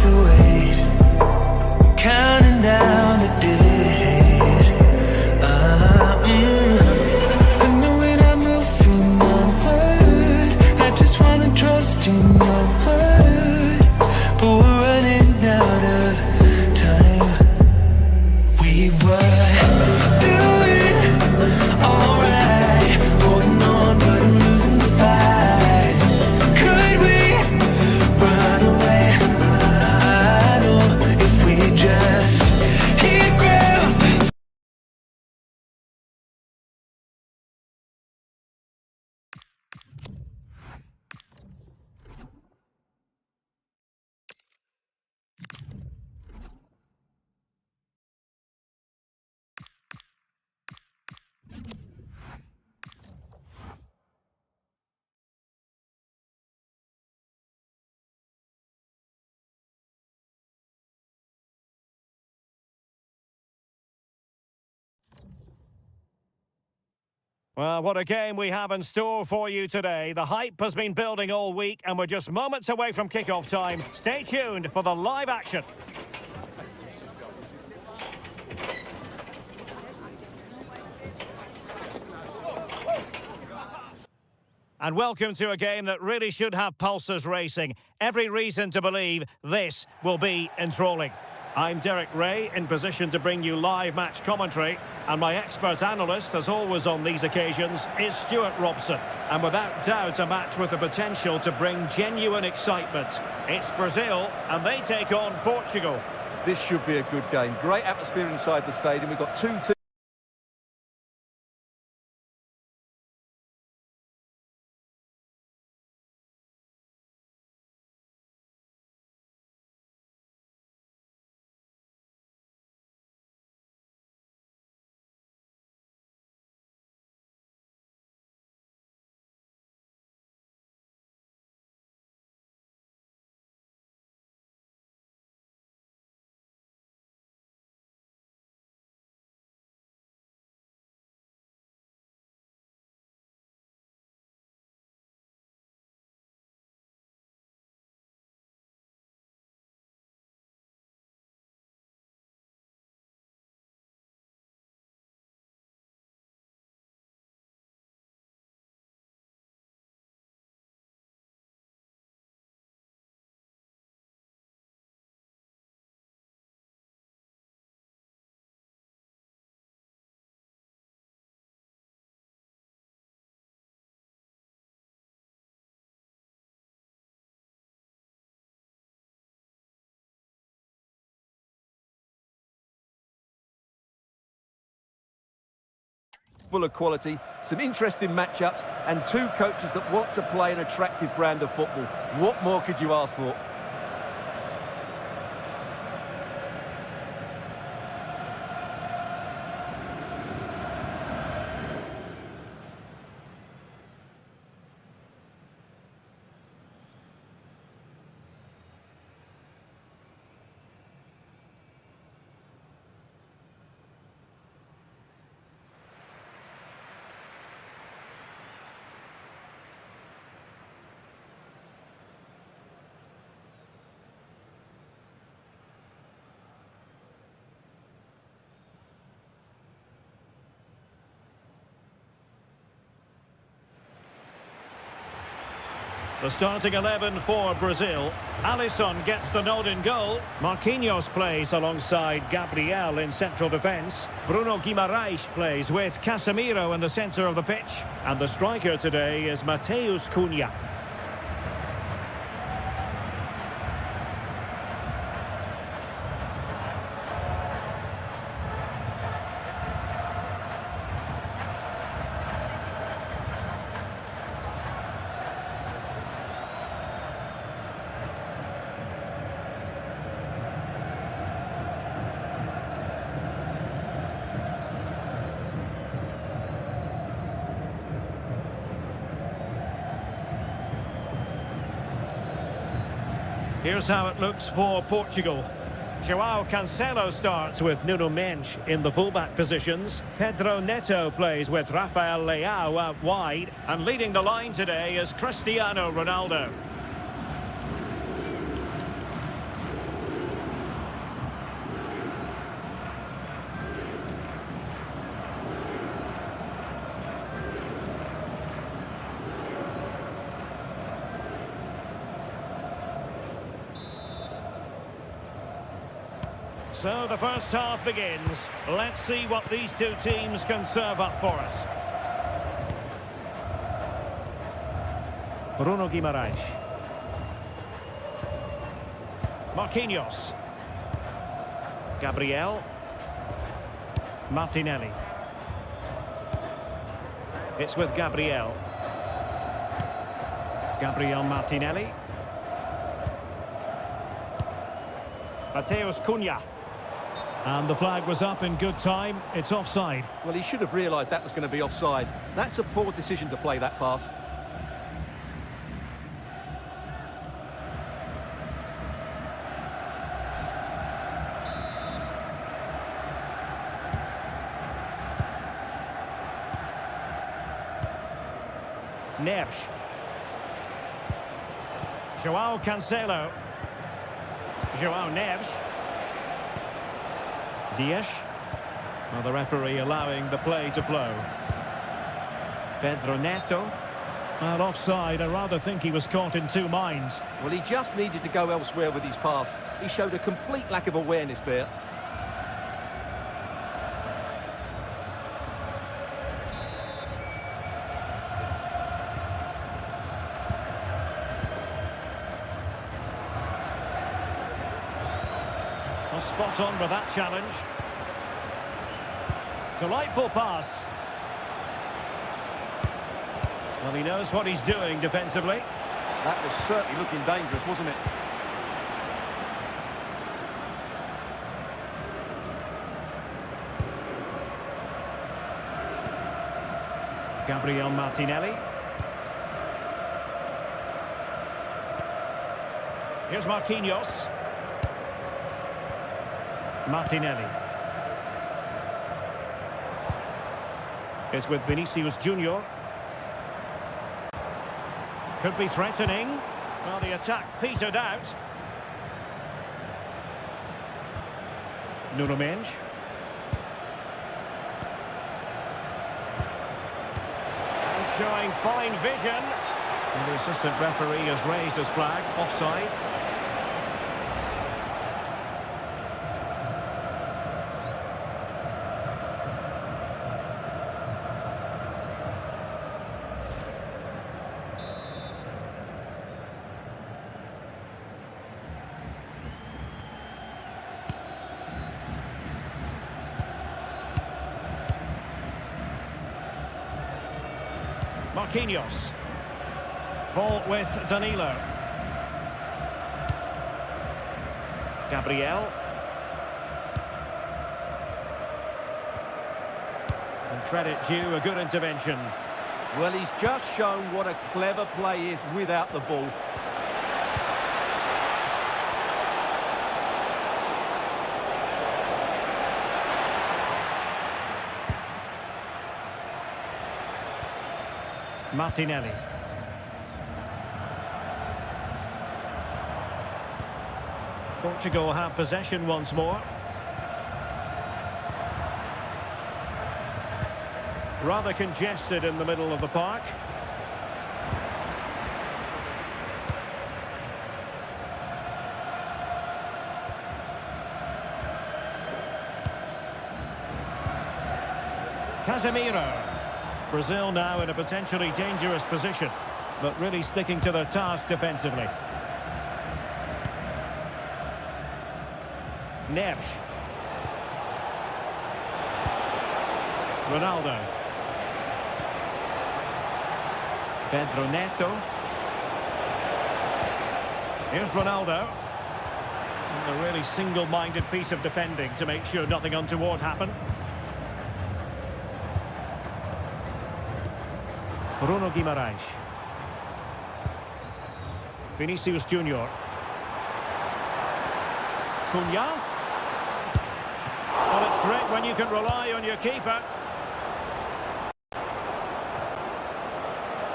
the weight, counting down the days. I know when I'm moving onward, I just wanna trust in your word, but we're running out of time. We were doing alright, holding on, but I'm losing the fight. Could we run away? I know if we just hit ground. Well, what a game we have in store for you today. The hype has been building all week and we're just moments away from kick-off time. Stay tuned for the live action. And welcome to a game that really should have pulses racing. Every reason to believe this will be enthralling. I'm Derek Ray, in position to bring you live match commentary. And my expert analyst, as always on these occasions, is Stuart Robson. And without doubt, a match with the potential to bring genuine excitement. It's Brazil, and they take on Portugal. This should be a good game. Great atmosphere inside the stadium. We've got two teams. Full of quality, some interesting matchups, and two coaches that want to play an attractive brand of football. What more could you ask for? The starting 11 for Brazil. Alisson gets the nod in goal. Marquinhos plays alongside Gabriel in central defence. Bruno Guimaraes plays with Casemiro in the centre of the pitch. And the striker today is Matheus Cunha. Here's how it looks for Portugal. João Cancelo starts with Nuno Mendes in the fullback positions. Pedro Neto plays with Rafael Leao out wide. And leading the line today is Cristiano Ronaldo. So the first half begins. Let's see what these two teams can serve up for us. Bruno Guimaraes. Marquinhos. Gabriel. Martinelli. It's with Gabriel. Gabriel Martinelli. Mateus Cunha. And the flag was up in good time. It's offside. Well, he should have realised that was going to be offside. That's a poor decision to play that pass. Neves. João Cancelo. João Neves. Dias. Well, the referee allowing the play to flow. Pedro Neto. Well, offside. I rather think he was caught in two minds. Well, he just needed to go elsewhere with his pass. He showed a complete lack of awareness there. Well, spot on with that challenge. Delightful pass. Well, he knows what he's doing defensively. That was certainly looking dangerous, wasn't it? Gabriel Martinelli. Here's Marquinhos. Martinelli. It's with Vinicius Junior. Could be threatening. Well, the attack petered out. Nuno Mendes. And showing fine vision. And the assistant referee has raised his flag. Offside. Marquinhos. Ball with Danilo. Gabriel. And credit due, a good intervention. Well, he's just shown what a clever play is without the ball. Martinelli. Portugal have possession once more. Rather congested in the middle of the park. Casemiro. Brazil now in a potentially dangerous position, but really sticking to their task defensively. Neves. Ronaldo. Pedro Neto. Here's Ronaldo. And a really single-minded piece of defending to make sure nothing untoward happened. Bruno Guimaraes. Vinicius Junior. Cunha. Well, it's great when you can rely on your keeper.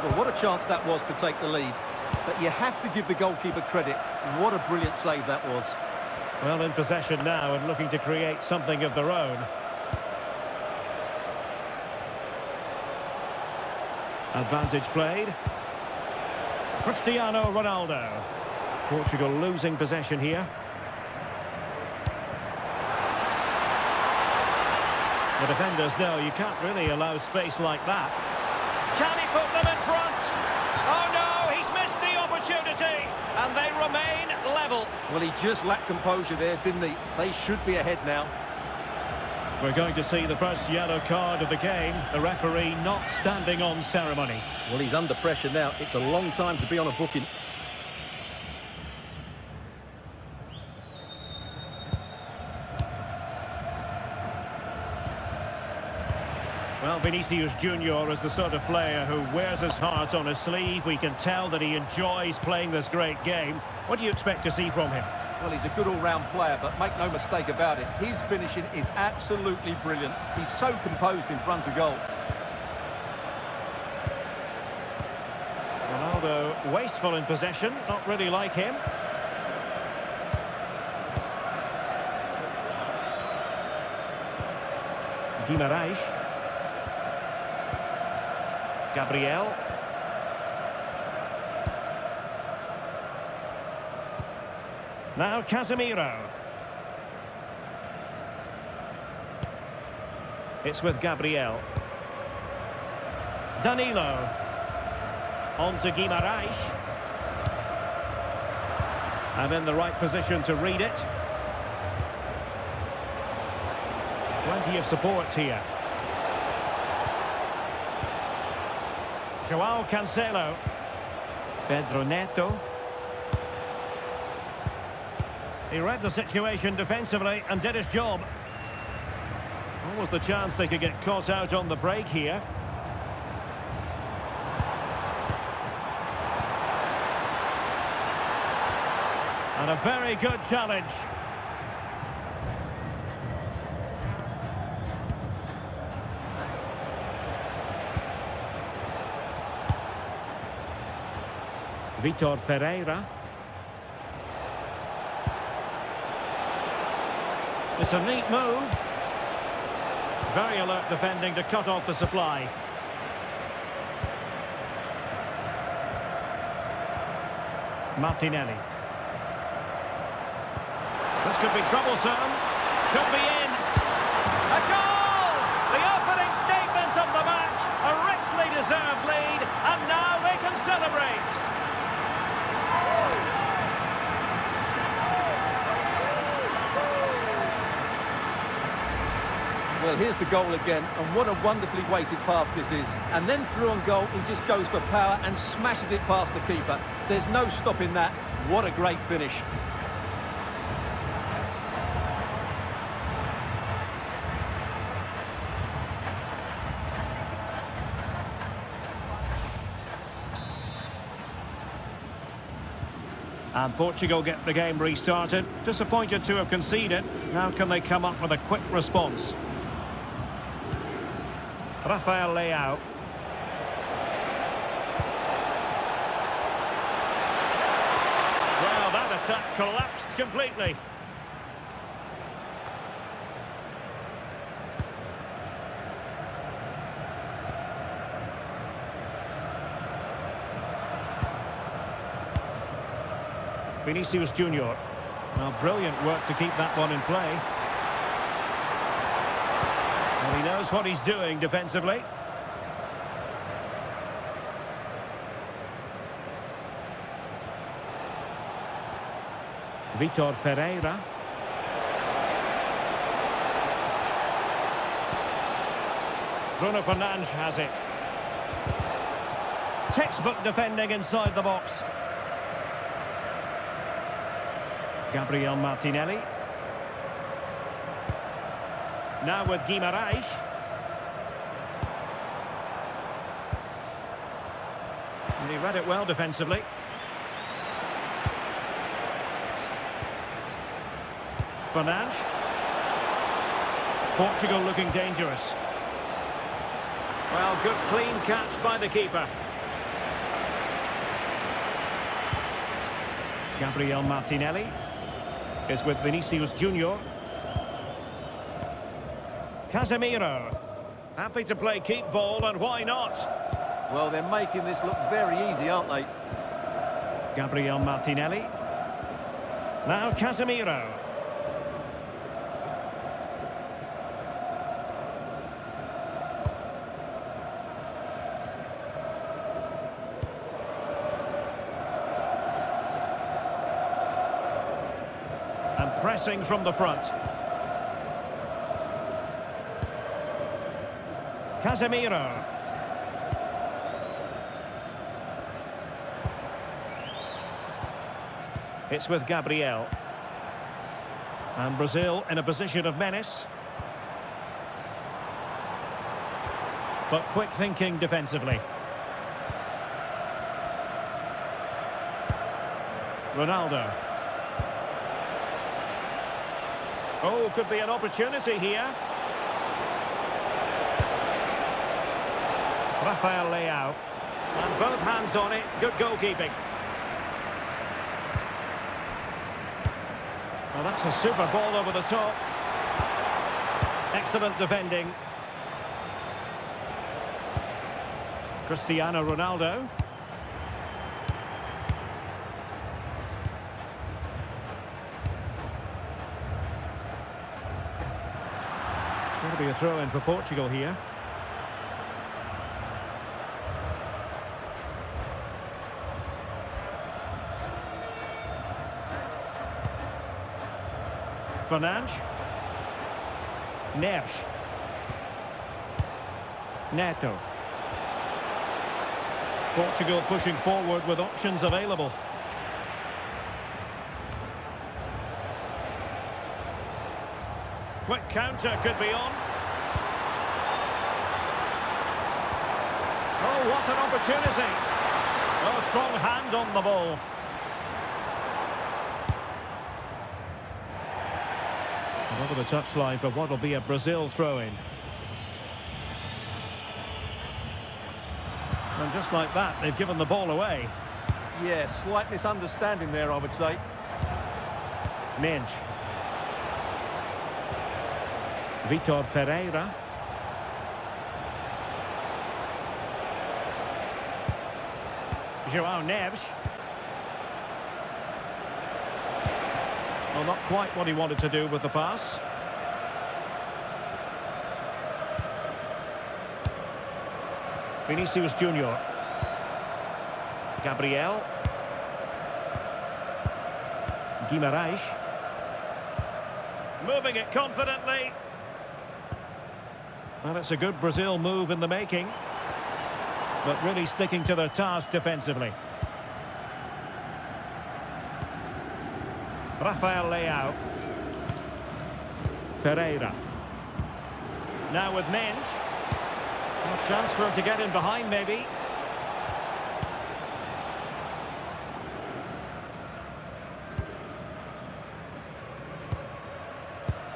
Well, what a chance that was to take the lead. But you have to give the goalkeeper credit. What a brilliant save that was. Well, in possession now and looking to create something of their own. Advantage played. Cristiano Ronaldo. Portugal losing possession here. The defenders know you can't really allow space like that. Can he put them in front? Oh no, he's missed the opportunity, and they remain level. Well, he just lacked composure there, didn't he? They should be ahead now. We're going to see the first yellow card of the game. The referee not standing on ceremony. Well, he's under pressure now. It's a long time to be on a booking. Well, Vinicius Junior is the sort of player who wears his heart on his sleeve. We can tell that he enjoys playing this great game. What do you expect to see from him? Well, he's a good all-round player, but make no mistake about it, his finishing is absolutely brilliant. He's so composed in front of goal. Ronaldo, wasteful in possession, not really like him. Guimarães. Gabriel. Now Casemiro. It's with Gabriel. Danilo. On to Guimarães. And in the right position to read it. Plenty of support here. João Cancelo. Pedro Neto. He read the situation defensively and did his job. What was the chance they could get caught out on the break here? And a very good challenge. Vitor Ferreira. It's a neat move. Very alert defending to cut off the supply. Martinelli. This could be troublesome. Could be in. A goal! The opening statement of the match. A richly deserved lead. And now they can celebrate. Well, here's the goal again, and what a wonderfully weighted pass this is. And then through on goal, he just goes for power and smashes it past the keeper. There's no stopping that. What a great finish. And Portugal get the game restarted. Disappointed to have conceded. Now can they come up with a quick response? Rafael Leao. Well, that attack collapsed completely. Vinicius Junior. Well, brilliant work to keep that one in play. Well, he knows what he's doing defensively. Vitor Ferreira. Bruno Fernandes has it. Textbook defending inside the box. Gabriel Martinelli. Now with Guimarães. And he read it well defensively. Fernandes. Portugal looking dangerous. Well, good clean catch by the keeper. Gabriel Martinelli is with Vinicius Junior. Casemiro. Happy to play keep ball, and why not? Well, they're making this look very easy, aren't they? Gabriel Martinelli. Now Casemiro. pressing from the front. Casemiro. It's with Gabriel. And Brazil in a position of menace. But quick thinking defensively. Ronaldo. Oh, could be an opportunity here. Rafael Leao. And both hands on it. Good goalkeeping. Well, that's a super ball over the top. Excellent defending. Cristiano Ronaldo. It's going to be a throw-in for Portugal here. Fernandes. Neves. Neto. Portugal pushing forward with options available. Quick counter could be on. Oh, what an opportunity. Oh, strong hand on the ball. Over the touchline for what will be a Brazil throw-in. And just like that, they've given the ball away. Yeah, slight misunderstanding there, I would say. Mendes. Vitor Ferreira. João Neves. Well, not quite what he wanted to do with the pass. Vinicius Junior. Gabriel. Guimarães. Moving it confidently. Well, it's a good Brazil move in the making. But really sticking to their task defensively. Rafael Leao. Ferreira. Now with Mendes. A chance for him to get in behind, maybe.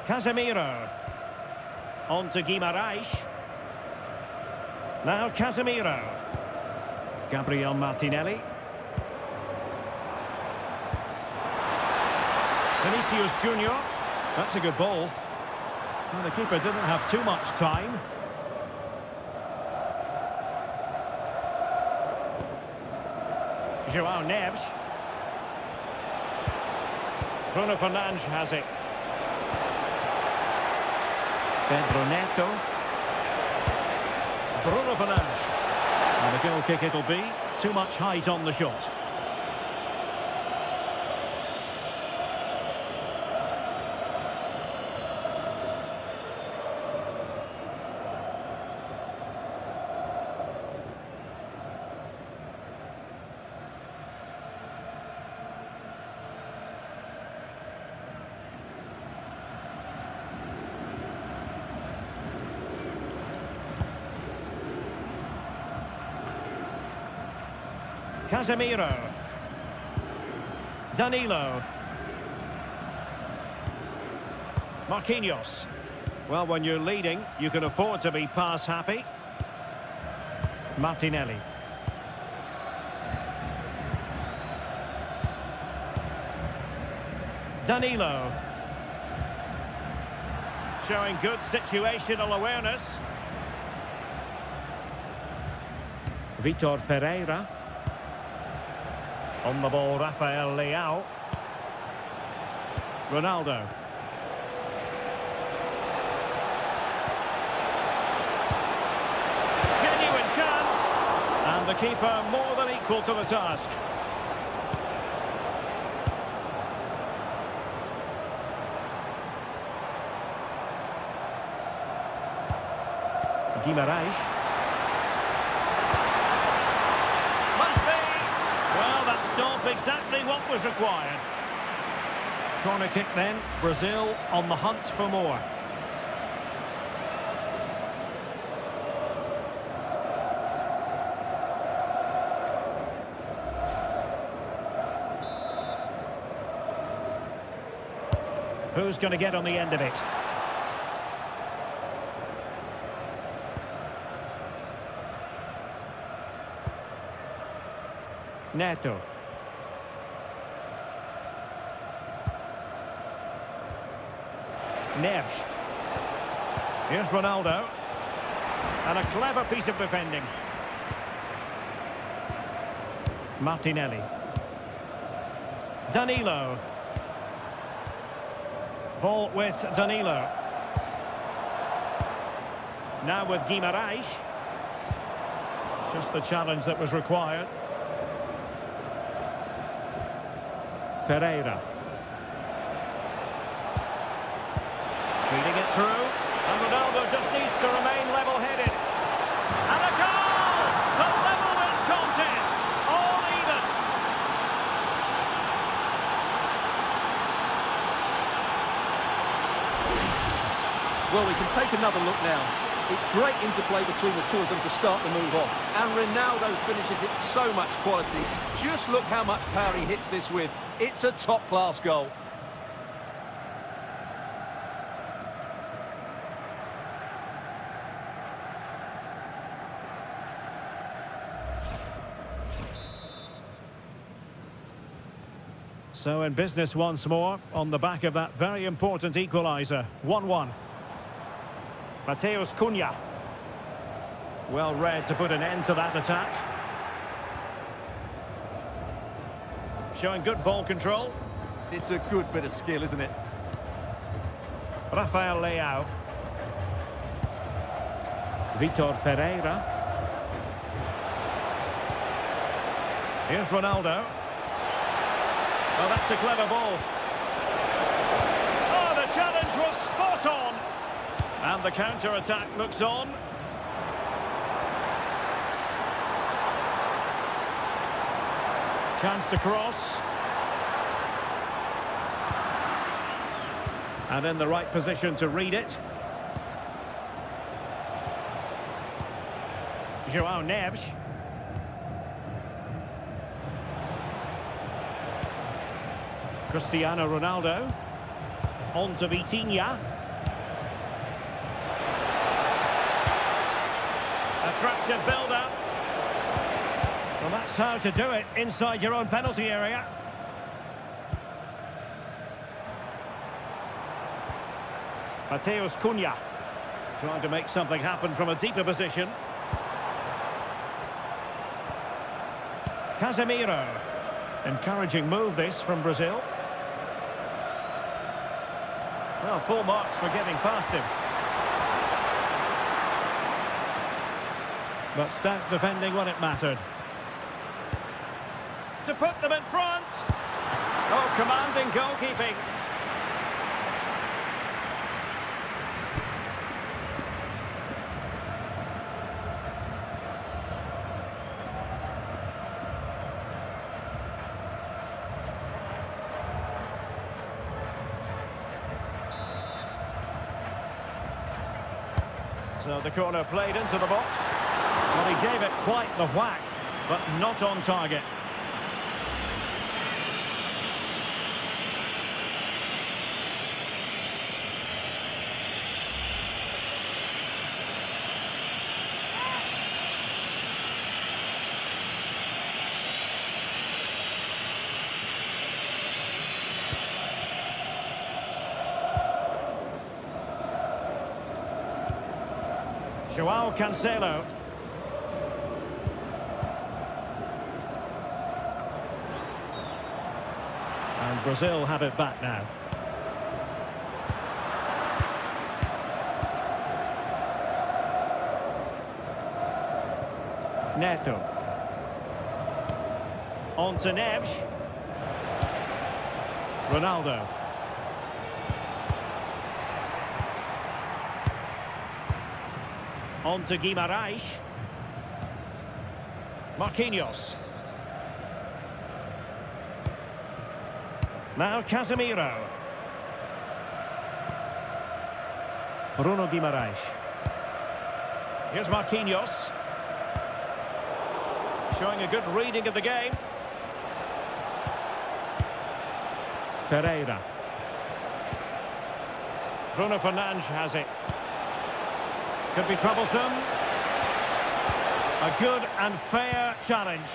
Casemiro. On to Guimarães. Now Casemiro. Gabriel Martinelli. Vinicius Junior. That's a good ball. Well, the keeper didn't have too much time. João Neves. Bruno Fernandes has it. Pedro Neto. Bruno Fernandes. And the goal kick it'll be. Too much height on the shot. Casemiro. Danilo. Marquinhos. Well, when you're leading, you can afford to be pass happy. Martinelli. Danilo. Showing good situational awareness. Vitor Ferreira. On the ball, Rafael Leao. Ronaldo. Genuine chance. And the keeper more than equal to the task. Guimarães. Must be! Well, that stop exactly what was required. Corner kick then. Brazil on the hunt for more. Who's going to get on the end of it? Neto. Neves. Here's Ronaldo. And a clever piece of defending. Martinelli. Danilo. Ball with Danilo. Now with Guimarães. Just the challenge that was required. Ferreira. Feeding it through. And Ronaldo just needs to remain level-headed. And a goal to level this contest. All even. Well, we can take another look now. It's great interplay between the two of them to start the move off. And Ronaldo finishes it so much quality. Just look how much power he hits this with. It's a top-class goal. So in business once more, on the back of that very important equaliser. 1-1. Mateus Cunha. Well read to put an end to that attack. Showing good ball control. It's a good bit of skill, isn't it? Rafael Leao. Vitor Ferreira. Here's Ronaldo. Oh, that's a clever ball. Oh, the challenge was spot on. And the counter-attack looks on. Chance to cross. And in the right position to read it. João Neves. Cristiano Ronaldo. On to Vitinha. Attractive build-up. Well, that's how to do it inside your own penalty area. Mateus Cunha trying to make something happen from a deeper position. Casemiro. Encouraging move this from Brazil. Well, full marks for getting past him. But stout defending when it mattered. To put them in front. Oh, commanding goalkeeping. So the corner played into the box. Well, he gave it quite the whack, but not on target. João Cancelo. And Brazil have it back now. Neto. On to Neves. Ronaldo. On to Guimarães. Marquinhos. Now Casemiro. Bruno Guimarães. Here's Marquinhos. Showing a good reading of the game. Ferreira. Bruno Fernandes has it. Could be troublesome. A good and fair challenge.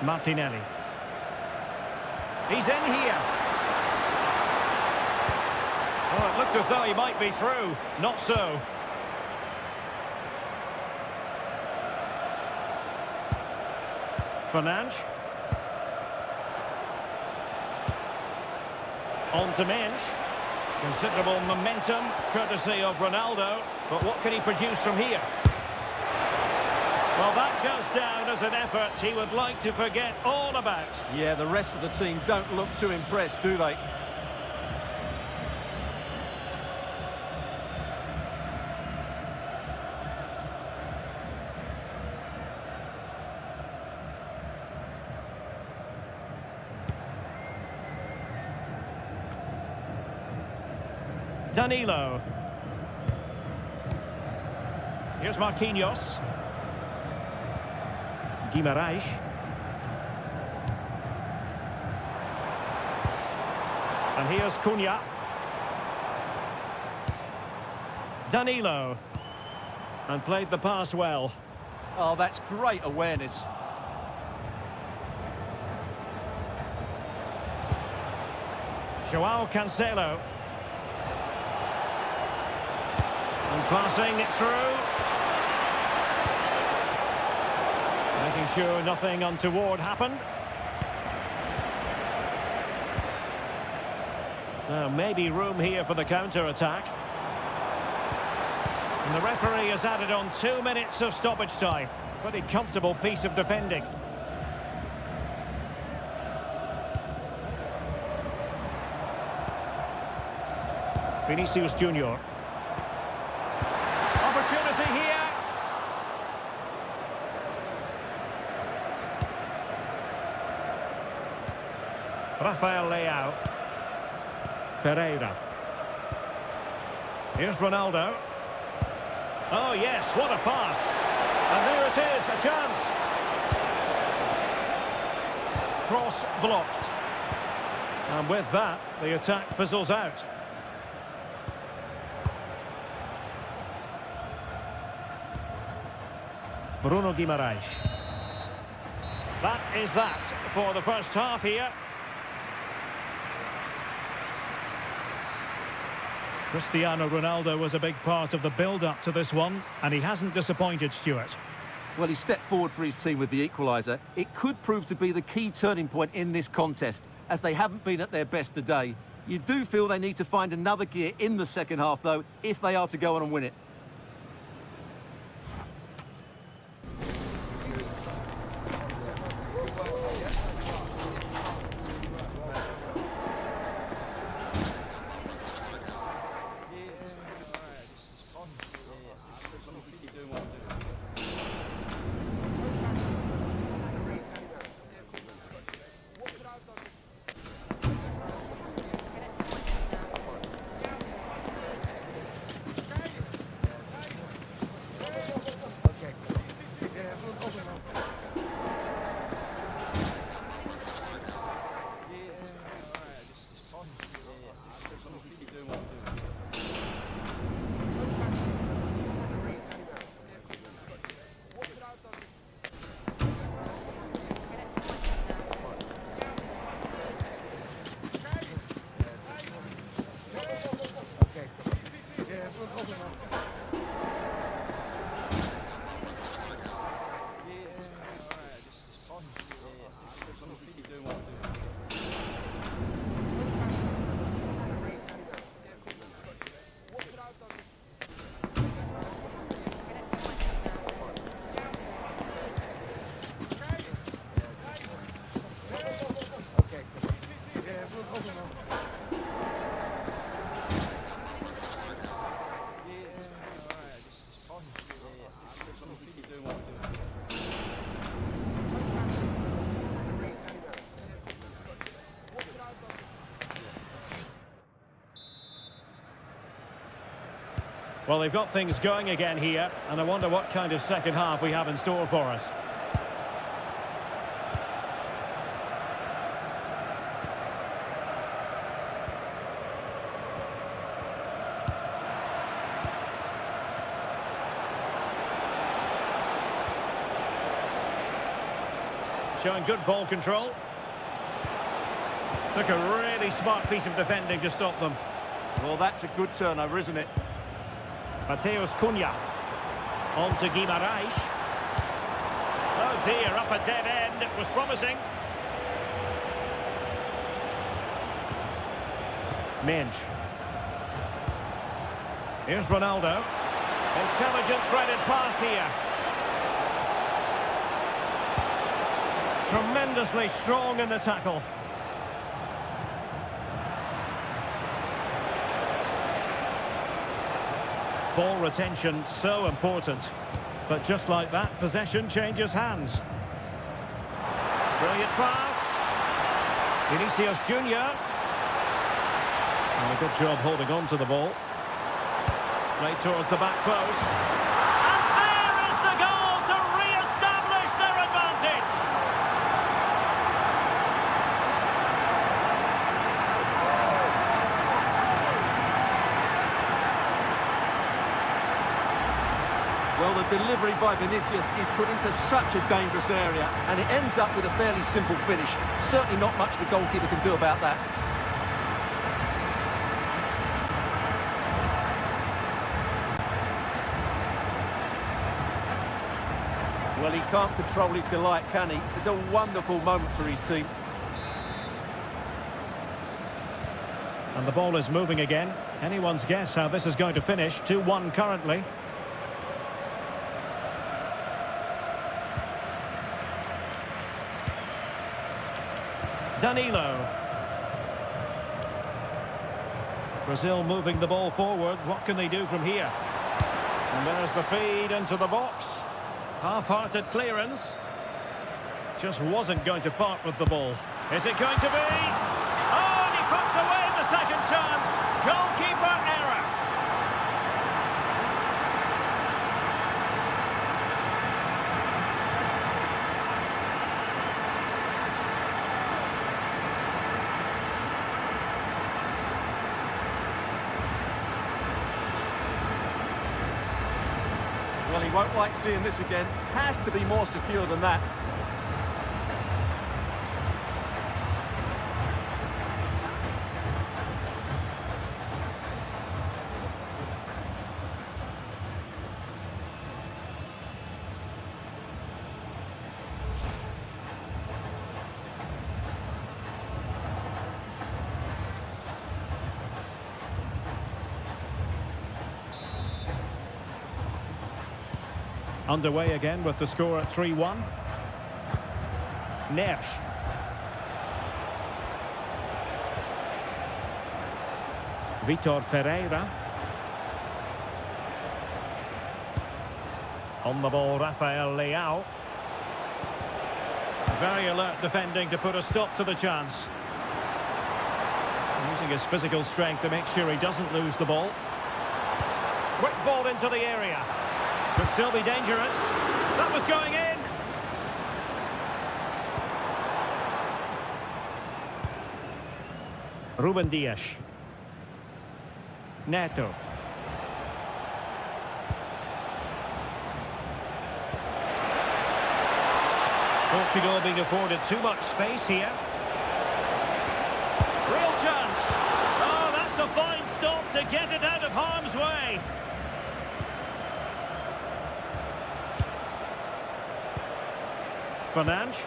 Martinelli. He's in here. Oh, it looked as though he might be through. Not so. Fernandes. On to Mensch. Considerable momentum, courtesy of Ronaldo. But what can he produce from here? Well, that goes down as an effort he would like to forget all about. Yeah, the rest of the team don't look too impressed, do they? Danilo. Here's Marquinhos. Guimarães. And here's Cunha. Danilo. And played the pass well. Oh, that's great awareness. João Cancelo. And passing it through. Making sure nothing untoward happened. Now, maybe room here for the counter-attack. And the referee has added on 2 minutes of stoppage time. Pretty comfortable piece of defending. Vinicius Junior. Opportunity here. Rafael Leao. Ferreira. Here's Ronaldo. Oh yes, what a pass. And there it is, a chance. Cross blocked. And with that, the attack fizzles out. Bruno Guimarães. That is that for the first half here. Cristiano Ronaldo was a big part of the build-up to this one, and he hasn't disappointed, Stuart. Well, he stepped forward for his team with the equaliser. It could prove to be the key turning point in this contest, as they haven't been at their best today. You do feel they need to find another gear in the second half, though, if they are to go on and win it. Well, they've got things going again here, and I wonder what kind of second half we have in store for us. Showing good ball control. Took a really smart piece of defending to stop them. Well, that's a good turnover, isn't it? Mateus Cunha. On to Guimarães. Oh dear, up a dead end. It was promising. Minge. Here's Ronaldo. Intelligent threaded pass here. Tremendously strong in the tackle. Ball retention so important. But just like that, possession changes hands. Brilliant pass. Vinicius Junior. And a good job holding on to the ball. Right towards the back post. And there is the goal to re-establish their advantage. Well, the delivery by Vinicius is put into such a dangerous area, and it ends up with a fairly simple finish. Certainly not much the goalkeeper can do about that. Well, he can't control his delight, can he? It's a wonderful moment for his team. And the ball is moving again. Anyone's guess how this is going to finish. 2-1 currently. Danilo. Brazil moving the ball forward. What can they do from here? And there's the feed into the box. Half-hearted clearance. Just wasn't going to part with the ball. Is it going to be? Oh, and he puts away the second chance. Goalkeeper error. Well, he won't like seeing this again. Has to be more secure than that. Underway again with the score at 3-1. Neres. Vitor Ferreira. On the ball, Rafael Leao. Very alert defending to put a stop to the chance. Using his physical strength to make sure he doesn't lose the ball. Quick ball into the area. Could still be dangerous. That was going in. Ruben Dias. Neto. Portugal being afforded too much space here. Real chance. Oh, that's a fine stop to get it out of harm's way. Fernandes.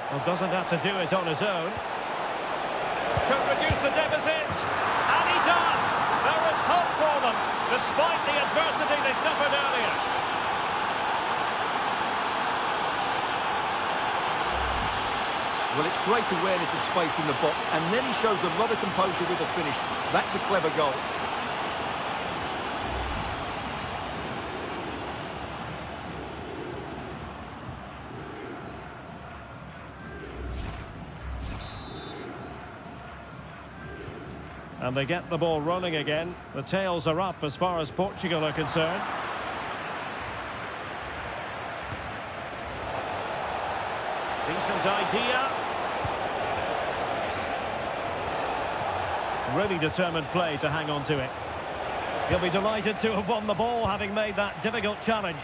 Well, doesn't have to do it on his own. Could reduce the deficit. And he does. There is hope for them, despite the adversity they suffered earlier. Well, it's great awareness of space in the box, and then he shows a lot of composure with the finish. That's a clever goal. And they get the ball running again. The tails are up as far as Portugal are concerned. Decent idea. Really determined play to hang on to it. He'll be delighted to have won the ball, having made that difficult challenge.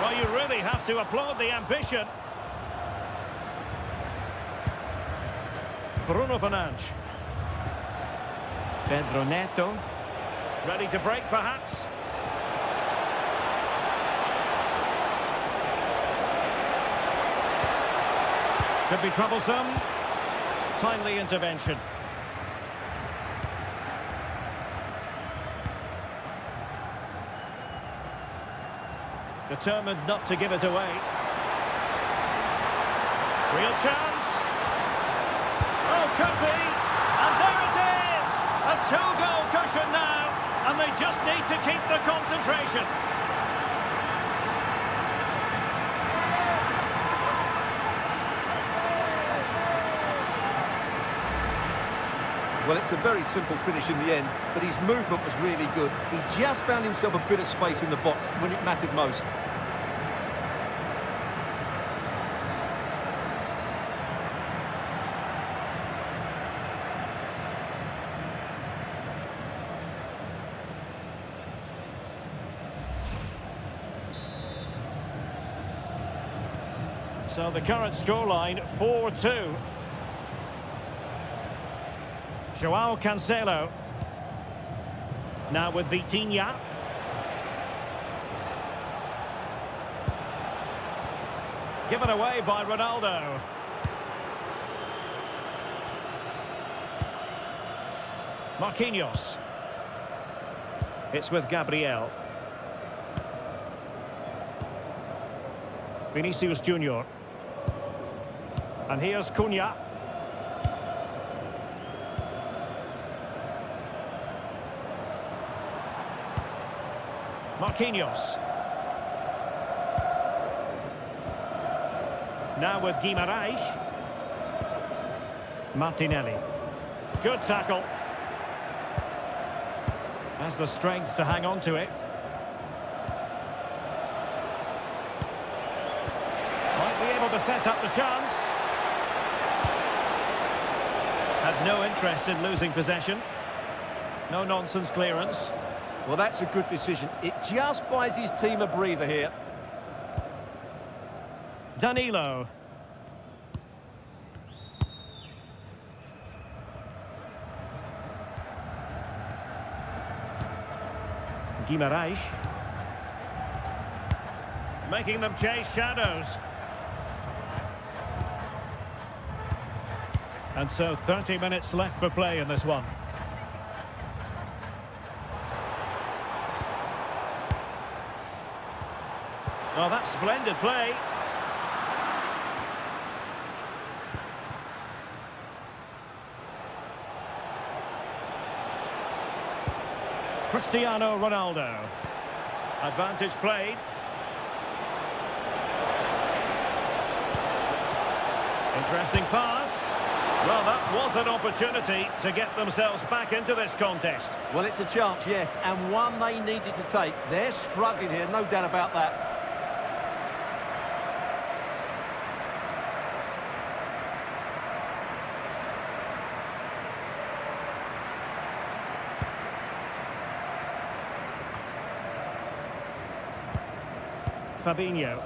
Well, you really have to applaud the ambition. Bruno Fernandes. Pedro Neto. Ready to break, perhaps. Could be troublesome. Timely intervention. Determined not to give it away. Real chance. Oh, could be. And there it is! A two-goal cushion now. And they just need to keep the concentration. Well, it's a very simple finish in the end, but his movement was really good. He just found himself a bit of space in the box when it mattered most. So the current scoreline, 4-2. Joao Cancelo. Now with Vitinha. Given away by Ronaldo. Marquinhos. It's with Gabriel. Vinicius Junior. And here's Cunha. Marquinhos. Now with Guimarães. Martinelli. Good tackle. Has the strength to hang on to it. Might be able to set up the chance. Had no interest in losing possession. No nonsense clearance. Well, that's a good decision. It just buys his team a breather here. Danilo. Guimarães. Making them chase shadows. And so 30 minutes left for play in this one. Oh, that's splendid play. Cristiano Ronaldo. Advantage played. Interesting pass. Well, that was an opportunity to get themselves back into this contest. Well, it's a chance, yes, and one they needed to take. They're struggling here, no doubt about that. Fabinho.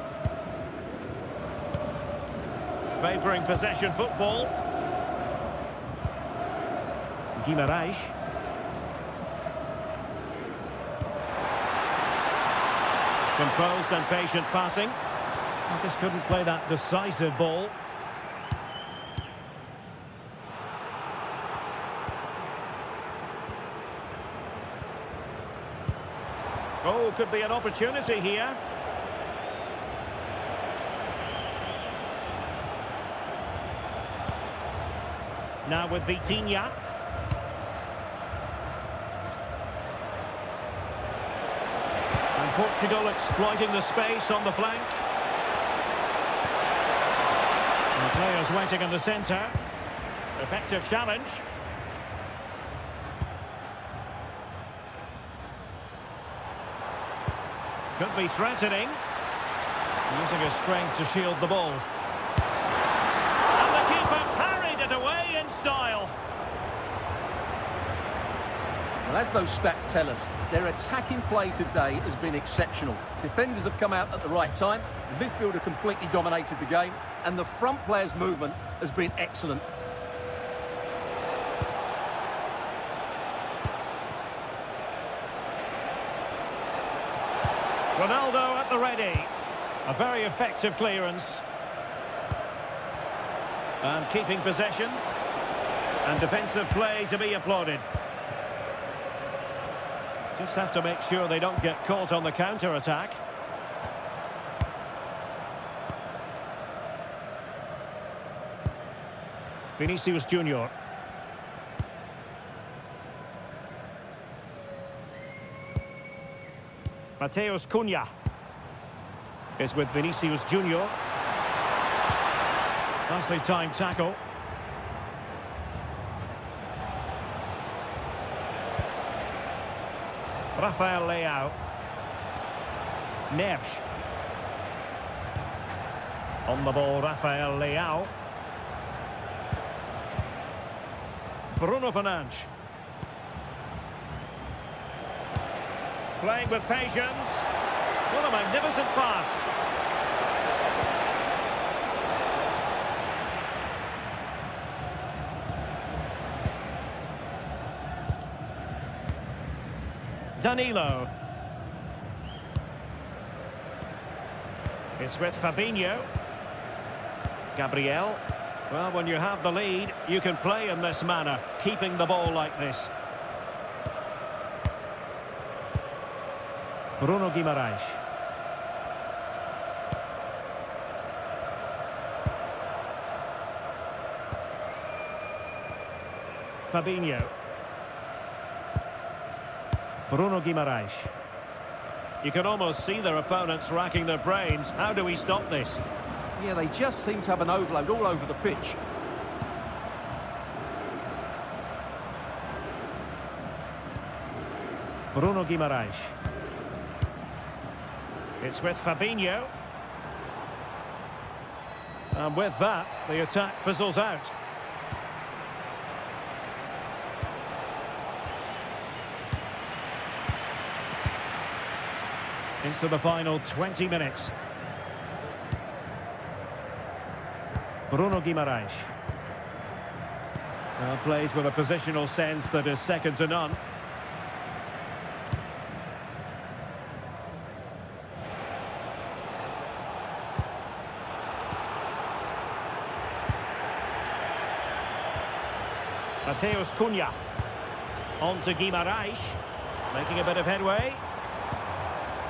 Favouring possession football. Guimarães. Composed and patient passing. I just couldn't play that decisive ball. Oh, could be an opportunity here. Now with Vitinha. And Portugal exploiting the space on the flank. Players waiting in the centre. Effective challenge. Could be threatening. Using his strength to shield the ball. And the keeper parried it away in style. Well, as those stats tell us, their attacking play today has been exceptional. Defenders have come out at the right time, the midfielder completely dominated the game, and the front player's movement has been excellent. Ronaldo at the ready. A very effective clearance. And keeping possession. And defensive play to be applauded. Just have to make sure they don't get caught on the counter-attack. Vinicius Junior. Mateus Cunha is with Vinicius Junior. Nicely timed tackle. Rafael Leao. Neves. On the ball, Rafael Leao. Bruno Fernandes. Playing with patience. What a magnificent pass. Danilo. It's with Fabinho. Gabriel. Well, when you have the lead, you can play in this manner, keeping the ball like this. Bruno Guimaraes. Fabinho. Bruno Guimaraes. You can almost see their opponents racking their brains. How do we stop this? Yeah, they just seem to have an overload all over the pitch. Bruno Guimaraes. It's with Fabinho. And with that, the attack fizzles out. Into the final 20 minutes. Bruno Guimaraes. Plays with a positional sense that is second to none. Mateus Cunha. On to Guimaraes. Making a bit of headway.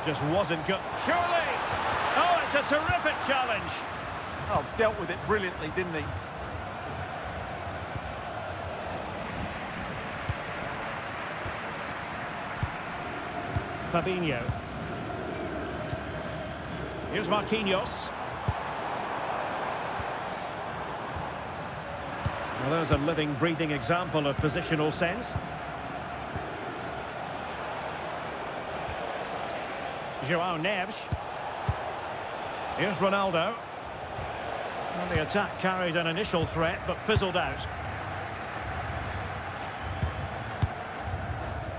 Just wasn't good. Surely! Oh, it's a terrific challenge. Oh, dealt with it brilliantly, didn't he? Fabinho. Here's Marquinhos. Well, there's a living, breathing example of positional sense. João Neves. Here's Ronaldo. Well, the attack carried an initial threat, but fizzled out.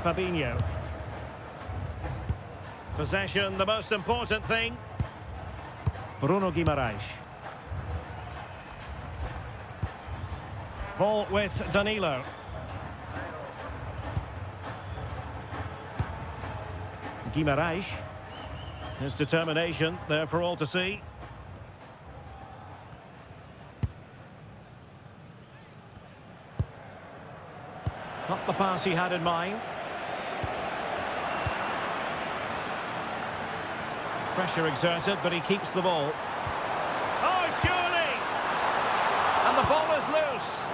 Fabinho. Possession, the most important thing. Bruno Guimaraes. Ball with Danilo. Guimaraes. His determination there for all to see. Not the pass he had in mind. Pressure exerted, but he keeps the ball. Oh, surely! And the ball is loose.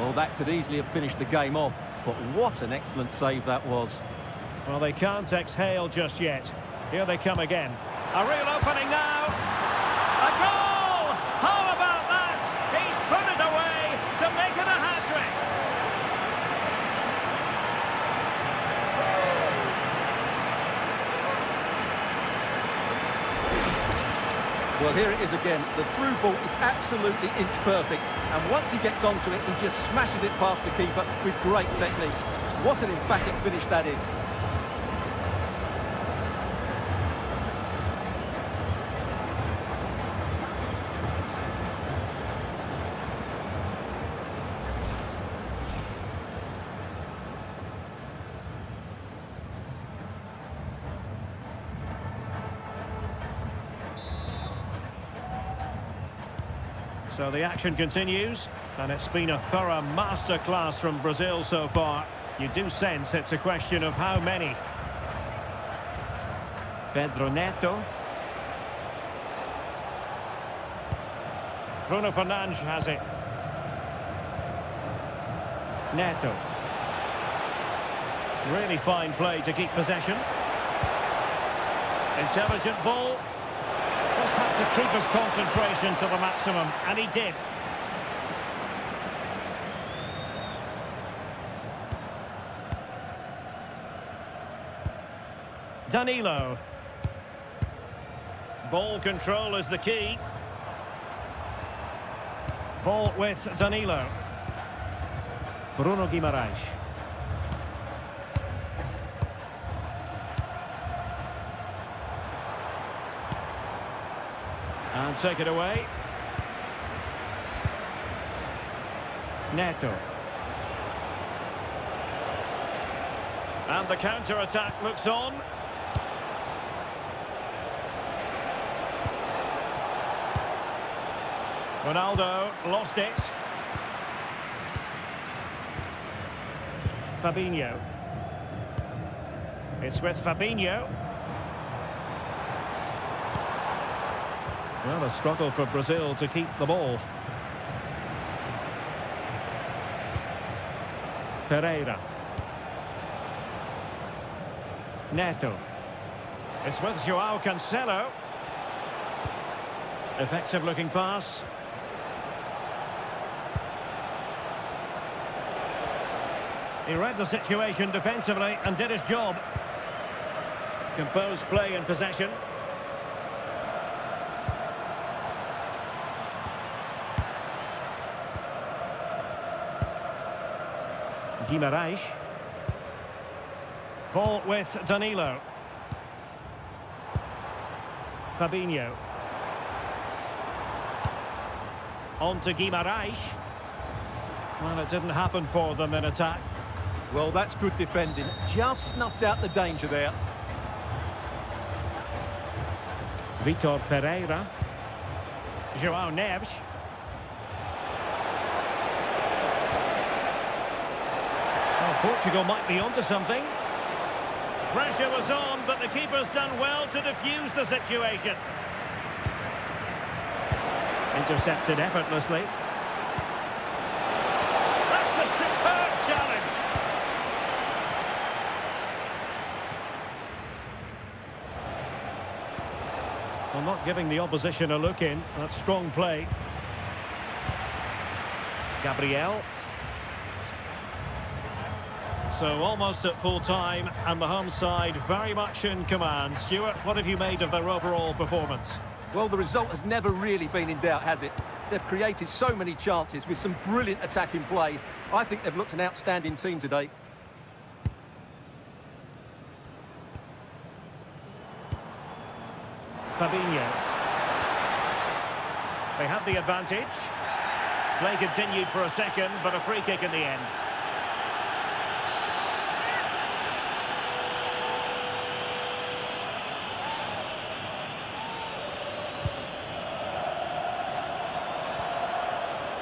Well, that could easily have finished the game off, but what an excellent save that was. Well, they can't exhale just yet. Here they come again. A real opening now. A goal! How about that? He's put it away to make it a hat-trick. Well, here it is again. The through ball is absolutely inch perfect. And once he gets onto it, he just smashes it past the keeper with great technique. What an emphatic finish that is. So the action continues, and it's been a thorough masterclass from Brazil so far. You do sense it's a question of how many. Pedro Neto. Bruno Fernandes has it. Neto. Really fine play to keep possession. Intelligent ball. Just had to keep his concentration to the maximum, and he did. Danilo. Ball control is the key. Ball with Danilo. Bruno Guimaraes. And take it away. Neto. And the counter-attack looks on. Ronaldo lost it. Fabinho. It's with Fabinho. Well, a struggle for Brazil to keep the ball. Ferreira. Neto. It's with João Cancelo. Effective looking pass. He read the situation defensively and did his job. Composed play in possession. Guimaraes. Ball with Danilo. Fabinho. On to Guimaraes. Well, it didn't happen for them in attack. Well, that's good defending. Just snuffed out the danger there. Vitor Ferreira. João Neves. Well, Portugal might be onto something. Pressure was on, but the keeper's done well to defuse the situation. Intercepted effortlessly. That's a superb challenge. Well, not giving the opposition a look in. That's strong play. Gabriel. So almost at full time, and the home side very much in command. Stuart, what have you made of their overall performance? Well, the result has never really been in doubt, has it? They've created so many chances with some brilliant attacking play. I think they've looked an outstanding team today. Fabinho. They had the advantage. Play continued for a second, but a free kick in the end.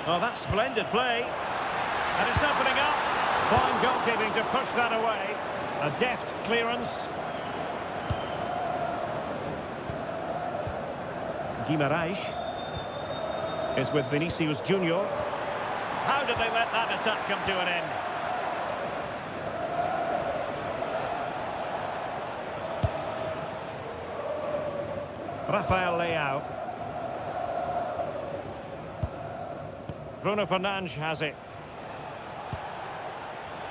Oh, that's splendid play. And it's opening up. Fine goalkeeping to push that away. A deft clearance. Guimaraes is with Vinicius Junior. How did they let that attack come to an end? Rafael Leao. Bruno Fernandes has it.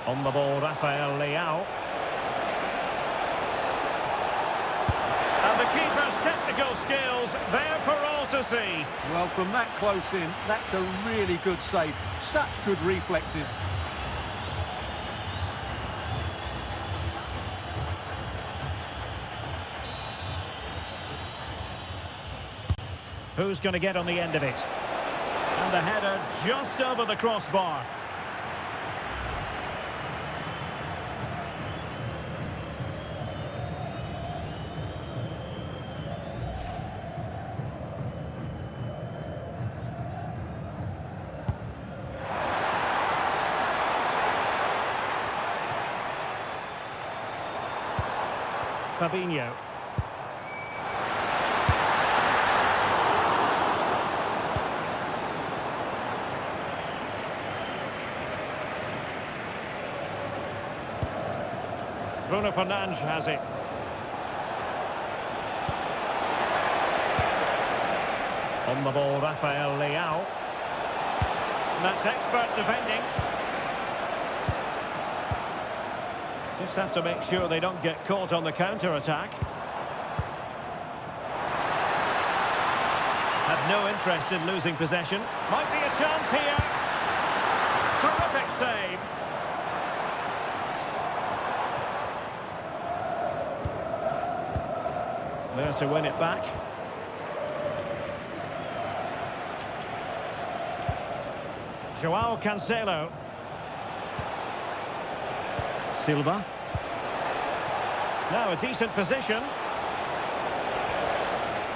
On the ball, Rafael Leao. And the keeper's technical skills there for all to see. Well, from that close in, that's a really good save. Such good reflexes. Who's going to get on the end of it? And the header just over the crossbar. Fabinho. Bruno Fernandes has it. On the ball, Rafael Leao. And that's expert defending. Just have to make sure they don't get caught on the counter-attack. Had no interest in losing possession. Might be a chance here. Terrific save. There to win it back. João Cancelo. Silva. Now a decent position.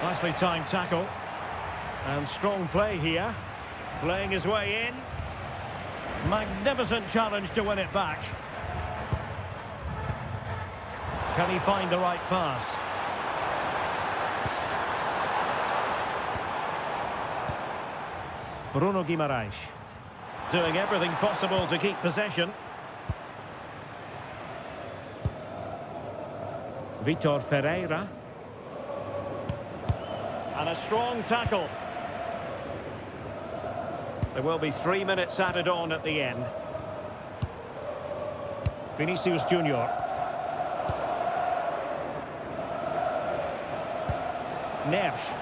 Nicely timed tackle. And strong play here. Playing his way in. Magnificent challenge to win it back. Can he find the right pass? Bruno Guimaraes. Doing everything possible to keep possession. Vitor Ferreira. And a strong tackle. There will be 3 minutes added on at the end. Vinicius Junior. Neves.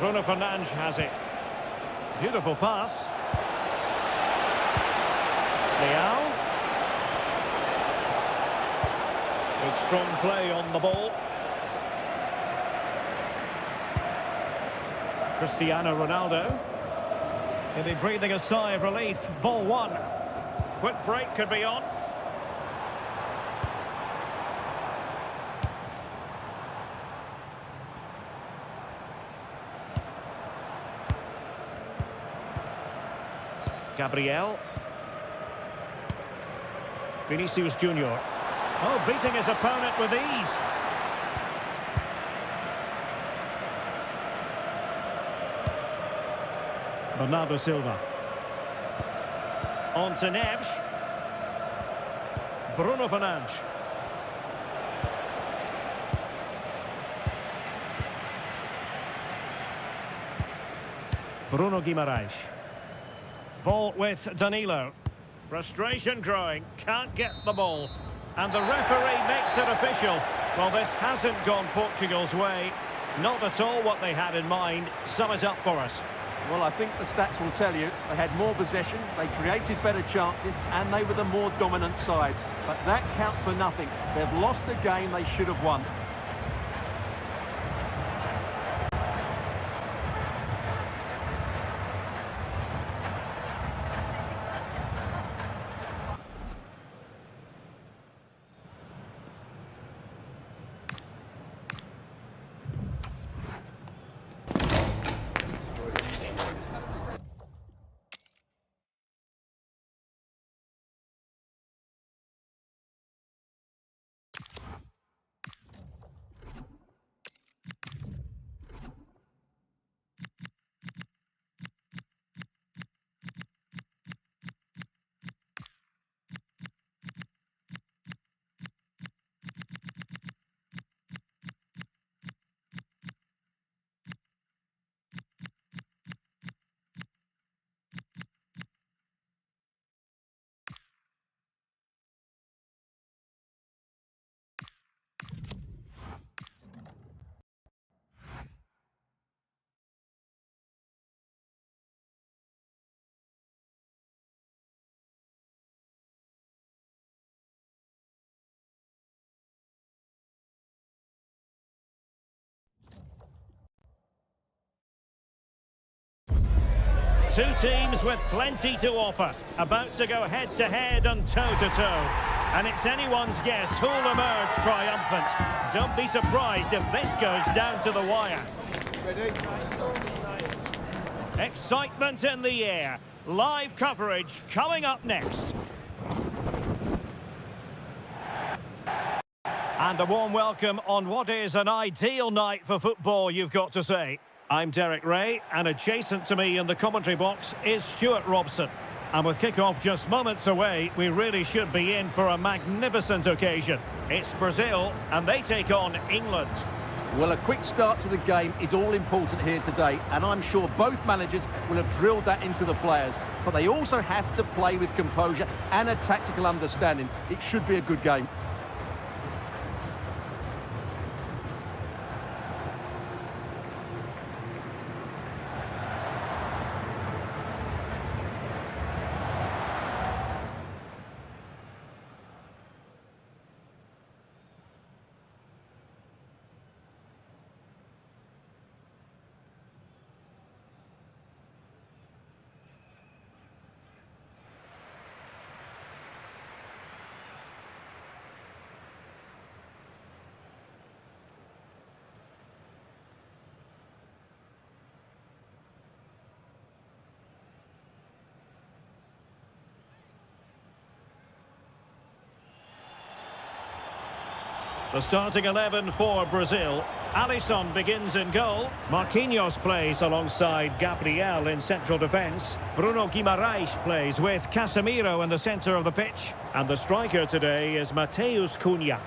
Bruno Fernandes has it. Beautiful pass. Leao. Good strong play on the ball. Cristiano Ronaldo. He'll be breathing a sigh of relief. Ball one. Quick break could be on. Gabriel. Vinicius Junior. Oh, beating his opponent with ease. Bernardo Silva. On to Neves. Bruno Fernandes. Bruno Guimaraes. Ball with Danilo. Frustration growing. Can't get the ball. And the referee makes it official. Well, this hasn't gone Portugal's way. Not at all what they had in mind. Sum it up for us. Well, I think the stats will tell you they had more possession, they created better chances, and they were the more dominant side. But that counts for nothing. They've lost the game they should have won. Two teams with plenty to offer, about to go head-to-head and toe-to-toe. And it's anyone's guess who'll emerge triumphant. Don't be surprised if this goes down to the wire. Excitement in the air. Live coverage coming up next. And a warm welcome on what is an ideal night for football, you've got to say. I'm Derek Ray, and adjacent to me in the commentary box is Stuart Robson. And with kick-off just moments away, we really should be in for a magnificent occasion. It's Brazil, and they take on England. Well, a quick start to the game is all important here today, and I'm sure both managers will have drilled that into the players. But they also have to play with composure and a tactical understanding. It should be a good game. The starting 11 for Brazil. Alisson begins in goal. Marquinhos plays alongside Gabriel in central defence. Bruno Guimaraes plays with Casemiro in the centre of the pitch. And the striker today is Matheus Cunha.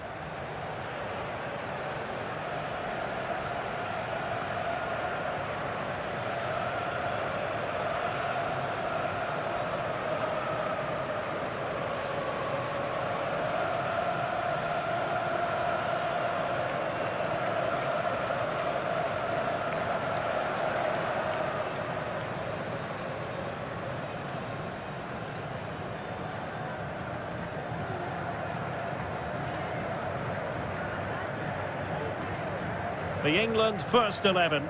The England first 11.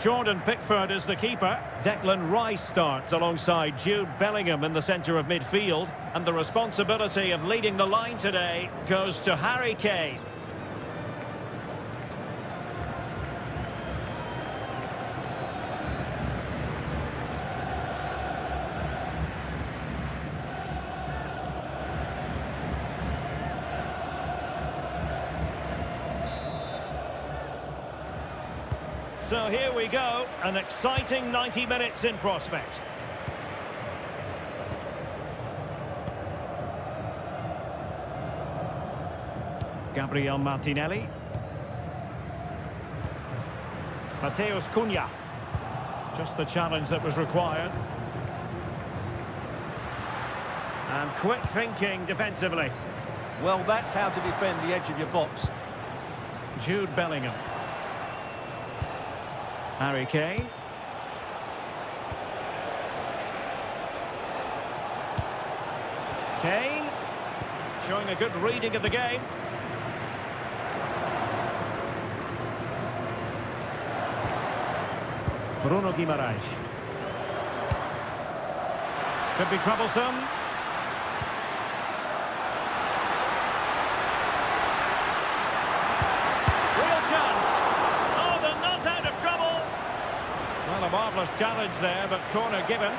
Jordan Pickford is the keeper. Declan Rice starts alongside Jude Bellingham in the centre of midfield. And the responsibility of leading the line today goes to Harry Kane. So here we go, an exciting 90 minutes in prospect. Gabriel Martinelli. Matheus Cunha. Just the challenge that was required. And quick thinking defensively. Well, that's how to defend the edge of your box. Jude Bellingham. Harry Kane. Kane. Showing a good reading of the game. Bruno Guimaraes. Could be troublesome. Real chance. Oh, the nut's out of trouble. Well, a marvellous challenge there, but corner given.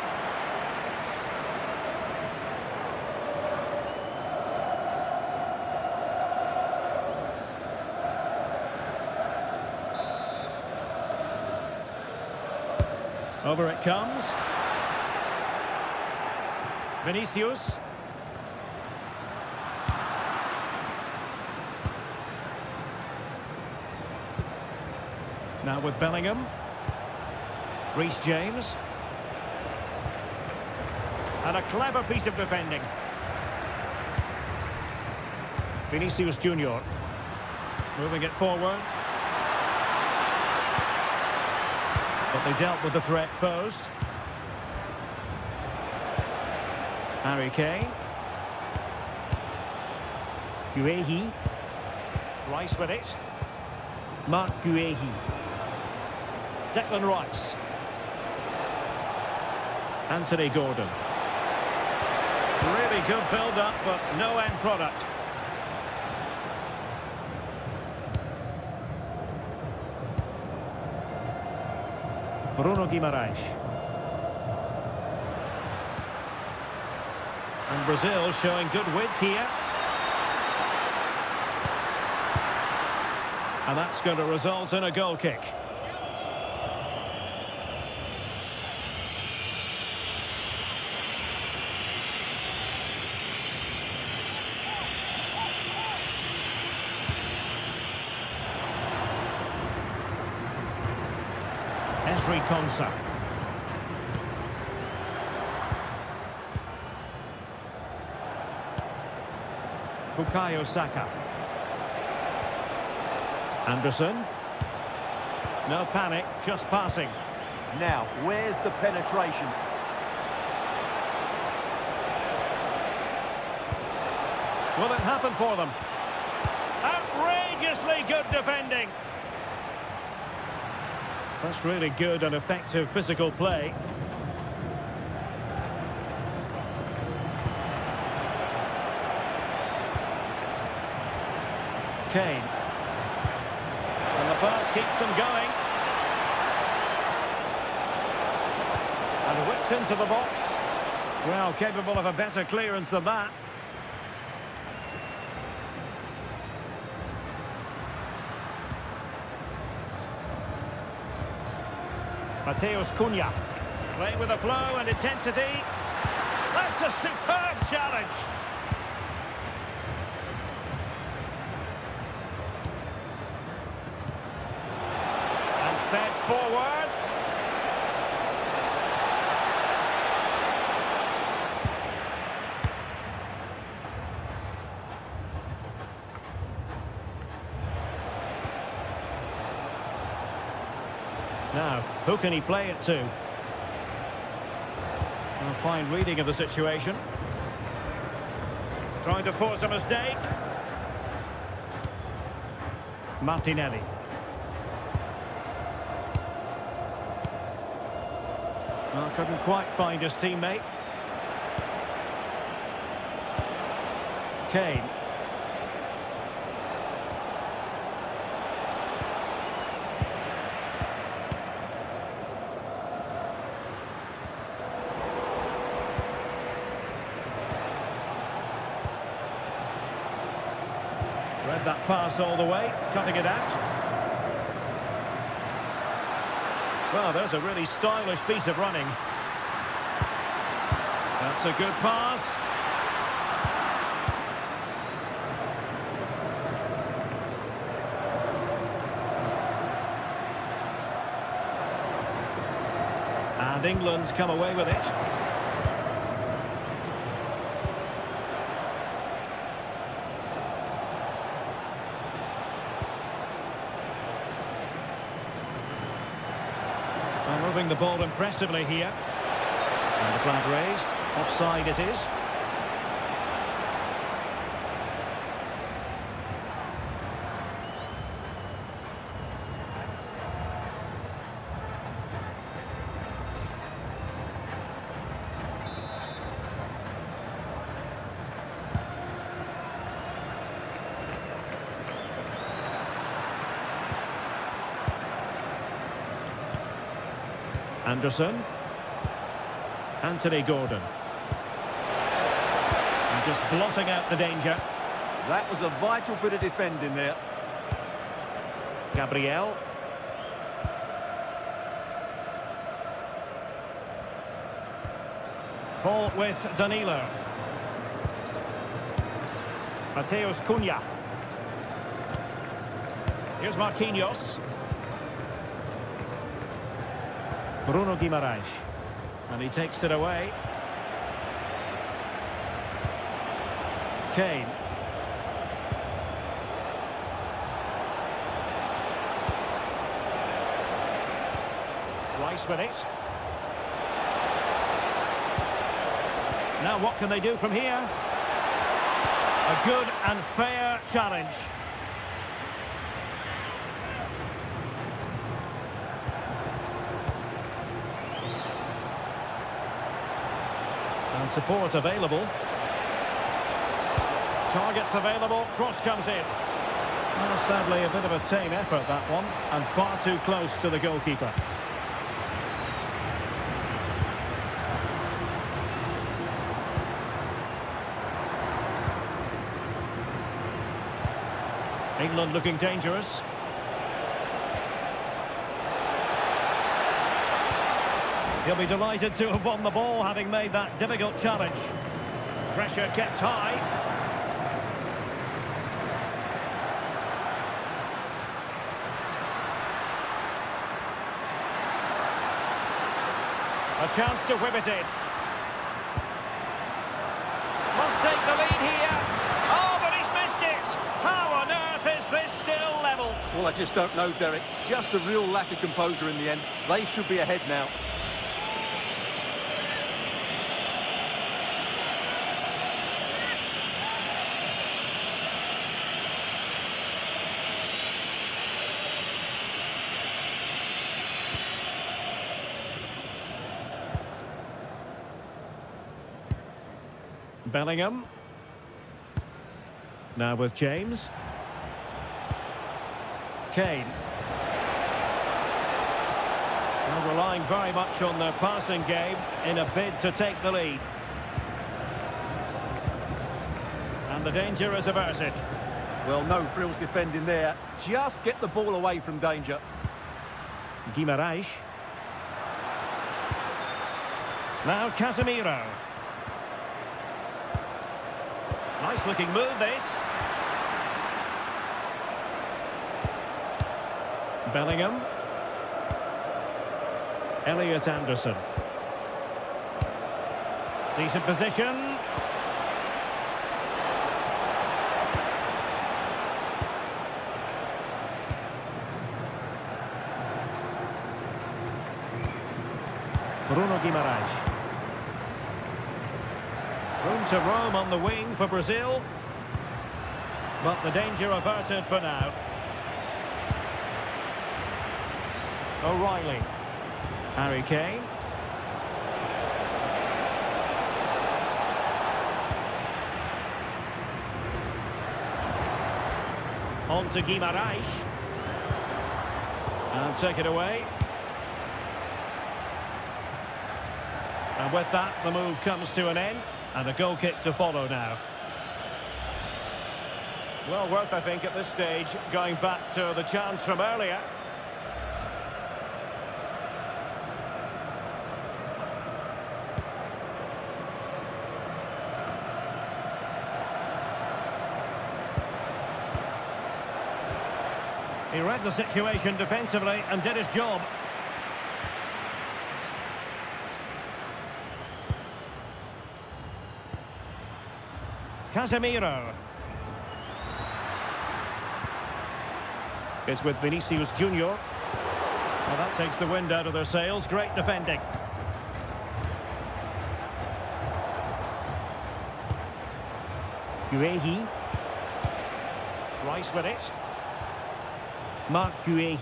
Over it comes. Vinicius. Now with Bellingham. Reece James. And a clever piece of defending. Vinicius Junior. Moving it forward. But they dealt with the threat posed. Harry Kane. Guehi. Rice with it. Mark Guehi. Declan Rice. Anthony Gordon. Really good build-up, but no end product. Bruno Guimaraes. And Brazil showing good width here. And that's going to result in a goal kick. Ezri Konsa. Bukayo Saka. Anderson. No panic, just passing. Now, where's the penetration? Will it happen for them? Outrageously good defending. That's really good and effective physical play. Kane. And the pass keeps them going. And whipped into the box. Well, capable of a better clearance than that. Mateus Cunha. Playing with a flow and intensity. That's a superb challenge. And fed forwards. Now, who can he play it to? A fine reading of the situation. Trying to force a mistake. Martinelli. Well, couldn't quite find his teammate. Kane. Read that pass all the way, cutting it out. Well, there's a really stylish piece of running. That's a good pass. And England's come away with it. Moving the ball impressively here. And the flag raised. Offside it is. Anderson. Anthony Gordon. And just blotting out the danger. That was a vital bit of defending there. Gabriel. Ball with Danilo. Mateus Cunha. Here's Marquinhos. Bruno Guimaraes. And he takes it away. Kane. Rice with it. Now what can they do from here? A good and fair challenge. And support available. Targets available, cross comes in. Well, sadly, a bit of a tame effort, that one, and far too close to the goalkeeper. England looking dangerous. He'll be delighted to have won the ball, having made that difficult challenge. Pressure kept high. A chance to whip it in. Must take the lead here. Oh, but he's missed it. How on earth is this still level? Well, I just don't know, Derek. Just a real lack of composure in the end. They should be ahead now. Bellingham. Now with James. Kane. Well, relying very much on their passing game in a bid to take the lead. And the danger is averted. Well, no frills defending there. Just get the ball away from danger. Guimaraes. Now Casemiro. Nice looking move, this. Bellingham. Elliot Anderson. Decent position. Bruno Guimaraes. Room to roam on the wing for Brazil. But the danger averted for now. O'Reilly. Harry Kane. On to Guimaraes. And take it away. And with that, the move comes to an end. And a goal kick to follow now. Well worth, I think, at this stage, going back to the chance from earlier. He read the situation defensively and did his job. Casemiro. It's with Vinicius Junior. Well, that takes the wind out of their sails. Great defending. Guehi. Rice with it. Mark Guehi.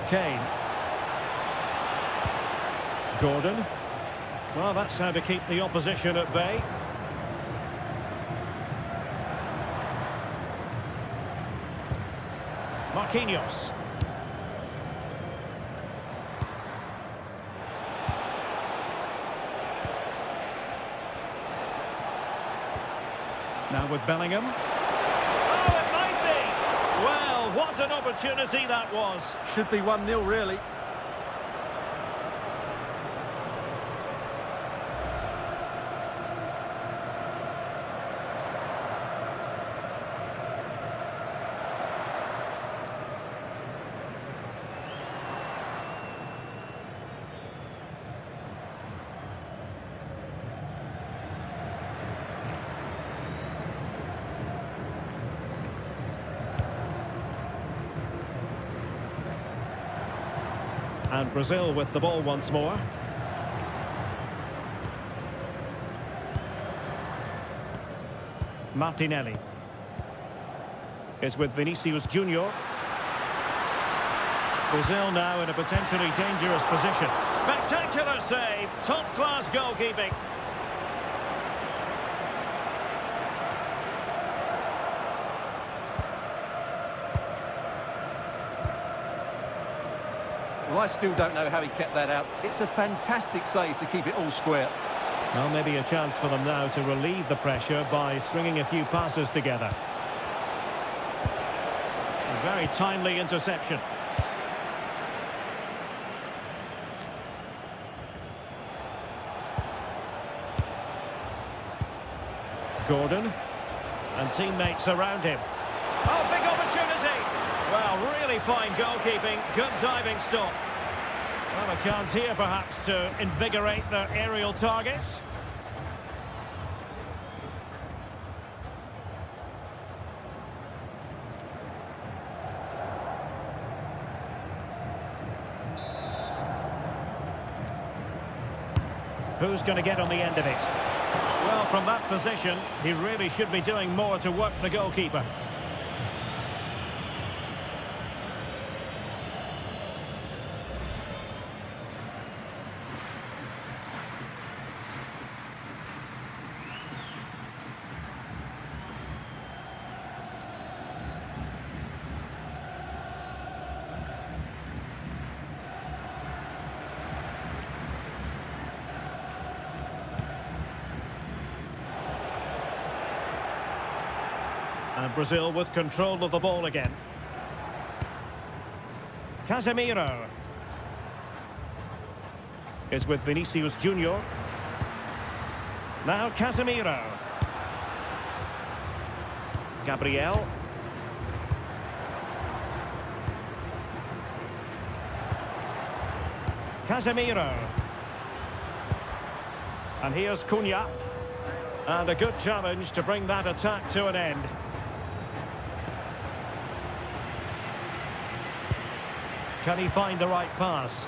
Kane. Gordon. Well, that's how to keep the opposition at bay. Marquinhos. Now with Bellingham. Oh, it might be! Well, what an opportunity that was. Should be 1-0, really. And Brazil with the ball once more. Martinelli. It's with Vinicius Junior. Brazil now in a potentially dangerous position. Spectacular save. Top-class goalkeeping. Well, I still don't know how he kept that out. It's a fantastic save to keep it all square. Well, maybe a chance for them now to relieve the pressure by stringing a few passes together. A very timely interception. Gordon. And teammates around him. Oh, big opportunity! Well, really fine goalkeeping. Good diving stop. Well, a chance here, perhaps, to invigorate their aerial targets. Who's going to get on the end of it? Well, from that position, he really should be doing more to work the goalkeeper. And Brazil with control of the ball again. Casemiro. Is with Vinicius Junior. Now Casemiro. Gabriel. Casemiro. And here's Cunha. And a good challenge to bring that attack to an end. Can he find the right pass?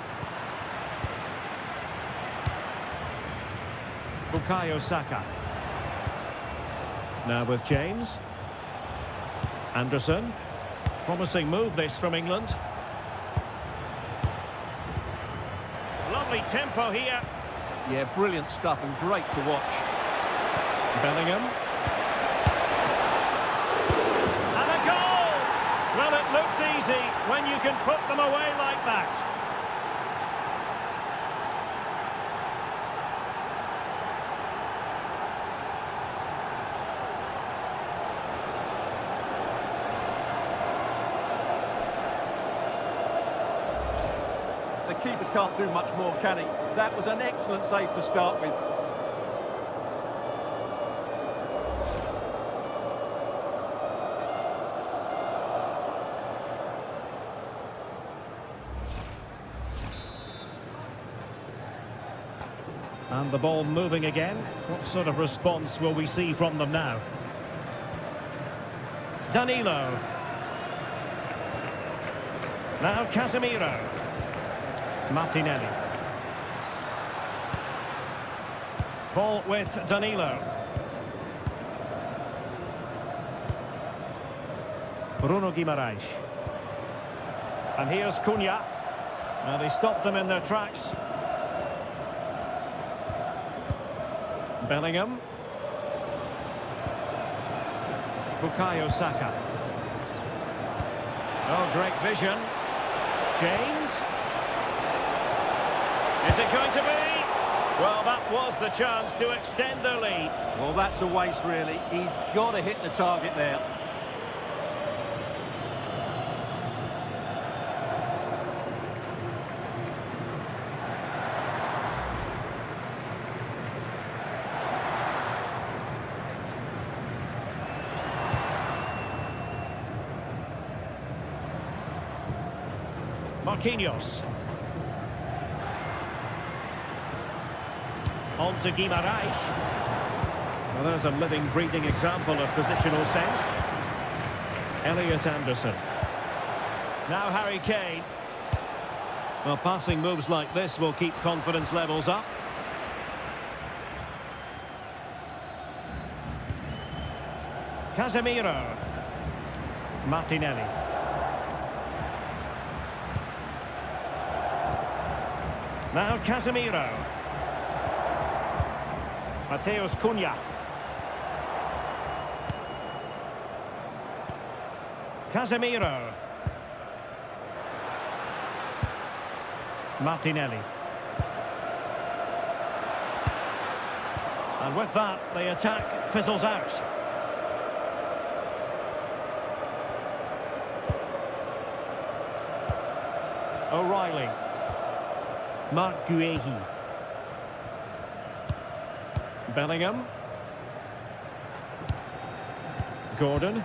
Bukayo Saka. Now with James. Anderson. Promising move this from England. Lovely tempo here. Yeah, brilliant stuff and great to watch. Bellingham. And a goal! Well, it looks easy when you can put them away like that. The keeper can't do much more, can he? That was an excellent save to start with. And the ball moving again. What sort of response will we see from them now? Danilo. Now Casemiro. Martinelli. Ball with Danilo. Bruno Guimaraes. And here's Cunha. And he stopped them in their tracks. Bellingham. Bukayo Saka. Oh, great vision. James. Is it going to be? Well, that was the chance to extend the lead. Well, that's a waste, really. He's got to hit the target there. Marquinhos. On to Guimaraes. Well, there's a living, breathing example of positional sense. Elliot Anderson. Now Harry Kane. Well, passing moves like this will keep confidence levels up. Casemiro. Martinelli. Now Casemiro. Mateus Cunha. Casemiro. Martinelli. And with that, the attack fizzles out. O'Reilly. Mark Guehi. Bellingham. Gordon.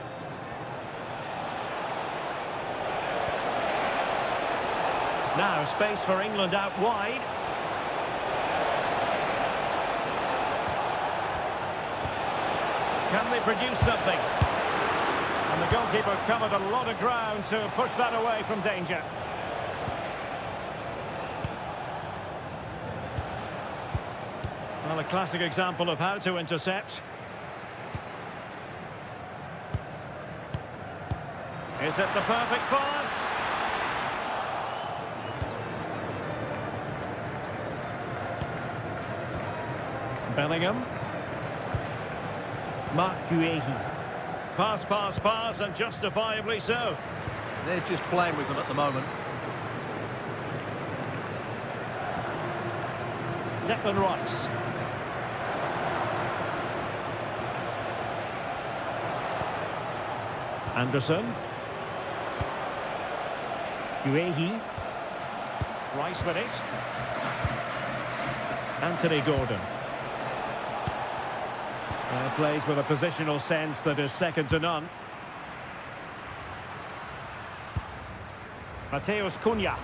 Now space for England out wide. Can they produce something? And the goalkeeper covered a lot of ground to push that away from danger. Well, a classic example of how to intercept. Is it the perfect pass? Bellingham. Mark Guehi. Pass, pass, pass, and justifiably so. They're just playing with them at the moment. Declan Rice. Anderson. Guehi. Rice with it. Anthony Gordon. Plays with a positional sense that is second to none. Mateus Cunha.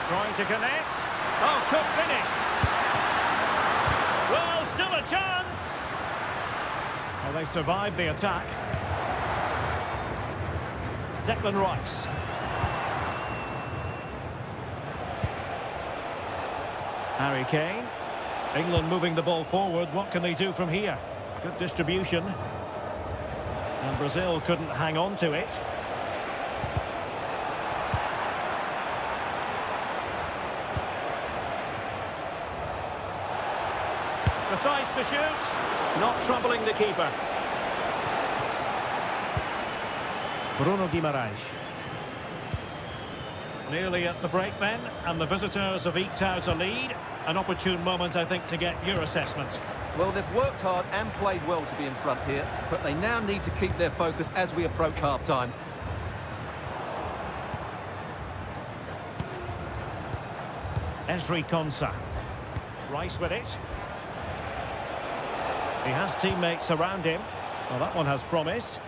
Trying to connect. Oh, could finish. Well, still a chance. Well, they survived the attack. Declan Rice. Harry Kane. England moving the ball forward. What can they do from here? Good distribution. And Brazil couldn't hang on to it. Decides to shoot. Not troubling the keeper. Bruno Guimaraes. Nearly at the break then, and the visitors have eked out a lead. An opportune moment, I think, to get your assessment. Well, they've worked hard and played well to be in front here, but they now need to keep their focus as we approach half-time. Ezri Konsa. Rice with it. He has teammates around him. Well, that one has promise.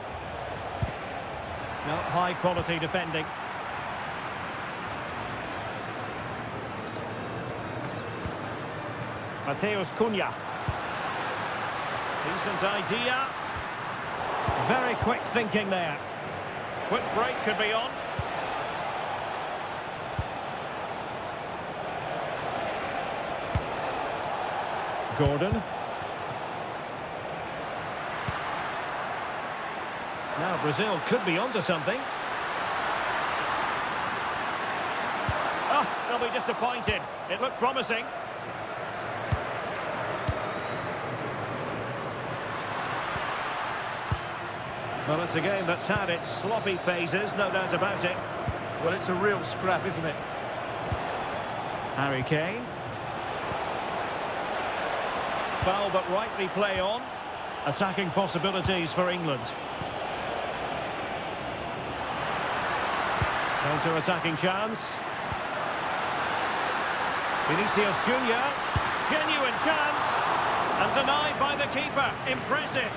No, high-quality defending. Mateus Cunha. Decent idea. Very quick thinking there. Quick break could be on. Gordon. Now Brazil could be onto something. Oh, they'll be disappointed. It looked promising. Well, it's a game that's had its sloppy phases, no doubt about it. Well, it's a real scrap, isn't it? Harry Kane. Foul, but rightly play on. Attacking possibilities for England. Counter-attacking chance. Vinicius Junior. Genuine chance. And denied by the keeper. Impressive.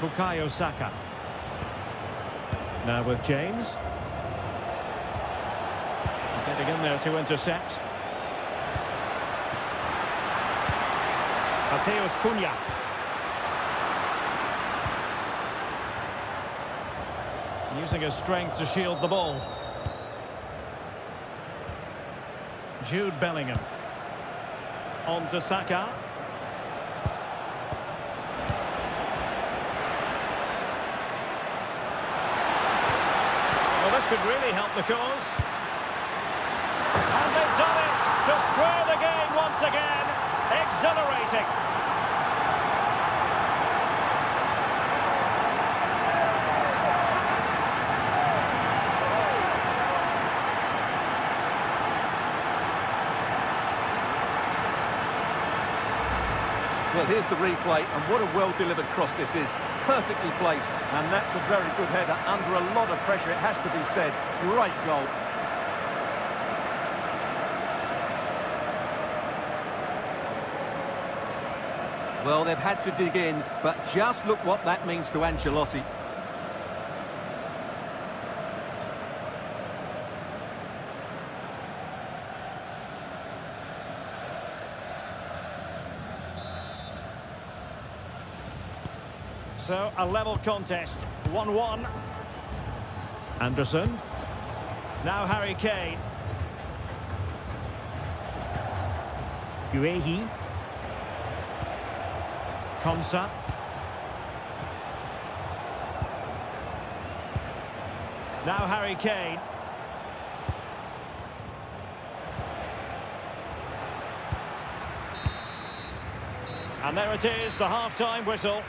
Bukayo Saka. Now with James. Getting in there to intercept. Mateus Cunha. Using his strength to shield the ball. Jude Bellingham. On to Saka. Well, this could really help the cause. And they've done it to square the game once again. Exhilarating. Well, here's the replay, and what a well-delivered cross this is. Perfectly placed, and that's a very good header under a lot of pressure, it has to be said. Great goal. Well, they've had to dig in, but just look what that means to Ancelotti. So, a level contest, 1-1. Anderson. Now Harry Kane. Guehi. Konsa. Now Harry Kane. And there it is, the half-time whistle.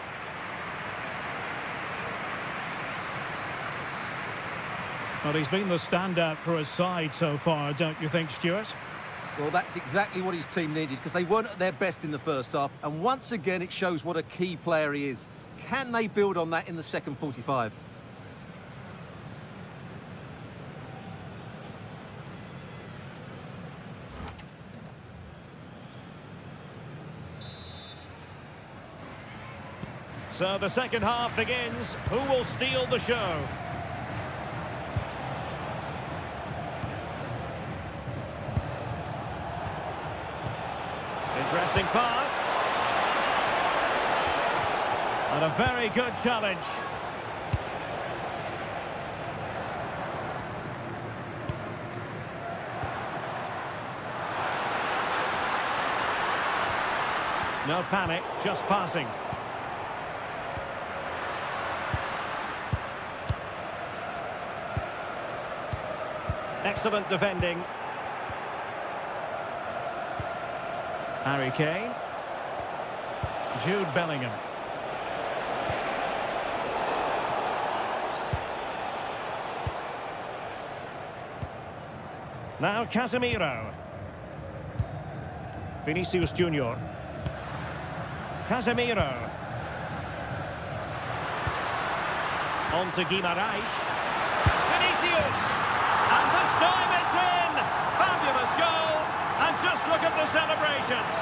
Well, he's been the standout for his side so far, don't you think, Stuart? Well, that's exactly what his team needed, because they weren't at their best in the first half. And once again, it shows what a key player he is. Can they build on that in the second 45? So the second half begins. Who will steal the show? Interesting pass. And a very good challenge. No panic, just passing. Excellent defending. Harry Kane. Jude Bellingham. Now Casemiro. Vinicius Junior. Casemiro. On to Guimaraes. Vinicius! And this time it's in! Fabulous goal! And just look at the celebrations!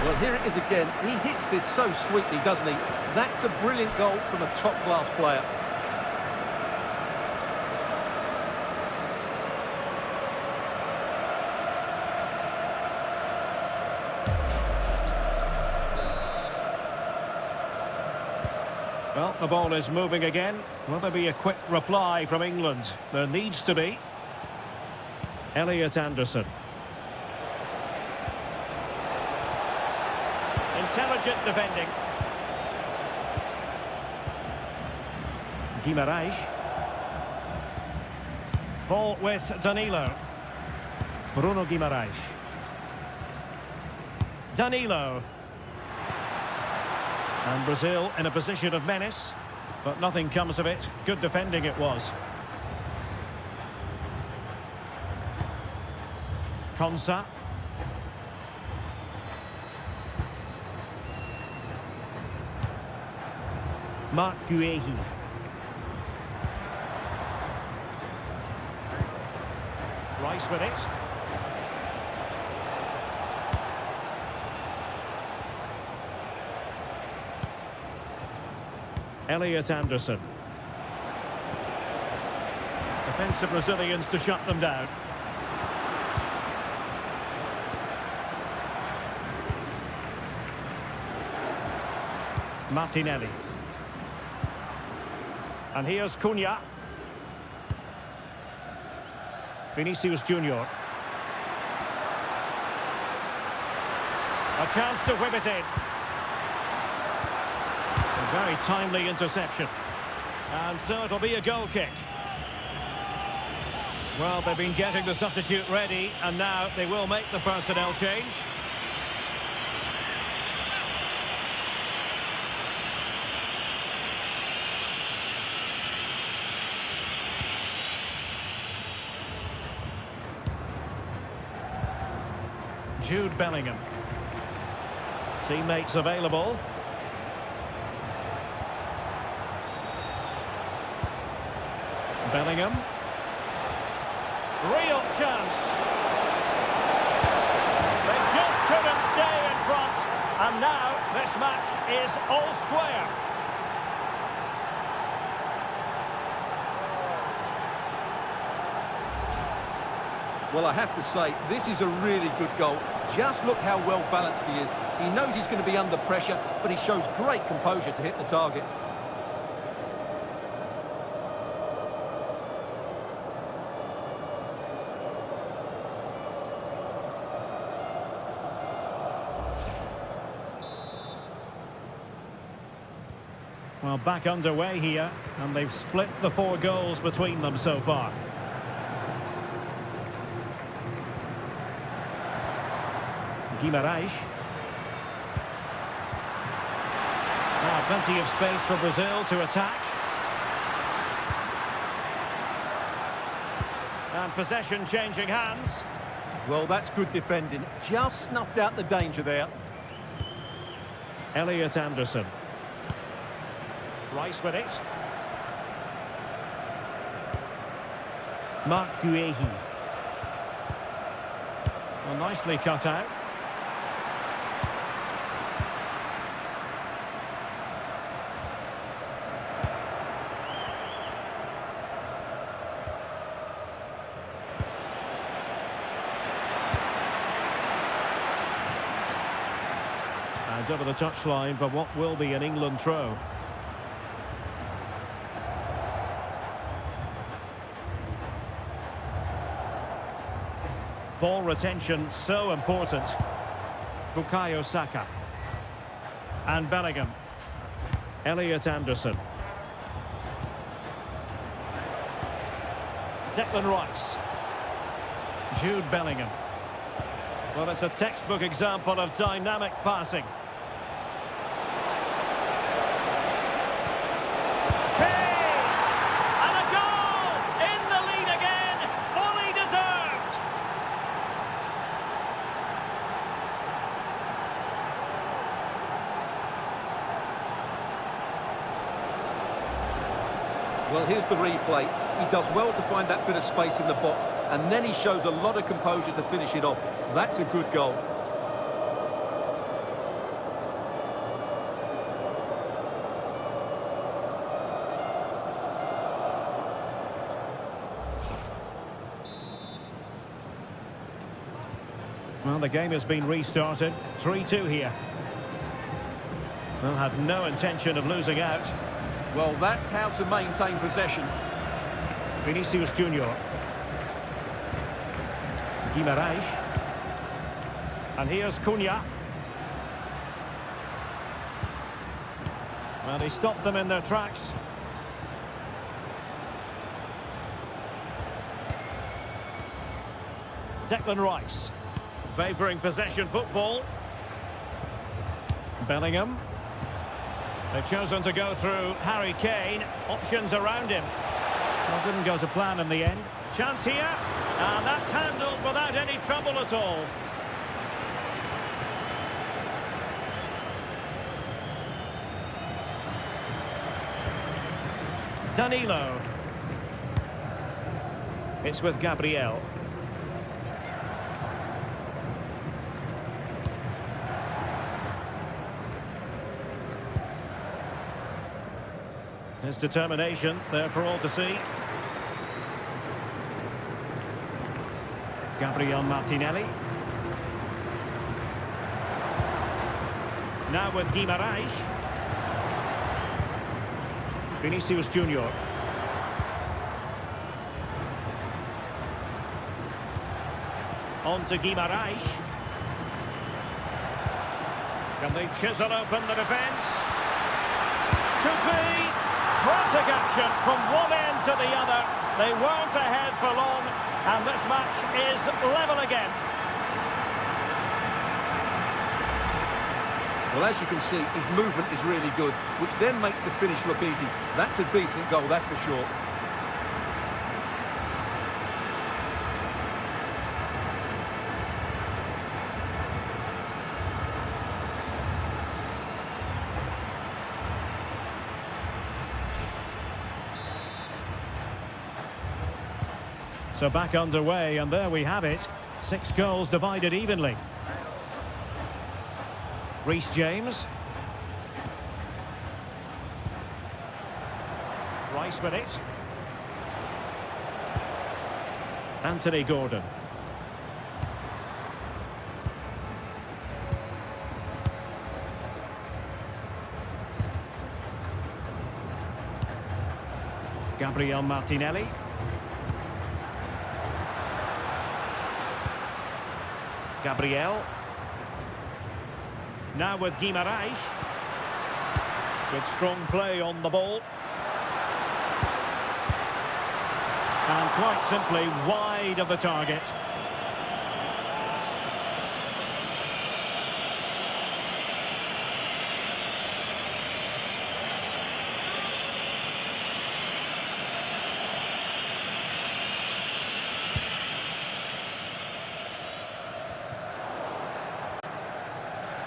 Well, here it is again. He hits this so sweetly, doesn't he? That's a brilliant goal from a top-class player. Well, the ball is moving again. Will there be a quick reply from England? There needs to be. Elliot Anderson. Intelligent defending. Guimaraes. Ball with Danilo. Bruno Guimaraes. Danilo. And Brazil in a position of menace, but nothing comes of it. Good defending it was. Konsa. Marc Guehi. Rice with it. Elliot Anderson. Defensive Brazilians to shut them down. Martinelli. And here's Cunha. Vinicius Junior. A chance to whip it in. A very timely interception. And so it'll be a goal kick. Well, they've been getting the substitute ready, and now they will make the personnel change. Jude Bellingham. Teammates available. Bellingham. Real chance. They just couldn't stay in front. And now this match is all square. Well, I have to say, this is a really good goal. Just look how well balanced he is. He knows he's going to be under pressure, but he shows great composure to hit the target. Well, back underway here, and they've split the 4 goals between them so far. Guimarães. Plenty of space for Brazil to attack. And possession changing hands. Well, that's good defending. Just snuffed out the danger there. Elliot Anderson. Rice with it. Mark Guehi. Well, nicely cut out. And over the touchline for what will be an England throw. Ball retention so important. Bukayo Saka. And Bellingham. Elliot Anderson. Declan Rice. Jude Bellingham. Well, it's a textbook example of dynamic passing. And a goal! In the lead again! Fully deserved! Well, here's the replay. He does well to find that bit of space in the box, and then he shows a lot of composure to finish it off. That's a good goal. Well, the game has been restarted. 3-2 here. Well, had no intention of losing out. Well, that's how to maintain possession. Vinicius Junior. Guimarães. And here's Cunha. Well, he stopped them in their tracks. Declan Rice. Favouring possession football. Bellingham. They've chosen to go through Harry Kane. Options around him. Well, didn't go to plan in the end. Chance here. And that's handled without any trouble at all. Danilo. It's with Gabriel. His determination there for all to see. Gabriel Martinelli. Now with Guimarães. Vinicius Junior. On to Guimarães. Can they chisel open the defence? Could be. Frantic action from one end to the other. They weren't ahead for long, and this match is level again. Well, as you can see, his movement is really good, which then makes the finish look easy. That's a decent goal, that's for sure. So back underway, and there we have it. 6 goals divided evenly. Reece James. Rice with it. Anthony Gordon. Gabriel Martinelli. Gabriel. Now with Guimarães. Good strong play on the ball. And quite simply wide of the target.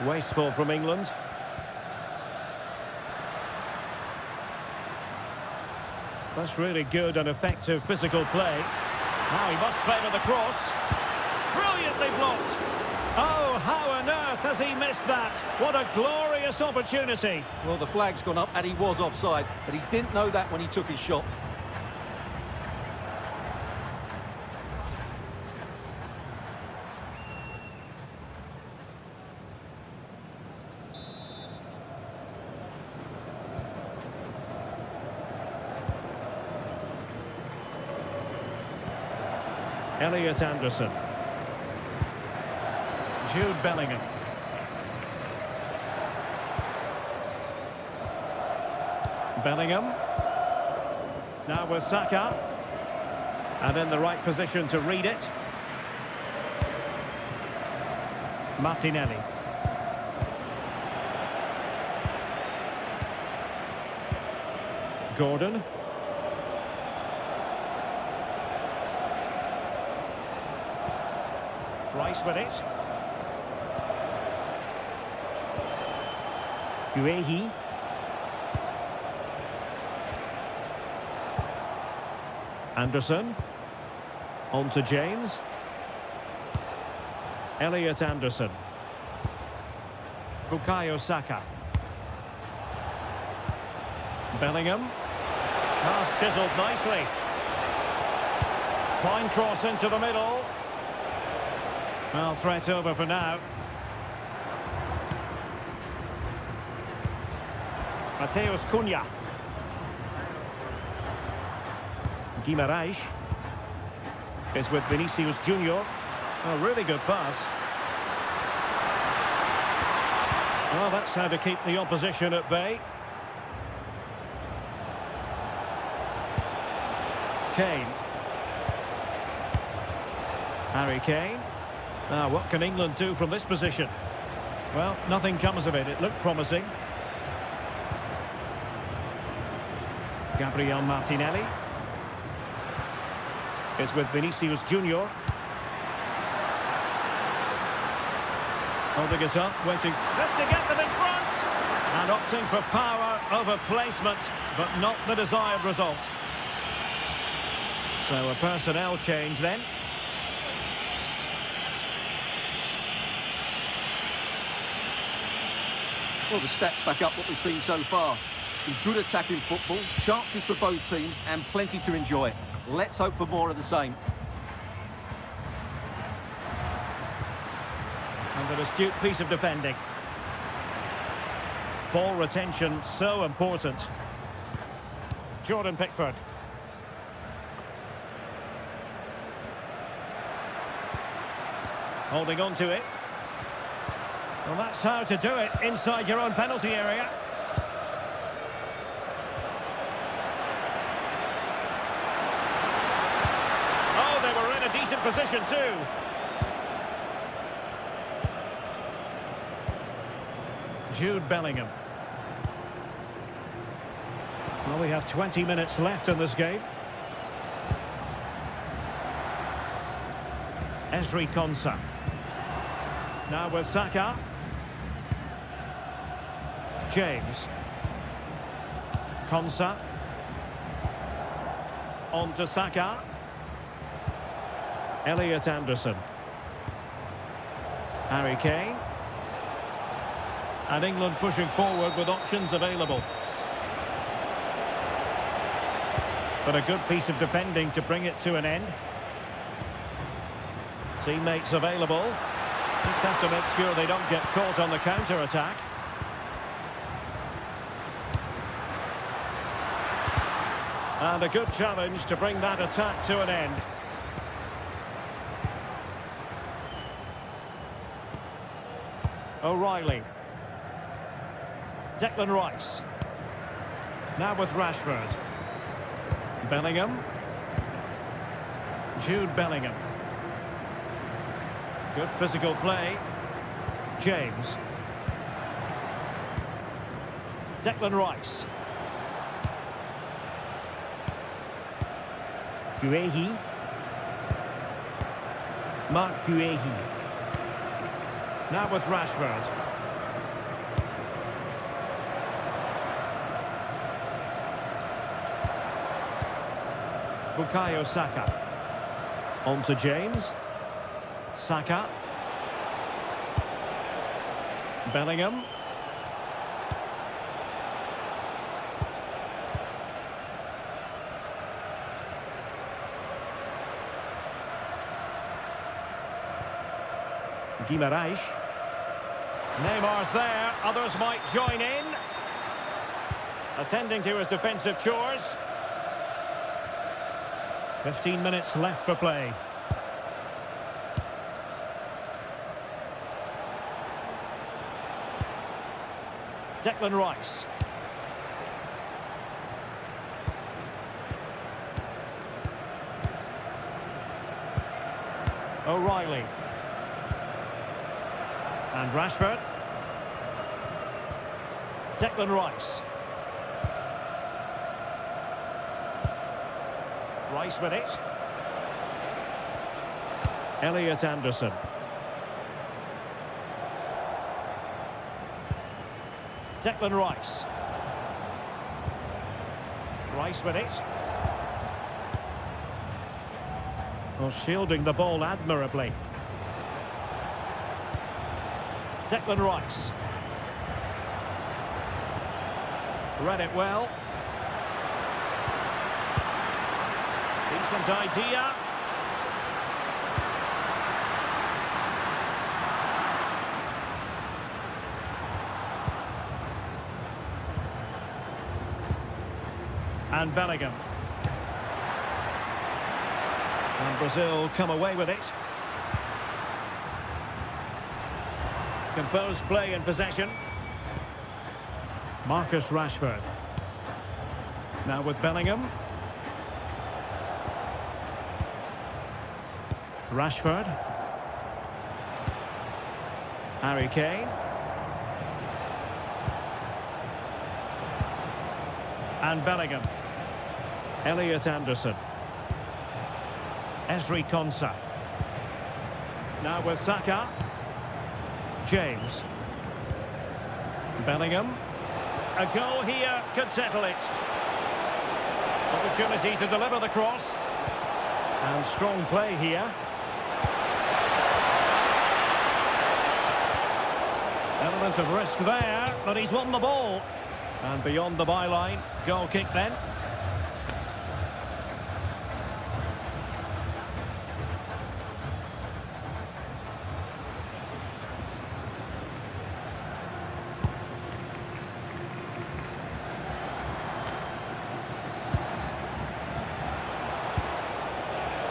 Wasteful from England. That's really good and effective physical play. Now he must favour the cross. Brilliantly blocked. Oh, how on earth has he missed that? What a glorious opportunity. Well, the flag's gone up and he was offside, but he didn't know that when he took his shot. Elliot Anderson. Jude Bellingham. Bellingham. Now with Saka. And in the right position to read it. Martinelli. Gordon. Rice with it. Guehi. Anderson. On to James. Elliot Anderson. Bukayo Saka. Bellingham. Pass chiselled nicely. Fine cross into the middle. Well, threat over for now. Mateus Cunha. Guimarães is with Vinicius Junior. A really good pass. Well, that's how to keep the opposition at bay. Kane. Harry Kane. Now, what can England do from this position? Well, nothing comes of it. It looked promising. Gabriel Martinelli is with Vinicius Junior. Holding it up, waiting just to get them in front. And opting for power over placement, but not the desired result. So a personnel change then. Well, the stats back up what we've seen so far. Some good attacking football, chances for both teams, and plenty to enjoy. Let's hope for more of the same. And an astute piece of defending. Ball retention so important. Jordan Pickford. Holding on to it. Well, that's how to do it inside your own penalty area. Oh, they were in a decent position too. Jude Bellingham. Well, we have 20 minutes left in this game. Ezri Konsa. Now with Saka. James. Konsa. On to Saka. Elliot Anderson. Harry Kane. And England pushing forward with options available. But a good piece of defending to bring it to an end. Teammates available. Just have to make sure they don't get caught on the counter-attack. And a good challenge to bring that attack to an end. O'Reilly. Declan Rice. Now with Rashford. Bellingham. Jude Bellingham. Good physical play. James. Declan Rice. Guehi. Mark Guehi. Now with Rashford. Bukayo Saka. On to James. Saka. Bellingham. Guimaraes. Neymar's there, others might join in. Attending to his defensive chores. 15 minutes left for play. Declan Rice. O'Reilly. And Rashford. Declan Rice. Rice with it. Elliot Anderson. Declan Rice. Rice with it. Well, shielding the ball admirably. Declan Rice. Read it well. Decent idea. And Bellingham. And Brazil come away with it. Composed play in possession. Marcus Rashford. Now with Bellingham. Rashford. Harry Kane. And Bellingham. Elliot Anderson. Ezri Konsa. Now with Saka. James. Bellingham. A goal here could settle it. Opportunity to deliver the cross. And strong play here. Element of risk there, but he's won the ball. And beyond the byline, goal kick then.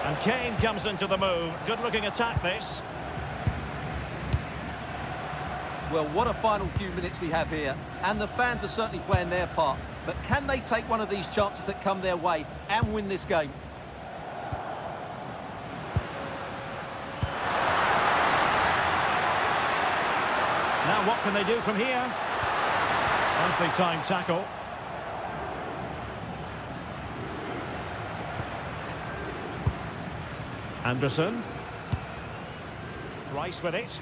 And Kane comes into the move. Good-looking attack, this. Well, what a final few minutes we have here. And the fans are certainly playing their part. But can they take one of these chances that come their way and win this game? Now what can they do from here? Nicely timed tackle. Anderson. Rice with it.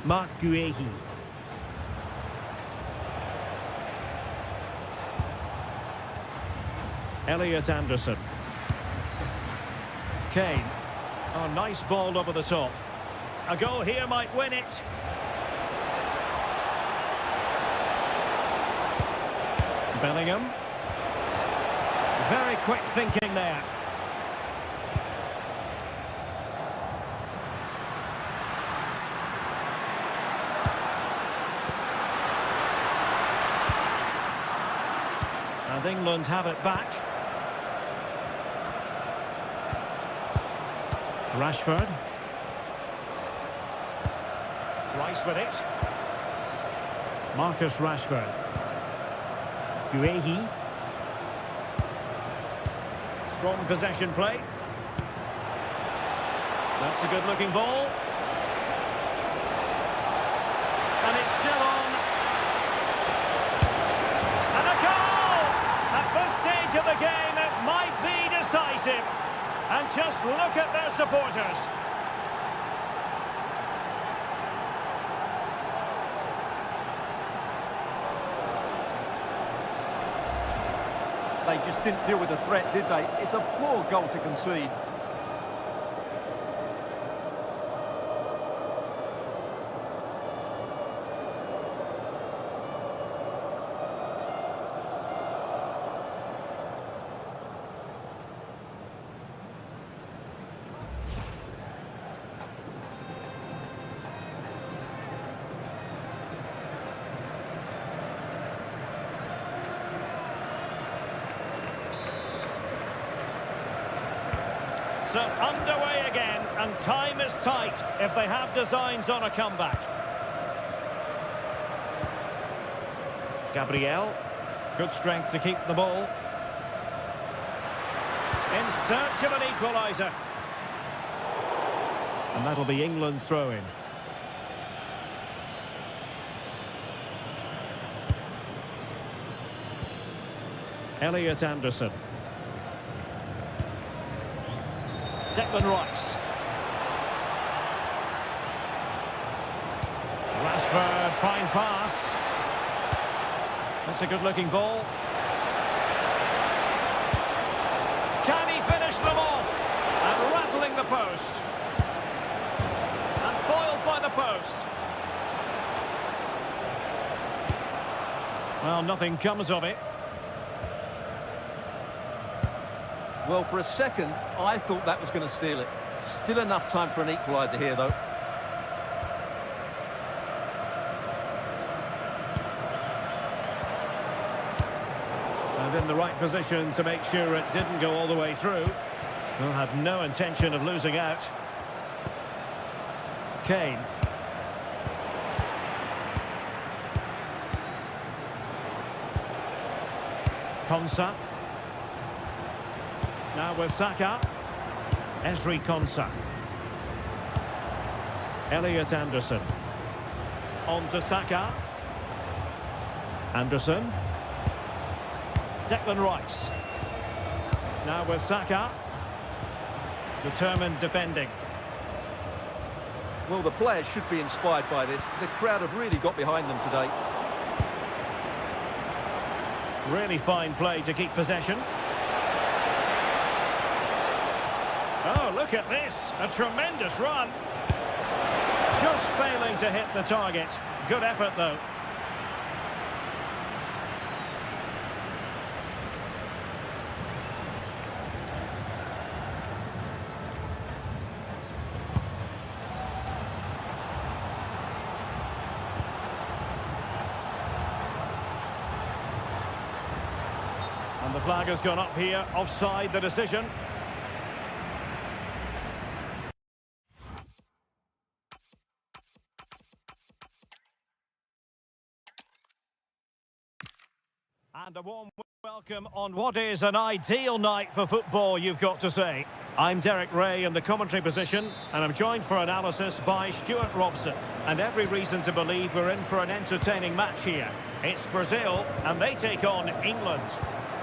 Mark Guehi. Elliot Anderson. Kane. Oh, nice ball over the top. A goal here might win it. Bellingham. Very quick thinking there. And England have it back. Rashford. Rice with it. Marcus Rashford. Guehi. Strong possession play. That's a good-looking ball. And it's still on. And a goal! At this stage of the game, it might be decisive. And just look at their supporters. They just didn't deal with the threat, did they? It's a poor goal to concede. So underway again, and time is tight if they have designs on a comeback. Gabriel, good strength to keep the ball. In search of an equaliser. And that'll be England's throw-in. Elliot Anderson. Declan Rice. Rashford, fine pass. That's a good-looking ball. Can he finish them off? And rattling the post. And foiled by the post. Well, nothing comes of it. Well, for a second, I thought that was going to seal it. Still enough time for an equaliser here, though. And in the right position to make sure it didn't go all the way through. Well, had no intention of losing out. Kane. Konsa. Now with Saka. Ezri Konsa. Elliot Anderson. On to Saka. Anderson. Declan Rice. Now with Saka. Determined defending. Well, the players should be inspired by this. The crowd have really got behind them today. Really fine play to keep possession. Oh, look at this. A tremendous run. Just failing to hit the target. Good effort, though. And the flag has gone up here, offside the decision. And a warm welcome on what is an ideal night for football, you've got to say. I'm Derek Ray in the commentary position, and I'm joined for analysis by Stuart Robson. And every reason to believe we're in for an entertaining match here. It's Brazil, and they take on England.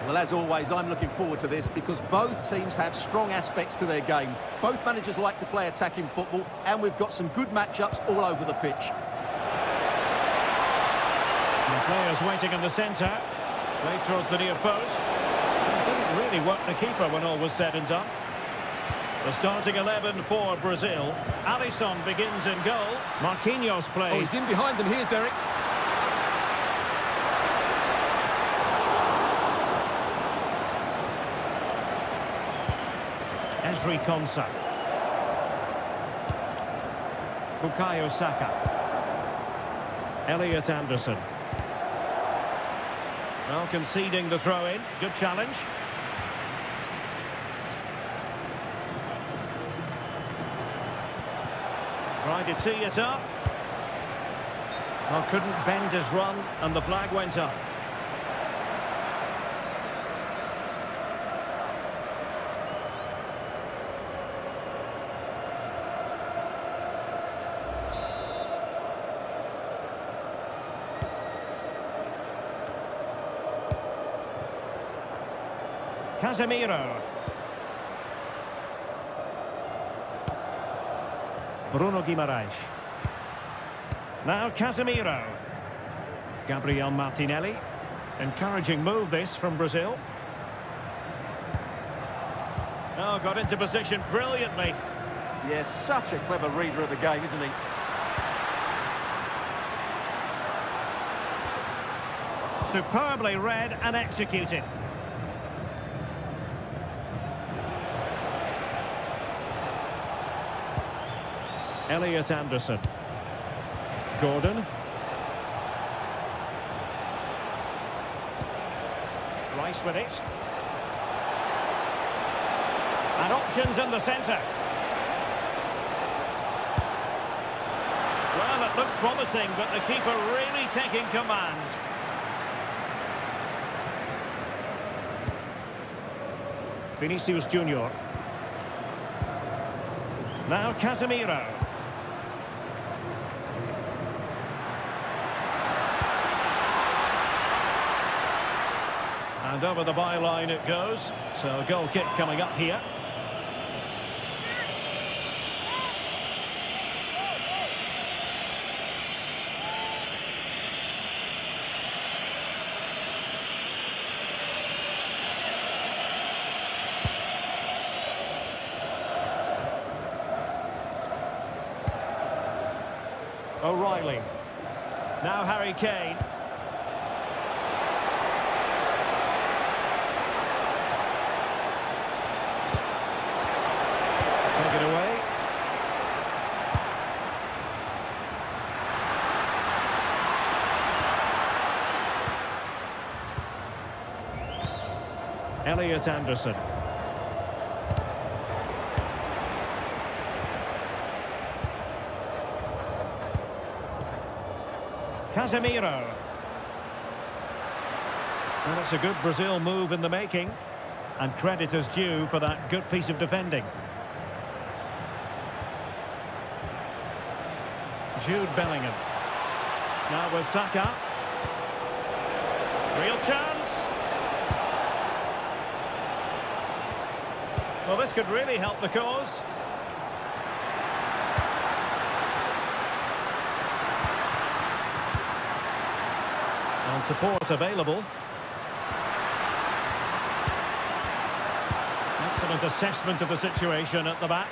Well, as always, I'm looking forward to this because both teams have strong aspects to their game. Both managers like to play attacking football, and we've got some good matchups all over the pitch. The players waiting in the centre. Played towards the near post. It didn't really work the keeper when all was said and done. The starting 11 for Brazil. Alisson begins in goal. Marquinhos plays. Oh, he's in behind them here, Derek. Ezri Konsa. Bukayo Saka. Elliot Anderson. Well, conceding the throw-in. Good challenge. Tried to tee it up. Well, couldn't bend his run, and the flag went up. Casemiro. Bruno Guimaraes. Now Casemiro. Gabriel Martinelli. Encouraging move this from Brazil. Oh, got into position brilliantly. Yes, such a clever reader of the game, isn't he? Superbly read and executed. Elliot Anderson. Gordon. Rice with it. And options in the centre. Well, it looked promising, but the keeper really taking command. Vinicius Junior. Now Casemiro. And over the byline it goes. So a goal kick coming up here. O'Reilly. Now Harry Kane. Take it away. Elliot Anderson. Casemiro. Well, it's a good Brazil move in the making, and credit is due for that good piece of defending. Jude Bellingham. Now with Saka. Real chance. Well, this could really help the cause. And support available. Excellent assessment of the situation at the back.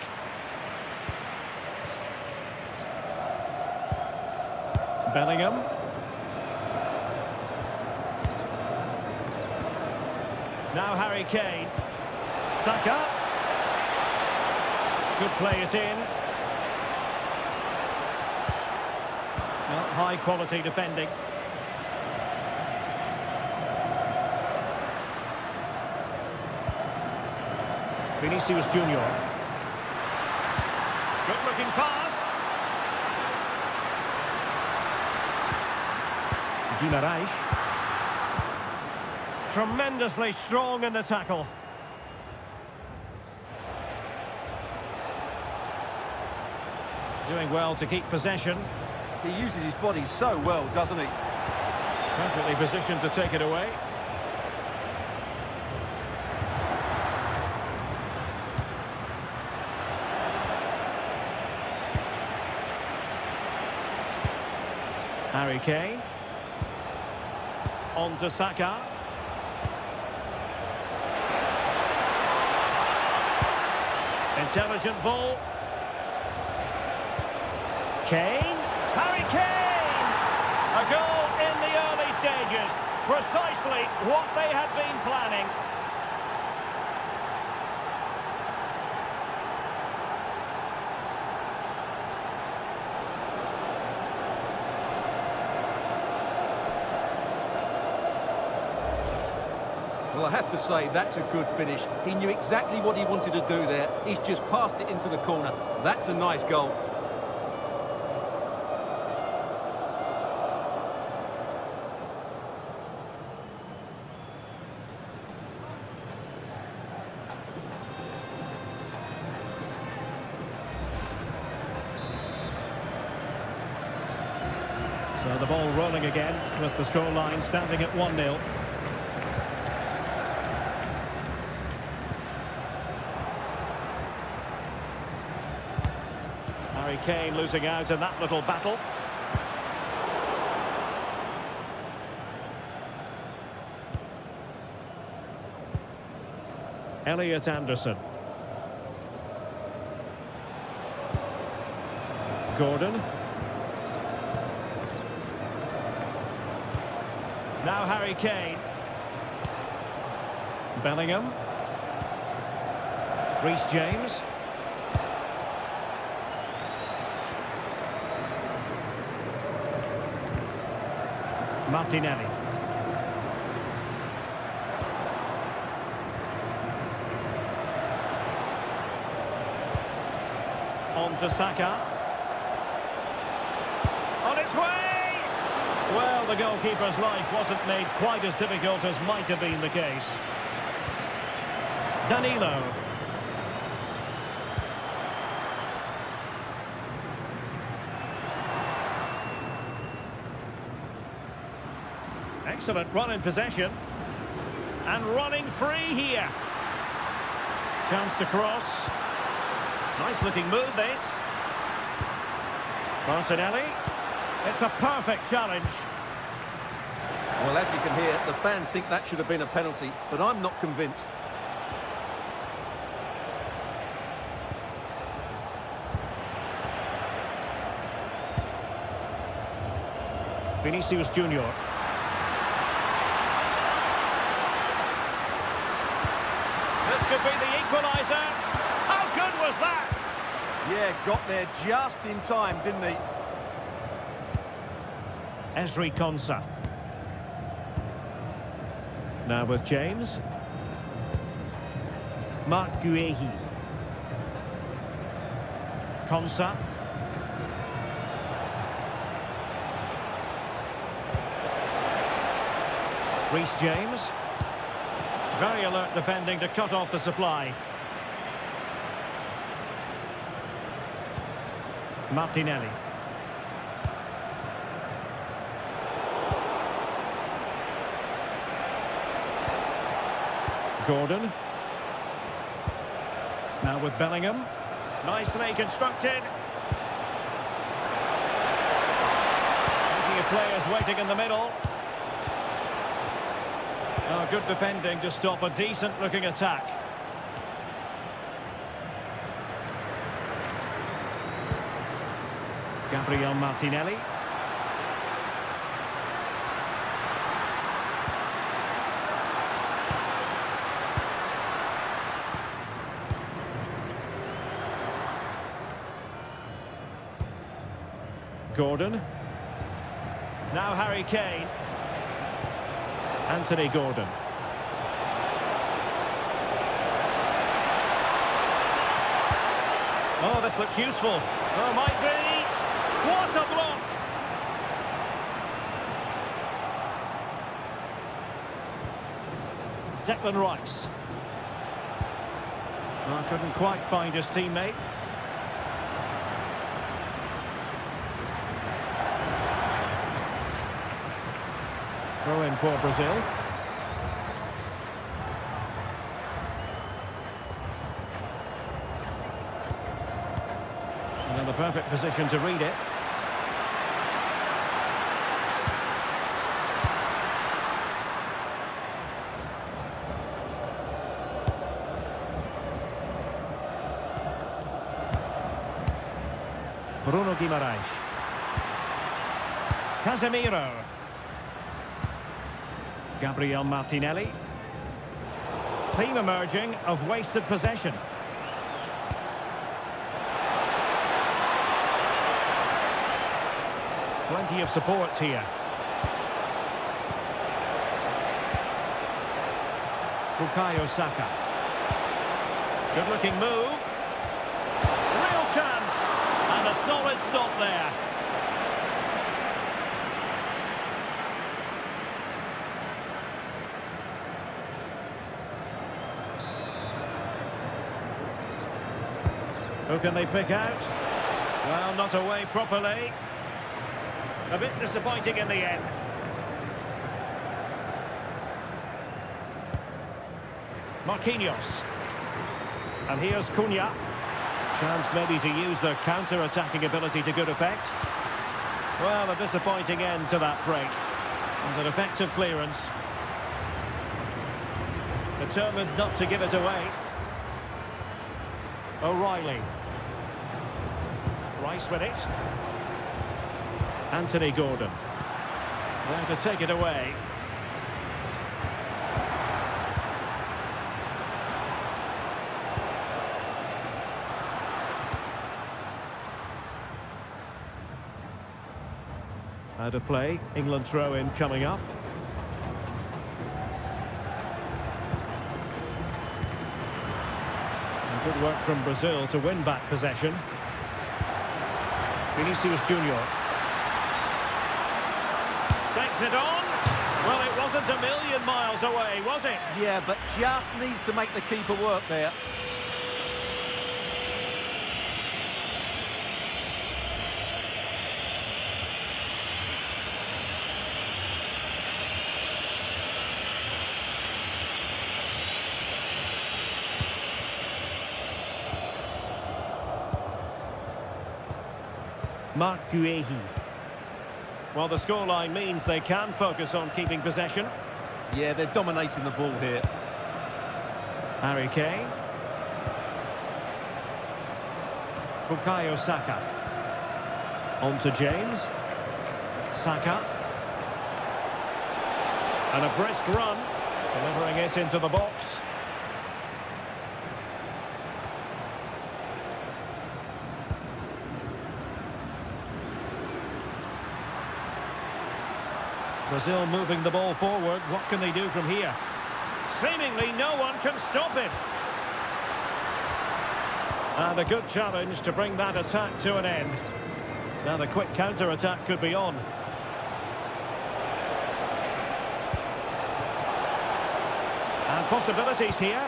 Bellingham. Now Harry Kane. Saka. Could play it in. Well, high quality defending. Vinicius Junior. Good looking pass. Guimaraes. Tremendously strong in the tackle. Doing well to keep possession. He uses his body so well, doesn't he? Perfectly positioned to take it away. Harry Kane. On to Saka. Intelligent ball. Kane. Harry Kane! A goal in the early stages. Precisely what they had been planning. Well, I have to say, that's a good finish. He knew exactly what he wanted to do there. He's just passed it into the corner. That's a nice goal. So the ball rolling again with the scoreline standing at 1-0. Harry Kane losing out in that little battle. Elliot Anderson. Gordon. Now Harry Kane. Bellingham. Reece James. Martinelli. On to Saka. On its way! Well, the goalkeeper's life wasn't made quite as difficult as might have been the case. Danilo. Excellent run in possession. And running free here. Chance to cross. Nice looking move this. Martinelli. It's a perfect challenge. Well, as you can hear, the fans think that should have been a penalty, but I'm not convinced. Vinicius Junior. This could be the equaliser. How good was that? Yeah, got there just in time, didn't he? Ezri Konsa. Now with James. Mark Guehi. Konsa. Reece James. Very alert defending to cut off the supply. Martinelli. Gordon. Now with Bellingham. Nicely constructed. Plenty of players waiting in the middle. Oh, good defending to stop a decent-looking attack. Gabriel Martinelli. Gordon. Now Harry Kane. Anthony Gordon. Oh, this looks useful. Oh, might be. What a block! Declan Rice. Oh, couldn't quite find his teammate. Throw in for Brazil. And in the perfect position to read it. Bruno Guimaraes. Casemiro. Gabriel Martinelli. Theme emerging of wasted possession. Plenty of support here. Bukayo Saka. Good looking move. Real chance. And a solid stop there. Who can they pick out? Well, not away properly. A bit disappointing in the end. Marquinhos. And here's Cunha. Chance maybe to use their counter-attacking ability to good effect. Well, a disappointing end to that break. And an effective clearance. Determined not to give it away. O'Reilly. Rice with it. Anthony Gordon. There to take it away. Out of play. England throw-in coming up. And good work from Brazil to win back possession. Vinicius Junior. Takes it on. Well, it wasn't a million miles away, was it? Yeah, but just needs to make the keeper work there. Mark Guehi. Well, the scoreline means they can focus on keeping possession. Yeah, they're dominating the ball here. Harry Kane. Bukayo Saka. On to James. Saka. And a brisk run. Delivering it into the box. Brazil moving the ball forward. What can they do from here? Seemingly no one can stop it. And a good challenge to bring that attack to an end. Now the quick counter-attack could be on. And possibilities here.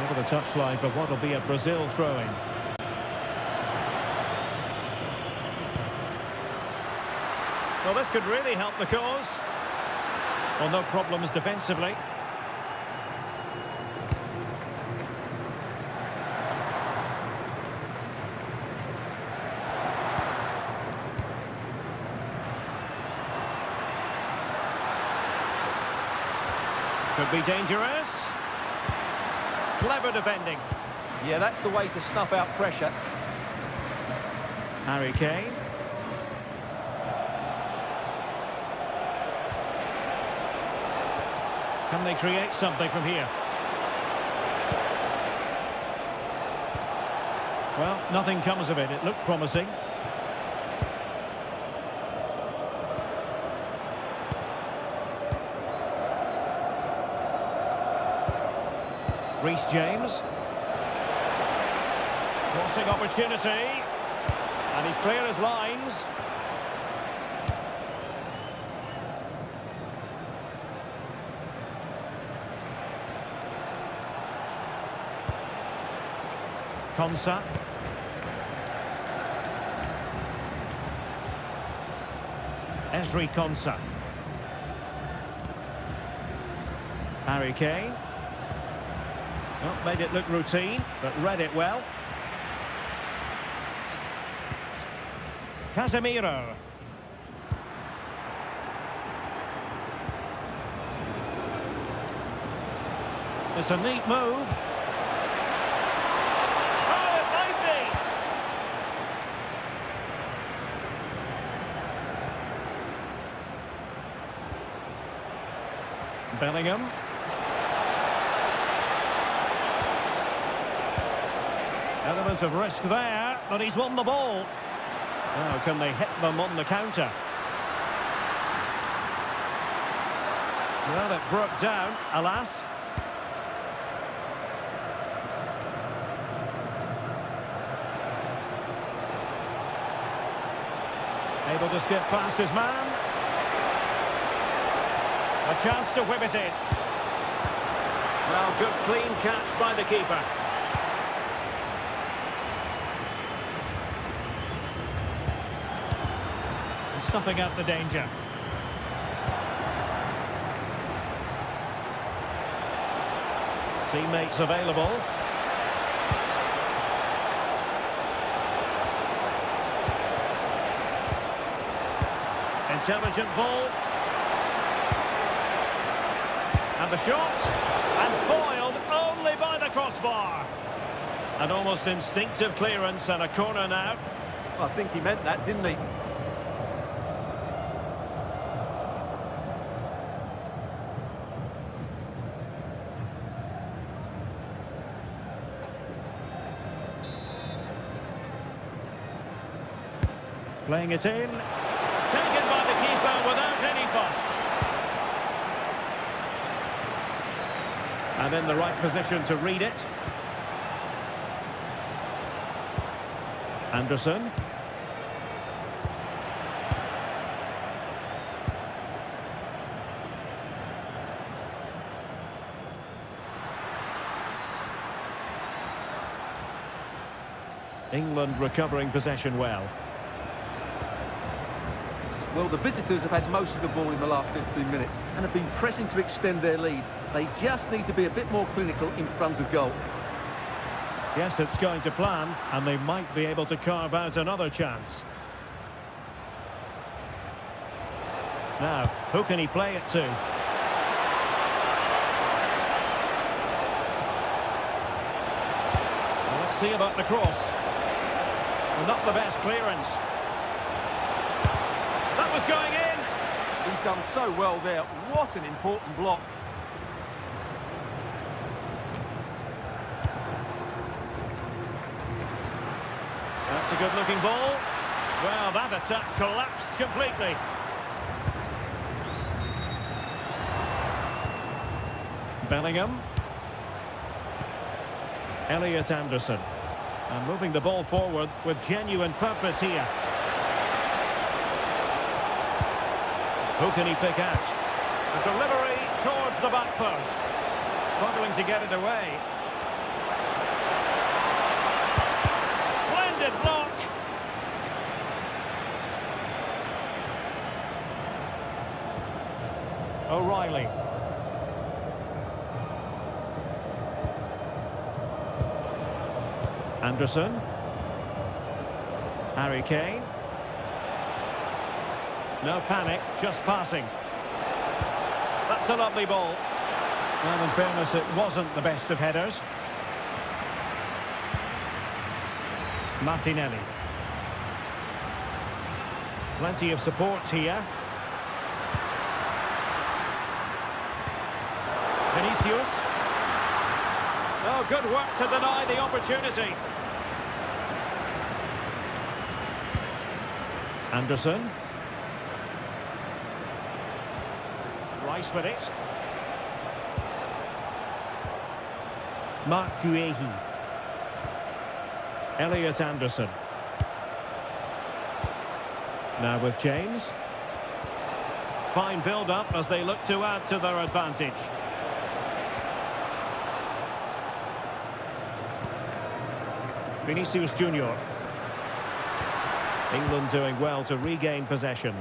The touchline for what will be a Brazil throwing. Well, this could really help the cause. Well, no problems defensively. Could be dangerous. Clever defending. Yeah, that's the way to snuff out pressure. Harry Kane. Can they create something from here? Well, nothing comes of it. It looked promising. Reece James. Crossing opportunity. And he's clear as lines. Konsa. Ezri Konsa. Harry Kane. Not made it look routine, but read it well. Casemiro. It's a neat move. Oh, it might be. Bellingham. Element of risk there, but he's won the ball. Now, can they hit them on the counter? Well, it broke down, alas. Able to skip past his man. A chance to whip it in. Well, good clean catch by the keeper. Snuffing out the danger. Teammates available. Intelligent ball. And the shot. And foiled only by the crossbar. An almost instinctive clearance and a corner now. I think he meant that, didn't he? Playing it in. Taken by the keeper without any fuss. And in the right position to read it. Anderson. England recovering possession well. Well, the visitors have had most of the ball in the last 15 minutes and have been pressing to extend their lead. They just need to be a bit more clinical in front of goal. Yes, it's going to plan, and they might be able to carve out another chance. Now, who can he play it to? Well, let's see about the cross. Well, not the best clearance. That was going in. He's done so well there. What an important block. That's a good-looking ball. Well, that attack collapsed completely. Bellingham. Elliot Anderson. And moving the ball forward with genuine purpose here. Who can he pick out? A delivery towards the back post. Struggling to get it away. Splendid block. O'Reilly. Anderson. Harry Kane. No panic, just passing. That's a lovely ball. Well, in fairness, it wasn't the best of headers. Martinelli. Plenty of support here. Vinicius. Oh, good work to deny the opportunity. Anderson. Rice with it. Mark Guehi. Elliot Anderson. Now with James. Fine build-up as they look to add to their advantage. Vinicius Junior. England doing well to regain possession.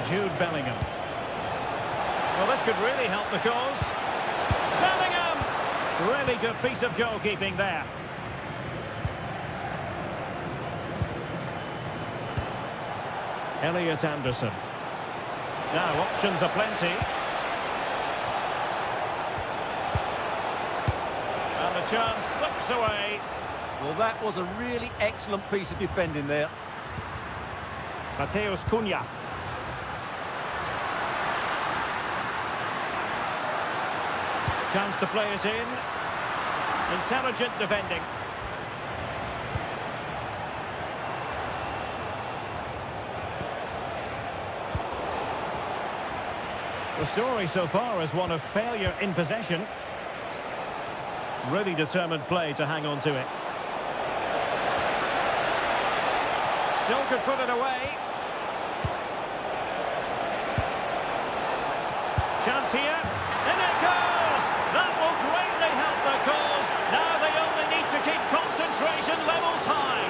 Jude Bellingham. Well, this could really help the cause. Bellingham! Really good piece of goalkeeping there. Elliot Anderson. Now, options are plenty. And the chance slips away. Well, that was a really excellent piece of defending there. Mateus Cunha. Chance to play it in. Intelligent defending. The story so far is one of failure in possession. Really determined play to hang on to it. Still could put it away. Chance here. In it goes! That will greatly help the cause. Now they only need to keep concentration levels high.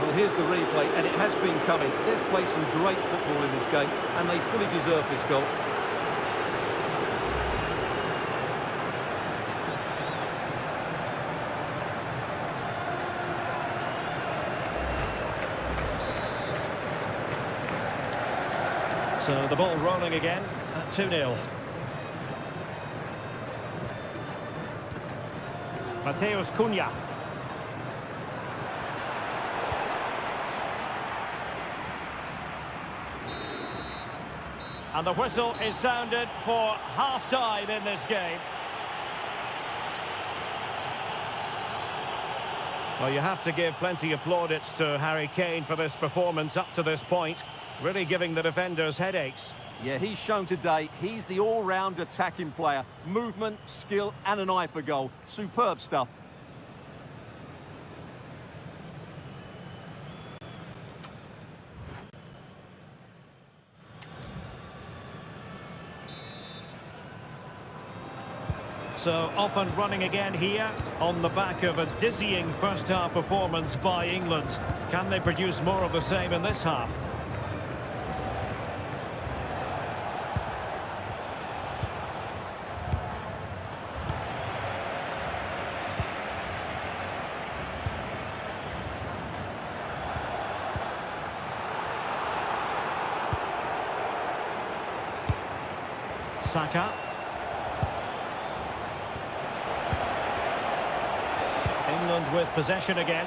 Well, here's the replay, and it has been coming. They've played some great football in this game, and they fully deserve this goal. So the ball rolling again at 2-0. Mateus Cunha. And the whistle is sounded for half-time in this game. Well, you have to give plenty of plaudits to Harry Kane for this performance up to this point. Really giving the defenders headaches. Yeah, he's shown today he's the all-round attacking player. Movement, skill and an eye for goal. Superb stuff. So off and running again here on the back of a dizzying first-half performance by England. Can they produce more of the same in this half? Saka. England with possession again.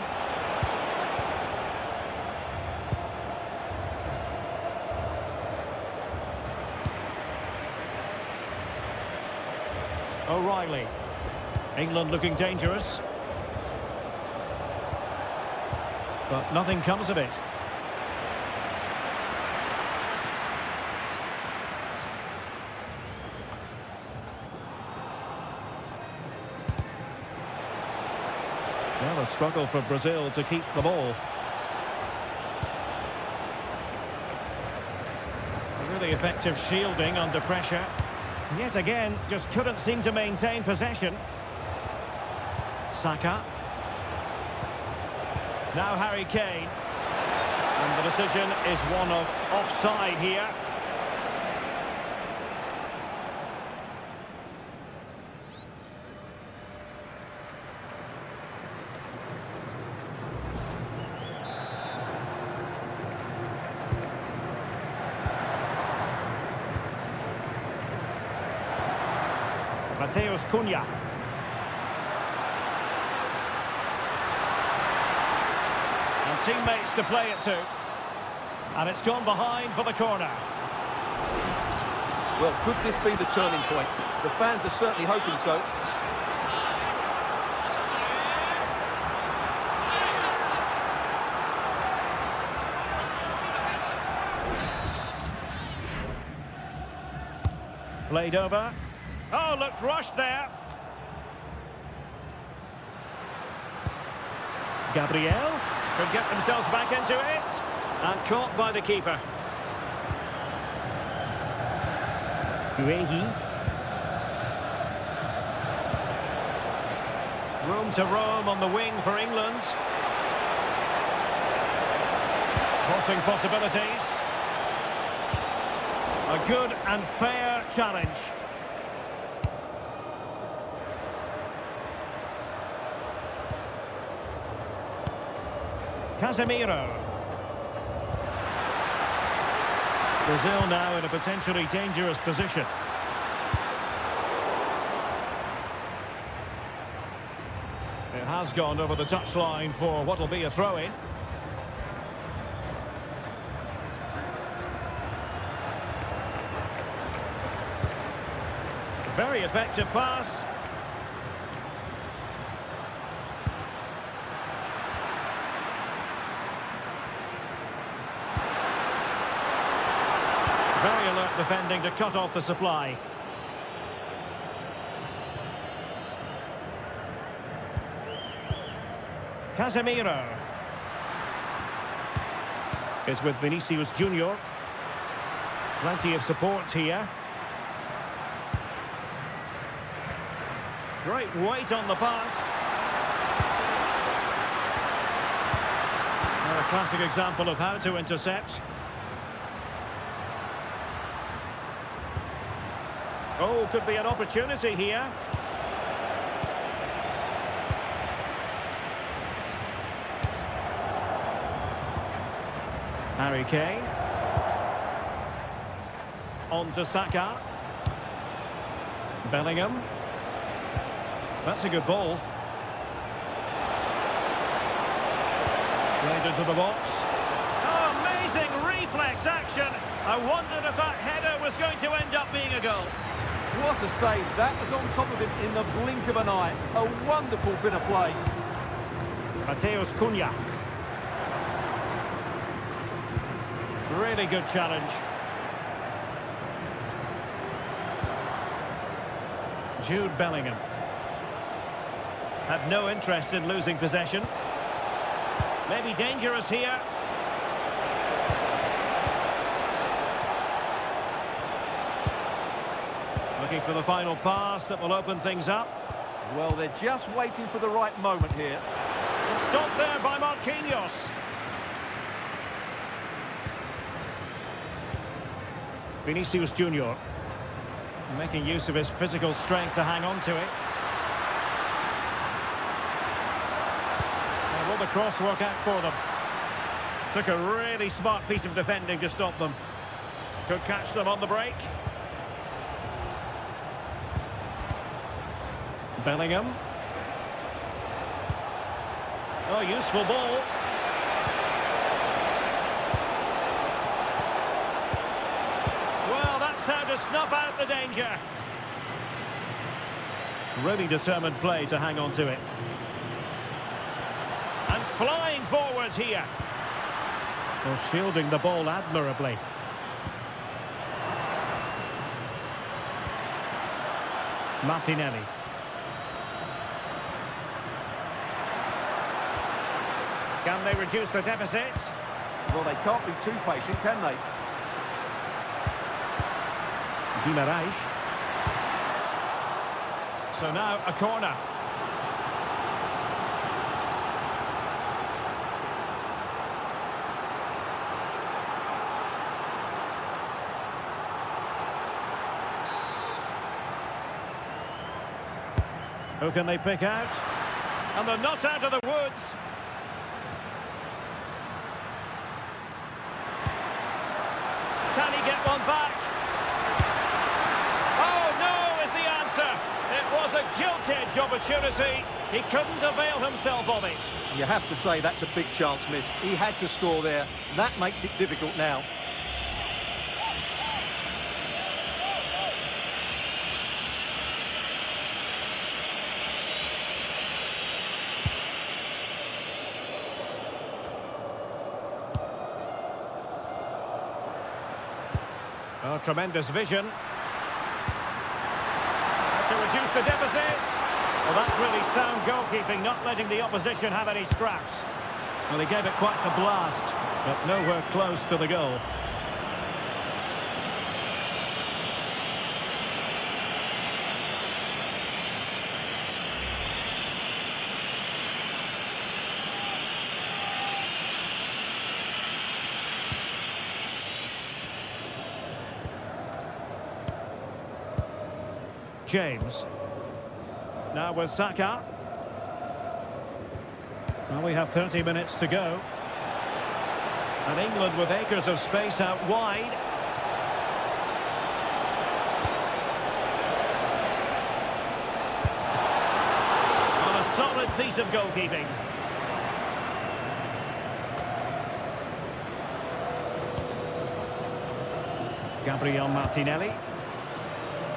O'Reilly. England looking dangerous. But nothing comes of it. Well, a struggle for Brazil to keep the ball. Really effective shielding under pressure. Yet again, just couldn't seem to maintain possession. Saka. Now Harry Kane. And the decision is one of offside here. Mateus Cunha. And teammates to play it to. And it's gone behind for the corner. Well, could this be the turning point? The fans are certainly hoping so. Played over. Oh, looked rushed there. Gabriel could get themselves back into it. And caught by the keeper. Guehi. Room to roam on the wing for England. Crossing possibilities. A good and fair challenge. Casemiro. Brazil now in a potentially dangerous position. It has gone over the touchline for what will be a throw-in. Very effective pass. Very alert defending to cut off the supply. Casemiro. Is with Vinicius Junior. Plenty of support here. Great weight on the pass. And a classic example of how to intercept. Oh, could be an opportunity here. Harry Kane. On to Saka. Bellingham. That's a good ball. Played into the box. Oh, amazing reflex action. I wondered if that header was going to end up being a goal. What a save. That was on top of him in the blink of an eye. A wonderful bit of play. Mateus Cunha. Really good challenge. Jude Bellingham. Had no interest in losing possession. Maybe dangerous here. Looking for the final pass that will open things up. Well, they're just waiting for the right moment here. Stopped there by Marquinhos. Vinicius Junior. Making use of his physical strength to hang on to it. And will the cross work out for them? Took a really smart piece of defending to stop them. Could catch them on the break. Bellingham. Oh, useful ball. Well, that's how to snuff out the danger. Really determined play to hang on to it. And flying forwards here. Well, shielding the ball admirably. Martinelli. Can they reduce the deficit? Well, they can't be too patient, can they? Guimaraes. So now a corner. Who can they pick out? And they're not out of the woods. Can he get one back? Oh, no is the answer. It was a gilt-edged opportunity. He couldn't avail himself of it. You have to say that's a big chance missed. He had to score there. That makes it difficult now. Oh, tremendous vision. reduce the deficit. Well, that's really sound goalkeeping, not letting the opposition have any scraps. Well, he gave it quite the blast, but nowhere close to the goal. James. Now with Saka. Well, we have 30 minutes to go. And England with acres of space out wide. On a solid piece of goalkeeping. Gabriel Martinelli.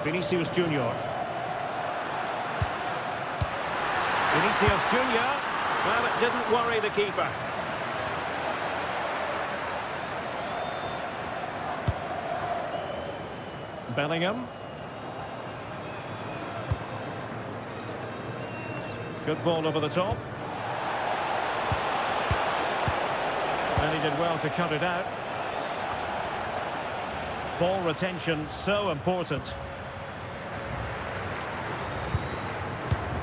Vinicius Junior. Vinicius Junior. Well, it didn't worry the keeper. Bellingham. Good ball over the top. And he did well to cut it out. Ball retention so important.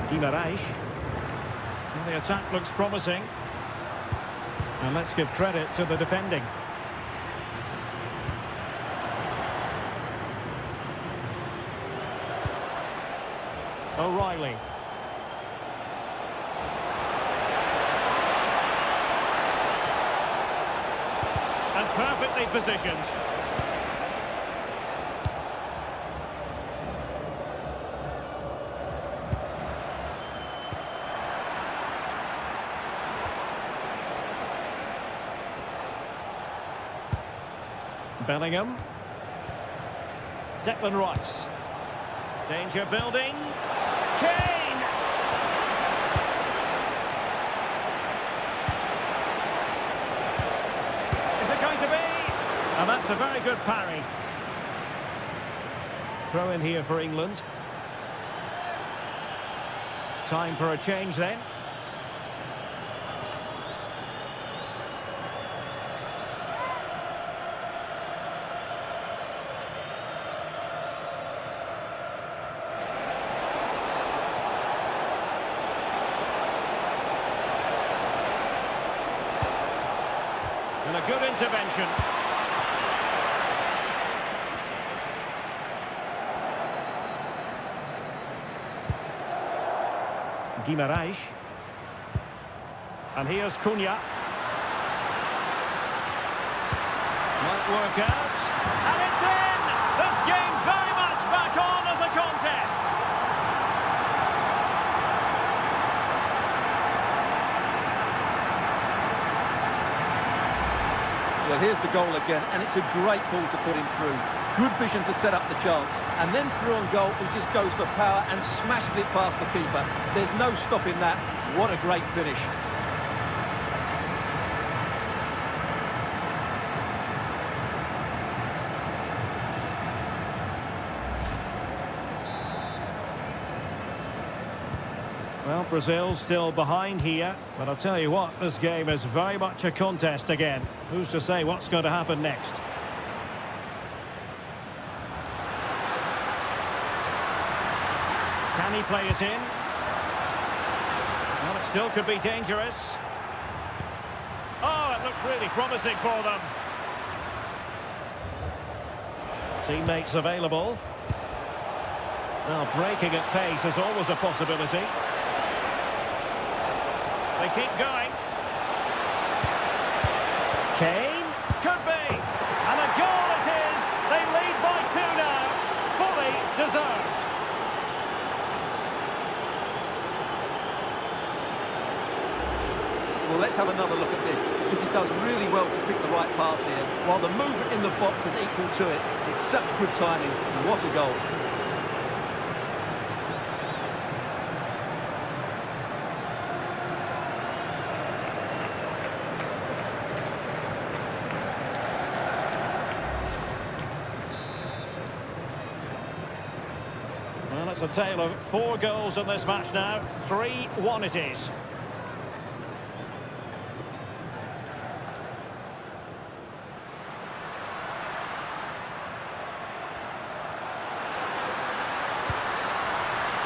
Guimaraes. Well, the attack looks promising. And let's give credit to the defending. O'Reilly. And perfectly positioned. Bellingham. Declan Rice. Danger building. Kane! Is it going to be? And that's a very good parry. Throw in here for England. Time for a change then. And a good intervention. Guimaraes. And here's Cunha. Might work out. And it's in! This game very much back on as a contest. Well, here's the goal again, and it's a great ball to put him through. Good vision to set up the chance. And then through on goal, he just goes for power and smashes it past the keeper. There's no stopping that. What a great finish. Well, Brazil's still behind here, but I'll tell you what, this game is very much a contest again. Who's to say what's going to happen next? Can he play it in? Well, it still could be dangerous. Oh, it looked really promising for them. Teammates available. Well, breaking at pace is always a possibility. They keep going. Kane? Could be. And a goal it is. They lead by 2 now. Fully deserved. Well, let's have another look at this, because he does really well to pick the right pass here, while the movement in the box is equal to it. It's such good timing. What a goal. Well, it's a tale of 4 goals in this match now. 3-1 it is.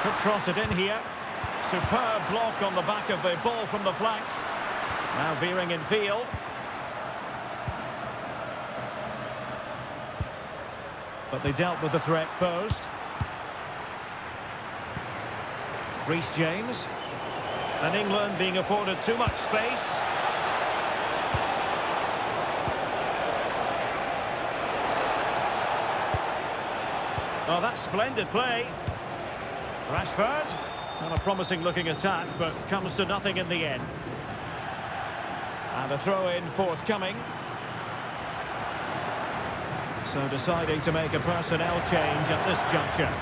Could cross it in here. Superb block on the back of the ball from the flank. Now veering in field. But they dealt with the threat posed. Reece James. And England being afforded too much space. Oh, that's splendid play. Rashford. And a promising looking attack, but comes to nothing in the end. And a throw-in forthcoming. So deciding to make a personnel change at this juncture.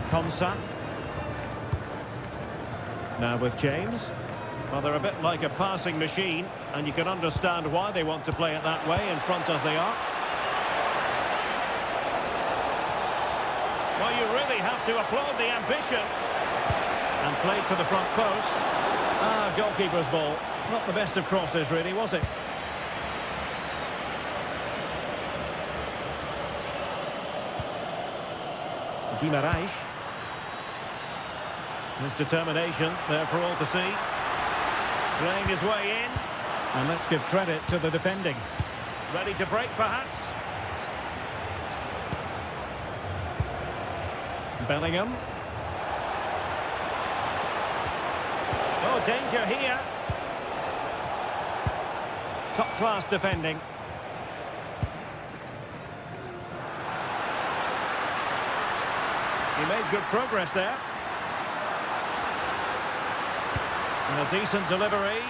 Konsa. Now with James. Well, they're a bit like a passing machine, and you can understand why they want to play it that way, in front as they are. Well, you really have to applaud the ambition. And played to the front post. Ah, goalkeeper's ball. Not the best of crosses, really, was it? Guimaraes. His determination there for all to see. Playing his way in. And let's give credit to the defending. Ready to break, perhaps. Bellingham. Oh, danger here. Top-class defending. He made good progress there. And a decent delivery.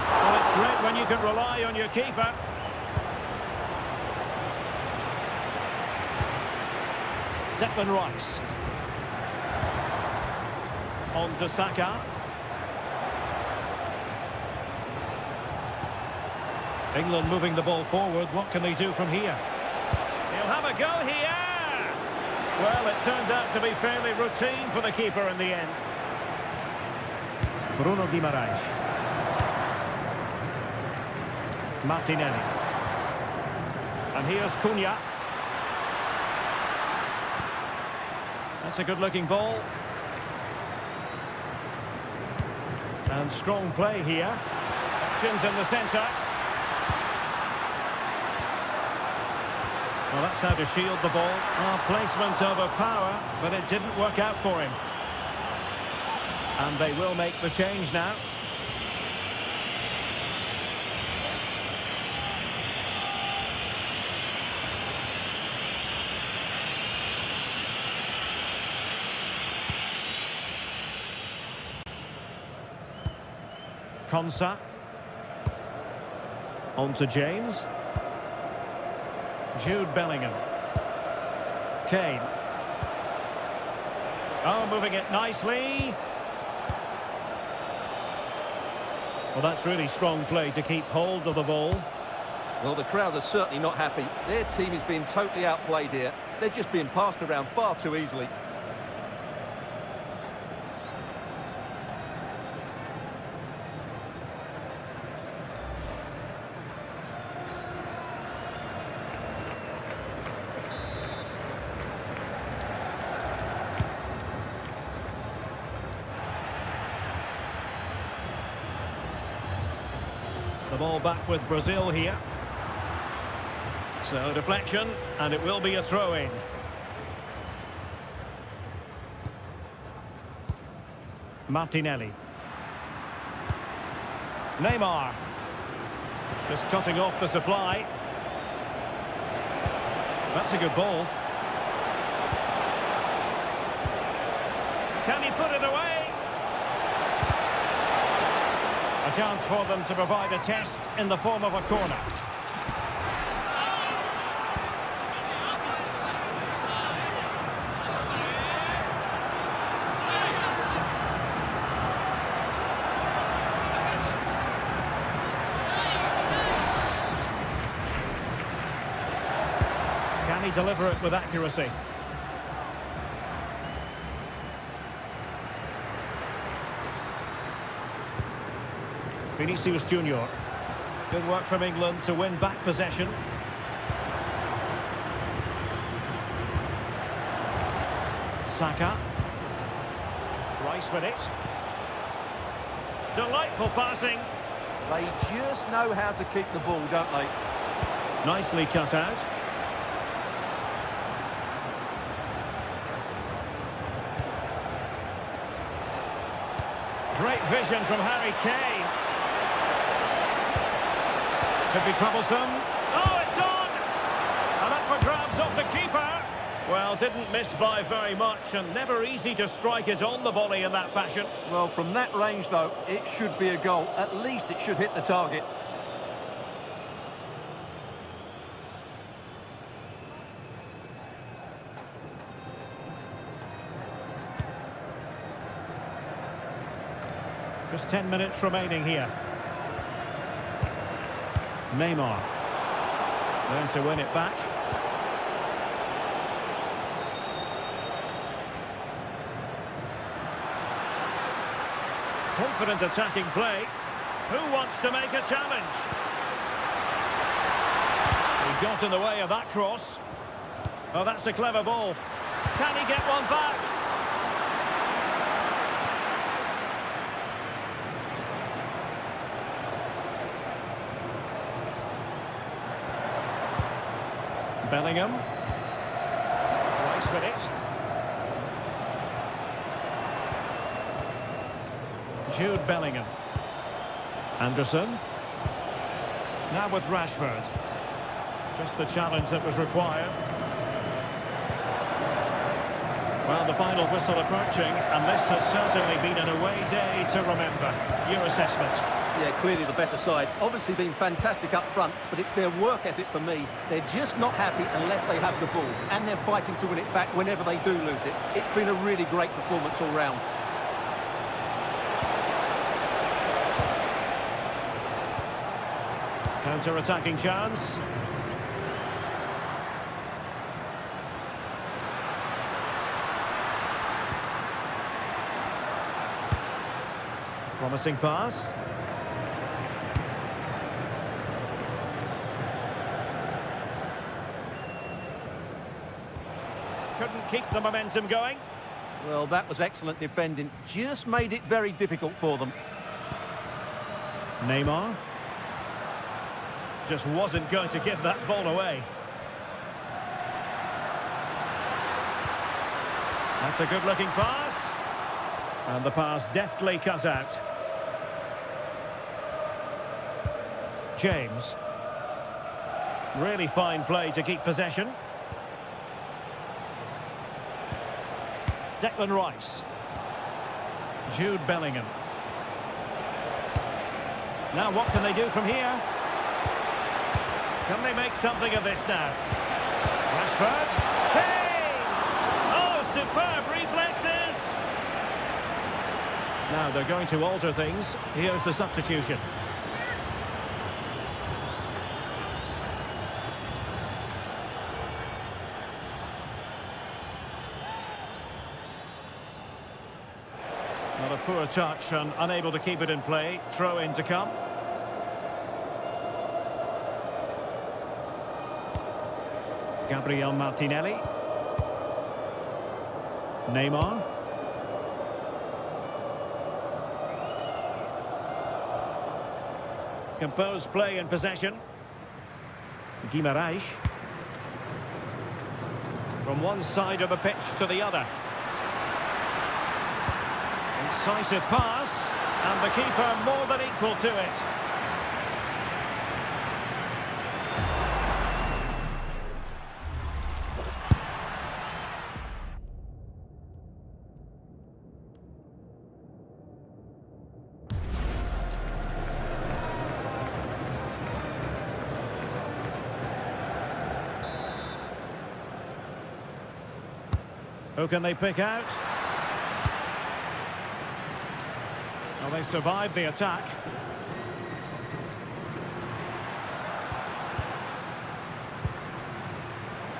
Well, it's great when you can rely on your keeper. Declan Rice. On to Saka. England moving the ball forward. What can they do from here? He'll have a go here. Well, it turns out to be fairly routine for the keeper in the end. Bruno Guimaraes. Martinelli. And here's Cunha. That's a good-looking ball. And strong play here. Options in the centre. Well, that's how to shield the ball. Well, placement over power, but it didn't work out for him. And they will make the change now. Konsa. On to James. Jude Bellingham. Kane. Oh, moving it nicely. Well, that's really strong play to keep hold of the ball. Well, the crowd are certainly not happy. Their team is being totally outplayed here. They're just being passed around far too easily. The ball back with Brazil here. So deflection, and it will be a throw-in. Martinelli. Neymar. Just cutting off the supply. That's a good ball. Can he put it away? A chance for them to provide a test in the form of a corner. they deliver it with accuracy. Vinicius Junior. Good work from England to win back possession. Saka. Rice with it. Delightful passing. They just know how to keep the ball, don't they? Nicely cut out. Great vision from Harry Kane. Could be troublesome. Oh, it's on! And up for grabs off the keeper. Well, didn't miss by very much, and never easy to strike it on the volley in that fashion. Well, from that range, though, it should be a goal. At least it should hit the target. Just 10 minutes remaining here. Neymar. Learn to win it back. Confident attacking play. Who wants to make a challenge? He got in the way of that cross. Oh, that's a clever ball. Can he get one back? Bellingham. Rice with it. Jude Bellingham. Anderson. Now with Rashford. Just the challenge that was required. Well, the final whistle approaching, and this has certainly been an away day to remember. Your assessment? Yeah, clearly the better side. Obviously been fantastic up front, but it's their work ethic for me. They're just not happy unless they have the ball, and they're fighting to win it back whenever they do lose it. It's been a really great performance all round. Counter-attacking chance. Promising pass. Couldn't keep the momentum going. Well, that was excellent defending. Just made it very difficult for them. Neymar. Just wasn't going to give that ball away. That's a good-looking pass. And the pass deftly cut out. James. Really fine play to keep possession. Declan Rice. Jude Bellingham. Now what can they do from here? Can they make something of this now? Rashford. Kane! Oh, superb reflexes! Now they're going to alter things. Here's the substitution. Not a poor touch and unable to keep it in play. Throw in to come. Gabriel Martinelli. Neymar. Composed play in possession. Guimaraes. From one side of the pitch to the other. Incisive pass, and the keeper more than equal to it. Who can they pick out? Well, they survived the attack.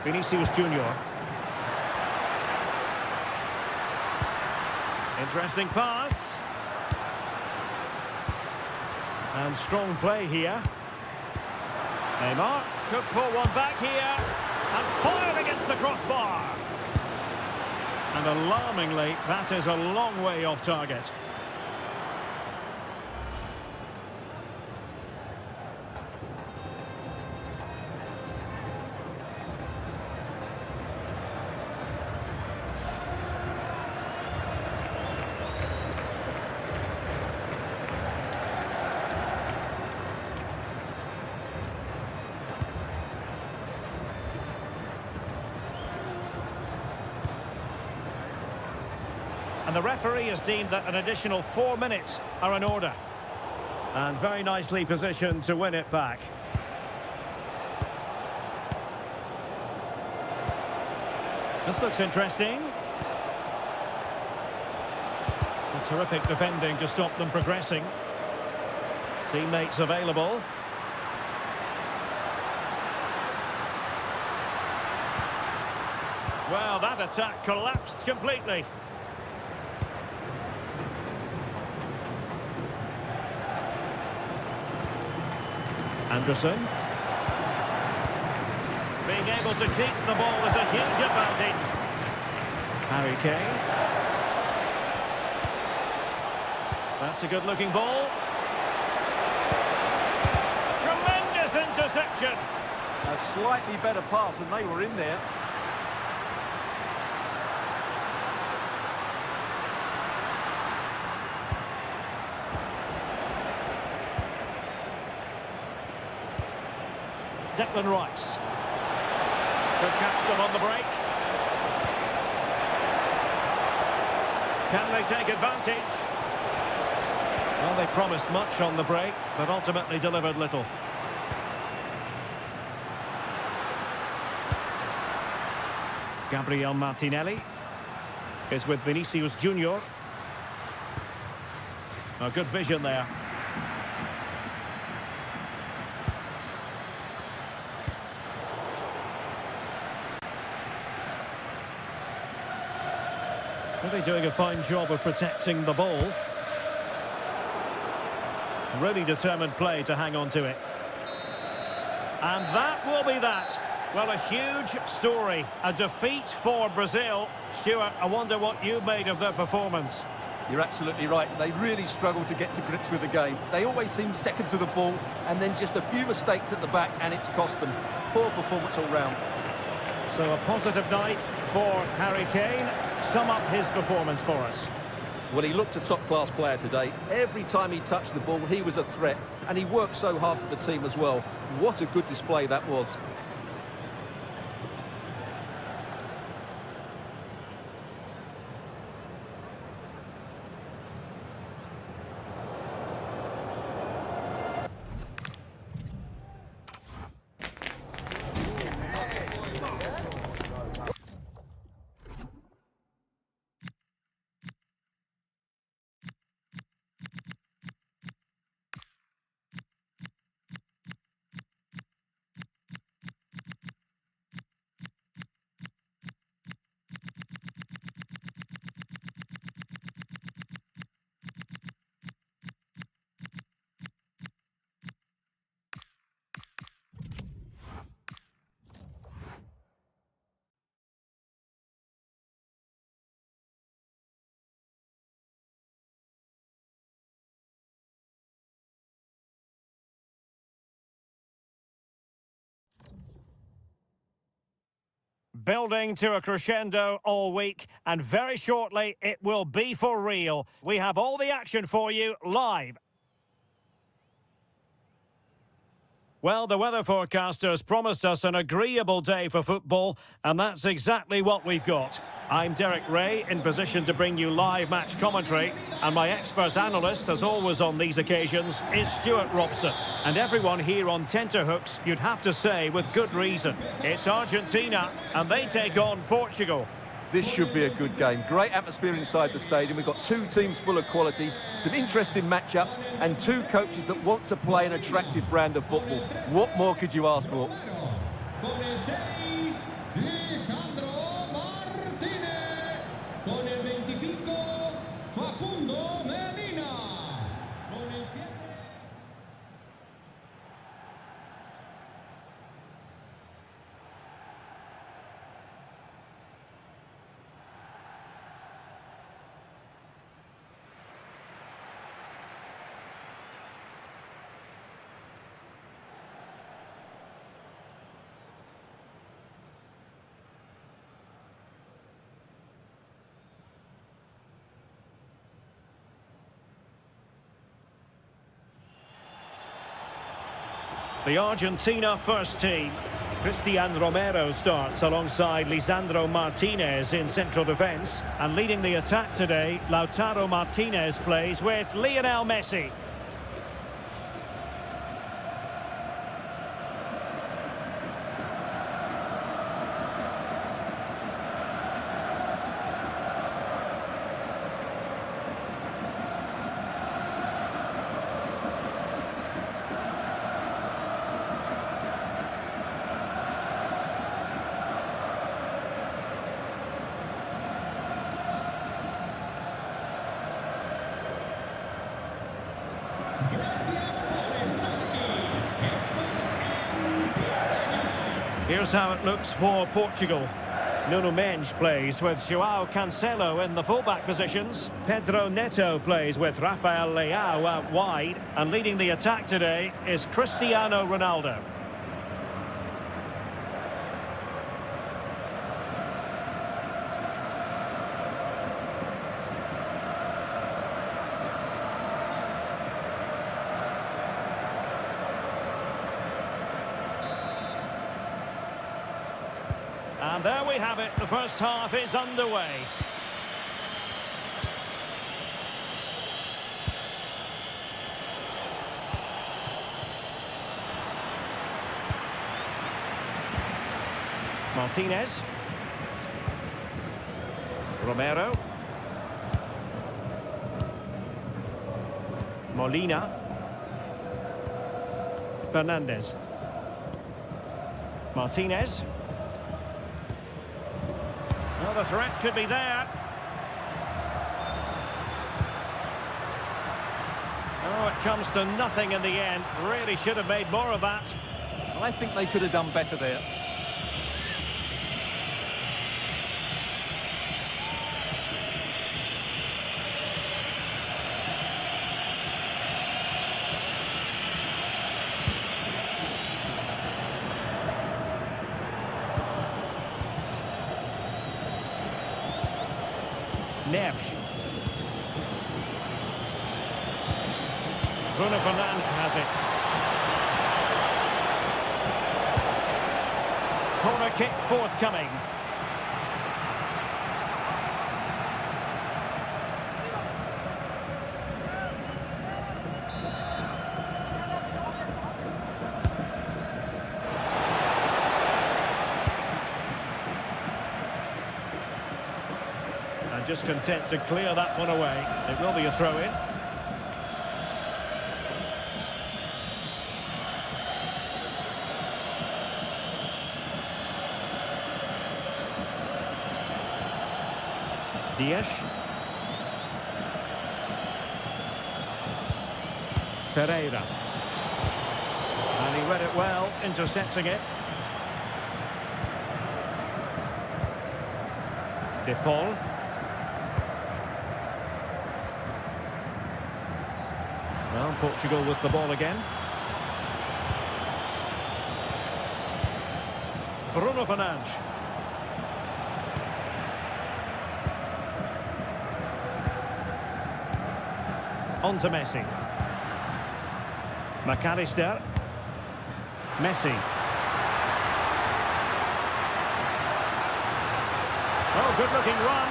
Vinicius Junior. Interesting pass. And strong play here. Neymar could pull one back here. And fired against the crossbar. And alarmingly, that is a long way off target. And the referee has deemed that an additional 4 minutes are in order. And very nicely positioned to win it back. This looks interesting. A terrific defending to stop them progressing. Teammates available. Well, that attack collapsed completely. Anderson. Being able to keep the ball is a huge advantage. Harry Kane. That's a good-looking ball. Tremendous interception. A slightly better pass and they were in there. Declan Rice. Could catch them on the break. Can they take advantage? Well, they promised much on the break, but ultimately delivered little. Gabriel Martinelli is with Vinicius Junior. A good vision there. Really doing a fine job of protecting the ball. Really determined play to hang on to it. And that will be that. Well, a huge story. A defeat for Brazil. Stuart, I wonder what you made of their performance. You're absolutely right. They really struggle to get to grips with the game. They always seem second to the ball, and then just a few mistakes at the back, and it's cost them. Poor performance all round. So a positive night for Harry Kane. Sum up his performance for us. Well, he looked a top-class player today. Every time he touched the ball, he was a threat, and he worked so hard for the team as well. What a good display that was. Building to a crescendo all week, and very shortly it will be for real. We have all the action for you live. Well, the weather forecasters promised us an agreeable day for football, and that's exactly what we've got. I'm Derek Ray, in position to bring you live match commentary, and my expert analyst, as always on these occasions, is Stuart Robson. And everyone here on tenterhooks, you'd have to say with good reason. It's Argentina, and they take on Portugal. This should be a good game. Great atmosphere inside the stadium. We've got two teams full of quality, some interesting matchups, and two coaches that want to play an attractive brand of football. What more could you ask for? Alessandro Martínez. Con el 25, Facundo Medina. Con el 7... The Argentina first team. Cristian Romero starts alongside Lisandro Martinez in central defence. And leading the attack today, Lautaro Martinez plays with Lionel Messi. Here's how it looks for Portugal. Nuno Mendes plays with João Cancelo in the fullback positions. Pedro Neto plays with Rafael Leao out wide. And leading the attack today is Cristiano Ronaldo. And there we have it, the first half is underway. Martinez. Romero. Molina. Fernandez. Martinez. Well, the threat could be there. Oh, it comes to nothing in the end. Really should have made more of that. Well, I think they could have done better there. Neves. Bruno Fernandes has it. Corner kick forthcoming. Just content to clear that one away. It will be a throw-in. Dias. Ferreira. And he read it well, intercepting it. De Paul. Well, Portugal with the ball again. Bruno Fernandes. On to Messi. McAllister. Messi. Oh, good-looking run.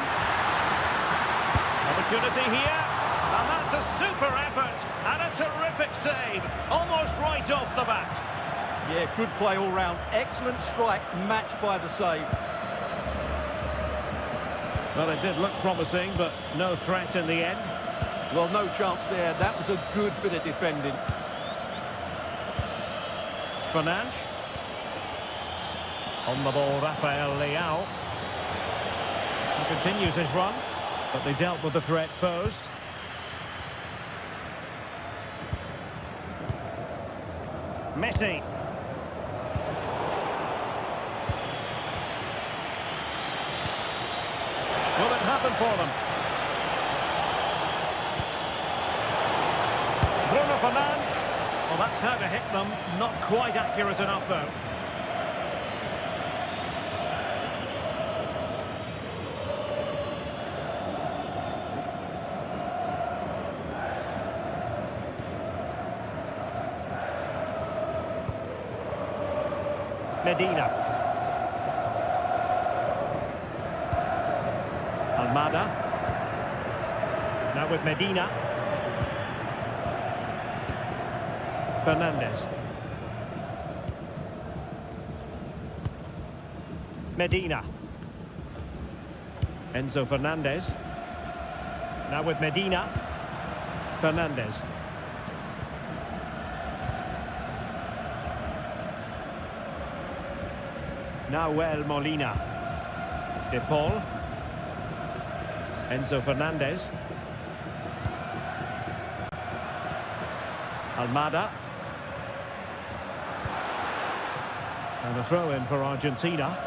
Opportunity here. And that's a super effort and a terrific save, almost right off the bat. Yeah, good play all round. Excellent strike, matched by the save. Well, it did look promising, but no threat in the end. Well, no chance there. That was a good bit of defending. Fernandes. On the ball, Rafael Leao. He continues his run, but they dealt with the threat posed. Messi. Will it happen for them? Bruno Fernandes. Well, that's how to hit them. Not quite accurate enough, though. Medina. Almada. Now with Medina. Fernandes. Medina. Enzo Fernandez. Now with Medina. Fernandes. Nahuel Molina. De Paul. Enzo Fernandez. Almada. And a throw-in for Argentina.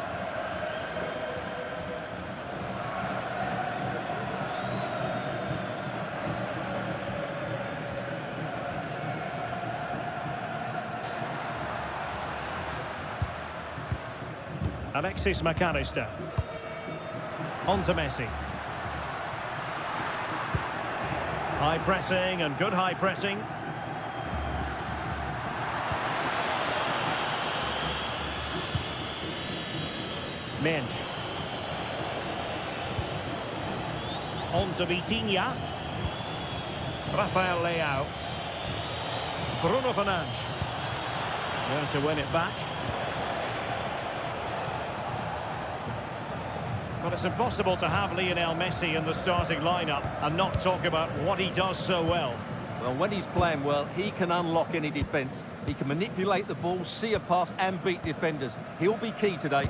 Alexis McAllister. On to Messi. High pressing and good high pressing. Mensch. On to Vitinha. Rafael Leao. Bruno Fernandes. There to win it back. Well, it's impossible to have Lionel Messi in the starting lineup and not talk about what he does so well. Well, when he's playing well, he can unlock any defence. He can manipulate the ball, see a pass and beat defenders. He'll be key today.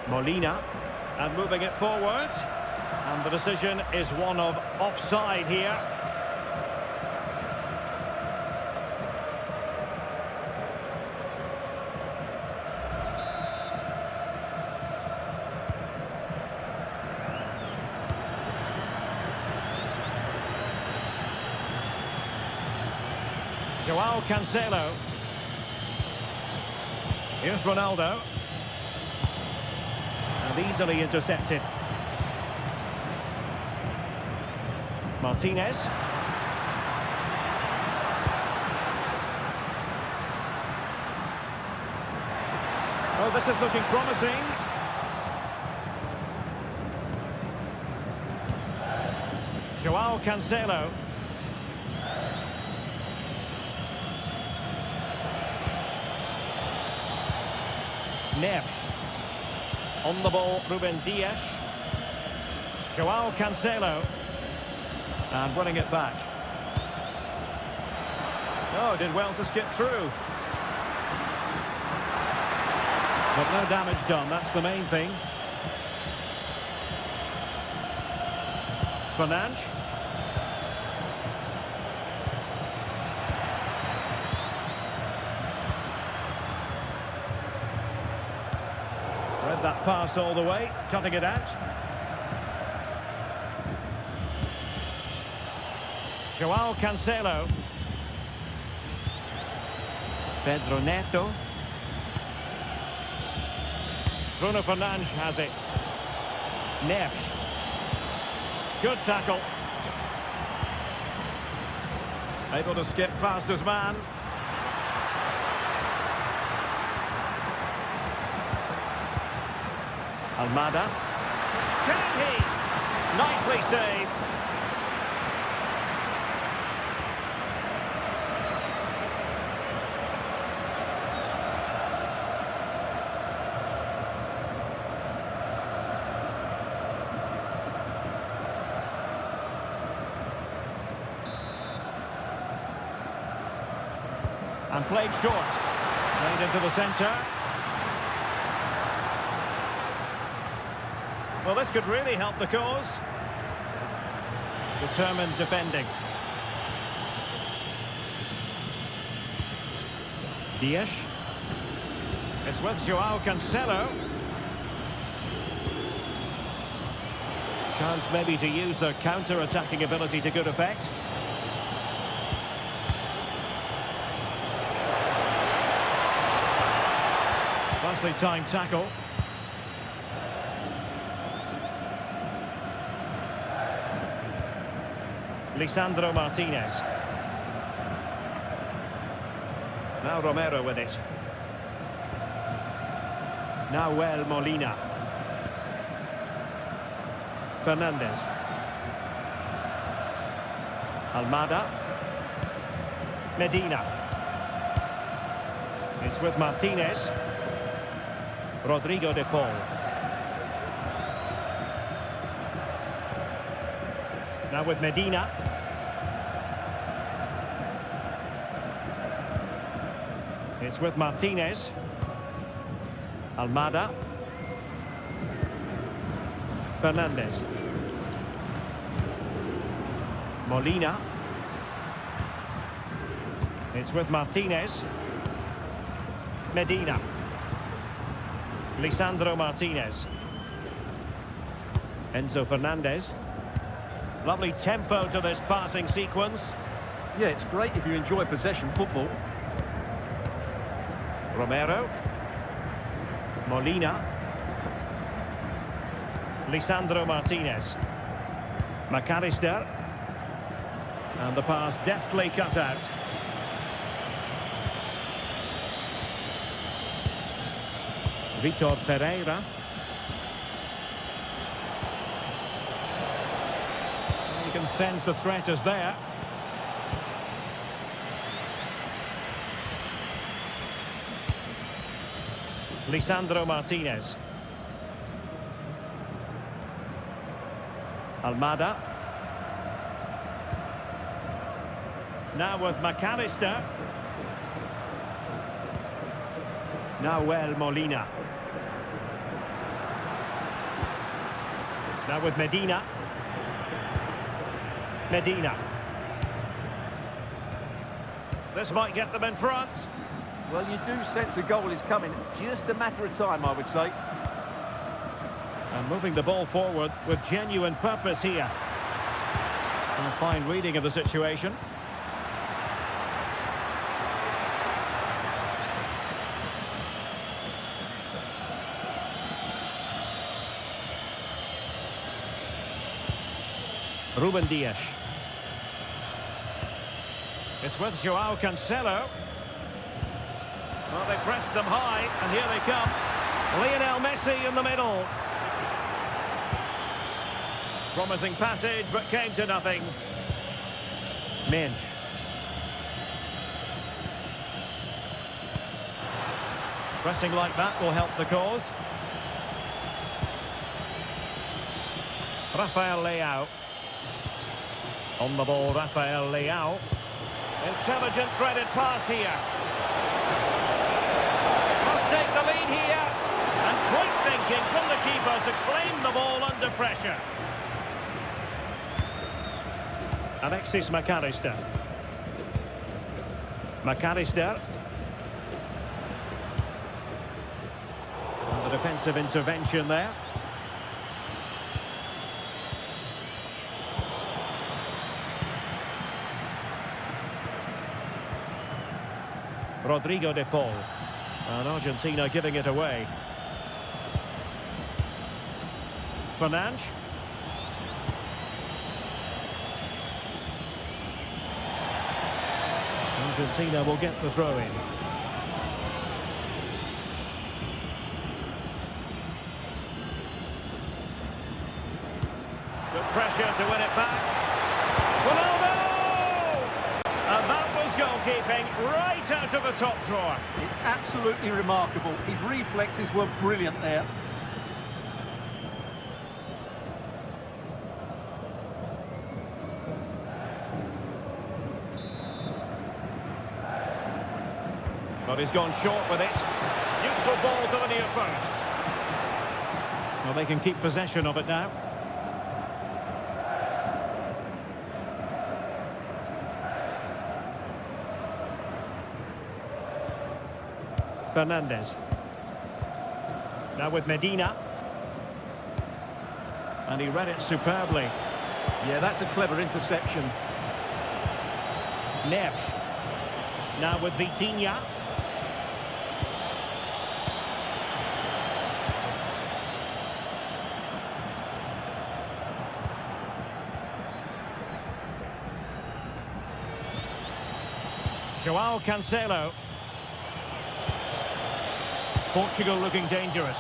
Molina, and moving it forward. And the decision is one of offside here. Joao Cancelo. Here's Ronaldo. And easily intercepted. Martinez. Oh, this is looking promising. Joao Cancelo. Neves. On the ball, Ruben Dias. Joao Cancelo. And running it back. Oh, did well to skip through. But no damage done, that's the main thing. Fernandes. Read that pass all the way, cutting it out. Joao Cancelo. Pedro Neto. Bruno Fernandes has it. Neves. Good tackle. Able to skip past his man. Almada. Can he? Nicely saved. And played short. Played into the centre. Well, this could really help the cause. Determined defending. Dias. It's with João Cancelo. Chance maybe to use their counter-attacking ability to good effect. Nicely timed tackle. Lisandro Martinez. Now Romero with it. Nahuel Molina. Fernandez. Almada. Medina. It's with Martinez. Rodrigo de Paul. Now with Medina. It's with Martinez. Almada. Fernandez. Molina. It's with Martinez. Medina. Lisandro Martinez. Enzo Fernandez. Lovely tempo to this passing sequence. Yeah, it's great if you enjoy possession football. Romero. Molina. Lisandro Martinez. McAllister. And the pass deftly cut out. Vitor Ferreira. You can sense the threat is there. Lisandro Martinez. Almada. Now with McAllister. Nahuel Molina. Now with Medina. Medina. This might get them in front. Well, you do sense a goal is coming. Just a matter of time, I would say. And moving the ball forward with genuine purpose here. And a fine reading of the situation. Ruben Dias. It's with João Cancelo. Well, they pressed them high, and here they come. Lionel Messi in the middle. Promising passage, but came to nothing. Minge. Pressing like that will help the cause. Rafael Leao. On the ball, Rafael Leao. Intelligent threaded pass here. Must take the lead here. And quick thinking from the keeper to claim the ball under pressure. Alexis McAllister. McAllister. And the defensive intervention there. Rodrigo de Paul. And Argentina giving it away. Fernandes. Argentina will get the throw in. Good pressure to win it back. Ronaldo! And that was goalkeeping right out of the top drawer. It's absolutely remarkable. His reflexes were brilliant there. But he's gone short with it. Useful ball to the near post. Well, they can keep possession of it now. Fernandez. Now with Medina. And he read it superbly. Yeah, that's a clever interception. Neves. Now with Vitinha. João Cancelo. Portugal looking dangerous.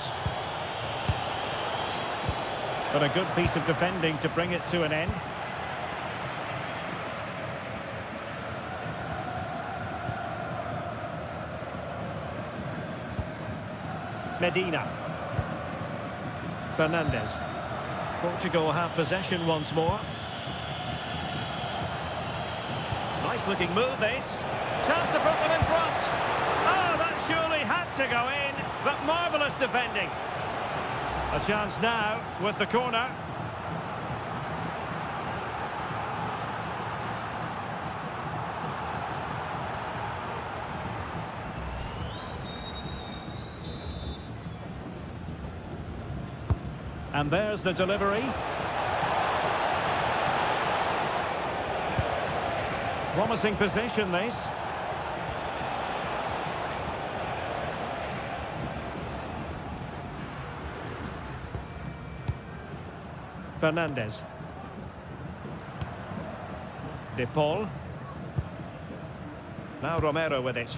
But a good piece of defending to bring it to an end. Medina. Fernandez. Portugal have possession once more. Nice looking move this. Chance to put them in front. Oh, that surely had to go in. But marvellous defending. A chance now with the corner. And there's the delivery. Promising position, this. Fernandez. De Paul. Now Romero with it.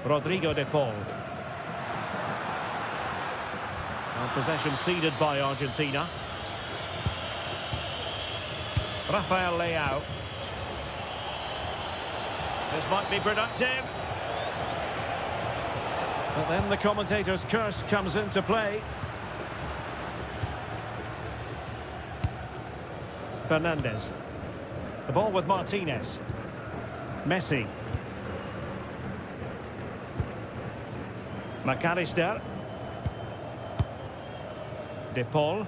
Rodrigo De Paul. And possession ceded by Argentina. Rafael Leao. This might be productive. But then the commentator's curse comes into play. Fernandez. The ball with Martinez. Messi. McAllister. De Paul.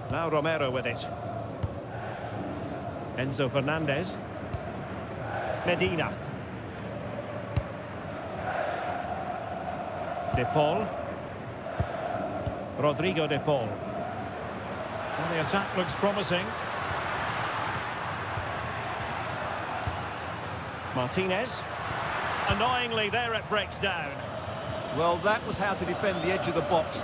Now Romero with it. Enzo Fernandez. Medina. De Paul. Rodrigo De Paul. And the attack looks promising. Martinez. Annoyingly, there it breaks down. Well, that was how to defend the edge of the box.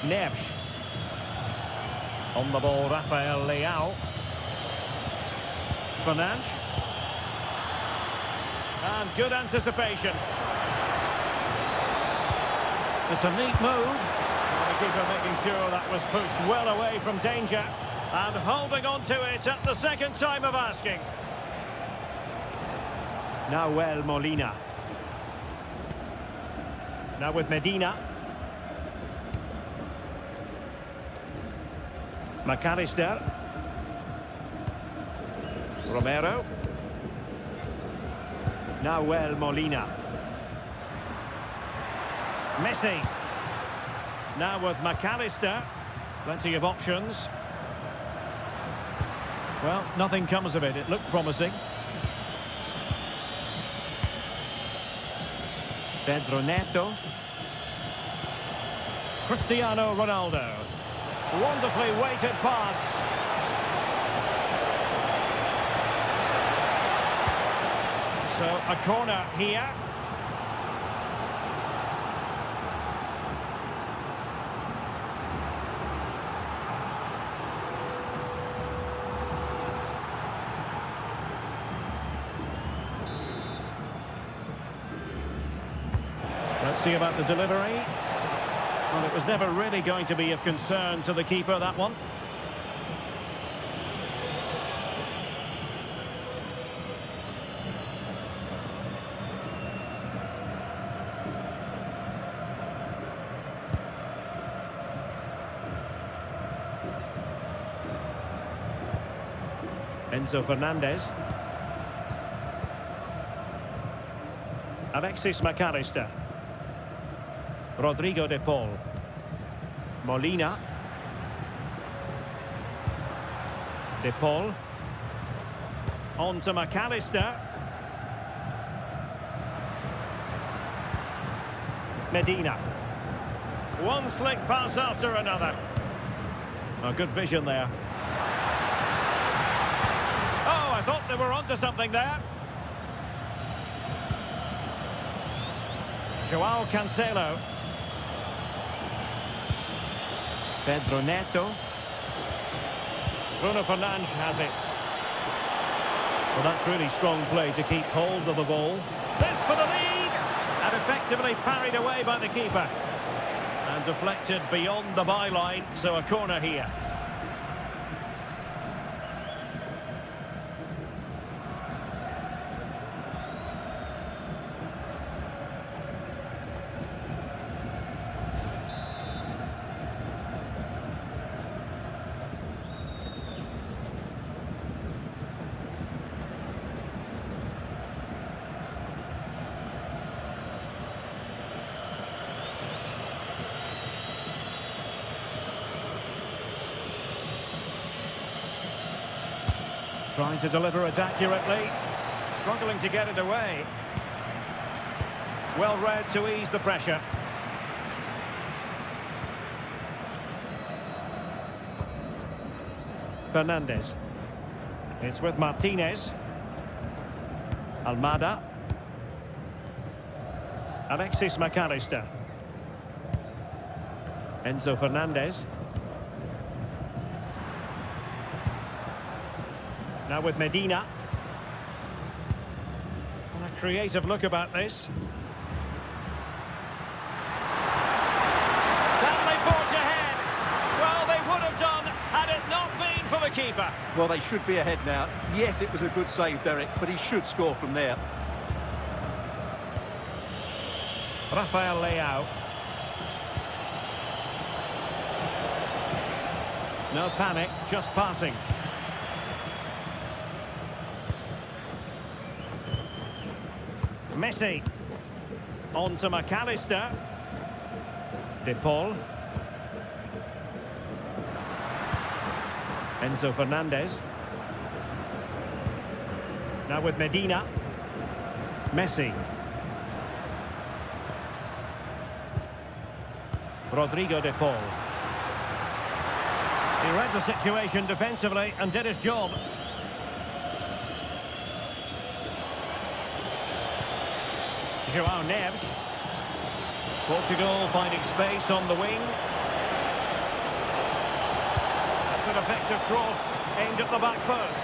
Neves. On the ball, Rafael Leao. Fernandes. And good anticipation. It's a neat move. And the keeper making sure that was pushed well away from danger. And holding on to it at the second time of asking. Nahuel Molina. Now with Medina. McAllister. Romero. Nahuel Molina. Messi. Now with McAllister. Plenty of options. Well, nothing comes of it. It looked promising. Pedro Neto. Cristiano Ronaldo. Wonderfully weighted pass. So a corner here. Let's see about the delivery. Well, it was never really going to be of concern to the keeper, that one. Enzo Fernandez. Alexis McAllister. Rodrigo de Paul. Molina. De Paul. On to McAllister. Medina. One slick pass after another. Oh, good vision there. Oh, I thought they were onto something there. Joao Cancelo. Pedro Neto. Bruno Fernandes has it. Well, that's really strong play to keep hold of the ball. This for the lead! And effectively parried away by the keeper. And deflected beyond the byline, so a corner here. Trying to deliver it accurately. Struggling to get it away. Well read to ease the pressure. Fernandez. It's with Martinez. Almada. Alexis McAllister. Enzo Fernandez. Now with Medina. And a creative look about this. Can they forge ahead? Well, they would have done had it not been for the keeper. Well, they should be ahead now. Yes, it was a good save, Derek, but he should score from there. Rafael Leao. No panic, just passing. Messi. On to McAllister. De Paul. Enzo Fernandez. Now with Medina. Messi. Rodrigo de Paul. He read the situation defensively and did his job. Joao Neves. Portugal finding space on the wing. That's an effective cross aimed at the back post.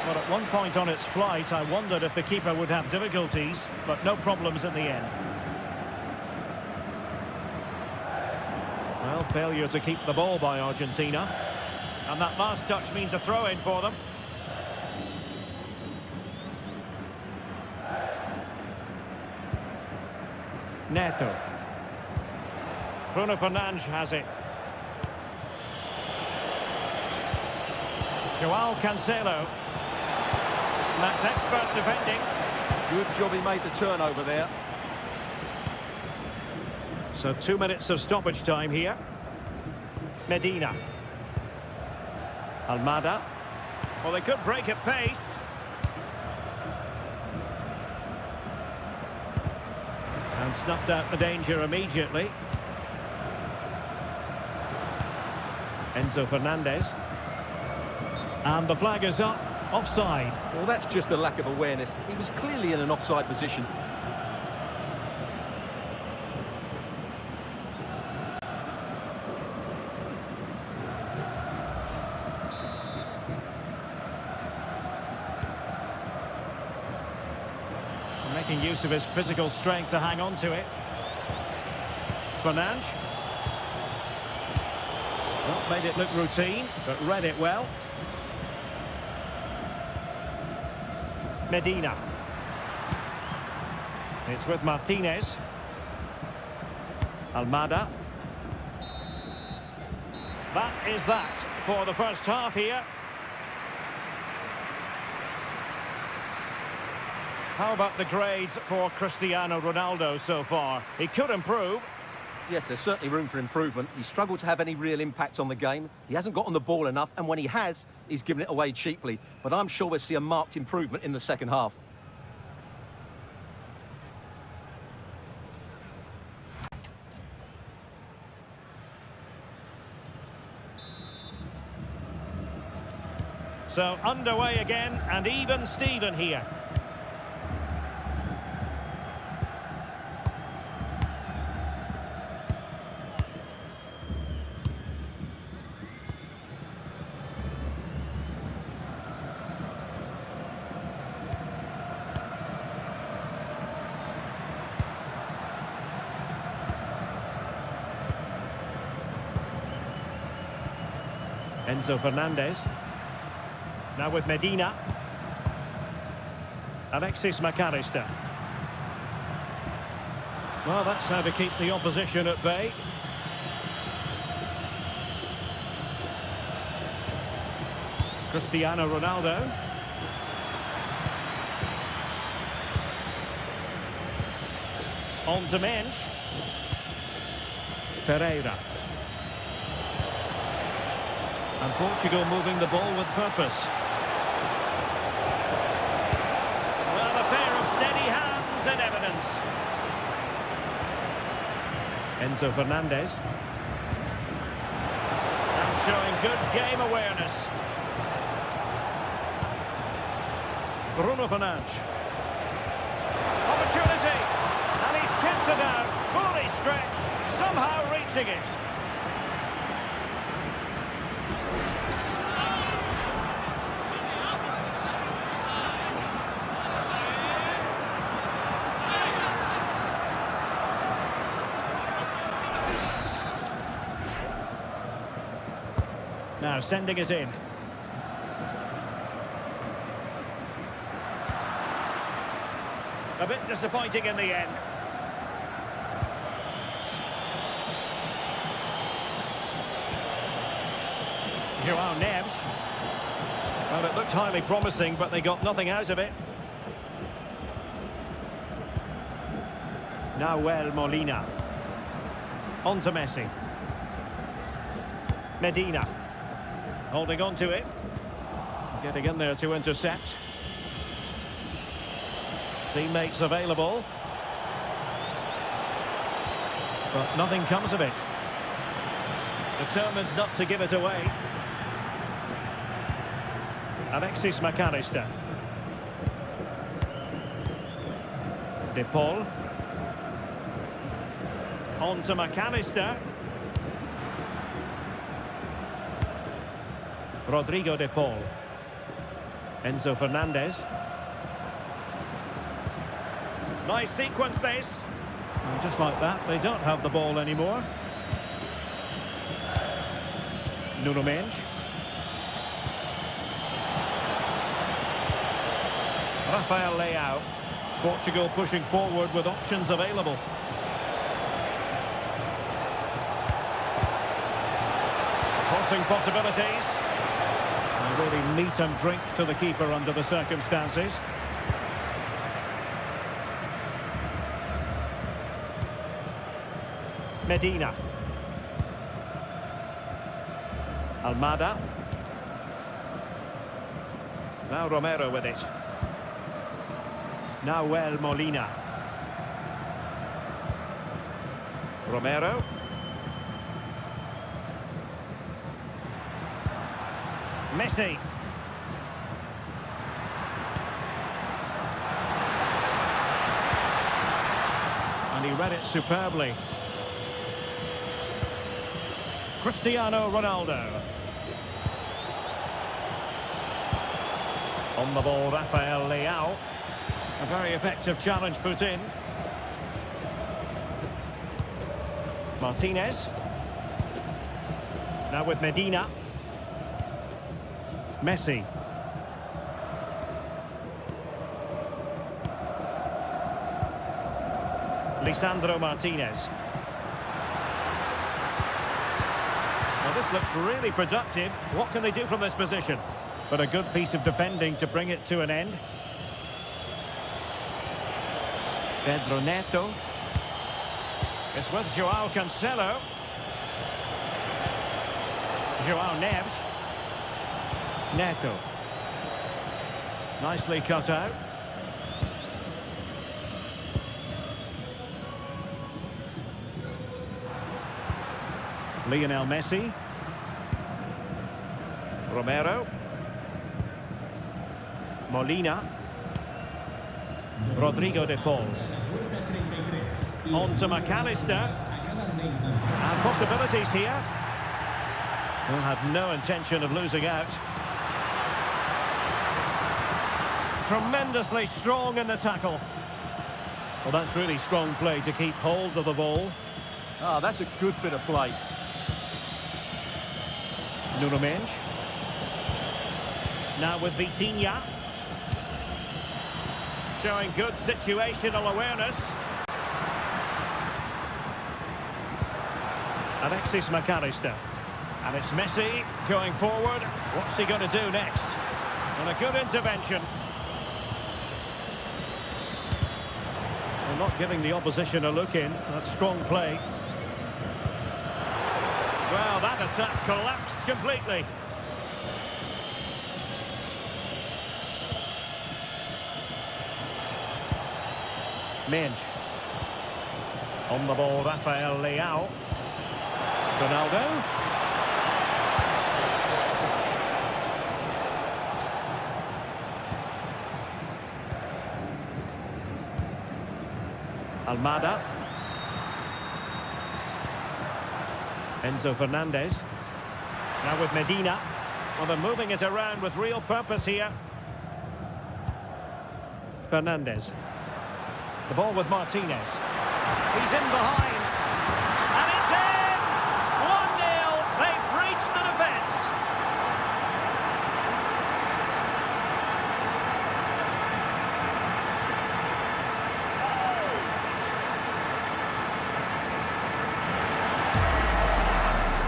But at one point on its flight, I wondered if the keeper would have difficulties, but no problems in the end. Well, failure to keep the ball by Argentina. And that last touch means a throw-in for them. Neto. Bruno Fernandes has it. Joao Cancelo. And that's expert defending. Good job he made the turnover there. So 2 minutes of stoppage time here. Medina. Almada. Well, they could break at pace. And snuffed out the danger immediately. Enzo Fernandez. And the flag is up. Offside. Well, that's just a lack of awareness. He was clearly in an offside position. Making use of his physical strength to hang on to it. Fernandes. Well, made it look routine, but read it well. Medina. It's with Martinez. Almada. That is that for the first half here. How about the grades for Cristiano Ronaldo so far? He could improve. Yes, there's certainly room for improvement. He's struggled to have any real impact on the game. He hasn't got on the ball enough, and when he has, he's given it away cheaply. But I'm sure we'll see a marked improvement in the second half. So underway again, and even Steven here. Enzo Fernandez. Now with Medina. Alexis McAllister. Well, that's how to keep the opposition at bay. Cristiano Ronaldo. On to Mensch. Ferreira. And Portugal moving the ball with purpose. Well, a pair of steady hands in evidence. Enzo Fernandez. And showing good game awareness. Bruno Fernandes. Opportunity. And he's kicked it out. Fully stretched. Somehow reaching it. Now sending it in. A bit disappointing in the end. João Neves. Well, it looked highly promising, but they got nothing out of it. Nahuel Molina. On to Messi. Medina. Holding on to it. Getting in there to intercept. Teammates available. But nothing comes of it. Determined not to give it away. Alexis McAllister. De Paul. On to McAllister. Rodrigo de Paul. Enzo Fernandez. Nice sequence this. And just like that, they don't have the ball anymore. Nuno Mensch. Rafael Leao. Portugal pushing forward with options available. Crossing possibilities. Really meat and drink to the keeper under the circumstances. Medina. Almada. Now Romero with it. Nahuel Molina. Romero. Messi. And he read it superbly. Cristiano Ronaldo. On the ball, Rafael Leao. A very effective challenge put in. Martinez. Now with Medina. Messi. Lisandro Martinez. Well, this looks really productive. What can they do from this position? But a good piece of defending to bring it to an end. Pedro Neto. It's with Joao Cancelo. Joao Neves. Neto. Nicely cut out. Lionel Messi. Romero. Molina. Rodrigo de Paul. On to McAllister. And possibilities here. Well, had no intention of losing out. Tremendously strong in the tackle. Well, that's really strong play to keep hold of the ball. Ah, that's a good bit of play. Nuno Mendes. Now with Vitinha. Showing good situational awareness. Alexis McAllister. And it's Messi going forward. What's he going to do next? And a good intervention. Well, not giving the opposition a look in. That's strong play. Well, that attack collapsed completely. Mendes. On the ball, Rafael Leao. Ronaldo. Almada. Enzo Fernandez. Now with Medina. Well, they're moving it around with real purpose here. Fernandez. The ball with Martinez. He's in behind. And it's in! 1-0. They've breached the defence.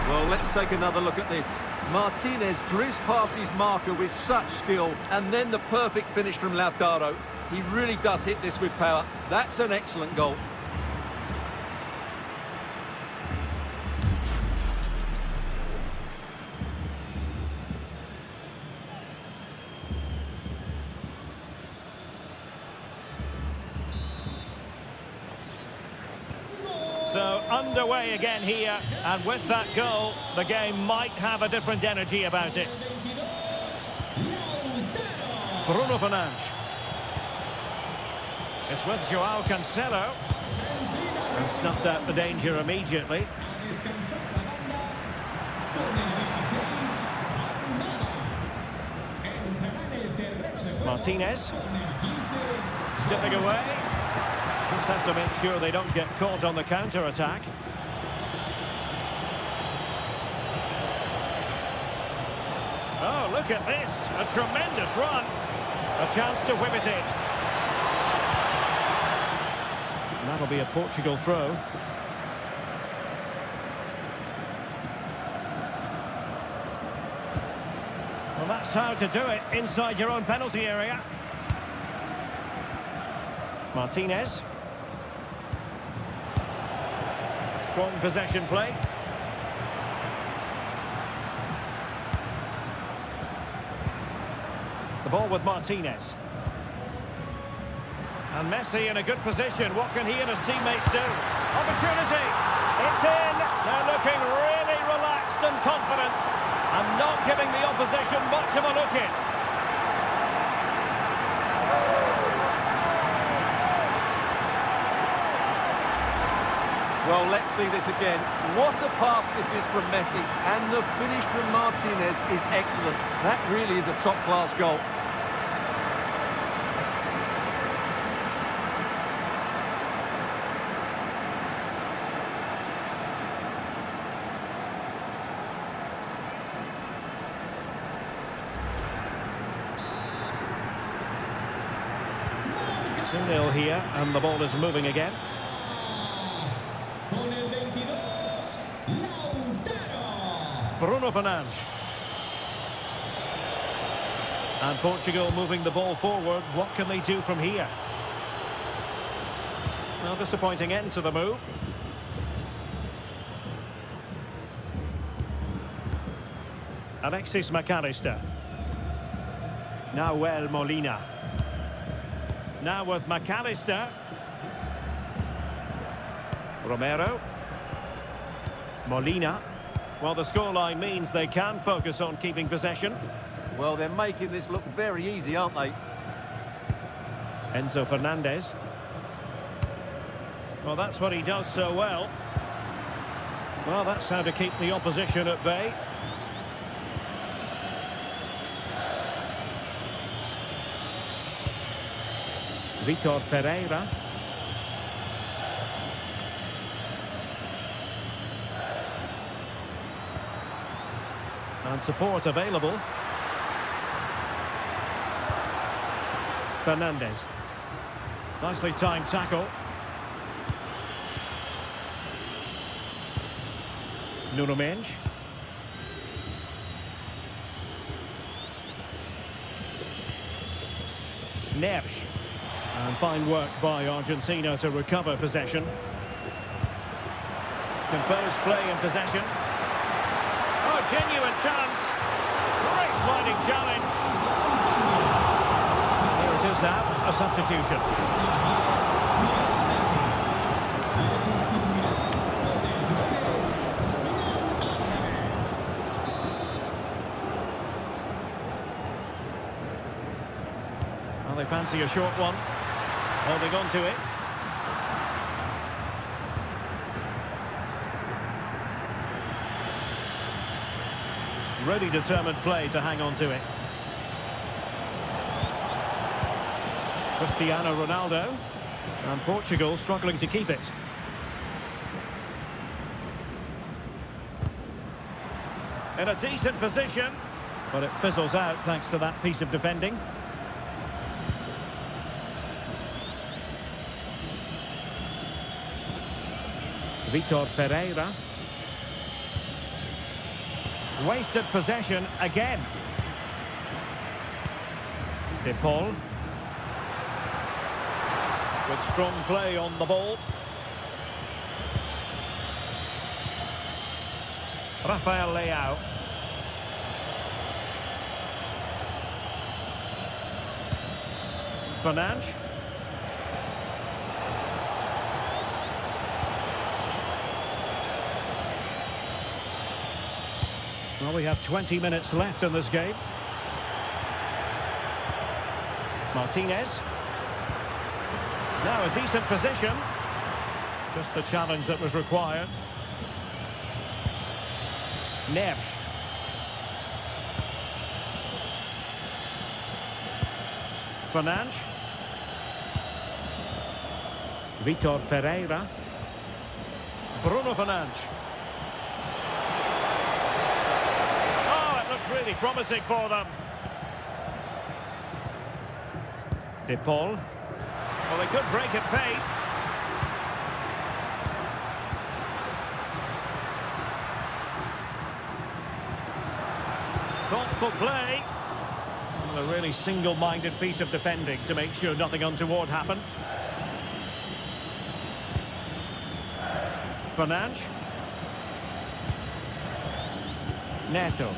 Well, let's take another look at this. Martinez drifts past his marker with such skill, and then the perfect finish from Lautaro. He really does hit this with power. That's an excellent goal. So underway again here, and with that goal, the game might have a different energy about it. Bruno Fernandes. It's with Joao Cancelo. And snuffed out the danger immediately. Martinez. Skipping away. Just have to make sure they don't get caught on the counter-attack. Oh, look at this. A tremendous run. A chance to whip it in. And that'll be a Portugal throw. Well, that's how to do it inside your own penalty area. Martinez. Strong possession play. The ball with Martinez. And Messi in a good position. What can he and his teammates do? Opportunity. It's in. They're looking really relaxed and confident and not giving the opposition much of a look in. Well, let's see this again. What a pass this is from Messi, and the finish from Martinez is excellent. That really is a top-class goal. Nil here, and the ball is moving again. Con el 22, Lautaro. Bruno Fernandes. And Portugal moving the ball forward. What can they do from here? Well, disappointing end to the move. Alexis McAllister. Now Molina. Now with McAllister. Romero. Molina. Well, the scoreline means they can focus on keeping possession. Well, they're making this look very easy, aren't they? Enzo Fernandez. Well, that's what he does so well. Well, that's how to keep the opposition at bay. Vitor Ferreira. And support available. Fernandez. Nicely timed tackle. Nuno Mendes. Neves. And fine work by Argentina to recover possession. Composed play in possession. Oh, genuine chance. Great sliding challenge. Here it is now, a substitution. Well, they fancy a short one. Holding on to it. Really determined play to hang on to it. Cristiano Ronaldo. And Portugal struggling to keep it. In a decent position. But it fizzles out thanks to that piece of defending. Vitor Ferreira. Wasted possession again. De Paul. With strong play on the ball. Rafael Leao. Fernandes. Well, we have 20 minutes left in this game. Martinez. Now a decent position. Just the challenge that was required. Neves. Fernandes. Vitor Ferreira. Bruno Fernandes. Really promising for them. De Paul. Well, they could break at pace. Thoughtful play. Well, a really single-minded piece of defending to make sure nothing untoward happened. Fernandes. Neto.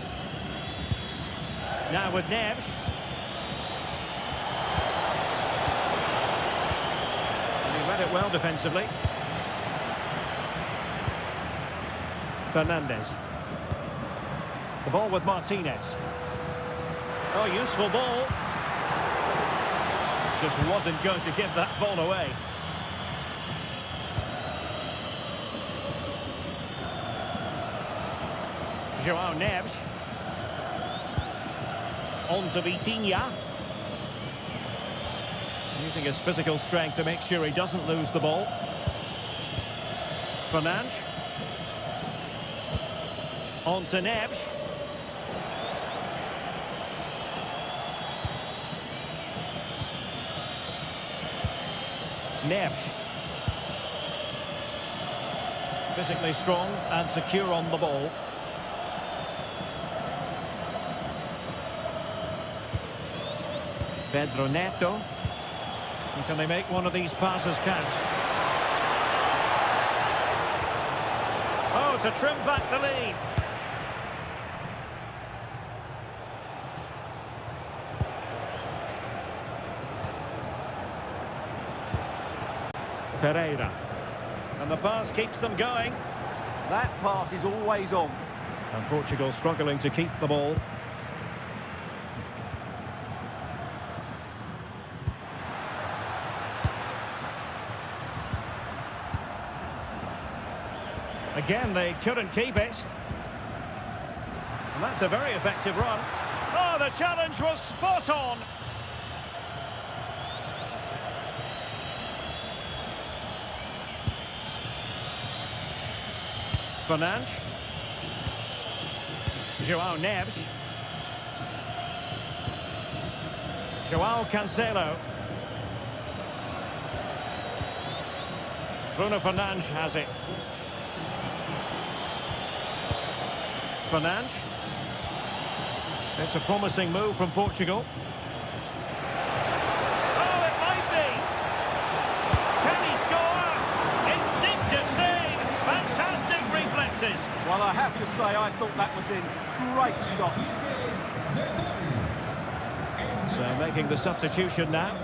Now with Neves. And he read it well defensively. Fernandez. The ball with Martinez. Oh, useful ball. Just wasn't going to give that ball away. João Neves. On to Vitinha. Using his physical strength to make sure he doesn't lose the ball. Fernandes. On to Neves. Neves. Physically strong and secure on the ball. Pedro Neto. And can they make one of these passes count? to trim back the lead. Ferreira. And the pass keeps them going. That pass is always on. And Portugal struggling to keep the ball. Again, they couldn't keep it. And that's a very effective run. Oh, the challenge was spot on. Fernandes. João Neves. João Cancelo. Bruno Fernandes has it. Fernandes. It's a promising move from Portugal. Oh, it might be. Can he score? Instinctive save. Fantastic reflexes. Well, I have to say, I thought that was in. Great stop. So making the substitution now.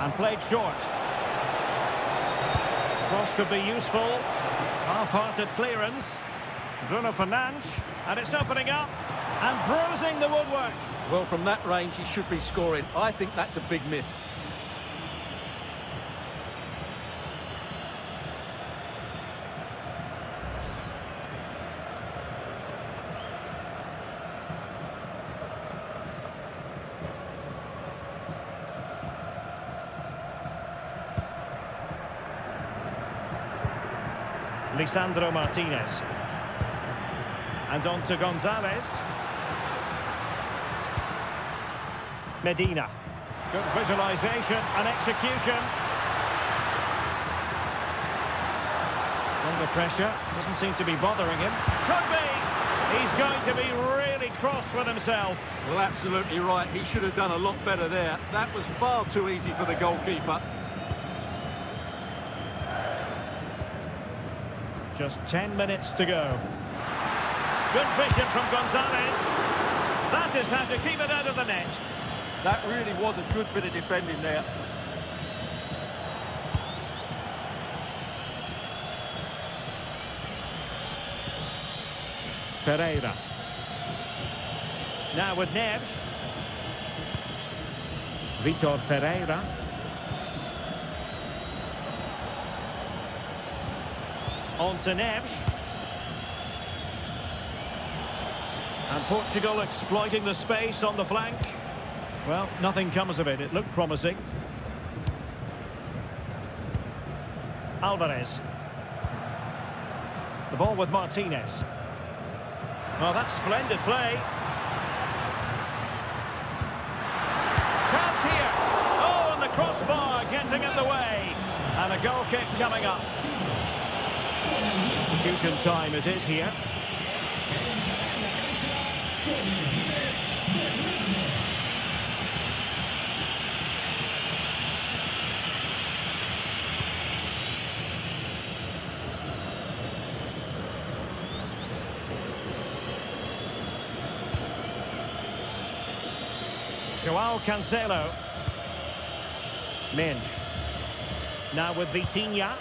And played short. Cross could be useful. Half-hearted clearance. Bruno Fernandes. And it's opening up. And bruising the woodwork. Well, from that range, he should be scoring. I think that's a big miss. Lisandro Martinez. And on to Gonzalez. Medina. Good visualisation and execution. Under pressure. Doesn't seem to be bothering him. Could be! He's going to be really cross with himself. Well, absolutely right. He should have done a lot better there. That was far too easy for the goalkeeper. Just 10 minutes to go. Good vision from Gonzalez. That is how to keep it out of the net. That really was a good bit of defending there. Ferreira. Now with Neves. Vitor Ferreira. On to Neves. And Portugal exploiting the space on the flank. Well, nothing comes of it. It looked promising. Alvarez. The ball with Martinez. Oh, that's splendid play. Chance here. Oh, and the crossbar getting in the way. And a goal kick coming up. Substitution time it is here. João Cancelo. Minge. Now with Vitinha.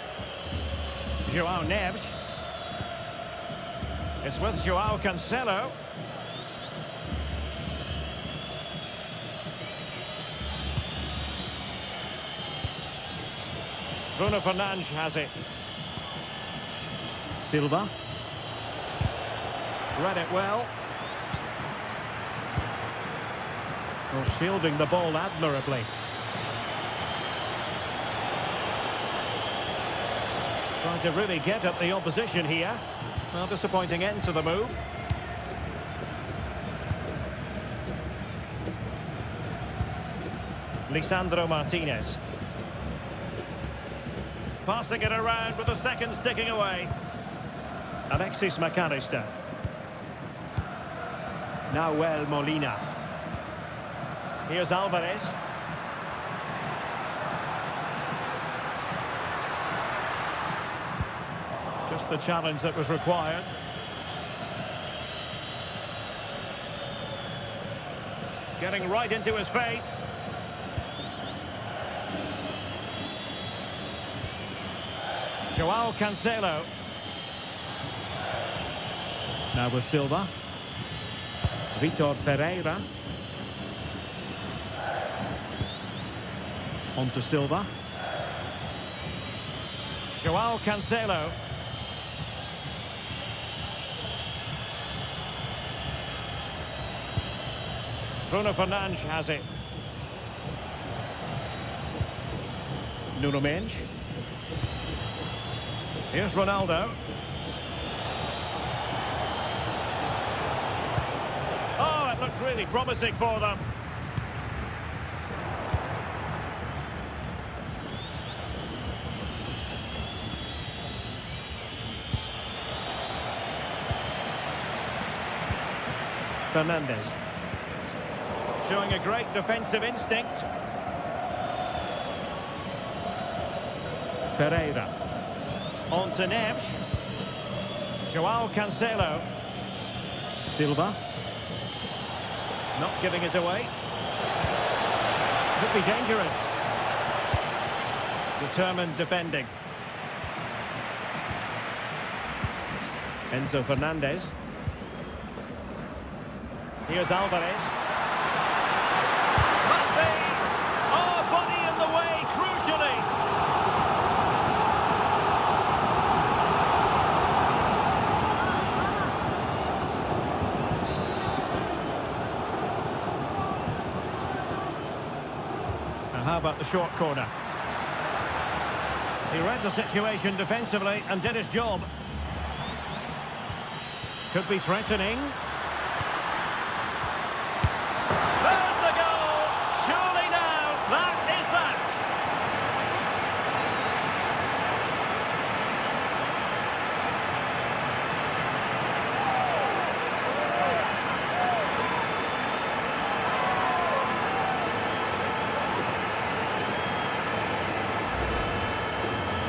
João Neves. It's with João Cancelo. Bruno Fernandes has it. Silva. Read it well. Well, shielding the ball admirably. Trying to really get at the opposition here. Well, disappointing end to the move. Lisandro Martinez. Passing it around with the seconds ticking away. Alexis McAllister. Nahuel Molina. Here's Alvarez. Just the challenge that was required. Getting right into his face. Joao Cancelo. Now with Silva. Vitor Ferreira. On to Silva. Joao Cancelo. Bruno Fernandes has it. Nuno Mendes. Here's Ronaldo. Oh, it looked really promising for them. Fernandes. Showing a great defensive instinct. Ferreira. On to Neves. Joao Cancelo. Silva. Not giving it away. Could be dangerous. Determined defending. Enzo Fernandez. Here's Alvarez. Must be! Oh, body in the way, crucially! Now how about the short corner? He read the situation defensively and did his job. Could be threatening. There's the goal! Surely now, that is that!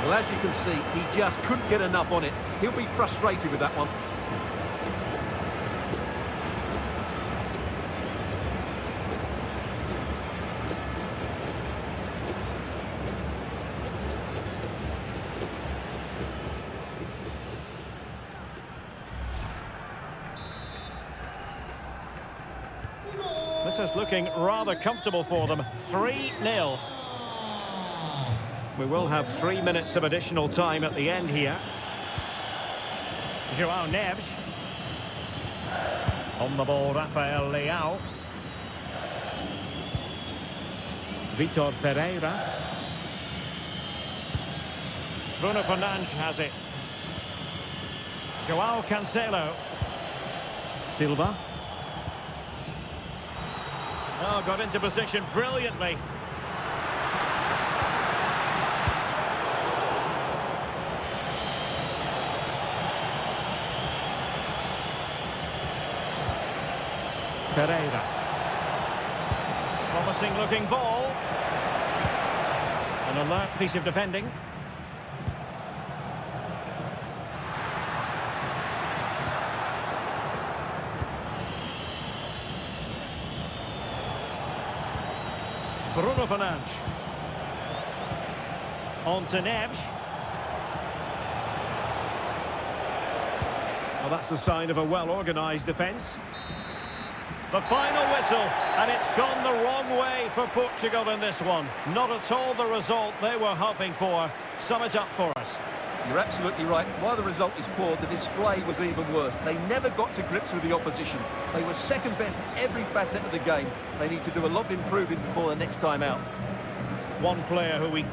Well, as you can see, he just couldn't get enough on it. He'll be frustrated with that one. This is looking rather comfortable for them. 3-0. We will have 3 minutes of additional time at the end here. Joao Neves. On the ball, Rafael Leao. Vitor Ferreira. Bruno Fernandes has it. Joao Cancelo. Silva. Oh, got into position brilliantly. Ferreira. Promising looking ball. An alert piece of defending. Bruno Fernandes. On to Neves. Well, that's a sign of a well-organised defence. The final whistle, and it's gone the wrong way for Portugal in this one. Not at all the result they were hoping for. Sum it up for us. You're absolutely right. While the result is poor, the display was even worse. They never got to grips with the opposition. They were second best every facet of the game. They need to do a lot of improving before the next time out. One player who we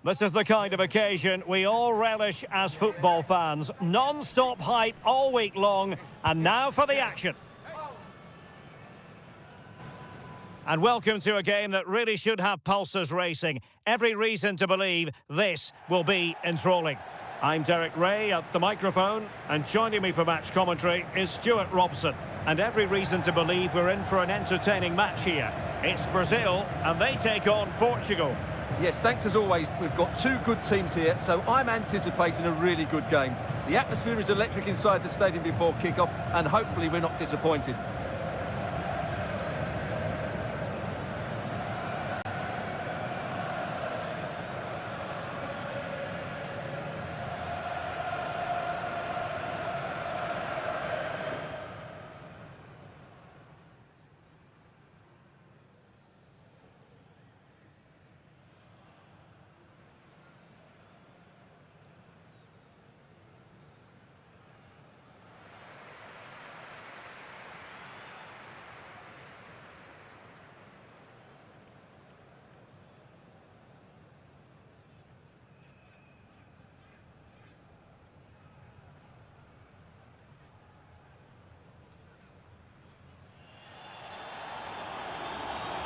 This is the kind of occasion we all relish as football fans. Non-stop hype all week long, and now for the action. And welcome to a game that really should have pulses racing. Every reason to believe this will be enthralling. I'm Derek Ray at the microphone, and joining me for match commentary is Stuart Robson. And every reason to believe we're in for an entertaining match here. It's Brazil, and they take on Portugal. Yes, thanks as always. We've got two good teams here, so I'm anticipating a really good game. The atmosphere is electric inside the stadium before kick-off, and hopefully we're not disappointed.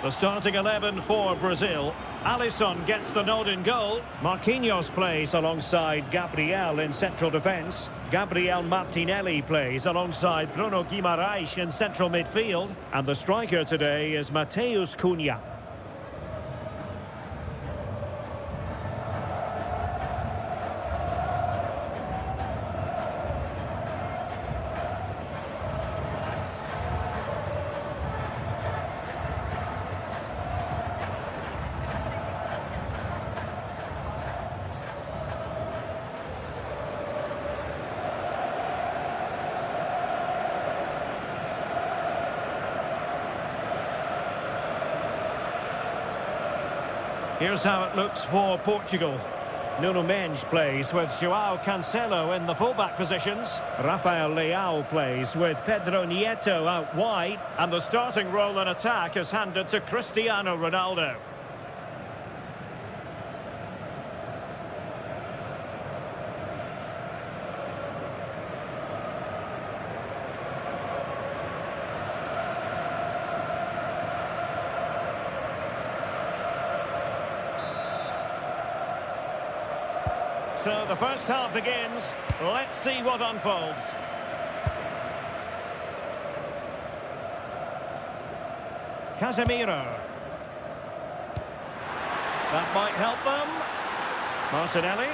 The starting 11 for Brazil. Alisson gets the nod in goal. Marquinhos plays alongside Gabriel in central defence. Gabriel Martinelli plays alongside Bruno Guimaraes in central midfield. And the striker today is Matheus Cunha. Here's how it looks for Portugal. Nuno Mendes plays with João Cancelo in the fullback positions. Rafael Leao plays with Pedro Nieto out wide. And the starting role in attack is handed to Cristiano Ronaldo. So the first half begins. Let's see what unfolds. Casemiro. That might help them. Martinelli.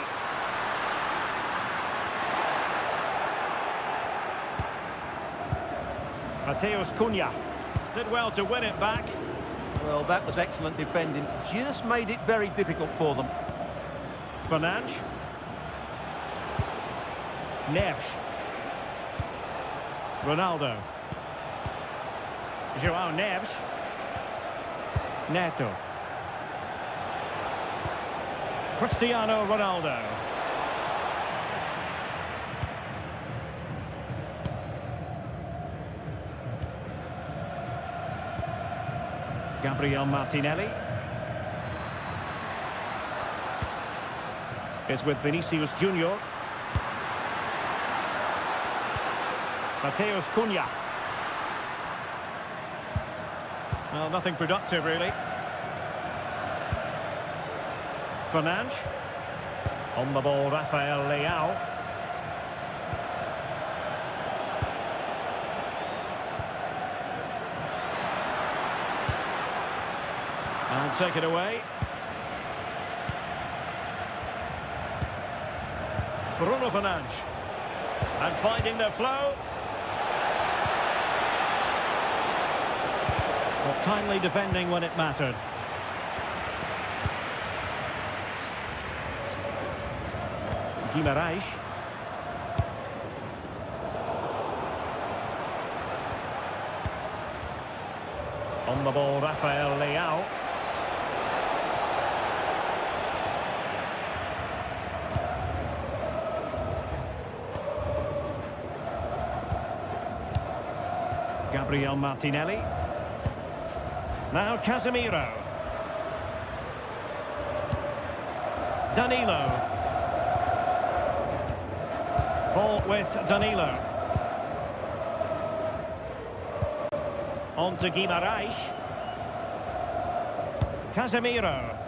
Matheus Cunha. Did well to win it back. Well, that was excellent defending. Just made it very difficult for them. Fernandes. Neves. Ronaldo. João Neves. Neto. Cristiano Ronaldo. Gabriel Martinelli. It's with Vinicius Junior. Matheus Cunha. Well, nothing productive, really. Fernandes. On the ball, Rafael Leao. And take it away. Bruno Fernandes. And finding the flow. But timely defending when it mattered. Guimaraes. On the ball, Rafael Leao. Gabriel Martinelli. Now Casemiro. Danilo. Ball with Danilo. On to Guimarães. Casemiro.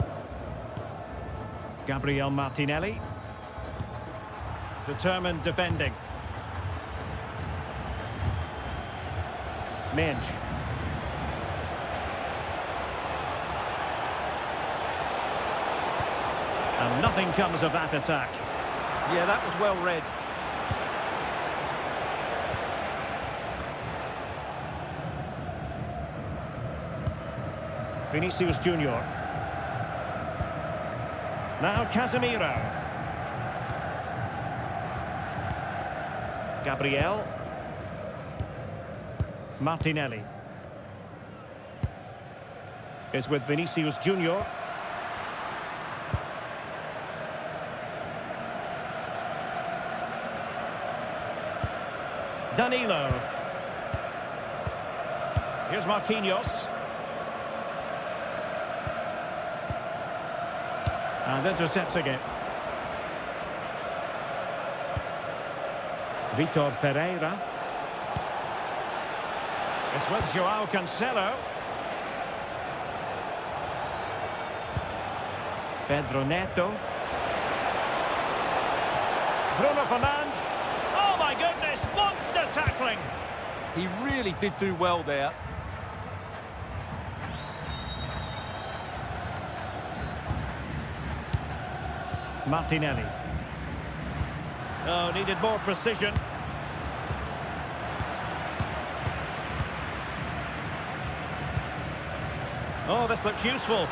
Gabriel Martinelli. Determined defending. Minge. And nothing comes of that attack. Yeah, that was well read. Vinicius Junior. Now Casemiro. Gabriel. Martinelli. Is with Vinicius Junior. Danilo. Here's Marquinhos. And intercepting it. Vitor Ferreira. It's with João Cancelo. Pedro Neto. Bruno Fernandes. Oh my goodness, monster tackling. He really did do well there. Martinelli. Oh, needed more precision. Oh, this looks useful.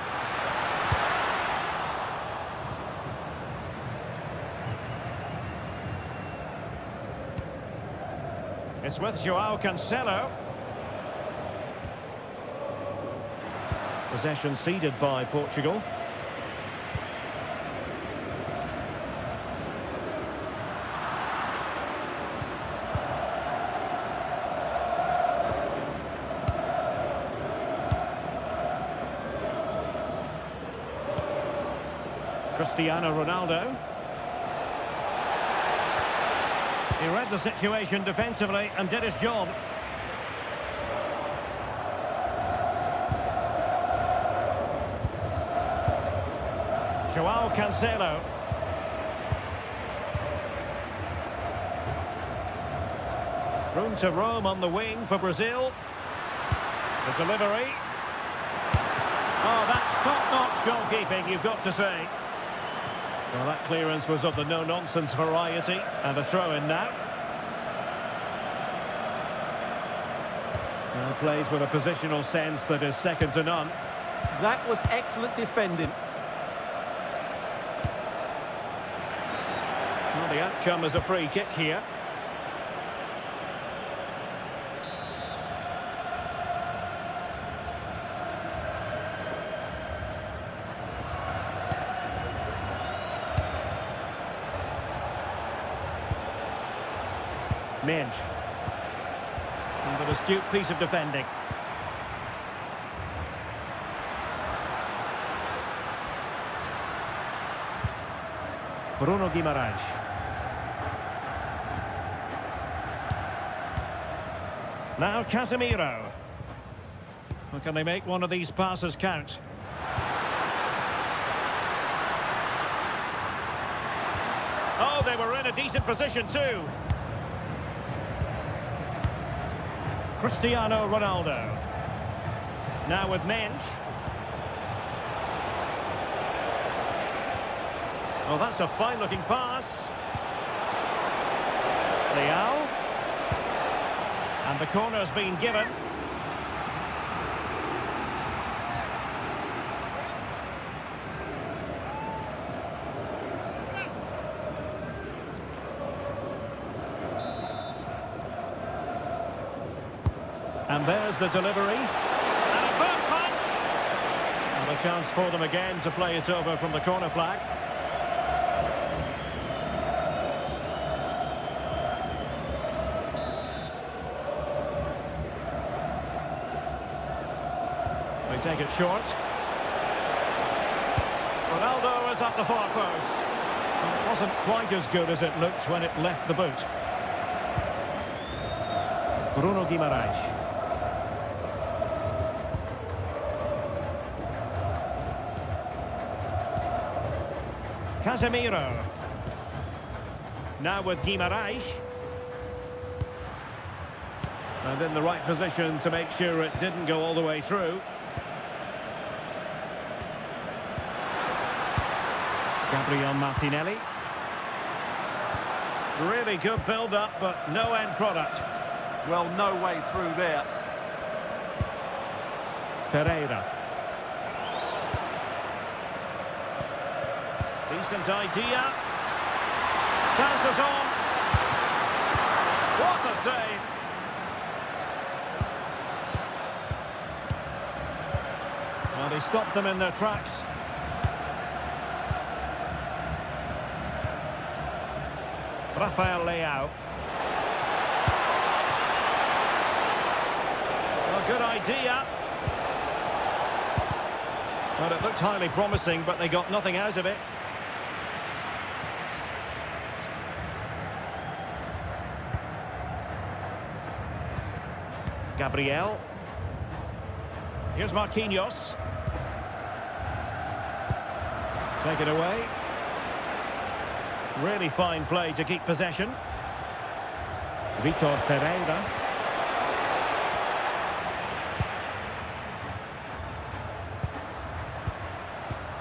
It's with João Cancelo. Possession ceded by Portugal. Cristiano Ronaldo. He read the situation defensively and did his job. João Cancelo. Room to roam on the wing for Brazil. The delivery. Oh, that's top-notch goalkeeping, you've got to say. Well, that clearance was of the no-nonsense variety, and a throw-in now. Well, plays with a positional sense that is second to none. That was excellent defending. Well, the outcome is a free kick here. Minge. And an astute piece of defending. Bruno Guimarães. Now Casemiro. Well, can they make one of these passes count? Oh, they were in a decent position too. Cristiano Ronaldo. Now with Minge. Oh, that's a fine-looking pass. Leao. And the corner's been given. And there's the delivery. And a firm punch. And a chance for them again to play it over from the corner flag. They take it short. Ronaldo is at the far post. It wasn't quite as good as it looked when it left the boot. Bruno Guimaraes. Casemiro. Now with Guimaraes. And in the right position to make sure it didn't go all the way through. Gabriel Martinelli. Really good build-up, but no end product. Well, no way through there. Ferreira. Decent idea. Chances on. What a save. Well, he stopped them in their tracks. Rafael Leao. Well, good idea. Well, it looked highly promising, but they got nothing out of it. Gabriel. Here's Marquinhos. Take it away. Really fine play to keep possession. Vitor Ferreira.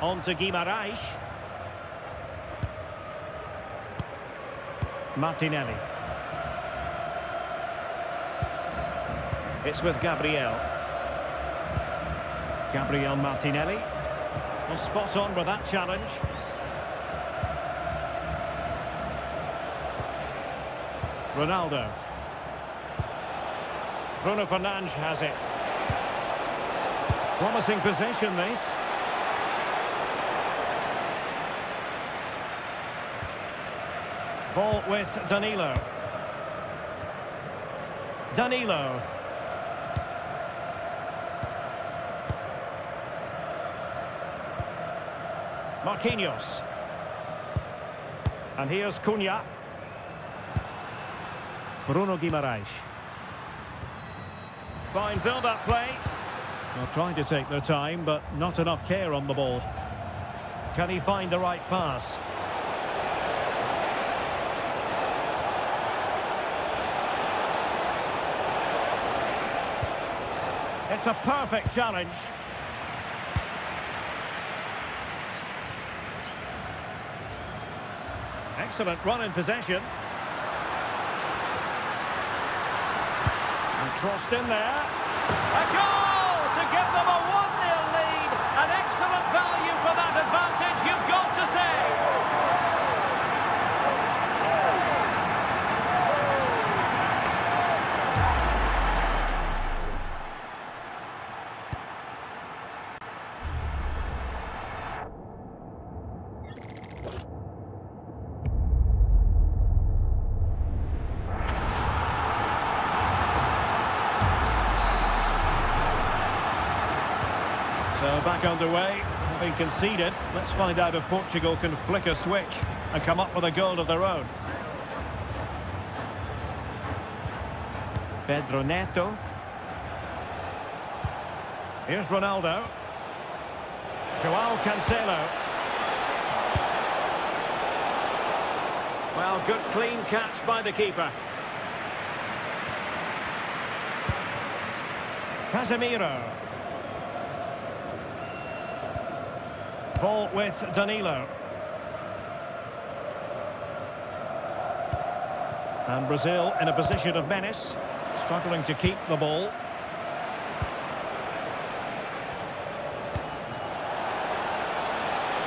On to Guimaraes. Martinelli. It's with Gabriel. Gabriel Martinelli. Was spot on with that challenge. Ronaldo. Bruno Fernandes has it. Promising possession, this. Ball with Danilo. Danilo. Marquinhos. And here's Cunha. Bruno Guimaraes. Fine build-up play. Well, trying to take their time, but not enough care on the ball. Can he find the right pass? It's a perfect challenge. Excellent run in possession. And crossed in there. A goal to give them a 1-0 lead. An excellent value for that advantage, you've got to say. So back underway, having conceded. Let's find out if Portugal can flick a switch and come up with a goal of their own. Pedro Neto. Here's Ronaldo. João Cancelo. Well, good clean catch by the keeper. Casemiro. Ball with Danilo. And Brazil in a position of menace, struggling to keep the ball.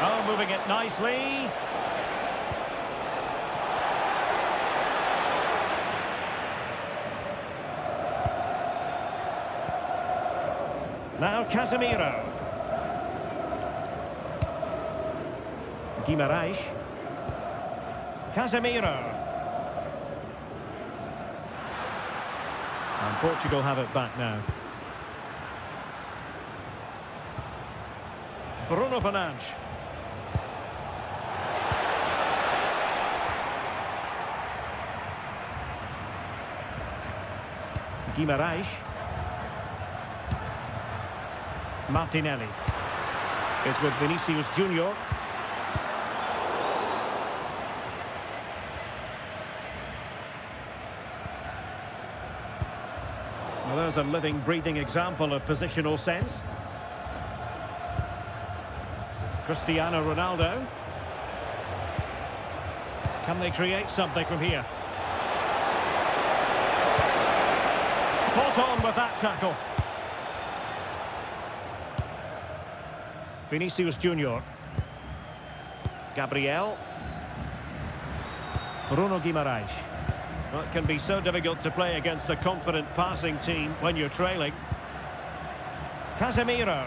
Oh, moving it nicely. Now Casemiro. Guimaraes. Casemiro. And Portugal have it back now. Bruno Fernandes. Guimarães. Martinelli. It's with Vinicius Junior. Well, there's a living, breathing example of positional sense. Cristiano Ronaldo. Can they create something from here? Spot on with that tackle. Vinicius Junior. Gabriel. Bruno Guimarães. Well, it can be so difficult to play against a confident passing team when you're trailing. Casemiro.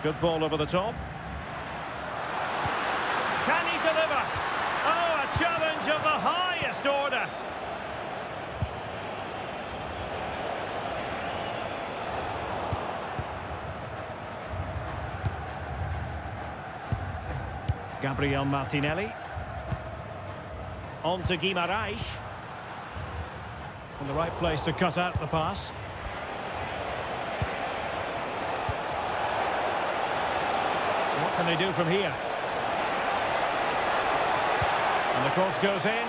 Good ball over the top. Can he deliver? Oh, a challenge of the highest order. Gabriel Martinelli. On to Guimarães. In the right place to cut out the pass. What can they do from here? And the cross goes in.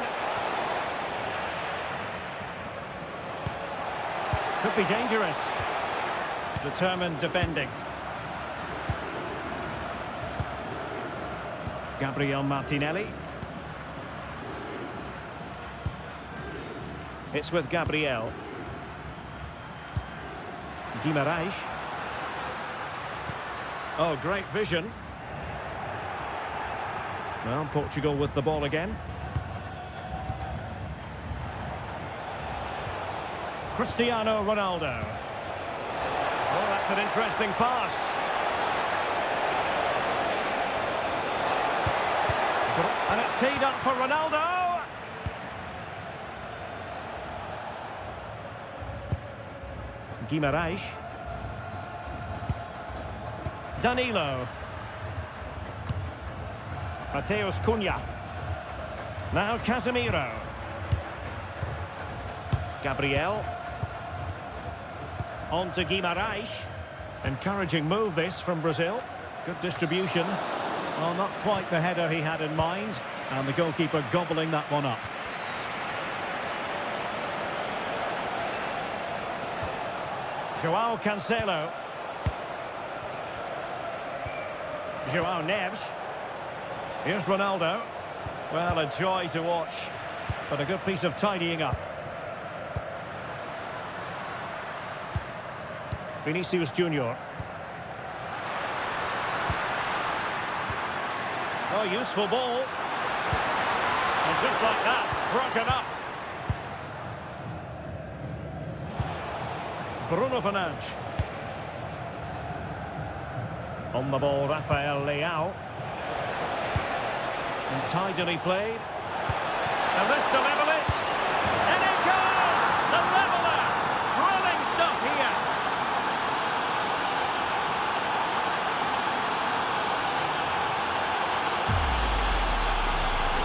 Could be dangerous. Determined defending. Gabriel Martinelli. It's with Gabriel. Guimarães. Oh, great vision. Well, Portugal with the ball again. Cristiano Ronaldo. Oh, that's an interesting pass. And it's teed up for Ronaldo. Guimarães. Danilo. Mateus Cunha. Now Casemiro. Gabriel. On to Guimarães. Encouraging move this from Brazil. Good distribution. Well, not quite the header he had in mind. And the goalkeeper gobbling that one up. João Cancelo. João Neves. Here's Ronaldo. Well, a joy to watch, but a good piece of tidying up. Vinicius Junior. Oh, useful ball. And just like that, broken up. Bruno Fernandes. On the ball, Rafael Leao. And tidily played. And this to level it. And it goes! The leveller! Thrilling stuff here.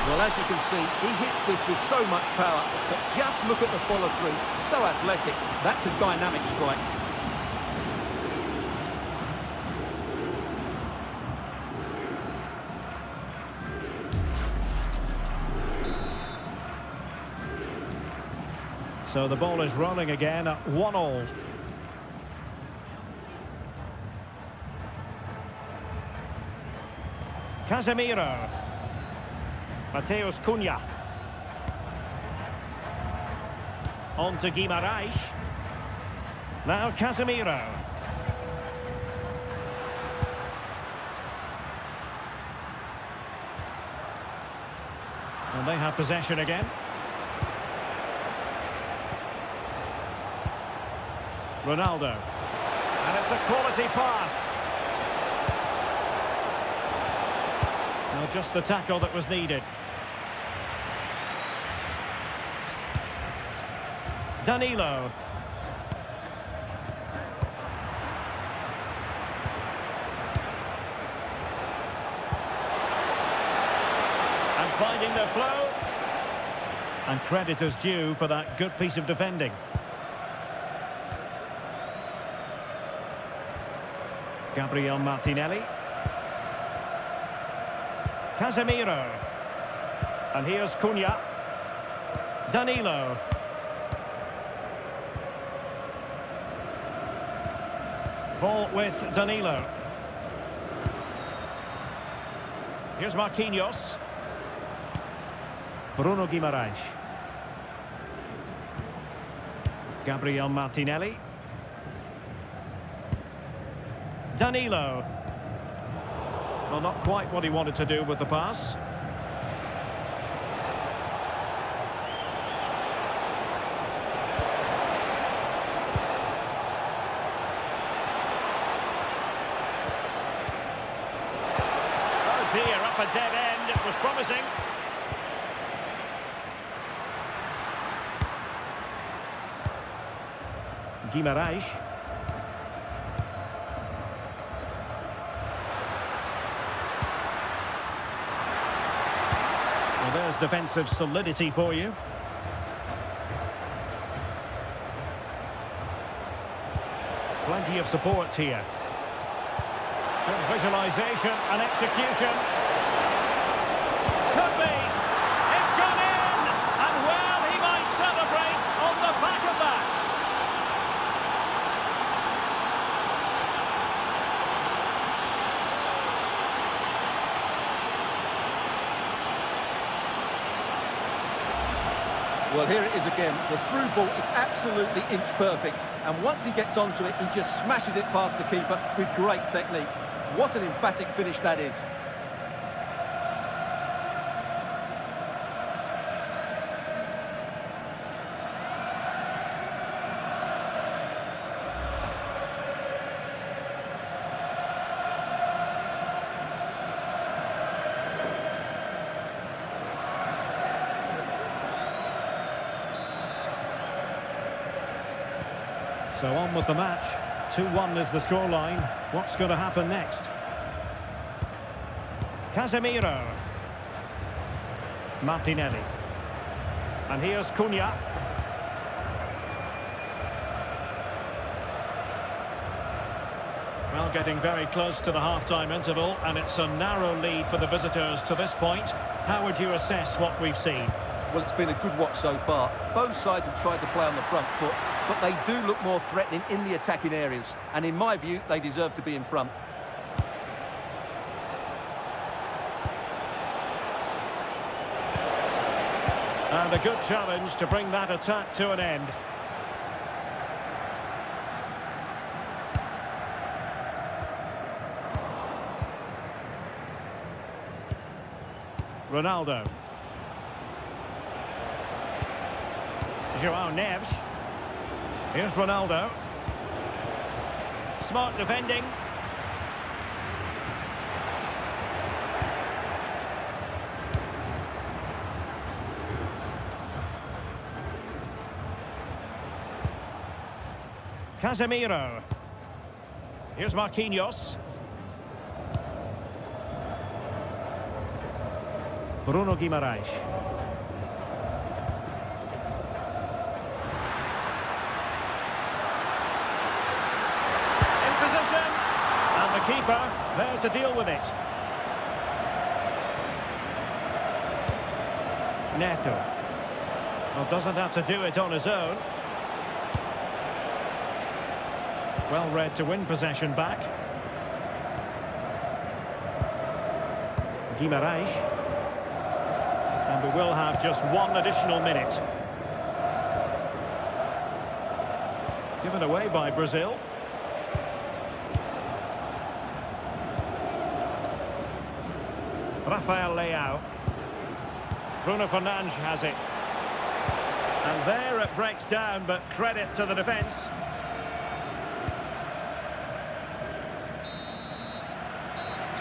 Well, as you can see, he hits this with so much power, but just look at the follow-through. So athletic. That's a dynamic strike. So the ball is rolling again at 1-1. Casemiro. Mateus Cunha. On to Guimarães. Now Casemiro. And they have possession again. Ronaldo. And it's a quality pass. Well, just the tackle that was needed. Danilo. And finding the flow. And credit is due for that good piece of defending. Gabriel Martinelli. Casemiro. And here's Cunha. Danilo. Ball with Danilo. Here's Marquinhos. Bruno Guimaraes. Gabriel Martinelli. Danilo. Well, not quite what he wanted to do with the pass. Oh dear, up a dead end. It was promising. Guimaraes. Well, there's defensive solidity for you. Plenty of support here. Good visualisation and execution. Could be. It's gone in! And well, he might celebrate on the back of that. Well, here it is again. The through ball is absolutely inch perfect. And once he gets onto it, he just smashes it past the keeper with great technique. What an emphatic finish that is. So on with the match. 2-1 is the scoreline. What's going to happen next? Casemiro. Martinelli. And here's Cunha. Well, getting very close to the half-time interval, and it's a narrow lead for the visitors to this point. How would you assess what we've seen? Well, it's been a good watch so far. Both sides have tried to play on the front foot, but they do look more threatening in the attacking areas. And in my view, they deserve to be in front. And a good challenge to bring that attack to an end. Ronaldo. João Neves. Here's Ronaldo. Smart defending. Casemiro. Here's Marquinhos. Bruno Guimaraes. In position. And the keeper there to deal with it. Neto. Well, doesn't have to do it on his own. Well read to win possession back. Guimaraes. And we will have just one additional minute. Given away by Brazil. Rafael Leao. Bruno Fernandes has it. And there it breaks down, but credit to the defence.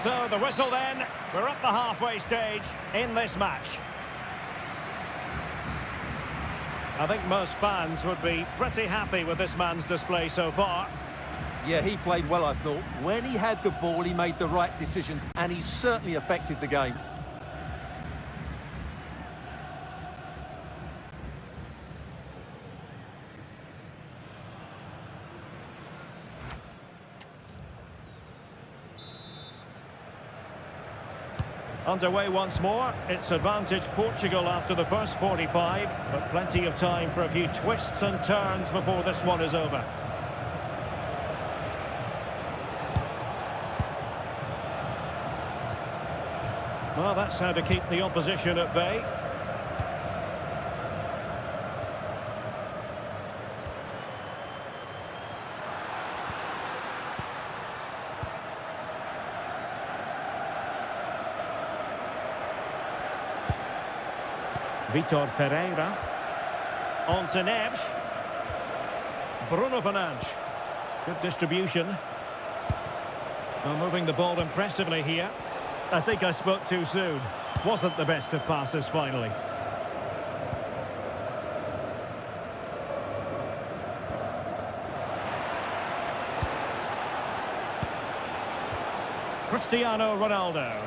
So the whistle then, we're up the halfway stage in this match. I think most fans would be pretty happy with this man's display so far. Yeah, he played well, I thought. When he had the ball, he made the right decisions, and he certainly affected the game. Underway once more. It's advantage Portugal after the first 45, but plenty of time for a few twists and turns before this one is over. Well, that's how to keep the opposition at bay. Vitor Ferreira. On to Neves. Bruno Fernandes. Good distribution. Well, moving the ball impressively here. I think I spoke too soon. Wasn't the best of passes finally. Cristiano Ronaldo.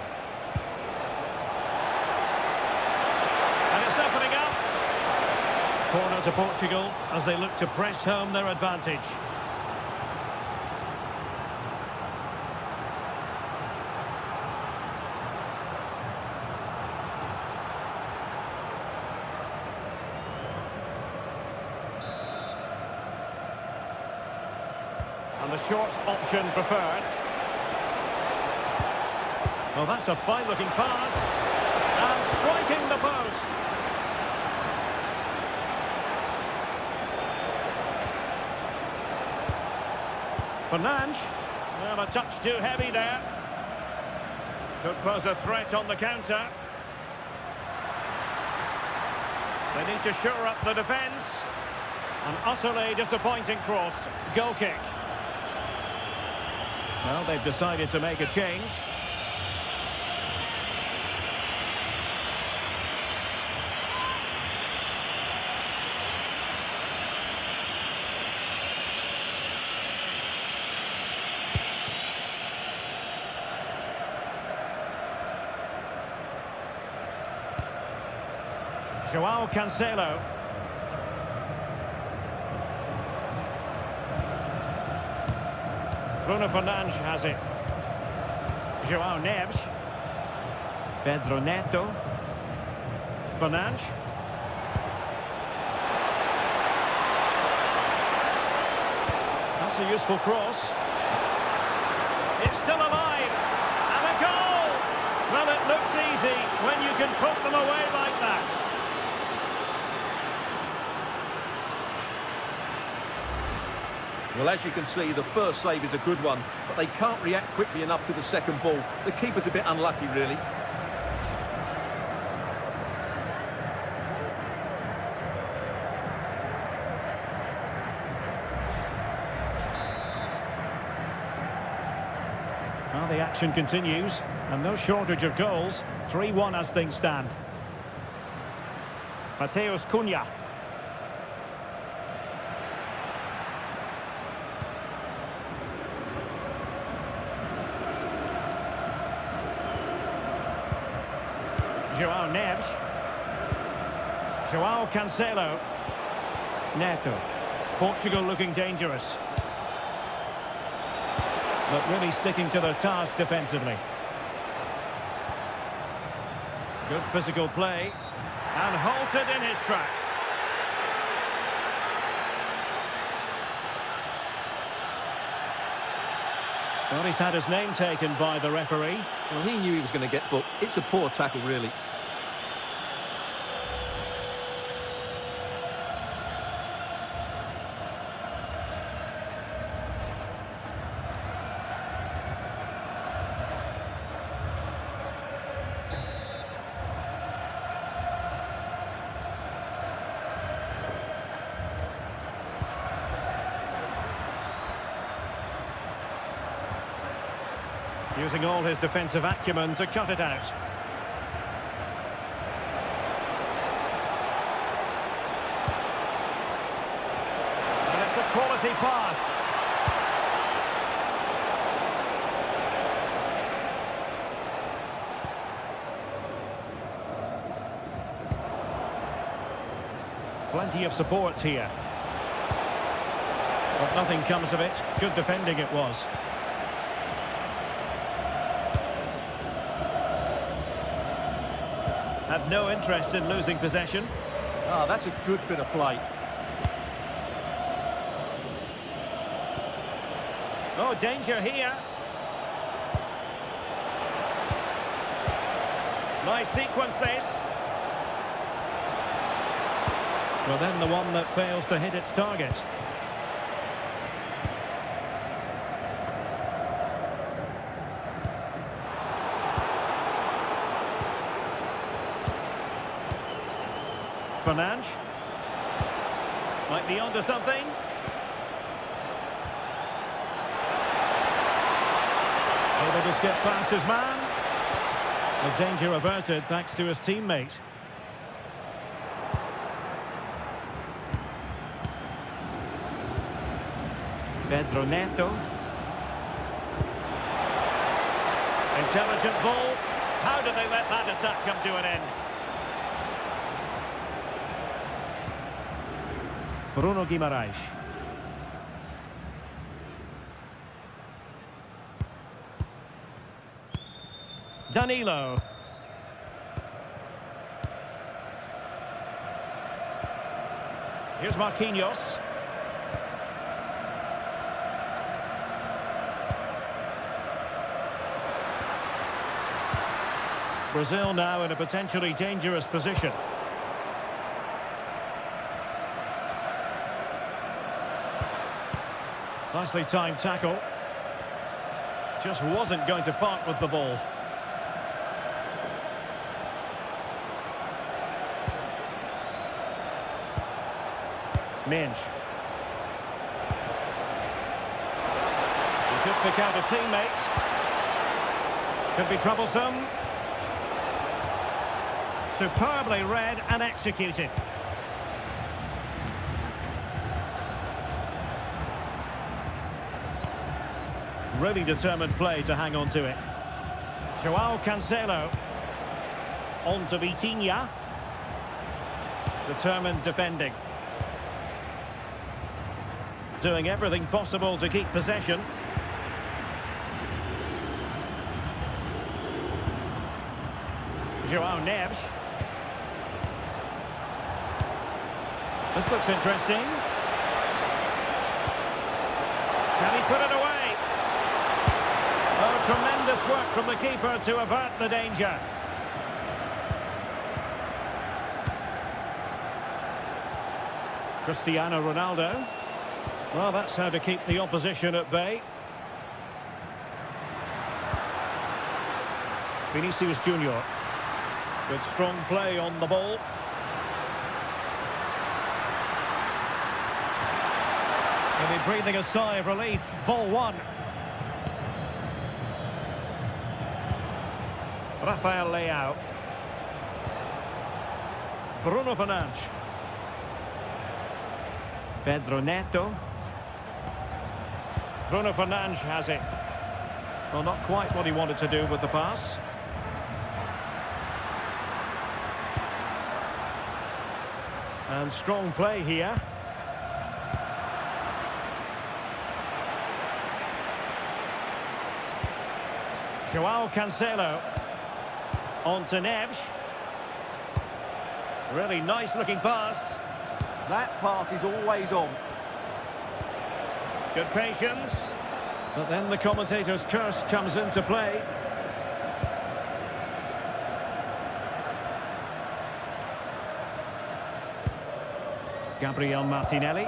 And it's opening up. Corner to Portugal as they look to press home their advantage. And the short option preferred. Well, that's a fine-looking pass. And striking the post. Fernandes. Well, a touch too heavy there. Could pose a threat on the counter. They need to shore up the defence. An utterly disappointing cross. Goal kick. Well, they've decided to make a change. João Cancelo. Bruno Fernandes has it. João Neves. Pedro Neto. Fernandes. That's a useful cross. It's still alive. And a goal! Well, it looks easy when you can put them away like that. Well, as you can see, the first save is a good one, but they can't react quickly enough to the second ball. The keeper's a bit unlucky, really. Well, the action continues, and no shortage of goals. 3-1 as things stand. Mateus Cunha. João Neves. João Cancelo. Neto. Portugal looking dangerous. But really sticking to their task defensively. Good physical play. And halted in his tracks. Well, he's had his name taken by the referee. Well, he knew he was going to get booked. It's a poor tackle, really. Using all his defensive acumen to cut it out. And it's a quality pass. Plenty of support here. But nothing comes of it. Good defending it was. Have no interest in losing possession. Ah, that's a good bit of play. Oh, danger here. Nice sequence this. Well, then the one that fails to hit its target. Fernandes. Might be onto something. Able to skip past his man. The danger averted thanks to his teammate. Pedro Neto. Intelligent ball. How did they let that attack come to an end? Bruno Guimaraes. Danilo. Here's Marquinhos. Brazil now in a potentially dangerous position. Nicely timed tackle. Just wasn't going to part with the ball. Minge. He could pick out a teammate. Could be troublesome. Superbly read and executed. Really determined play to hang on to it. João Cancelo. On to Vitinha. Determined defending. Doing everything possible to keep possession. João Neves. This looks interesting. Can he put it away? Oh, tremendous work from the keeper to avert the danger. Cristiano Ronaldo. Well, that's how to keep the opposition at bay. Vinicius Junior. Good strong play on the ball. Maybe breathing a sigh of relief. Ball one. Rafael Leao. Bruno Fernandes. Pedro Neto. Bruno Fernandes has it. Well, not quite what he wanted to do with the pass. And strong play here. João Cancelo. On to Neves. Really nice looking pass. That pass is always on. Good patience. But then the commentator's curse comes into play. Gabriel Martinelli.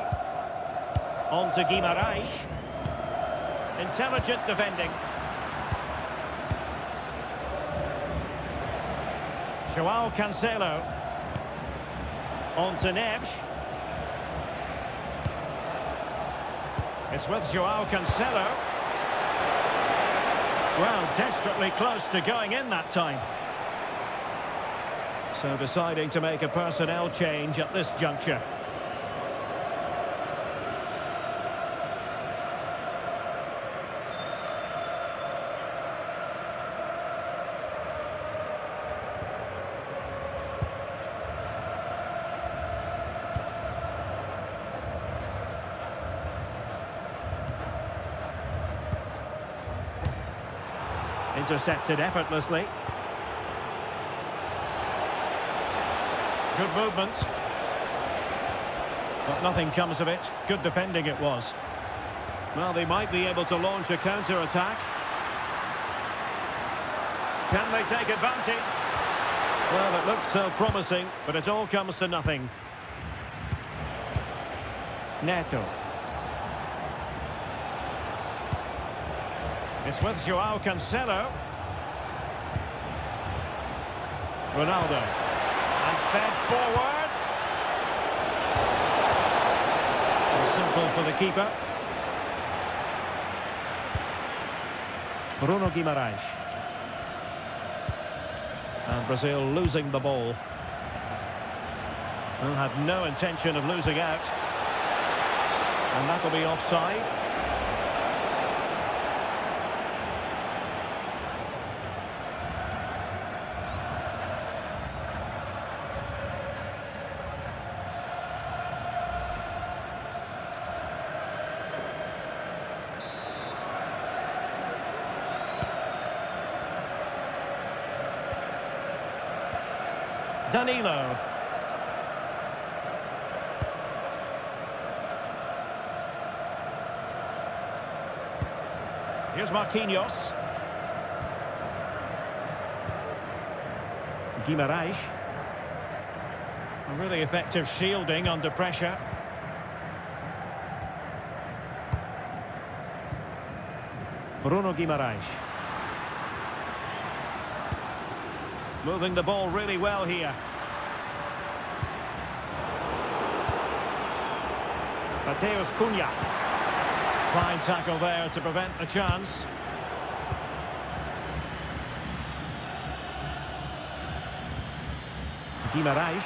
On to Guimaraes. Intelligent defending. João Cancelo. On to Neves. It's with João Cancelo. Well, desperately close to going in that time. So deciding to make a personnel change at this juncture. Intercepted effortlessly. Good movement. But nothing comes of it. Good defending it was. Well, they might be able to launch a counter-attack. Can they take advantage? Well, it looks so promising, but it all comes to nothing. Neto. It's with Joao Cancelo. Ronaldo. And fed forwards. Simple for the keeper. Bruno Guimaraes. And Brazil losing the ball. Well, had no intention of losing out. And that'll be offside. Danilo. Here's Marquinhos. Guimaraes. A really effective shielding under pressure. Bruno Guimaraes. Moving the ball really well here. Mateus Cunha. Fine tackle there to prevent the chance. Guimaraes.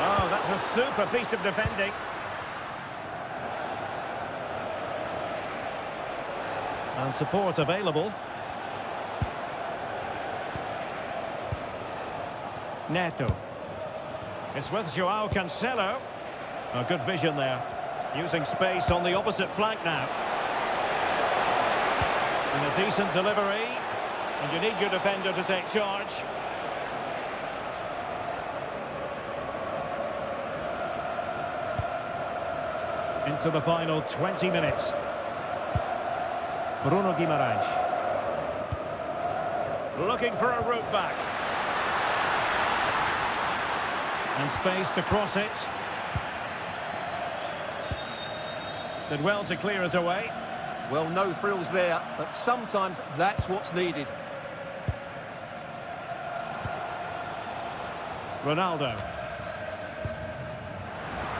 Oh, that's a super piece of defending. And support available. Neto. It's with Joao Cancelo. A good vision there. Using space on the opposite flank now. And a decent delivery. And you need your defender to take charge. Into the final 20 minutes. Bruno Guimaraes. Looking for a route back. And space to cross it. Did well to clear it away. Well, no frills there, but sometimes that's what's needed. Ronaldo.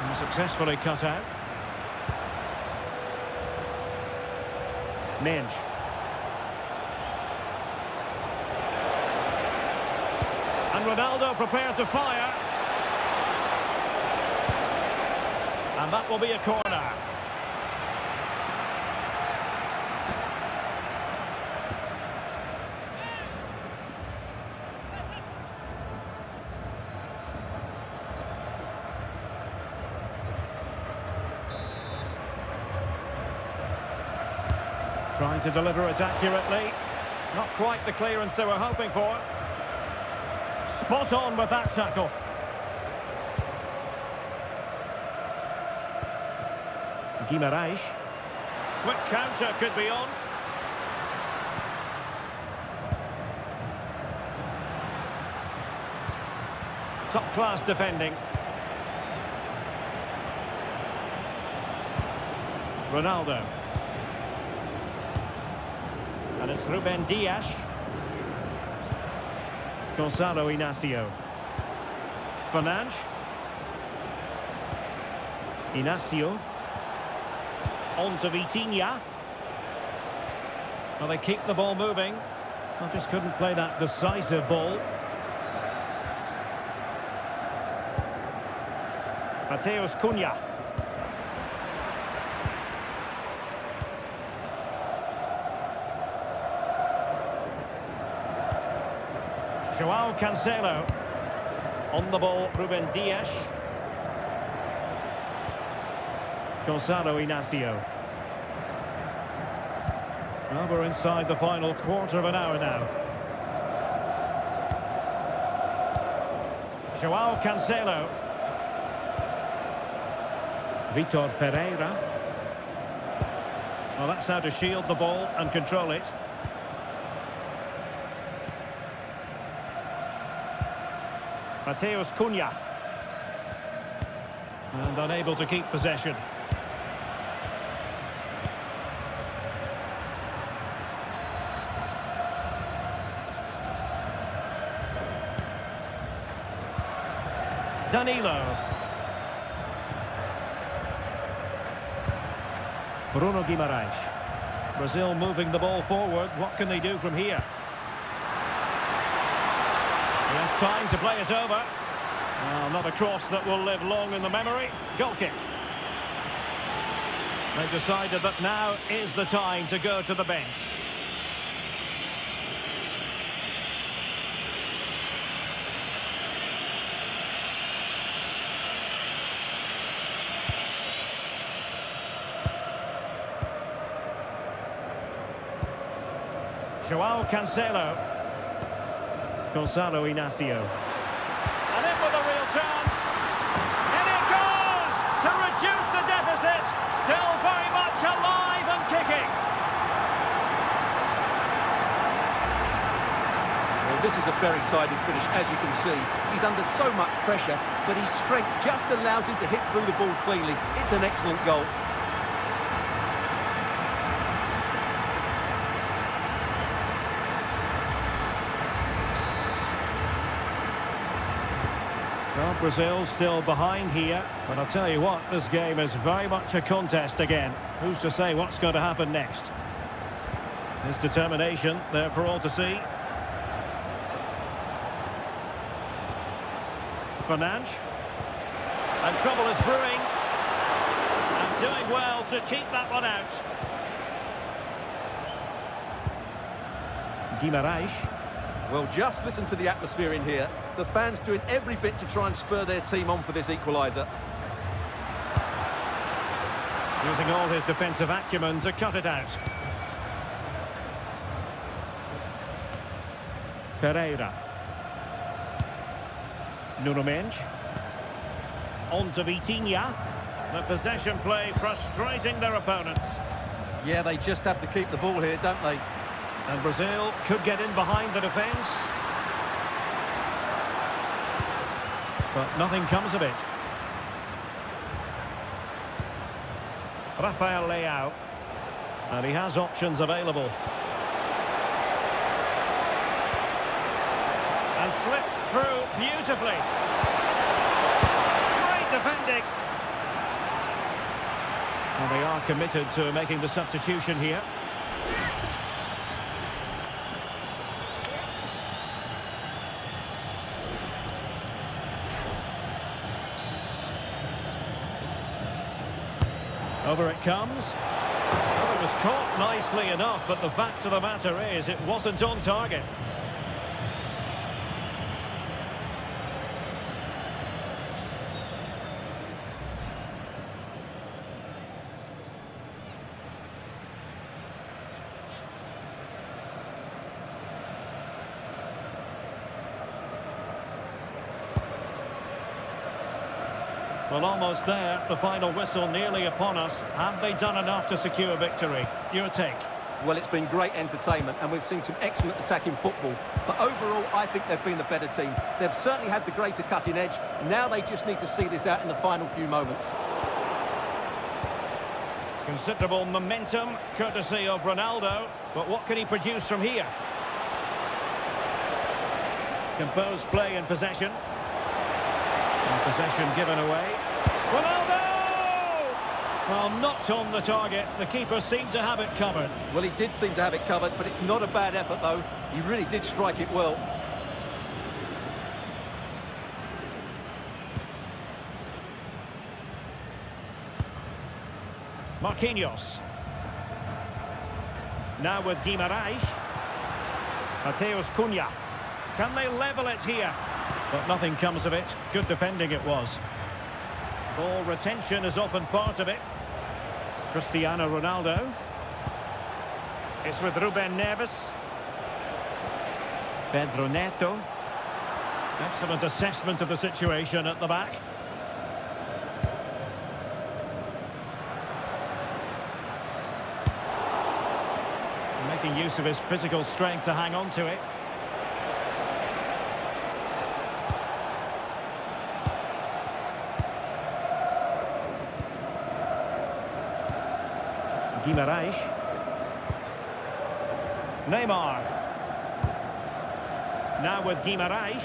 And successfully cut out. Minge. And Ronaldo prepared to fire. And that will be a corner. Trying to deliver it accurately. Not quite the clearance they were hoping for. Spot on with that tackle. Guimaraes. Quick counter could be on. Top class defending. Ronaldo. And it's Ruben Dias. Gonzalo Inacio. Fernandes. Inacio. On to Vitinha. Well, they keep the ball moving. Well, just couldn't play that decisive ball. Mateus Cunha. Joao Cancelo. On the ball, Ruben Dias. Gonzalo Inacio. Well, we're inside the final quarter of an hour now. João Cancelo. Vitor Ferreira. Well, that's how to shield the ball and control it. Mateus Cunha. And unable to keep possession. Danilo. Bruno Guimaraes. Brazil moving the ball forward. What can they do from here? Yes, time to play it over. Well, not a cross that will live long in the memory. Goal kick. They've decided that now is the time to go to the bench. João Cancelo. Gonzalo Inacio. And in with a real chance. And it goes to reduce the deficit. Still very much alive and kicking. Well, this is a very tidy finish, as you can see. He's under so much pressure, but his strength just allows him to hit through the ball cleanly. It's an excellent goal. Well, Brazil's still behind here, but I'll tell you what, this game is very much a contest again. Who's to say what's going to happen next? His determination there for all to see. Fernandes. And trouble is brewing. And doing well to keep that one out. Guimaraes. Well, just listen to the atmosphere in here. The fans doing every bit to try and spur their team on for this equaliser. Using all his defensive acumen to cut it out. Ferreira. Nuno Mendes. On to Vitinha. The possession play frustrating their opponents. Yeah, they just have to keep the ball here, don't they? And Brazil could get in behind the defence. But nothing comes of it. Rafael Leao. And he has options available. And slipped through beautifully. Great defending. And they are committed to making the substitution here. Over it comes. Well, it was caught nicely enough, but the fact of the matter is it wasn't on target. Well, almost there. The final whistle nearly upon us. Have they done enough to secure victory? Your take? Well, it's been great entertainment, and we've seen some excellent attacking football. But overall, I think they've been the better team. They've certainly had the greater cutting edge. Now they just need to see this out in the final few moments. Considerable momentum, courtesy of Ronaldo. But what can he produce from here? Composed play and possession. And possession given away. Ronaldo! Well, not on the target. The keeper seemed to have it covered. Well, he did seem to have it covered, but it's not a bad effort, though. He really did strike it well. Marquinhos. Now with Guimaraes. Mateus Cunha. Can they level it here? But nothing comes of it. Good defending it was. Ball retention is often part of it. Cristiano Ronaldo. It's with Ruben Neves. Pedro Neto. Excellent assessment of the situation at the back. Making use of his physical strength to hang on to it. Guimarães. Neymar. Now with Guimarães.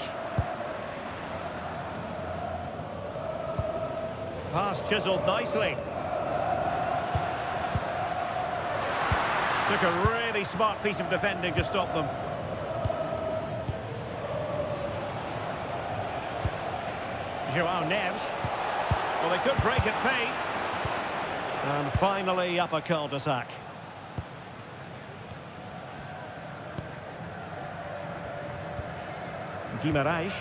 Pass chiselled nicely. Took a really smart piece of defending to stop them. João Neves. Well, they could break at pace. And finally up a cul-de-sac. Guimarães.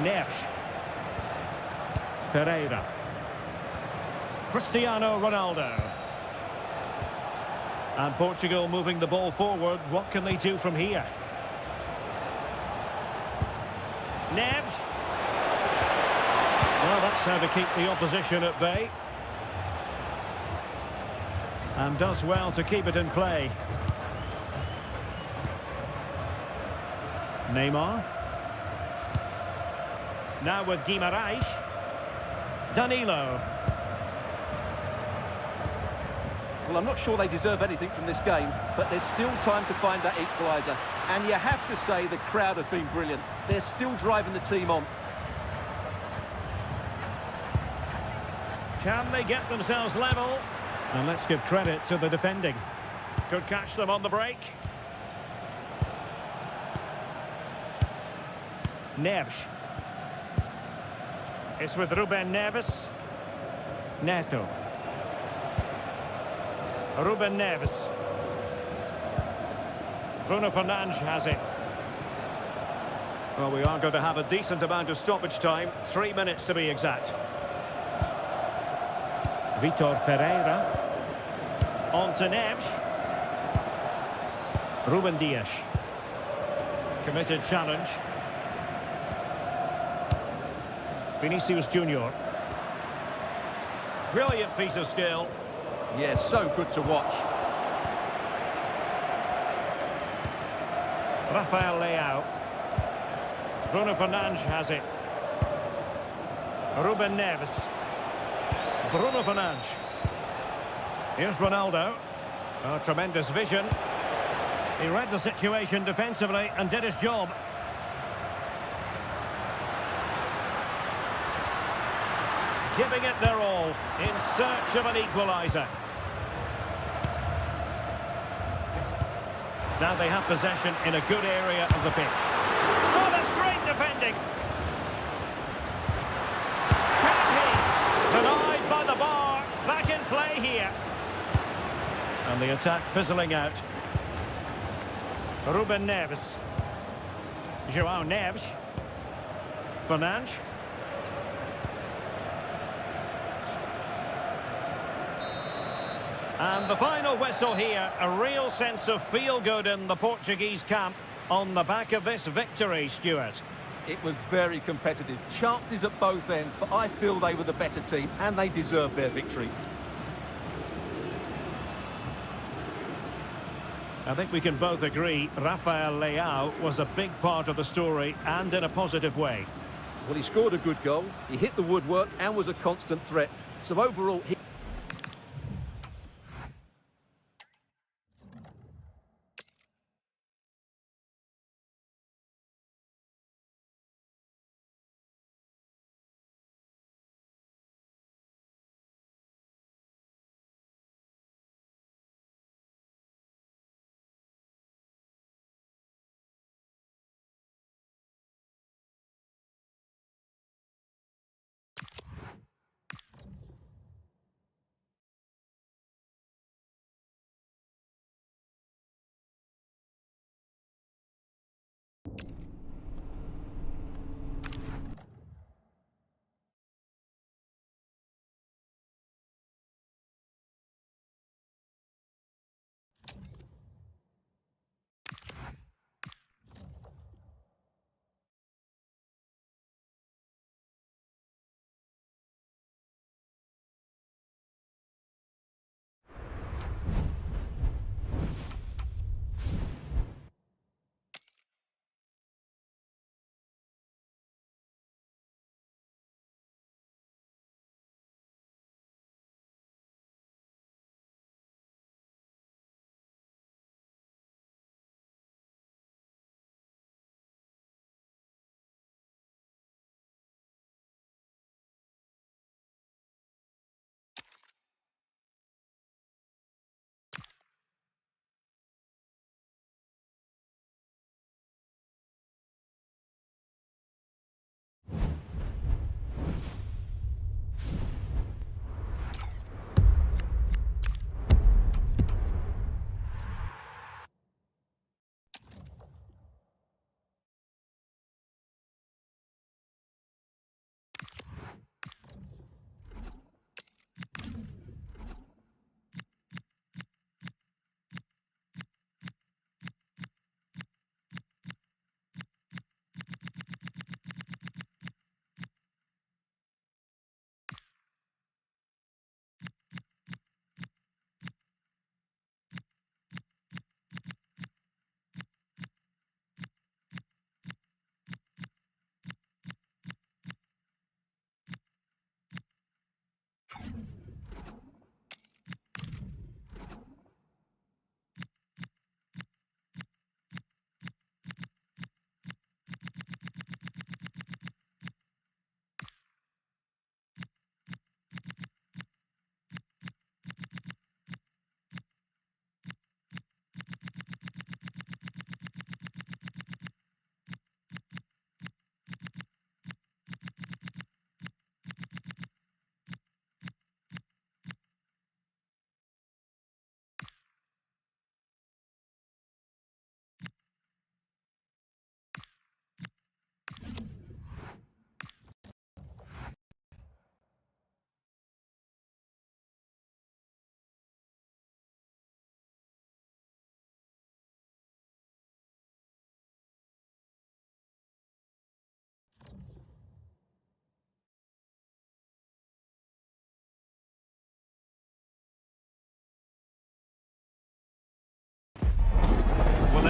Neves. Ferreira. Cristiano Ronaldo. And Portugal moving the ball forward. What can they do from here? Neves. Well, that's how to keep the opposition at bay. And does well to keep it in play. Neymar. Now with Guimarães. Danilo. Well, I'm not sure they deserve anything from this game, but there's still time to find that equaliser. And you have to say the crowd have been brilliant. They're still driving the team on. Can they get themselves level? And let's give credit to the defending. Could catch them on the break. Neves. It's with Ruben Neves. Neto. Ruben Neves. Bruno Fernandes has it. Well, we are going to have a decent amount of stoppage time. 3 minutes to be exact. Vitor Ferreira. On to Neves. Ruben Dias. Committed challenge. Vinicius Junior. Brilliant piece of skill. Yeah, so good to watch. Rafael Leao. Bruno Fernandes has it. Ruben Neves. Bruno Fernandes. Here's Ronaldo. Oh, tremendous vision. He read the situation defensively and did his job. Giving it their all in search of an equaliser. Now they have possession in a good area of the pitch. Oh, that's great defending. Can he? Denied by the bar. Back in play here. And the attack fizzling out. Ruben Neves. João Neves. Fernandes. And the final whistle here, a real sense of feel-good in the Portuguese camp on the back of this victory, Stuart. It was very competitive. Chances at both ends, but I feel they were the better team and they deserved their victory. I think we can both agree Rafael Leao was a big part of the story and in a positive way. Well, he scored a good goal, he hit the woodwork and was a constant threat. So overall, he...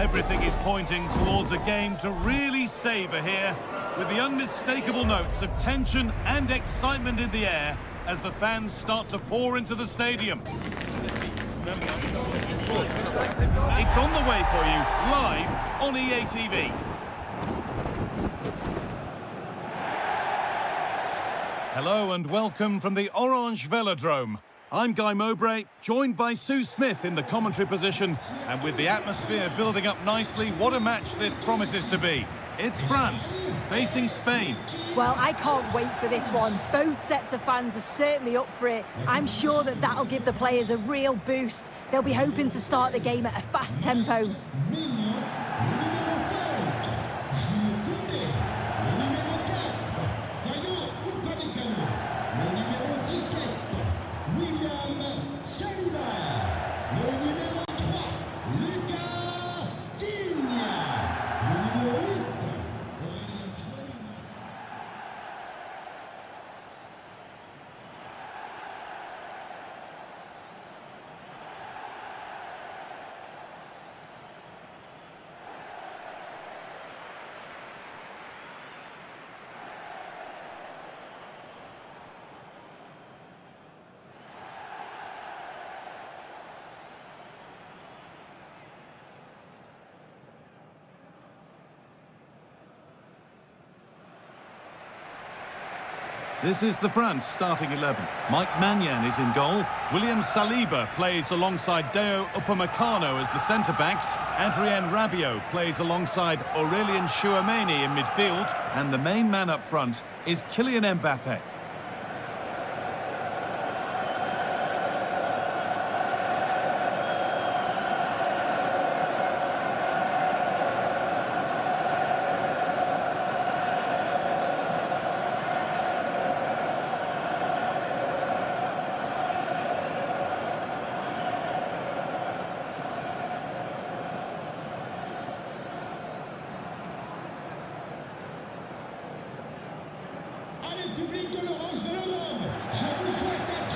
Everything is pointing towards a game to really savour here, with the unmistakable notes of tension and excitement in the air as the fans start to pour into the stadium. It's on the way for you, live on EA TV. Hello and welcome from the Orange Velodrome. I'm Guy Mowbray, joined by Sue Smith in the commentary position, and with the atmosphere building up nicely, what a match this promises to be. It's France facing Spain. Well, I can't wait for this one. Both sets of fans are certainly up for it. I'm sure that that'll give the players a real boost. They'll be hoping to start the game at a fast tempo. This is the France starting 11. Mike Maignan is in goal. William Saliba plays alongside Deo Upamecano as the centre-backs. Adrien Rabiot plays alongside Aurelien Tchouameni in midfield. And the main man up front is Kylian Mbappe.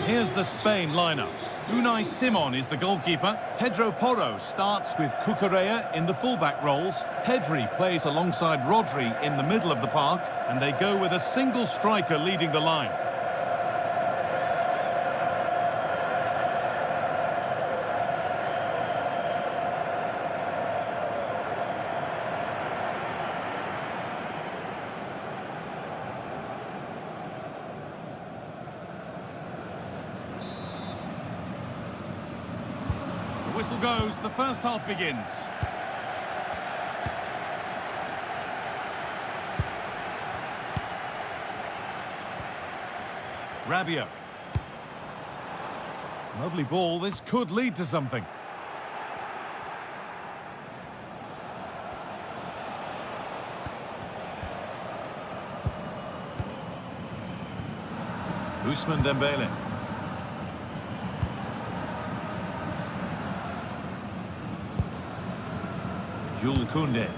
Here's the Spain lineup. Unai Simon is the goalkeeper. Pedro Porro starts with Cucurella in the fullback roles. Pedri plays alongside Rodri in the middle of the park, and they go with a single striker leading the line. Whistle goes, the first half begins. Rabiot. Lovely ball, this could lead to something. Ousmane Dembele. Jules Koundé.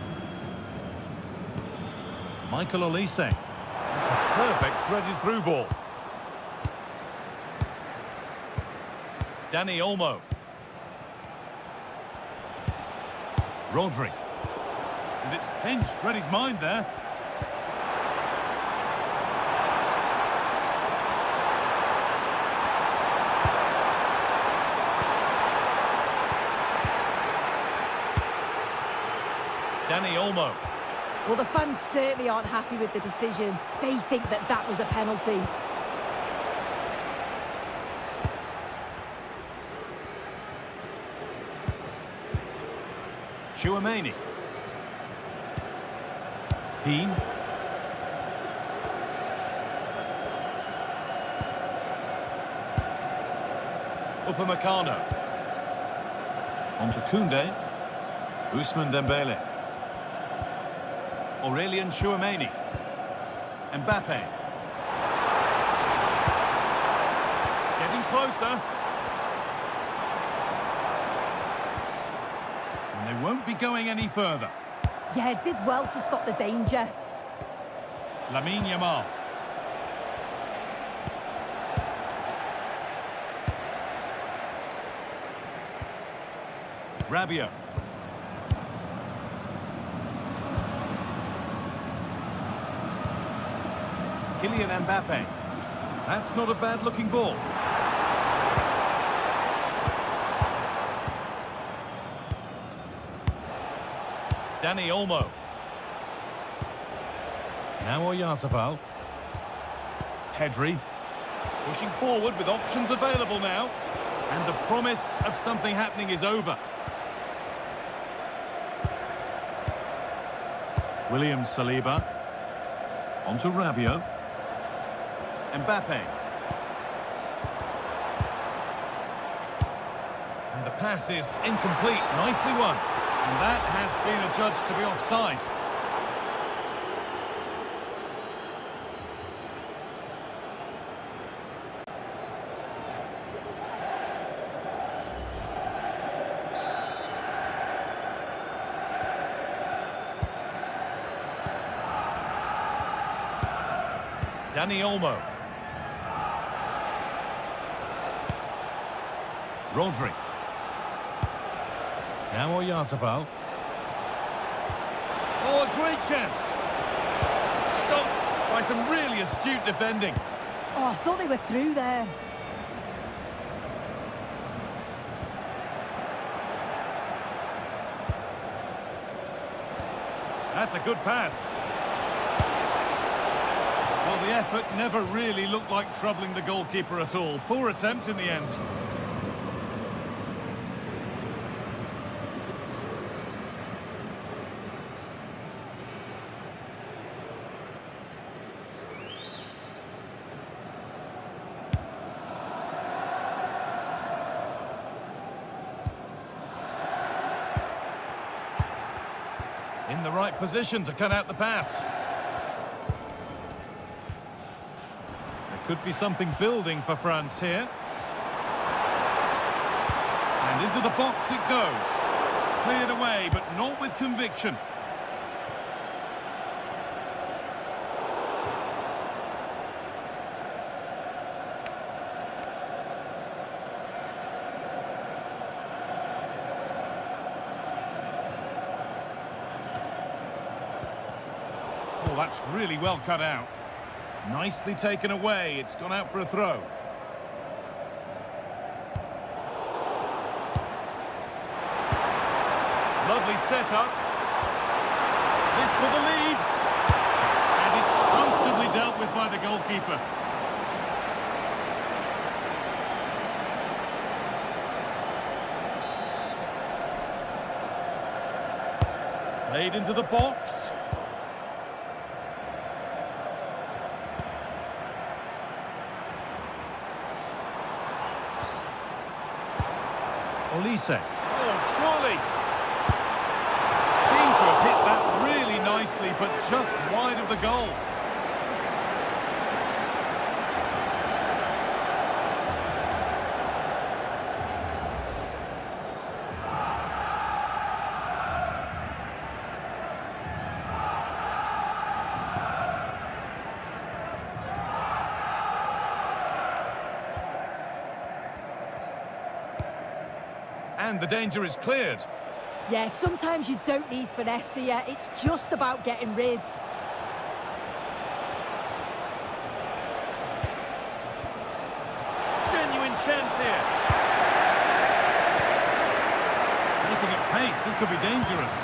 Michael Olise. That's a perfect threaded through ball. Dani Olmo. Rodri. And it's pinched, read his mind there. Dani Olmo. Well, the fans certainly aren't happy with the decision. They think that that was a penalty. Tchouameni. Dean. Upamecano. On to Koundé. Ousmane Dembele. Aurelien Tchouameni. Mbappe. Getting closer. And they won't be going any further. Yeah, did well to stop the danger. Lamine Yamal. Rabiot. Kylian Mbappe. That's not a bad-looking ball. Dani Olmo. Now Oyarzabal. Pedri. Pushing forward with options available now. And the promise of something happening is over. William Saliba. On to Rabiot. Mbappe. And the pass is incomplete. Nicely won. And that has been adjudged to be offside. Dani Olmo. Rodri. Now Oyarzabal. Oh, a great chance. Stopped by some really astute defending. Oh, I thought they were through there. That's a good pass. Well, the effort never really looked like troubling the goalkeeper at all. Poor attempt in the end. In the right position to cut out the pass. There could be something building for France here. And into the box it goes. Cleared away, but not with conviction. Oh, that's really well cut out. Nicely taken away. It's gone out for a throw. Lovely setup. This for the lead. And it's comfortably dealt with by the goalkeeper. Played into the box. Olise. Oh, surely. Seemed to have hit that really nicely, but just wide of the goal. And the danger is cleared. Yeah, sometimes you don't need finesse, do you? It's just about getting rid. Genuine chance here. Looking at pace, this could be dangerous.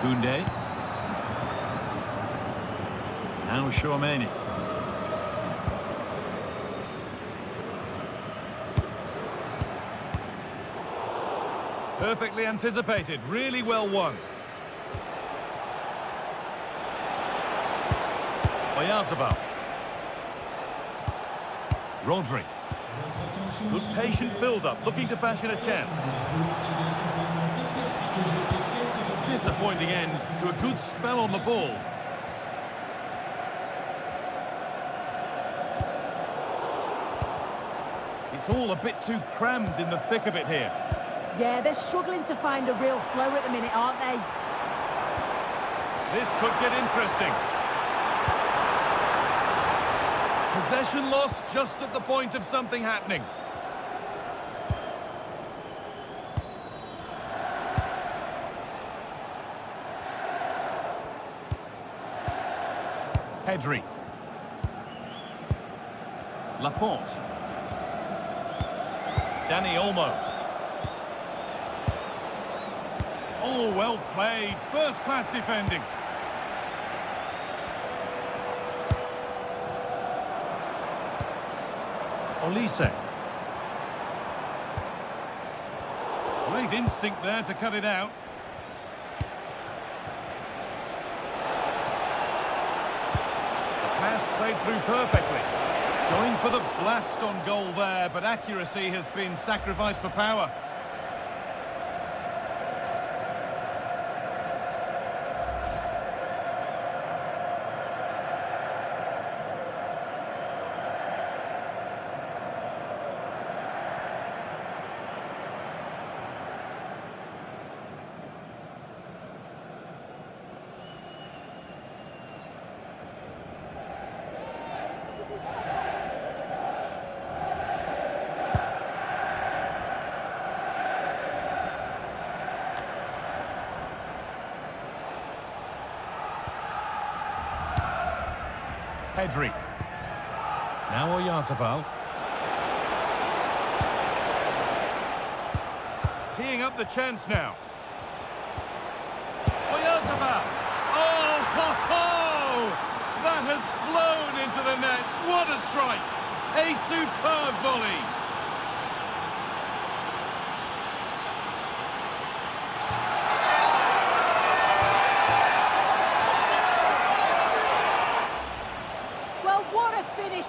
Koundé. Now Chouameni. Perfectly anticipated, really well won. Oyarzabal. Rodri. Good patient build-up, looking to fashion a chance. Disappointing end to a good spell on the ball. It's all a bit too crammed in the thick of it here. Yeah, they're struggling to find a real flow at the minute, aren't they? This could get interesting. Possession lost just at the point of something happening. Pedri. Laporte. Dani Olmo. Oh, well played. First-class defending. Olise. Great instinct there to cut it out. The pass played through perfectly. Going for the blast on goal there, but accuracy has been sacrificed for power. Pedri. Now Oyarzabal. Teeing up the chance now. Oyarzabal. Oh, ho, ho! That has flown into the net. What a strike! A superb volley.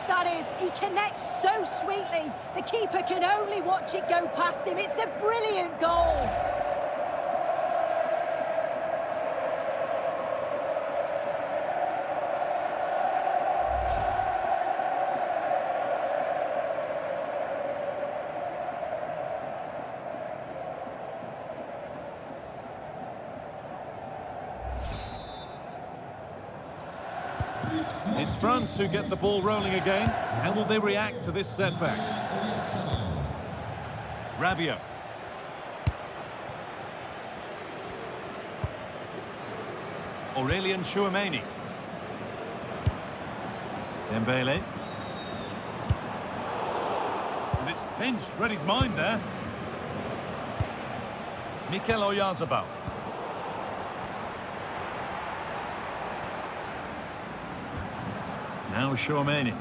That is, he connects so sweetly, the keeper can only watch it go past him. It's a brilliant goal. It's France who get the ball rolling again. How will they react to this setback? Rabiot. Aurelien Chouameni. Dembele. And it's pinched, read his mind there. Mikel Oyarzabal. Now Chouameni.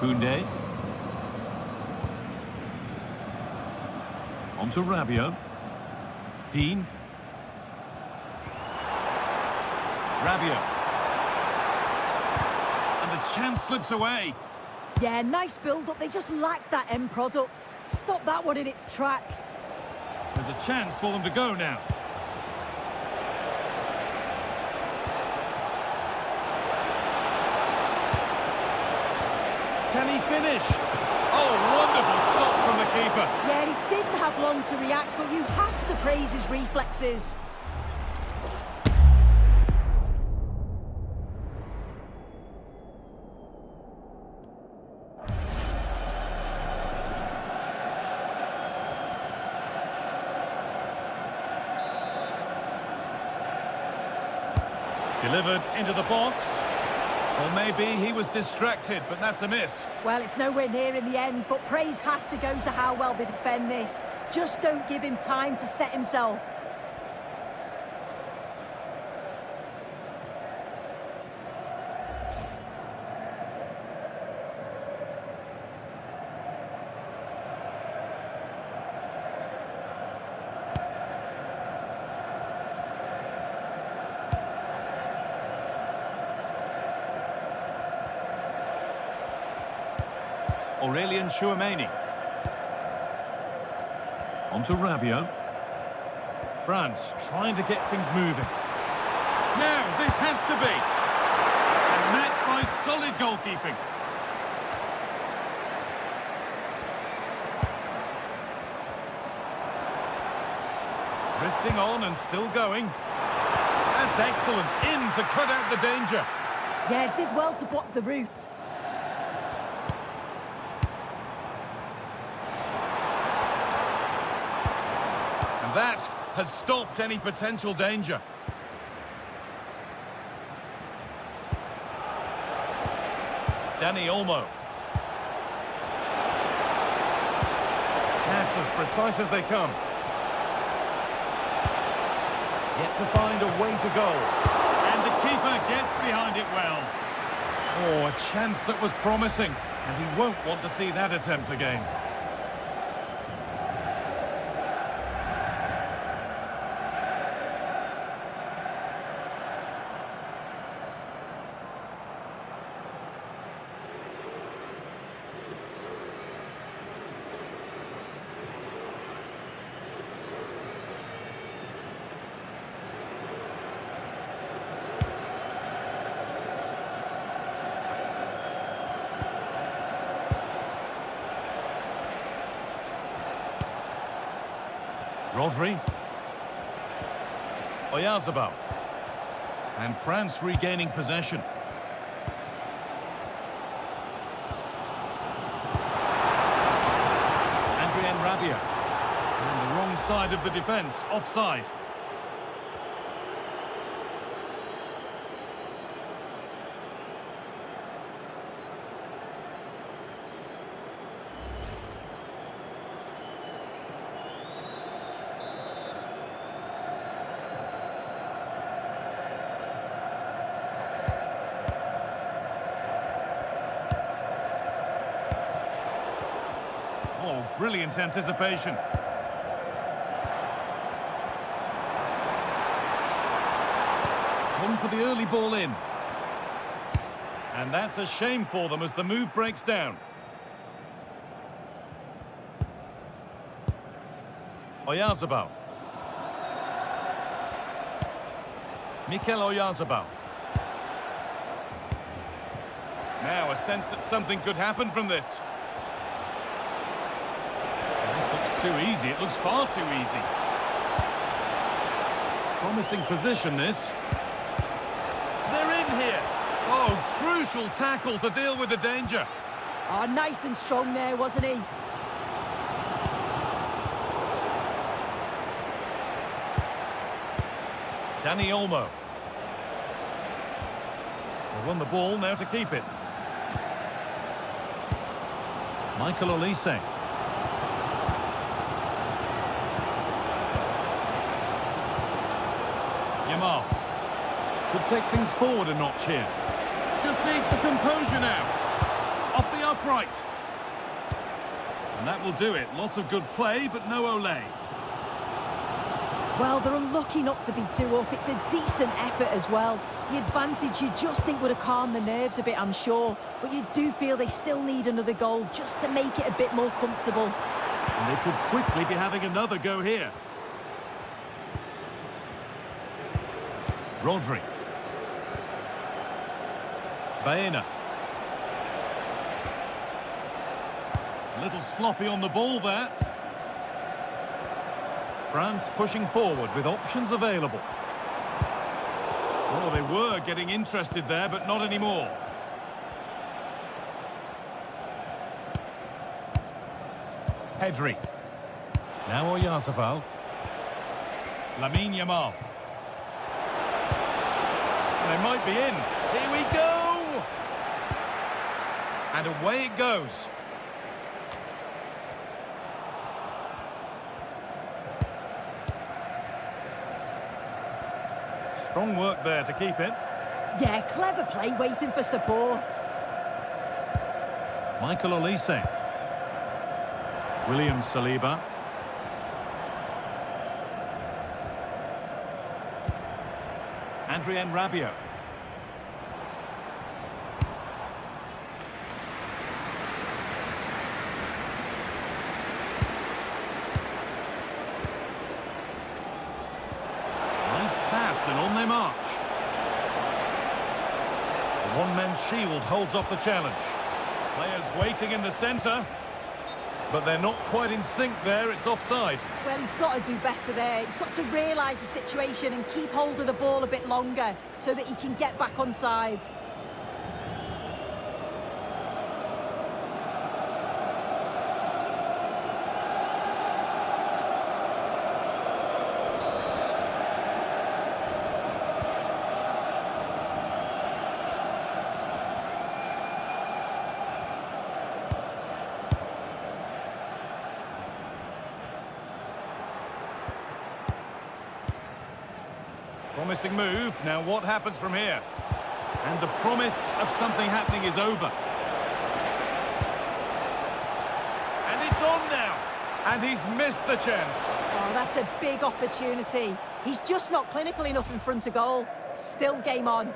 Koundé. On to Rabiot. Dean. Rabiot. And the chance slips away. Yeah, nice build-up. They just lack that end product. Stop that one in its tracks. There's a chance for them to go now. Can he finish? Oh, wonderful stop from the keeper. Yeah, he didn't have long to react, but you have to praise his reflexes. Delivered into the box. Or maybe he was distracted, but that's a miss. Well, it's nowhere near in the end, but praise has to go to how well they defend this. Just don't give him time to set himself. Aurelien Chouameni. On to Rabiot. France trying to get things moving. Now, this has to be. And met by solid goalkeeping. Drifting on and still going. That's excellent. In to cut out the danger. Yeah, did well to block the route. That has stopped any potential danger. Dani Olmo. Pass as precise as they come. Yet to find a way to go. And the keeper gets behind it well. Oh, a chance that was promising. And he won't want to see that attempt again. Rodri. Oyarzabal. And France regaining possession. Adrien Rabiot. On the wrong side of the defence, offside. Oh, brilliant anticipation. Come for the early ball in. And that's a shame for them as the move breaks down. Oyarzabal. Mikel Oyarzabal. Now a sense that something could happen from this. This looks too easy. It looks far too easy. Promising position, this. They're in here. Oh, crucial tackle to deal with the danger. Oh, nice and strong there, wasn't he? Dani Olmo. They won the ball, now to keep it. Michael Olise. Yamal. Could take things forward a notch here. Just needs the composure now. Off the upright. And that will do it. Lots of good play, but no Olé. Well, they're unlucky not to be 2 up. It's a decent effort as well. The advantage you just think would have calmed the nerves a bit, I'm sure. But you do feel they still need another goal just to make it a bit more comfortable. And they could quickly be having another go here. Rodri. Baena. A little sloppy on the ball there. France pushing forward with options available. Oh, they were getting interested there, but not anymore. Pedri. Now Oyarzabal. Lamine Yamal. They might be in. Here we go! And away it goes. Strong work there to keep it. Yeah, clever play, waiting for support. Michael Olise. William Saliba. Adrien Rabiot. Nice pass and on they march. The one-man shield holds off the challenge. Players waiting in the centre. But they're not quite in sync there, it's offside. Well, he's got to do better there. He's got to realise the situation and keep hold of the ball a bit longer so that he can get back on side. Promising move. Now what happens from here? And the promise of something happening is over. And it's on now. And he's missed the chance. Oh, that's a big opportunity. He's just not clinical enough in front of goal. Still game on.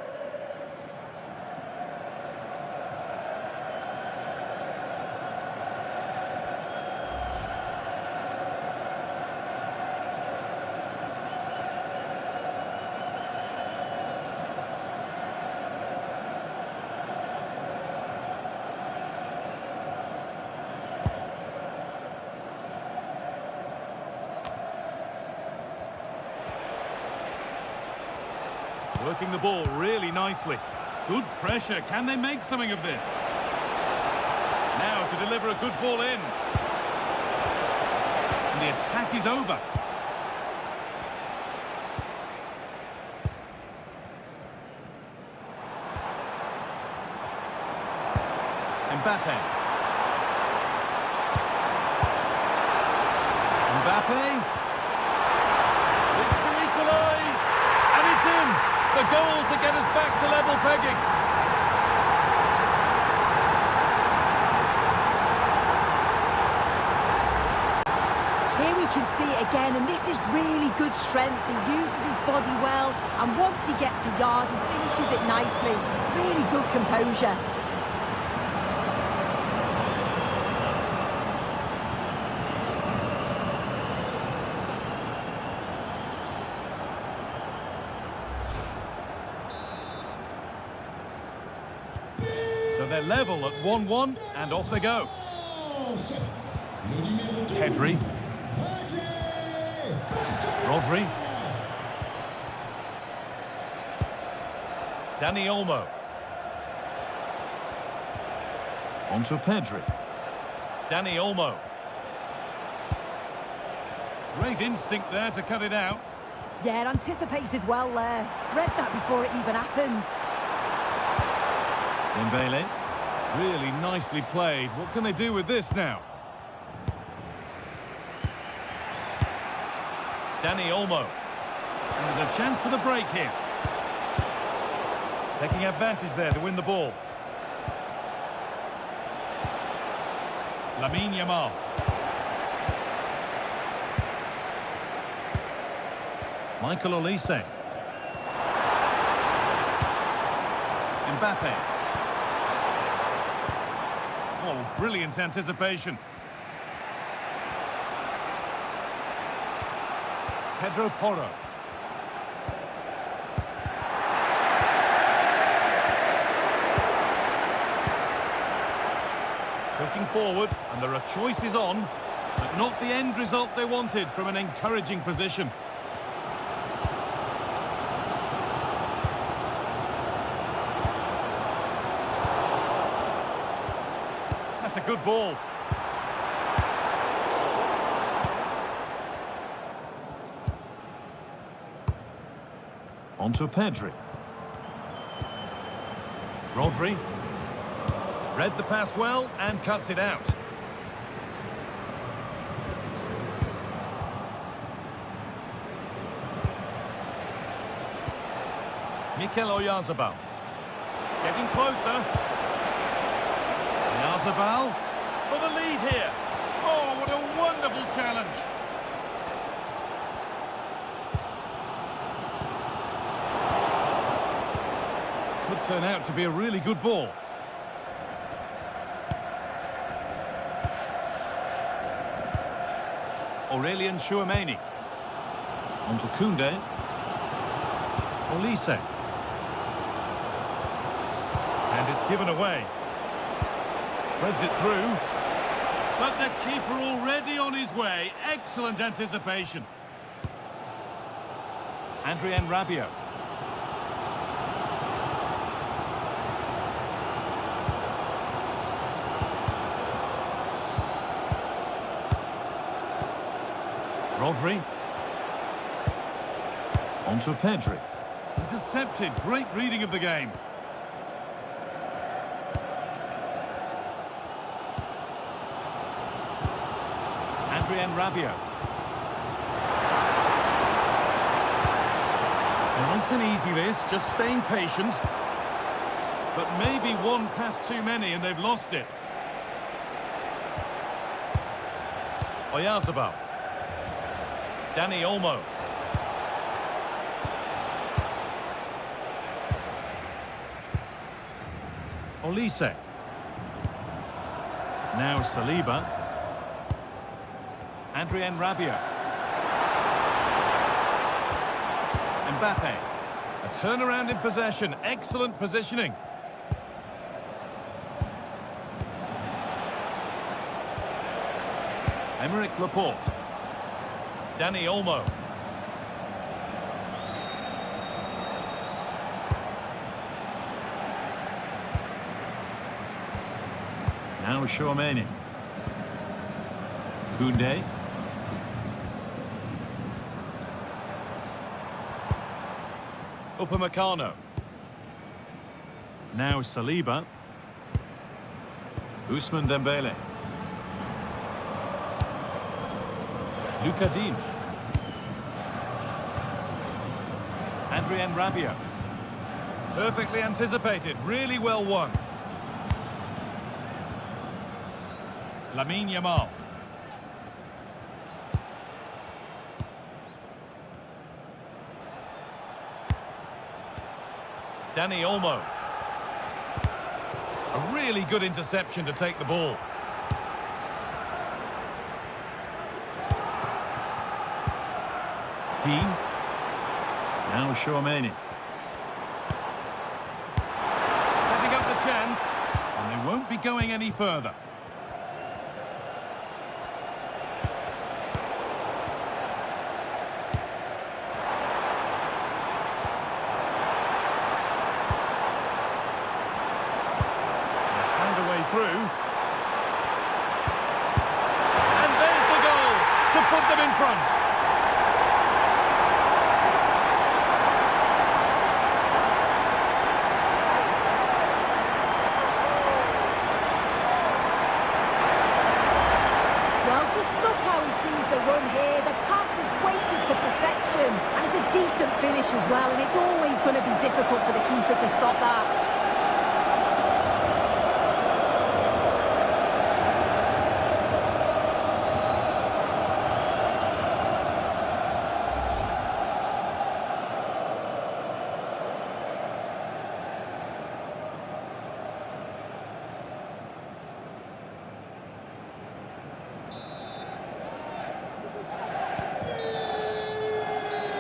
Working the ball really nicely. Good pressure. Can they make something of this? Now to deliver a good ball in. And the attack is over. Mbappe. Mbappe. It's to equalise. And it's in. The goal to get us back to level pegging. Here we can see it again, and this is really good strength. He uses his body well, and once he gets a yard, he finishes it nicely. Really good composure. So they're level at 1-1, and off they go. Pedri. Rodri. Dani Olmo. On to Pedri. Dani Olmo. Great instinct there to cut it out. Yeah, anticipated well there. Read that before it even happened. Dembele. Really nicely played. What can they do with this now? Dani Olmo. And there's a chance for the break here. Taking advantage there to win the ball. Lamine Yamal. Michael Olise. Mbappe. Oh, brilliant anticipation. Pedro Porro. Pushing forward, and there are choices on, but not the end result they wanted from an encouraging position. That's a good ball. On to Pedri. Rodri. Read the pass well and cuts it out. Mikel Oyarzabal. Getting closer. Oyarzabal for the lead here. Oh, what a wonderful challenge. Could turn out to be a really good ball. Aurelien Chouameni. On to Koundé. Olise. And it's given away. Threads it through. But the keeper already on his way. Excellent anticipation. Adrien Rabiot. Rodri. On to Pedri. Intercepted. Great reading of the game. Adrien Rabiot. Nice and easy this, just staying patient. But maybe one pass too many and they've lost it. Oyarzabal. Dani Olmo. Olise. Now Saliba. Adrien Rabiot. Mbappe. A turnaround in possession. Excellent positioning. Aymeric Laporte. Dani Olmo. Now Tchouaméni. Koundé. Upamecano. Now Saliba. Ousmane Dembele. Lucas Digne. Adrien Rabiot. Perfectly anticipated, really well won. Lamine Yamal. Dani Olmo. A really good interception to take the ball. Digne. Now Tchouaméni. Setting up the chance, and they won't be going any further. Through. And there's the goal to put them in front. Well, just look how he sees the run here. The pass is weighted to perfection, and it's a decent finish as well, and it's always going to be difficult for the keeper to stop that.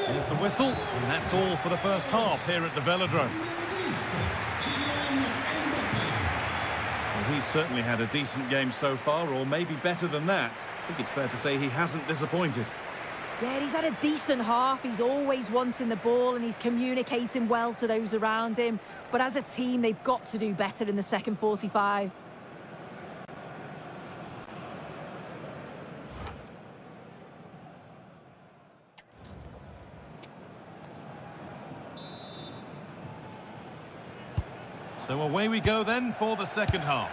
Here's the whistle, and that's all for the first half here at the Velodrome. Well, he's certainly had a decent game so far, or maybe better than that. I think it's fair to say he hasn't disappointed. Yeah, he's had a decent half. He's always wanting the ball and he's communicating well to those around him. But as a team, they've got to do better in the second 45. So away we go then for the second half.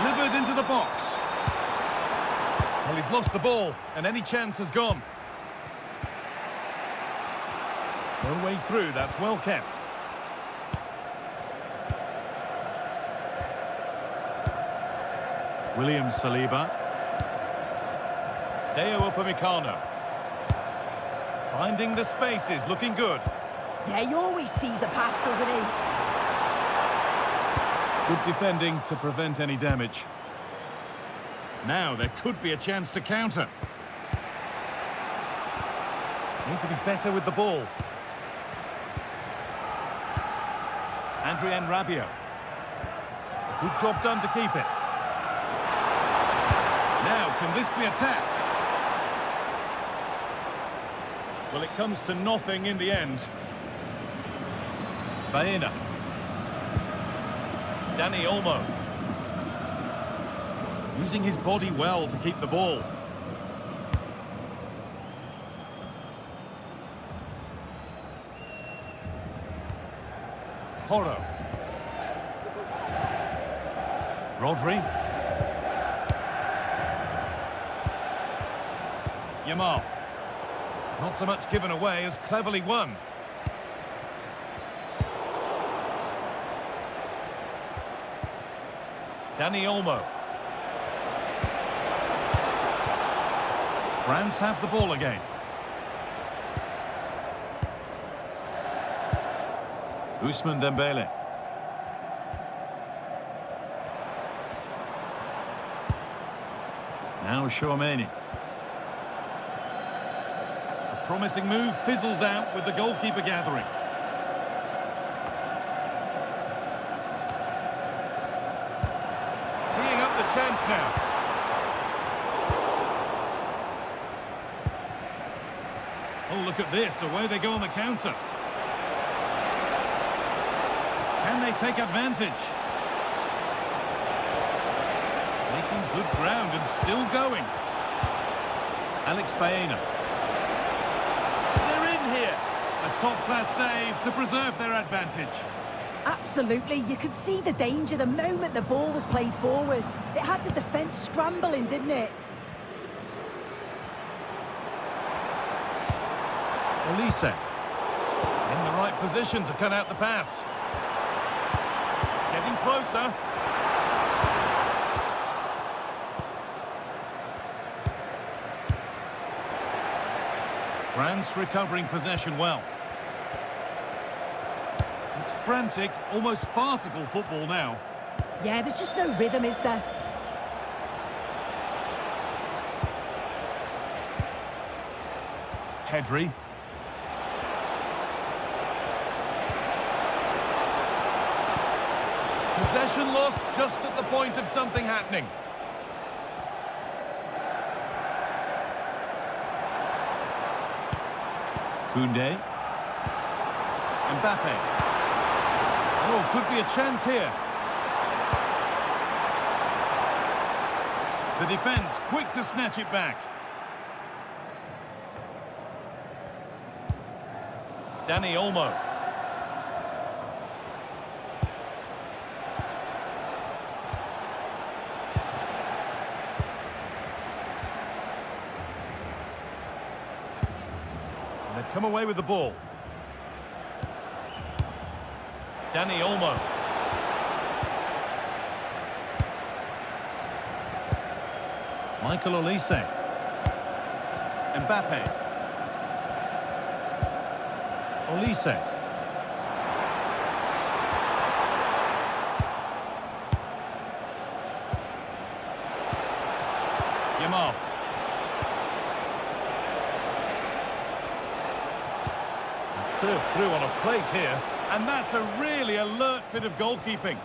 Delivered into the box. Well, he's lost the ball, and any chance has gone. No way through, that's well kept. William Saliba. Deo Upamecano. Finding the spaces, looking good. Yeah, he always sees a pass, doesn't he? Good defending to prevent any damage. Now there could be a chance to counter. Need to be better with the ball. Adrien Rabiot. A good job done to keep it. Now, can this be attacked? Well, it comes to nothing in the end. Baena. Dani Olmo. Using his body well to keep the ball. Porro. Rodri. Yamal. Not so much given away as cleverly won. Dani Olmo. France have the ball again. Ousmane Dembele. Now Tchouaméni. A promising move fizzles out with the goalkeeper gathering. Teeing up the chance now. Oh, look at this. Away they go on the counter. Can they take advantage? Making good ground and still going. Alex Baena. They're in here. A top-class save to preserve their advantage. Absolutely, you could see the danger the moment the ball was played forward. It had the defence scrambling, didn't it? Olise. In the right position to cut out the pass. Getting closer. France recovering possession well. It's frantic, almost farcical football now. Yeah, there's just no rhythm, is there? Pedri. Possession lost just at the point of something happening. Koundé. Mbappe. Oh, could be a chance here. The defence quick to snatch it back. Dani Olmo. They've come away with the ball. Dani Olmo. Michael Olise. Mbappe. Olise. Yamal. Served through on a plate here, and that's a really alert bit of goalkeeping.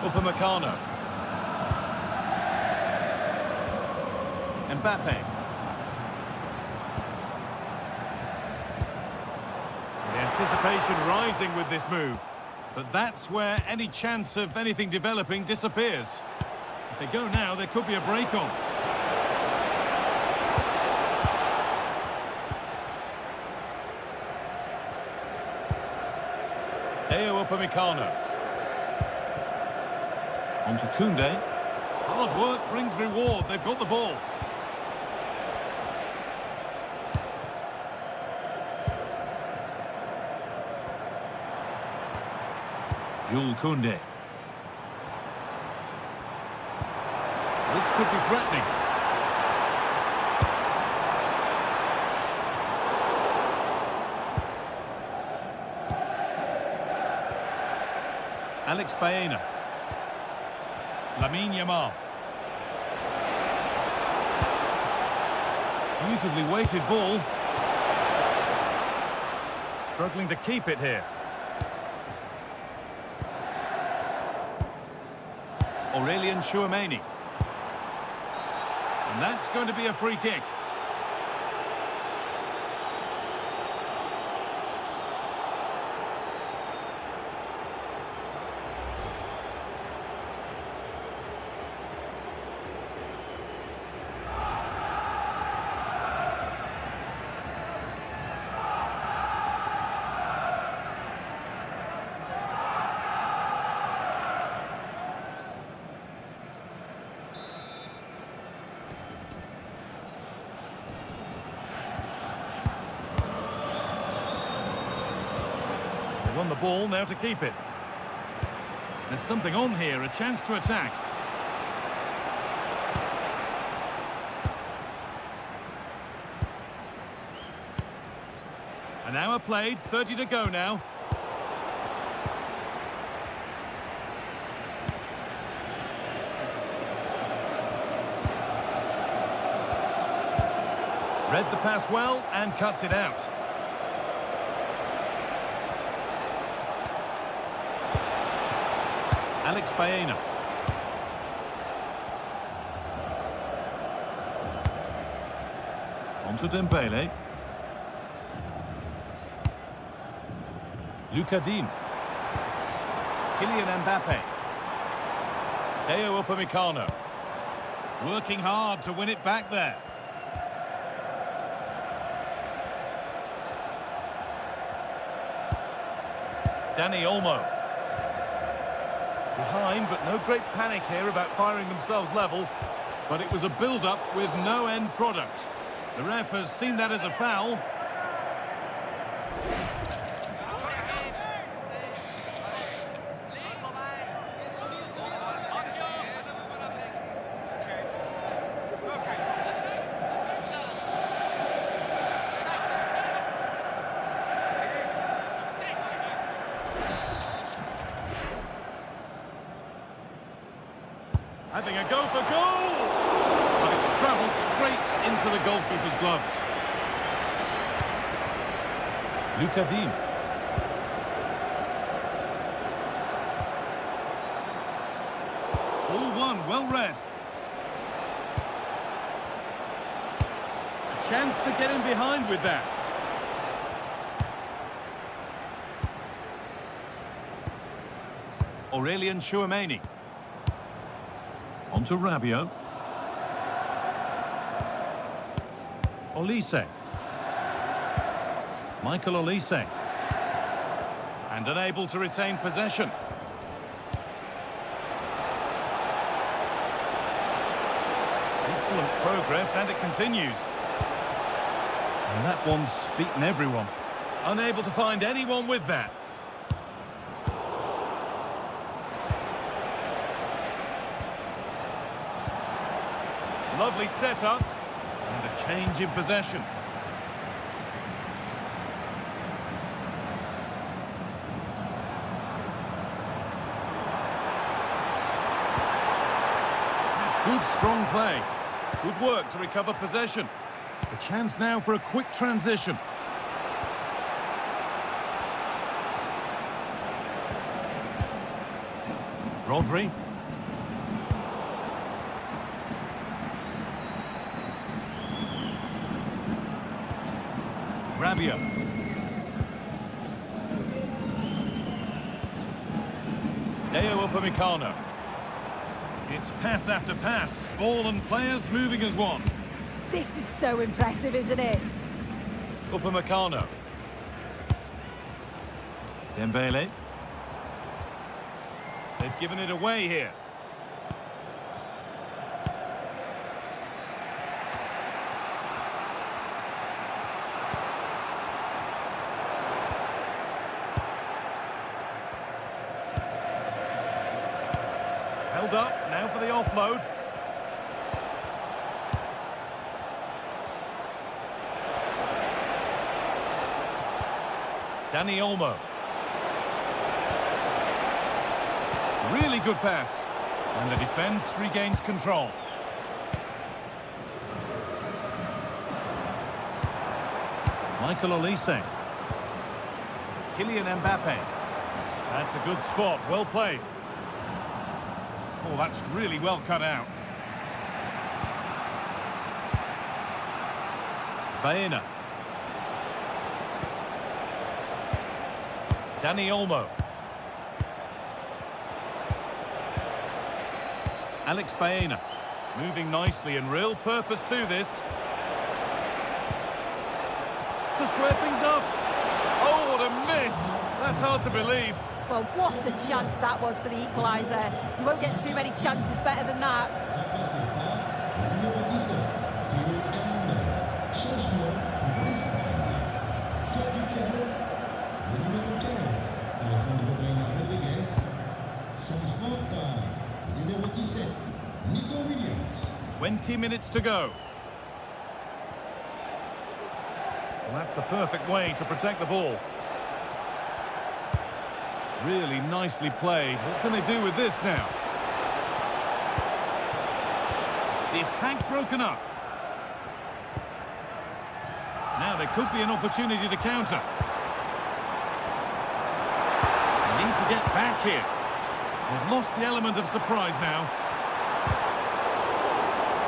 Upamecano. Mbappe. The anticipation rising with this move, but that's where any chance of anything developing disappears. If they go now, there could be a break on. Upamecano. On to Koundé. Hard work brings reward. They've got the ball. Jules Koundé. This could be threatening. Alex Baena. Lamine Yamal. Beautifully weighted ball. Struggling to keep it here. Aurélien Tchouaméni. And that's going to be a free kick. won the ball, now to keep it. There's something on here, a chance to attack. An hour played, 30 to go now. Read the pass well and cuts it out. Alex Baena. On to Dembele. Luka Dean. Kylian Mbappe. Deo Upamecano. Working hard to win it back there. Dani Olmo. Behind, but no great panic here about firing themselves level. But it was a build-up with no end product. The ref has seen that as a foul. Having a go for goal! But it's travelled straight into the goalkeeper's gloves. Luka Dean. All one, well read. A chance to get in behind with that. Aurelien Chouameni. On to Rabiot. Olise. Michael Olise. And unable to retain possession. Excellent progress, and it continues. And that one's beaten everyone. Unable to find anyone with that. Lovely setup, and a change in possession. That's good, strong play. Good work to recover possession. A chance now for a quick transition. Rodri. Rabiot. Deo Upamecano. It's pass after pass, ball and players moving as one. This is so impressive, isn't it? Upamecano. Dembele. They've given it away here. Held up, now for the offload. Dani Olmo. Really good pass. And the defence regains control. Michael Olise. Kylian Mbappe. That's a good spot, well played. Oh, that's really well cut out. Baena. Dani Olmo. Alex Baena. Moving nicely and real purpose to this. To square things up. Oh, what a miss. That's hard to believe. Well, what a chance that was for the equaliser. You won't get too many chances better than that. set. Nico Williams. 20 minutes to go. Well, that's the perfect way to protect the ball. Really nicely played. What can they do with this now? The attack broken up. Now there could be an opportunity to counter. They need to get back here. They've lost the element of surprise now.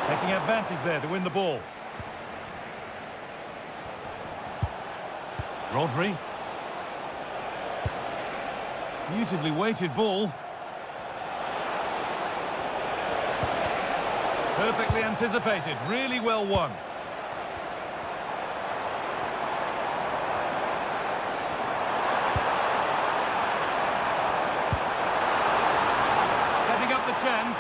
Taking advantage there to win the ball. Rodri. Beautifully weighted ball. Perfectly anticipated, really well won. Setting up the chance.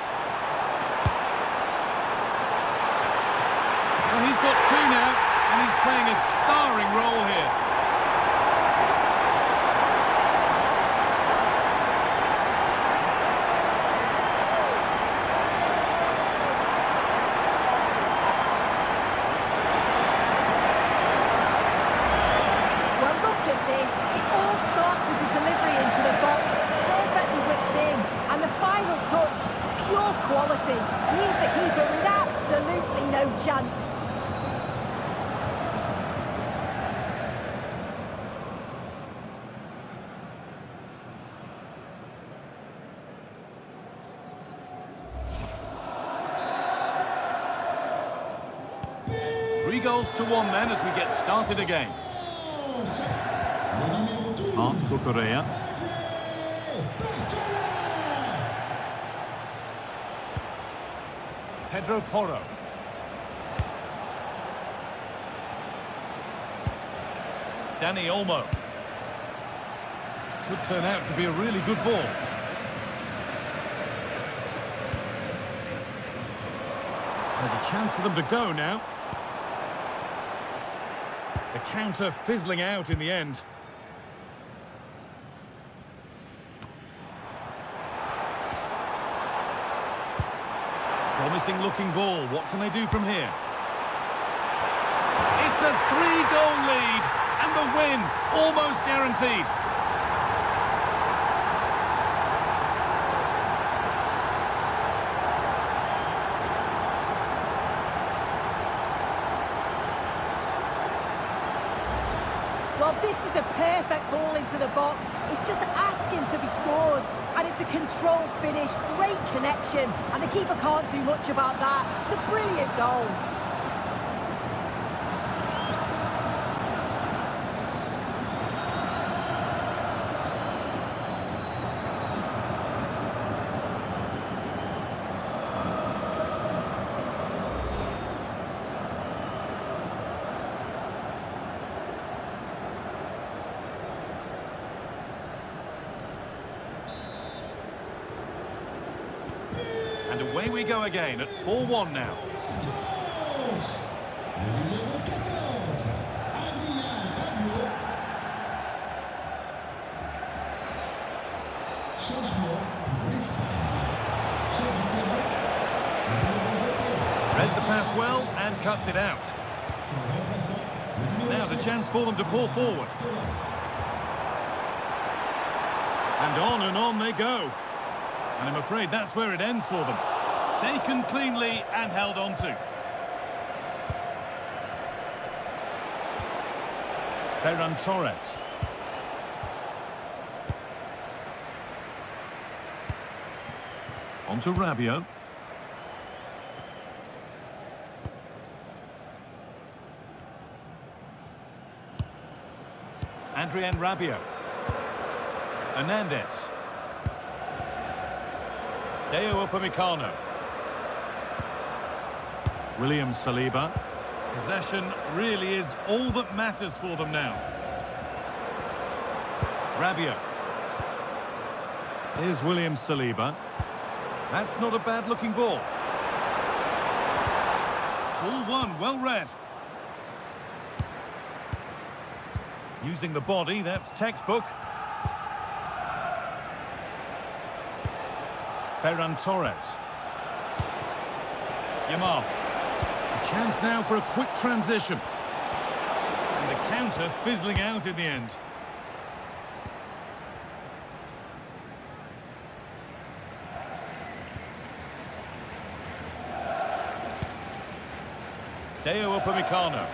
Well, he's got two now, and he's playing a starring role here. Leaves the keeper with absolutely no chance. Three goals to one then as we get started again. Marco Correa. Pedro Porro. Dani Olmo. Could turn out to be a really good ball. There's a chance for them to go now. The counter fizzling out in the end. Promising looking ball. What can they do from here? It's a 3-goal lead and the win almost guaranteed. Well, this is a perfect ball into the box. It's just asking to be scored. And it's a controlled finish, great connection. And the keeper can't do much about that. It's a brilliant goal. And away we go again at 4-1 now. Read the pass well and cuts it out. Now the chance for them to pull forward. And on they go. And I'm afraid that's where it ends for them. Taken cleanly and held on to. Ferran Torres. On to Rabiot. Adrien Rabiot. Hernandez. Deo Upamecano. William Saliba. Possession really is all that matters for them now. Rabiot. Here's William Saliba. That's not a bad looking ball. Ball one, well read. Using the body, that's textbook. Ferran Torres. Yamal. A chance now for a quick transition. And the counter fizzling out in the end. Deo Upamecano.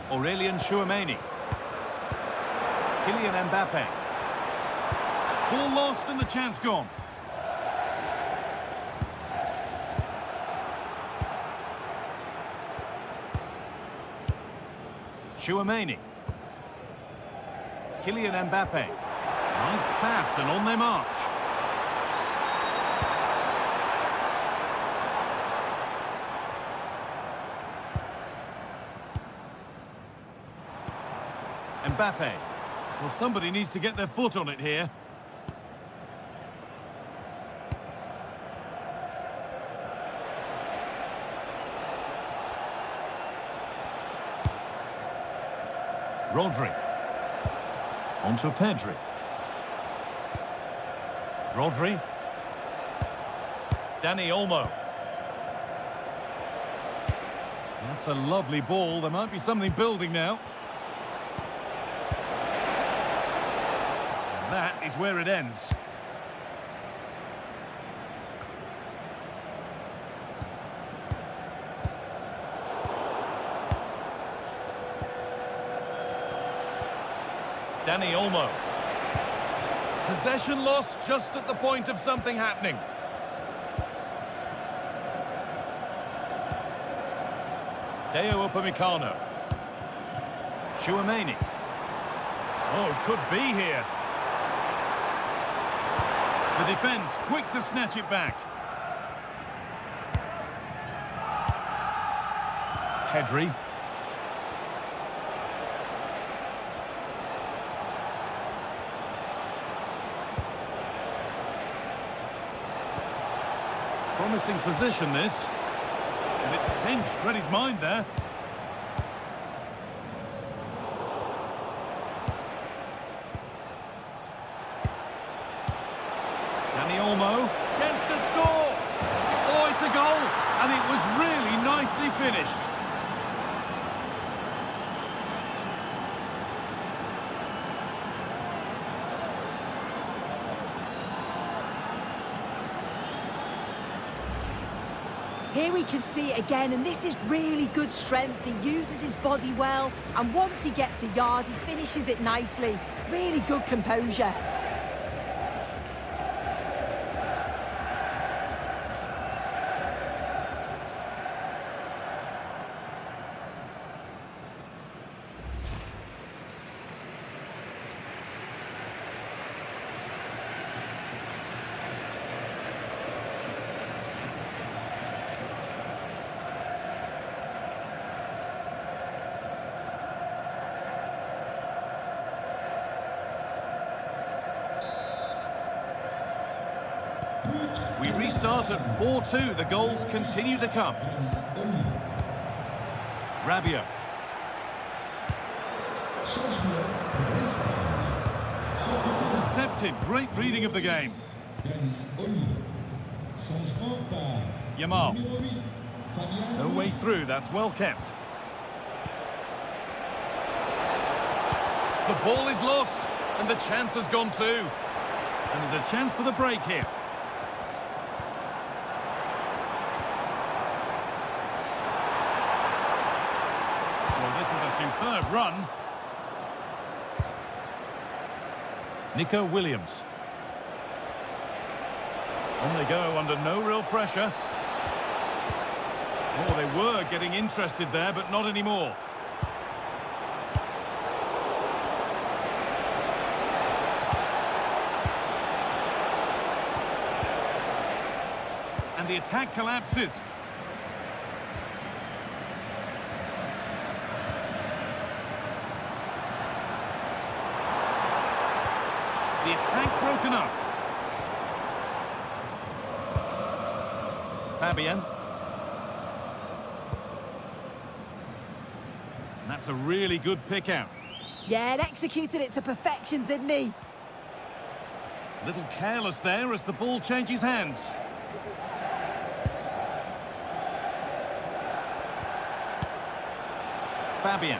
Aurelien Tchouameni. Kylian Mbappe. Ball lost and the chance gone. Tchouameni. Kylian Mbappe. Nice pass and on they march. Mbappe. Well, somebody needs to get their foot on it here. Rodri. On to Pedri. Rodri. Dani Olmo. That's a lovely ball. There might be something building now. And that is where it ends. Dani Olmo. Possession lost just at the point of something happening. Deo Upamecano. Tchouameni. Oh, could be here. The defence quick to snatch it back. Pedri. Promising position this, and it's pinched, read his mind there. Dani Olmo, chance to score! Oh, it's a goal, and it was really nicely finished. Here we can see it again, and this is really good strength. He uses his body well, and once he gets a yard, he finishes it nicely. Really good composure. We restart at 4-2. The goals continue to come. Rabiot. Intercepted. Great reading of the game. Yamal. No way through. That's well kept. The ball is lost, and the chance has gone too. And there's a chance for the break here. Superb run. Nico Williams. On they go under no real pressure. Oh, they were getting interested there, but not anymore. And the attack collapses. The attack broken up. Fabian. And that's a really good pick out. Yeah, and executed it to perfection, didn't he? A little careless there as the ball changes hands. Fabian.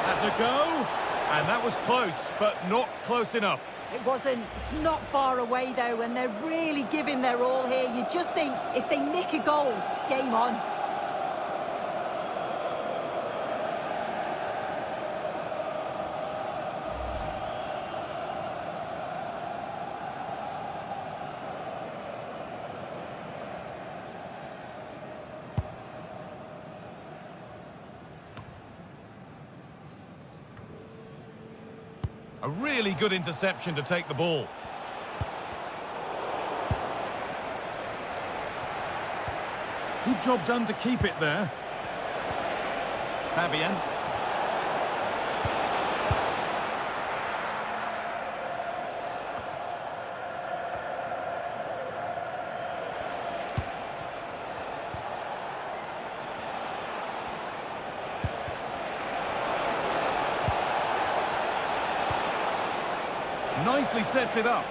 Has a go. And that was close, but not close enough. It wasn't. It's not far away, though, and they're really giving their all here. You just think if they nick a goal, it's game on. A really good interception to take the ball. Good job done to keep it there. Fabian. Nicely sets it up.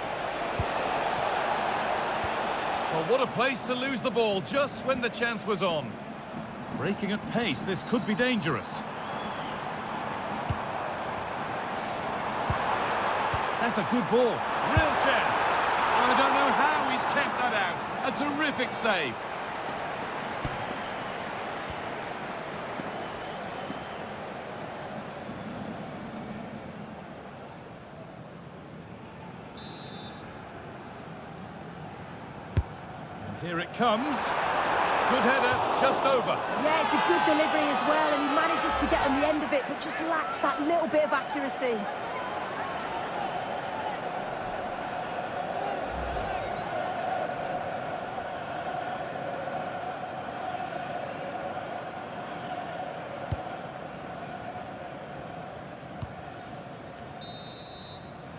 Well, what a place to lose the ball just when the chance was on. Breaking at pace, this could be dangerous. That's a good ball. Real chance. I don't know how he's kept that out. A terrific save. Here it comes. Good header, just over. Yeah, it's a good delivery as well, and he manages to get on the end of it, but just lacks that little bit of accuracy.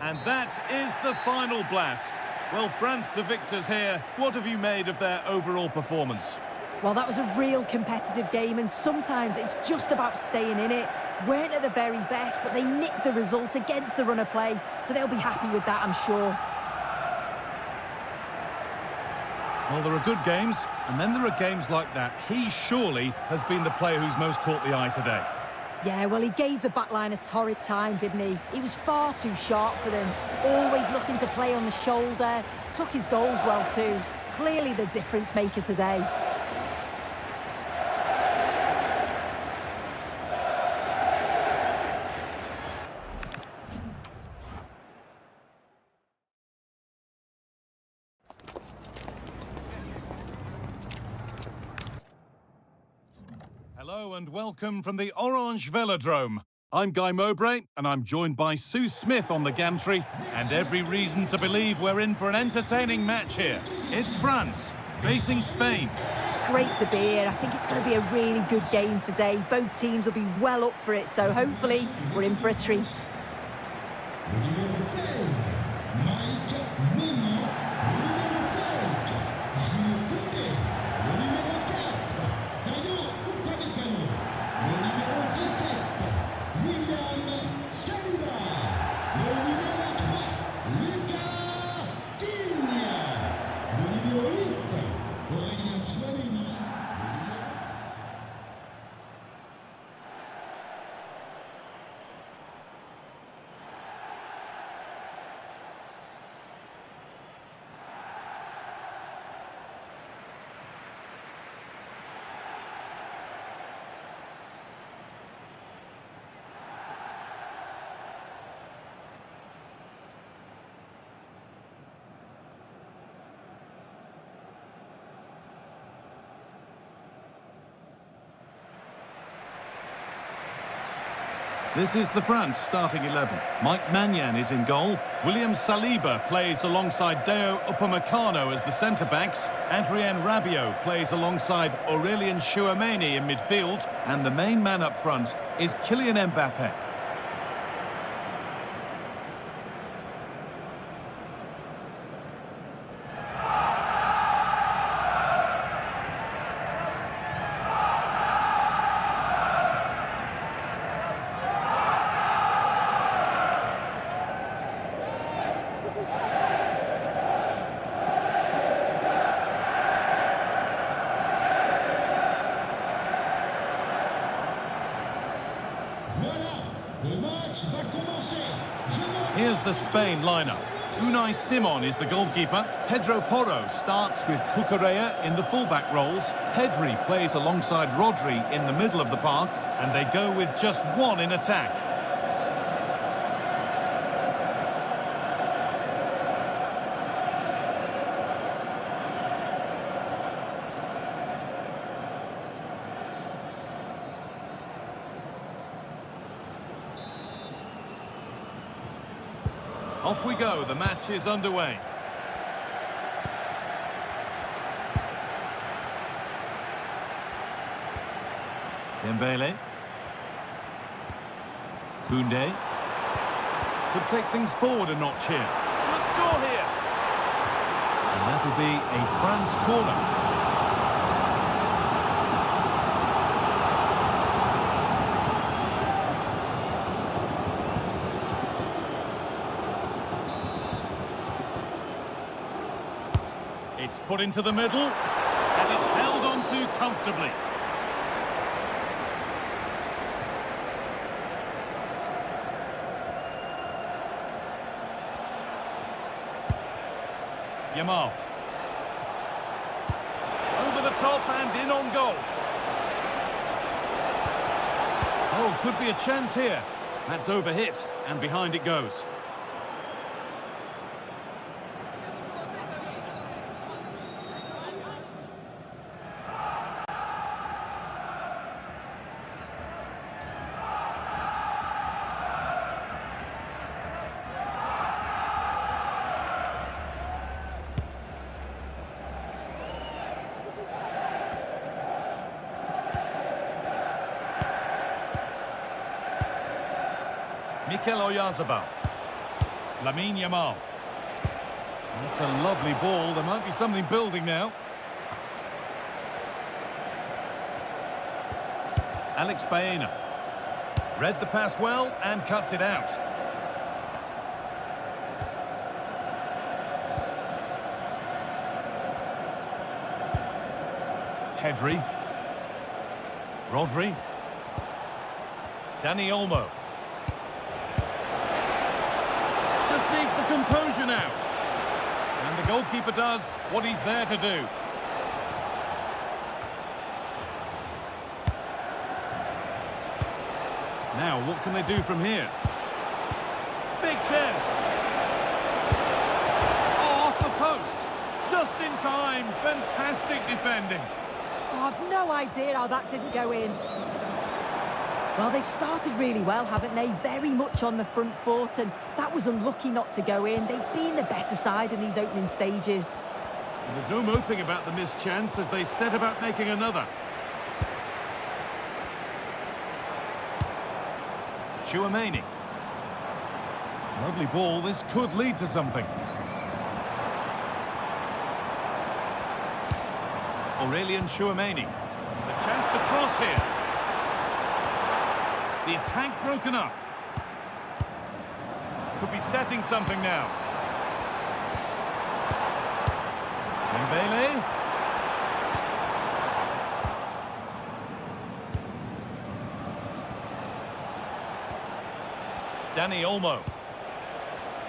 And that is the final blast. Well, France, the victors here. What have you made of their overall performance? Well, that was a real competitive game, and sometimes it's just about staying in it. Weren't at the very best, but they nicked the result against the run of play, so they'll be happy with that, I'm sure. Well, there are good games, and then there are games like that. He surely has been the player who's most caught the eye today. Yeah, well, he gave the back line a torrid time, didn't he? He was far too sharp for them. Always looking to play on the shoulder. Took his goals well, too. Clearly the difference maker today. Hello and welcome from the Orange Velodrome. I'm Guy Mowbray and I'm joined by Sue Smith on the gantry, and every reason to believe we're in for an entertaining match here. It's France facing Spain. It's great to be here. I think it's going to be a really good game today. Both teams will be well up for it, so hopefully we're in for a treat. Numéro 16, Mike Mignon. Numéro 5, Jules Koundé. Le numéro 4, Dayo Upamecano. Le numéro 17, William Saliba. Le numéro 3, Lucas Digne. Le numéro 8, Aurélien Tchouameni. This is the France starting 11. Mike Maignan is in goal. William Saliba plays alongside Dayo Upamecano as the centre-backs. Adrien Rabiot plays alongside Aurélien Tchouameni in midfield. And the main man up front is Kylian Mbappé. match va commencer. Je m'en- Here's the Spain lineup. Unai Simon is the goalkeeper. Pedro Porro starts with Cucurella in the fullback roles. Pedri plays alongside Rodri in the middle of the park, and they go with just one in attack. Off we go, the match is underway. Dembele. Koundé. Could take things forward a notch here. Should score here. And that'll be a France corner. It's put into the middle, and it's held on to comfortably. Yamal. Over the top and in on goal. Oh, could be a chance here. That's overhit, and behind it goes. Mikel Oyarzabal. Lamine Yamal. That's a lovely ball. There might be something building now. Alex Baena. Read the pass well and cuts it out. Pedri. Rodri. Dani Olmo. Just needs the composure now. And the goalkeeper does what he's there to do. Now, what can they do from here? Big chance. Oh, off the post. Just in time. Fantastic defending. Oh, I've no idea how that didn't go in. Well, they've started really well, haven't they? Very much on the front foot, and that was unlucky not to go in. They've been the better side in these opening stages. And there's no moping about the missed chance as they set about making another. Chouameni. Lovely ball. This could lead to something. Aurelien Chouameni. The chance to cross here. The attack broken up. Could be setting something now. Dembele. Dani Olmo.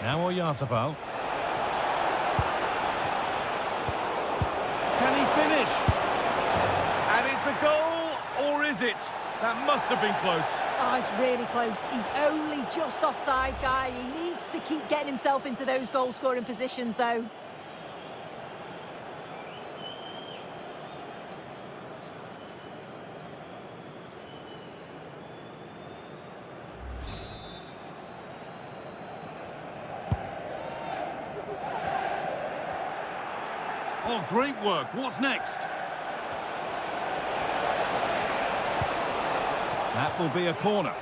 Now Oyarzabal. Can he finish? And it's a goal, or is it? That must have been close. Oh, it's really close. He's only just offside, guy. He needs to keep getting himself into those goal-scoring positions, though. Oh, great work. What's next? That will be a corner.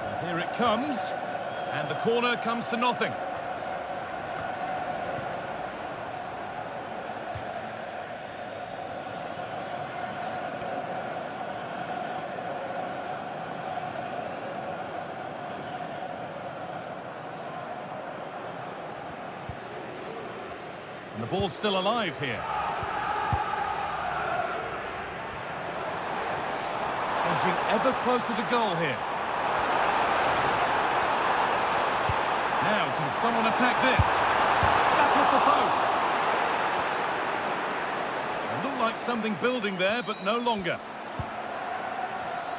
And here it comes. And the corner comes to nothing. And the ball's still alive here. Edging ever closer to goal here. Now, can someone attack this? Back off the post. It looked like something building there, but no longer.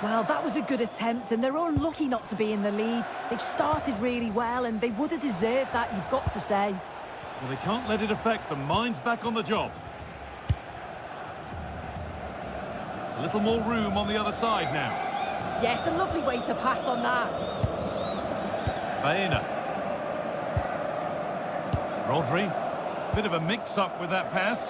Well, that was a good attempt, and they're unlucky not to be in the lead. They've started really well, and they would have deserved that, you've got to say. Well, they can't let it affect them. Mind's back on the job. A little more room on the other side now. Yes, a lovely way to pass on that. Baena. Rodri. Bit of a mix-up with that pass.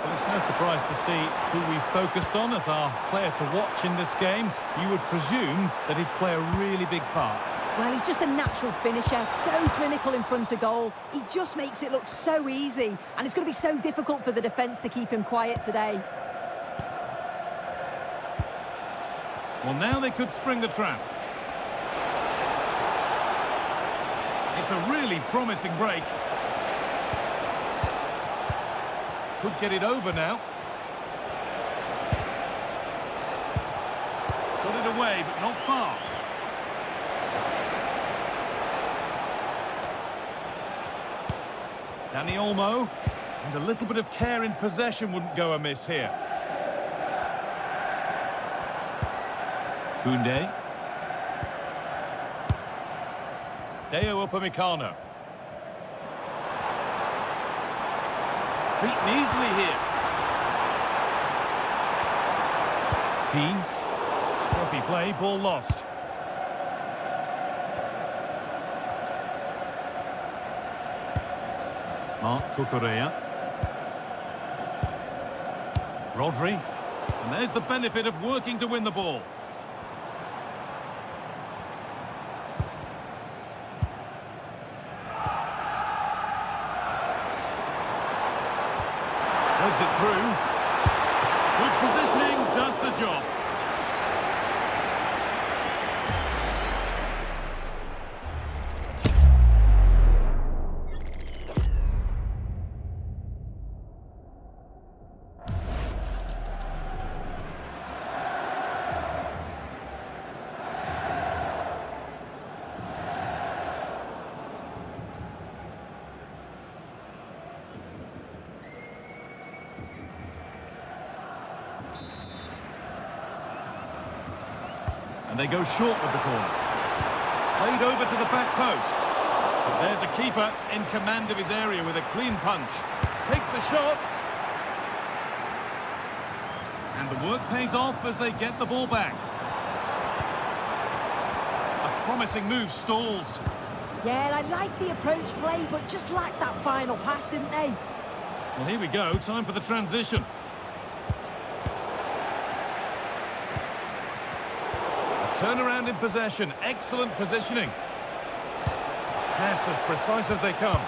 Well, it's no surprise to see who we focused on as our player to watch in this game. You would presume that he'd play a really big part. Well, he's just a natural finisher, so clinical in front of goal. He just makes it look so easy, and it's going to be so difficult for the defence to keep him quiet today. Well, now they could spring the trap. It's a really promising break. Could get it over now. Got it away, but not far. Dani Olmo. And a little bit of care in possession wouldn't go amiss here. Koundé. Deo Upamecano. Beaten easily here. Dean. Scruffy play, ball lost. Marc Cucurella. Rodri. And there's the benefit of working to win the ball. Legs it through. Good positioning, does the job. And they go short with the corner. Played over to the back post. But there's a keeper in command of his area with a clean punch. Takes the shot. And the work pays off as they get the ball back. A promising move stalls. Yeah, I like the approach play, but just lacked that final pass, didn't they? Well, here we go. Time for the transition. Turnaround in possession. Excellent positioning. Pass as precise as they come.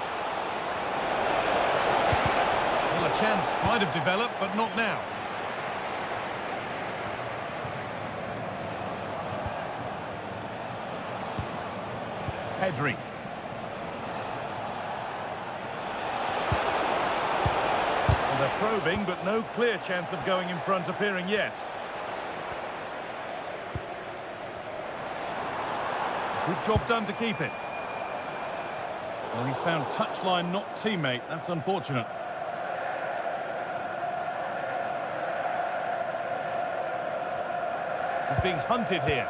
Well, a chance might have developed, but not now. Pedri. And they're probing, but no clear chance of going in front appearing yet. Good job done to keep it. Well, he's found touchline, not teammate. That's unfortunate. He's being hunted here.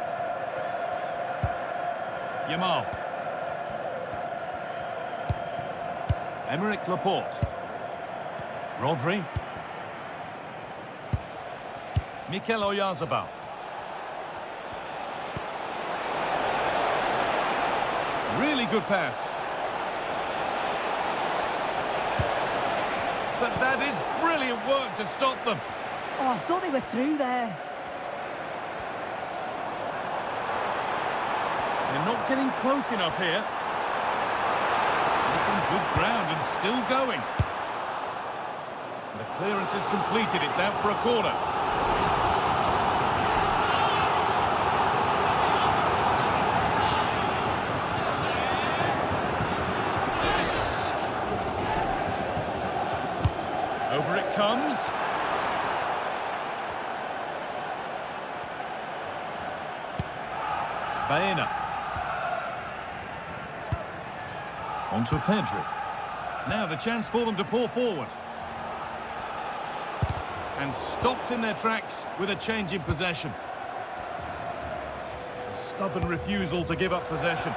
Yamal. Emerick Laporte. Rodri. Mikel Oyarzabal. Really good pass. But that is brilliant work to stop them. Oh, I thought they were through there. They're not getting close enough here. Making good ground and still going. The clearance is completed. It's out for a corner. comes. Baena. On to Pedri. Now the chance for them to pour forward. And stopped in their tracks with a change in possession. A stubborn refusal to give up possession.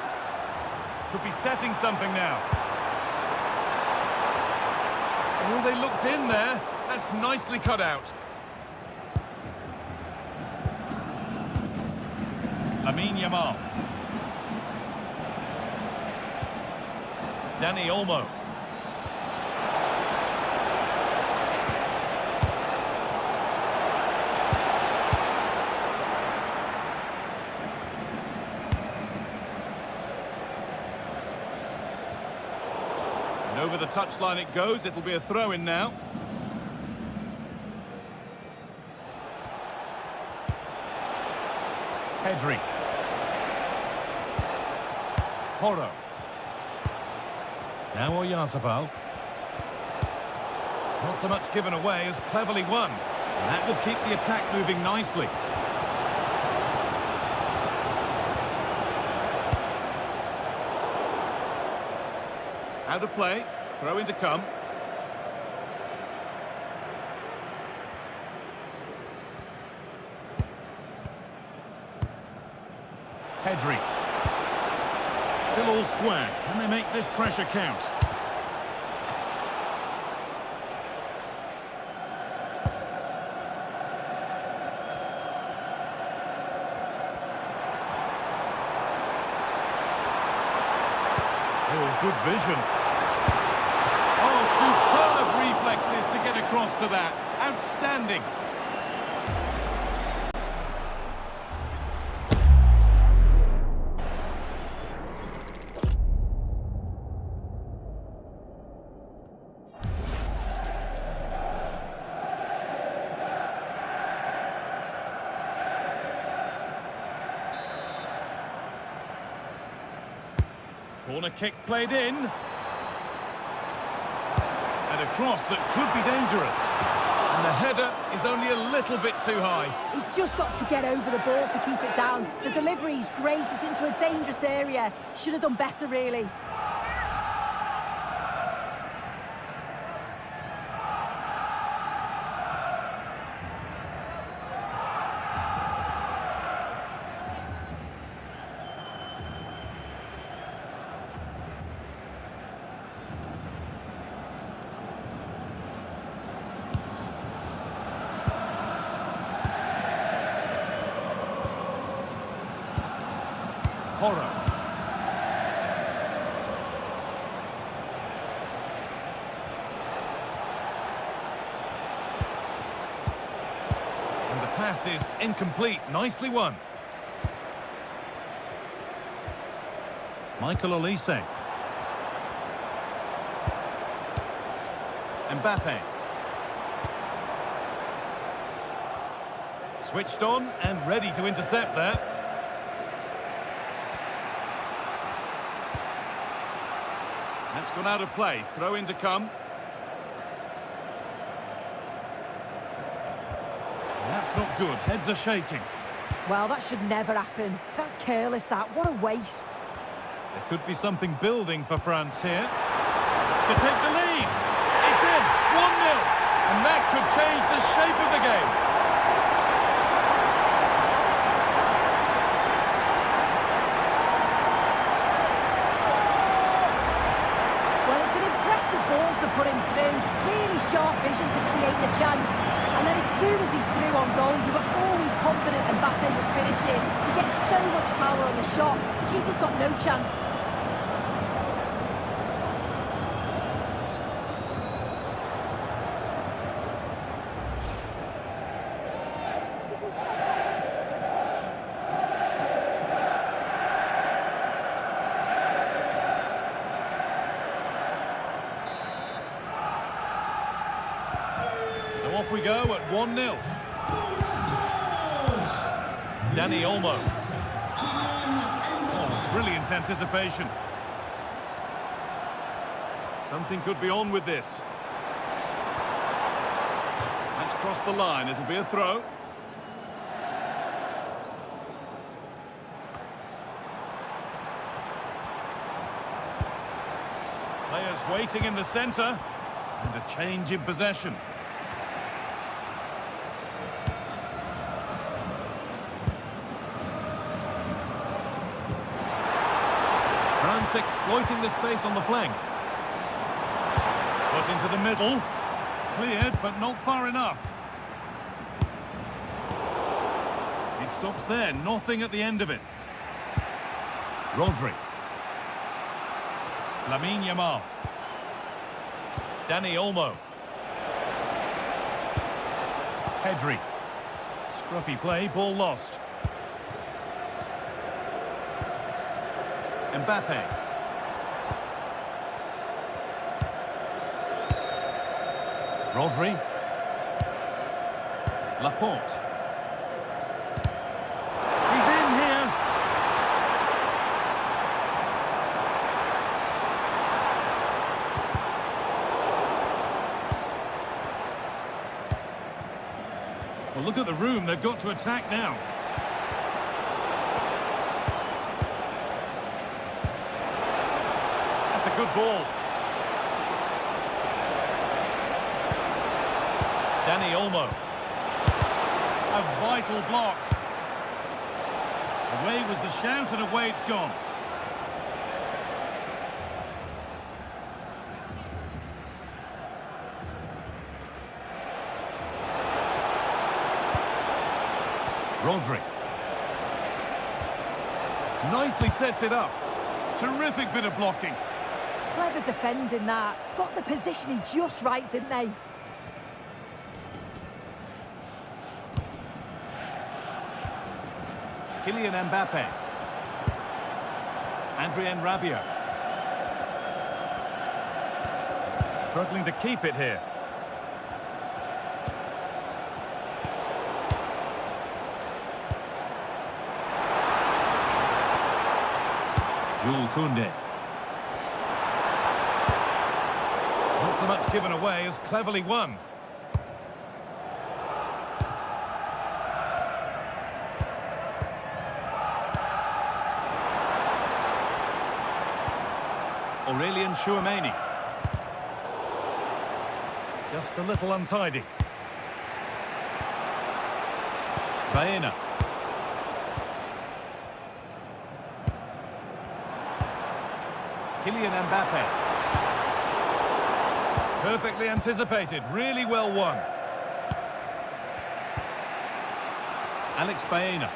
Could be setting something now. Oh, they looked in there. That's nicely cut out. Lamine Yamal. Dani Olmo. And over the touchline it goes. It'll be a throw-in now. Pedri. Porro. Now Oyarzabal. Not so much given away as cleverly won. And that will keep the attack moving nicely. Out of play. Throw in to come. Pedri. Still all square. Can they make this pressure count? Oh, good vision. Oh, superb reflexes to get across to that. Outstanding. Corner kick played in. And a cross that could be dangerous. And the header is only a little bit too high. He's just got to get over the ball to keep it down. The delivery's great, it's into a dangerous area. Should have done better, really. Porro. And the pass is incomplete. Nicely won. Michael Olise. Mbappe. Switched on and ready to intercept there. That's gone out of play. Throw in to come. That's not good. Heads are shaking. Well, that should never happen. That's careless, that. What a waste. There could be something building for France here. To take the lead. It's in. 1-0. And that could change the shape of the game. To put him through, really sharp vision to create the chance, and then as soon as he's through on goal, you were always confident Mbappe would finish it. He gets so much power on the shot, the keeper's got no chance. Off we go at 1-0. Dani Olmo. Oh, brilliant anticipation. Something could be on with this. crossed the line. It'll be a throw. Players waiting in the centre. And a change in possession. France exploiting the space on the flank. Put into the middle. Cleared, but not far enough. It stops there. Nothing at the end of it. Rodri. Lamine Yamal. Dani Olmo. Pedri. Scruffy play, ball lost. Mbappe. Rodri. Laporte. He's in here. Well, look at the room they've got to attack now. That's a good ball. Dani Olmo. A vital block. Away was the shout and away it's gone. Rodri. Nicely sets it up. Terrific bit of blocking. Clever defending that. Got the positioning just right, didn't they? Kylian Mbappe. Adrien Rabiot. Struggling to keep it here. Jules Koundé. Not so much given away as cleverly won. Aurelien Tchouameni. Just a little untidy. Baena. Kylian Mbappe. Perfectly anticipated, really well won. Alex Baena.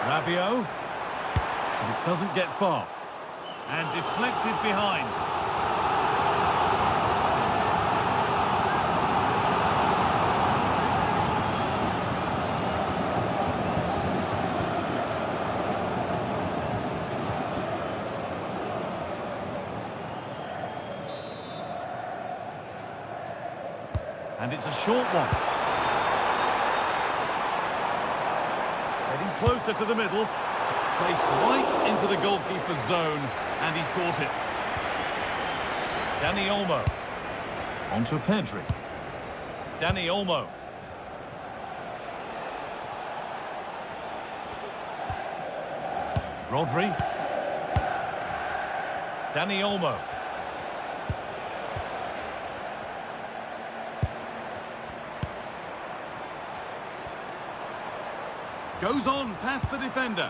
Rabiot. But it doesn't get far. And deflected behind. And it's a short one. Heading closer to the middle. Placed right into the goalkeeper's zone. And he's caught it. Dani Olmo. Onto Pedri. Dani Olmo. Rodri. Dani Olmo. Goes on past the defender.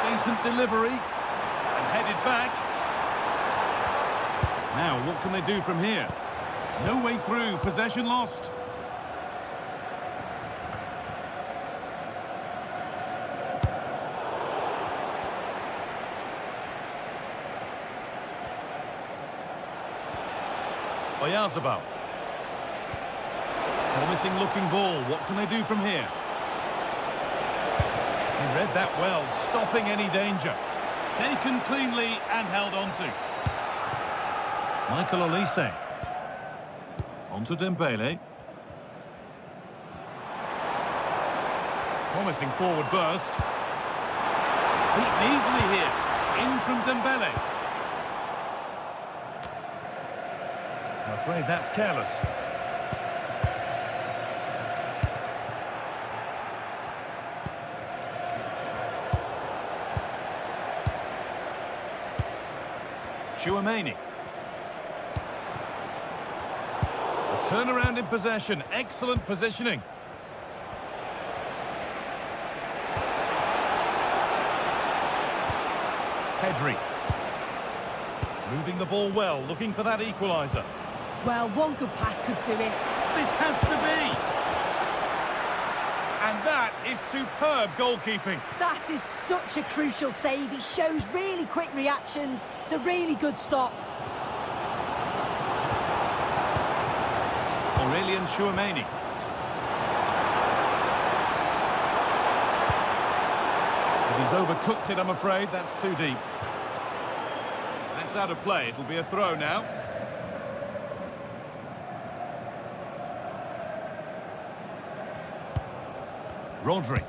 Decent delivery. And headed back. Now, what can they do from here? No way through. Possession lost. Oyarzabal. Promising looking ball. What can they do from here? He read that well, stopping any danger. Taken cleanly and held on to. Michael Olise. Onto Dembele. Promising forward burst. Beaten easily here. In from Dembele. I'm afraid that's careless. Chouameni. A turnaround in possession. Excellent positioning. Pedri. Moving the ball well, looking for that equaliser. Well, one good pass could do it. This has to be! And that is superb goalkeeping. That is such a crucial save. He shows really quick reactions. It's a really good stop. Aurelien Chouameni. He's overcooked it, I'm afraid. That's too deep. That's out of play. It'll be a throw now. Rodri.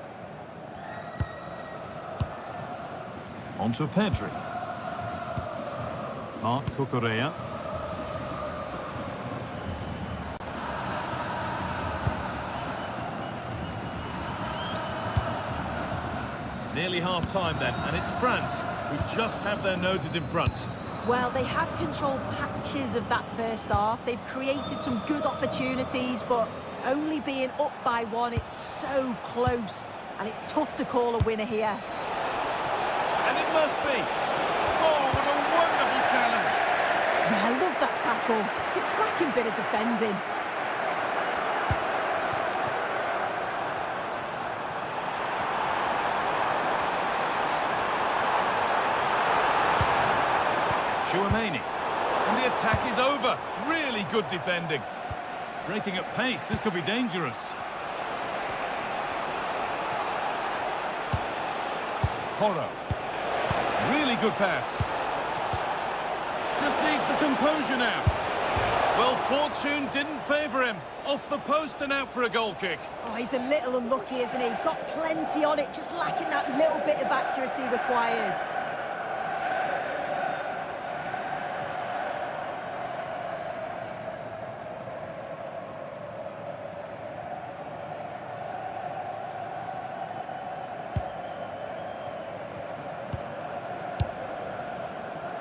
On to Pedri. Marc Cucurella. Nearly half-time then, and it's France who just have their noses in front. Well, they have controlled patches of that first half. They've created some good opportunities, but only being up by one, it's so close, and it's tough to call a winner here. And it must be. Oh, what a wonderful challenge. Yeah, I love that tackle. It's a cracking bit of defending. Chouameni. And the attack is over. Really good defending. Breaking at pace, this could be dangerous. Porro. Really good pass. Just needs the composure now. Well, fortune didn't favour him. Off the post and out for a goal kick. Oh, he's a little unlucky, isn't he? Got plenty on it, just lacking that little bit of accuracy required.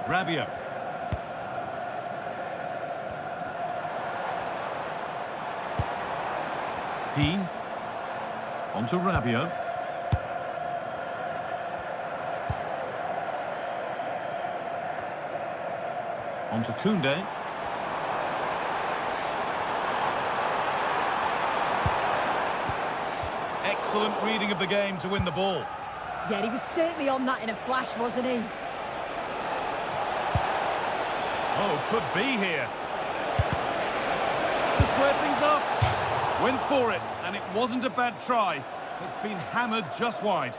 Rabiot. Dean. On to Rabiot. On to Koundé. Excellent reading of the game to win the ball. Yeah, he was certainly on that in a flash, wasn't he? Oh, could be here. To square things up. Went for it, and it wasn't a bad try. It's been hammered just wide.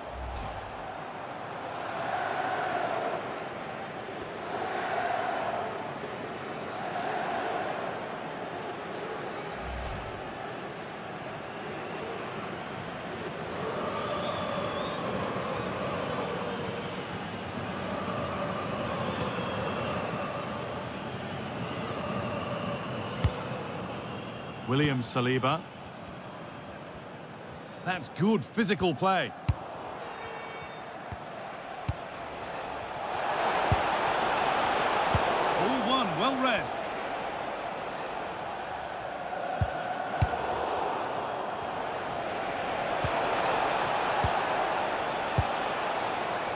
William Saliba. That's good physical play. All one, well read.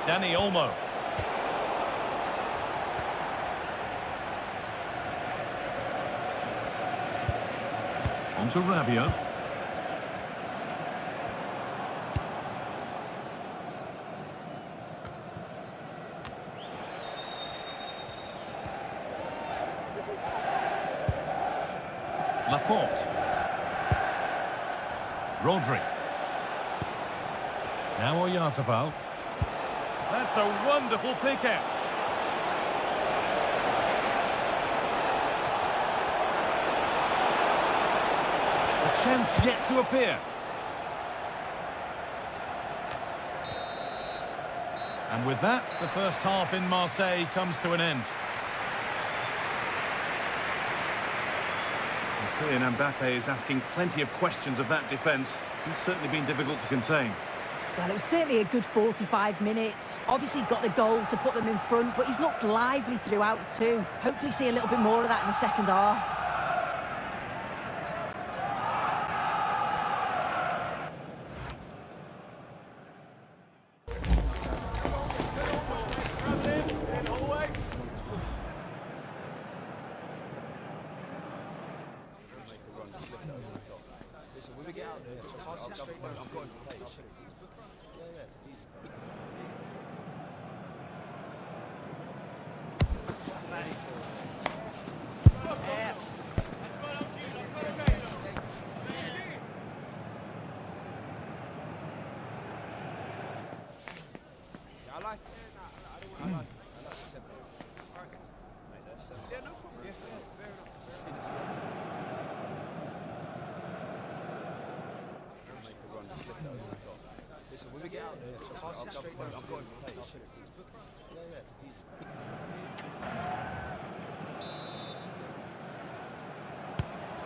Dani Olmo. On to Rabiot. Laporte. Rodri. Now Oyarzabal. That's a wonderful pick out. Chance yet to appear. And with that, the first half in Marseille comes to an end. And Mbappe is asking plenty of questions of that defence. He's certainly been difficult to contain. Well, it was certainly a good 45 minutes. Obviously got the goal to put them in front, but he's looked lively throughout too. Hopefully see a little bit more of that in the second half.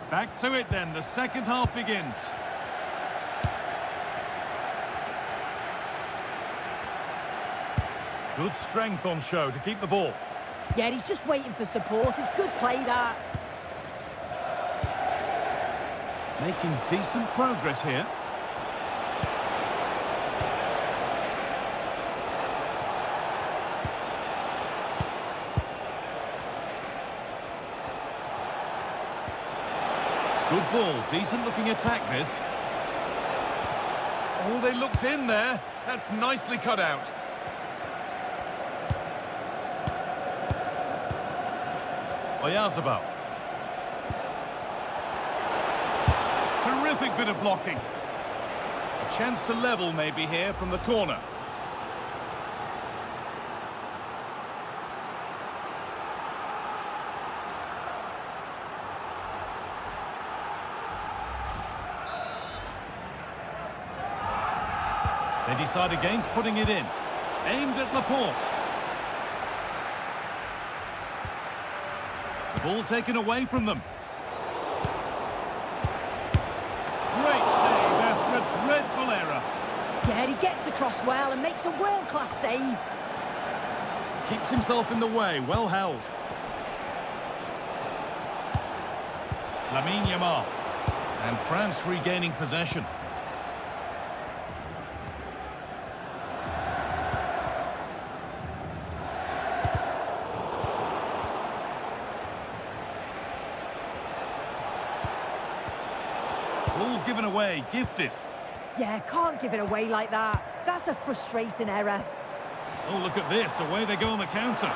Back to it then, the second half begins. Good strength on show to keep the ball. Yeah, he's just waiting for support. It's good play, that. Making decent progress here. Good ball, decent looking attack this. Oh, they looked in there. That's nicely cut out. Oyarzabal. Terrific bit of blocking. A chance to level maybe here from the corner. They decide against putting it in. Aimed at Laporte. The ball taken away from them. Great save after a dreadful error. Yeah, he gets across well and makes a world-class save. Keeps himself in the way, well held. Lamine Yamal. And France regaining possession. Ball given away, gifted. Yeah, can't give it away like that. That's a frustrating error. Oh, look at this. Away they go on the counter.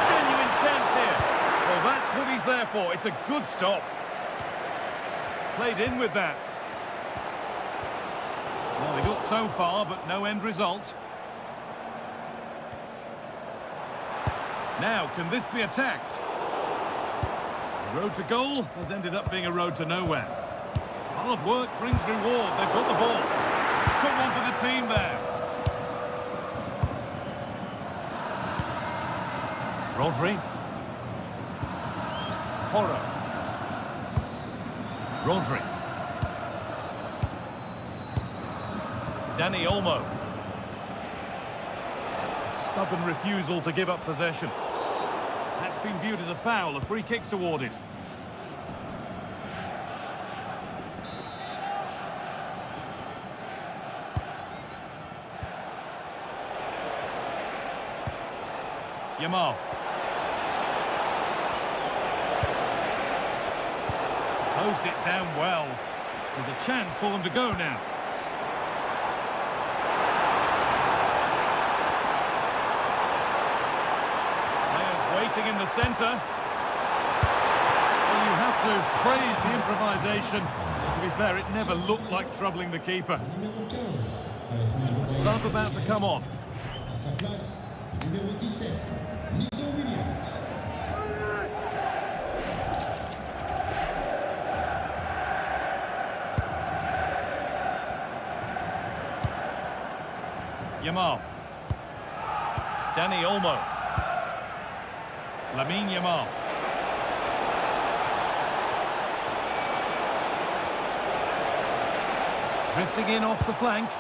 Genuine chance here. Well, that's what he's there for. It's a good stop. Played in with that. Well, they got so far, but no end result. Now, can this be attacked? The road to goal has ended up being a road to nowhere. Hard work brings reward. They've got the ball. Someone for the team there. Rodri. Porro. Rodri. Dani Olmo. Stubborn refusal to give up possession. That's been viewed as a foul. A free kick's awarded. Yamal. Closed it down well. There's a chance for them to go now. Waiting in the centre. Well, you have to praise the improvisation. To be fair, it never looked like troubling the keeper. Sub about to come on. À sa place, numéro 17, Nico Williams. Yamal. Dani Olmo. Lamine Yamal. Drifting in off the flank.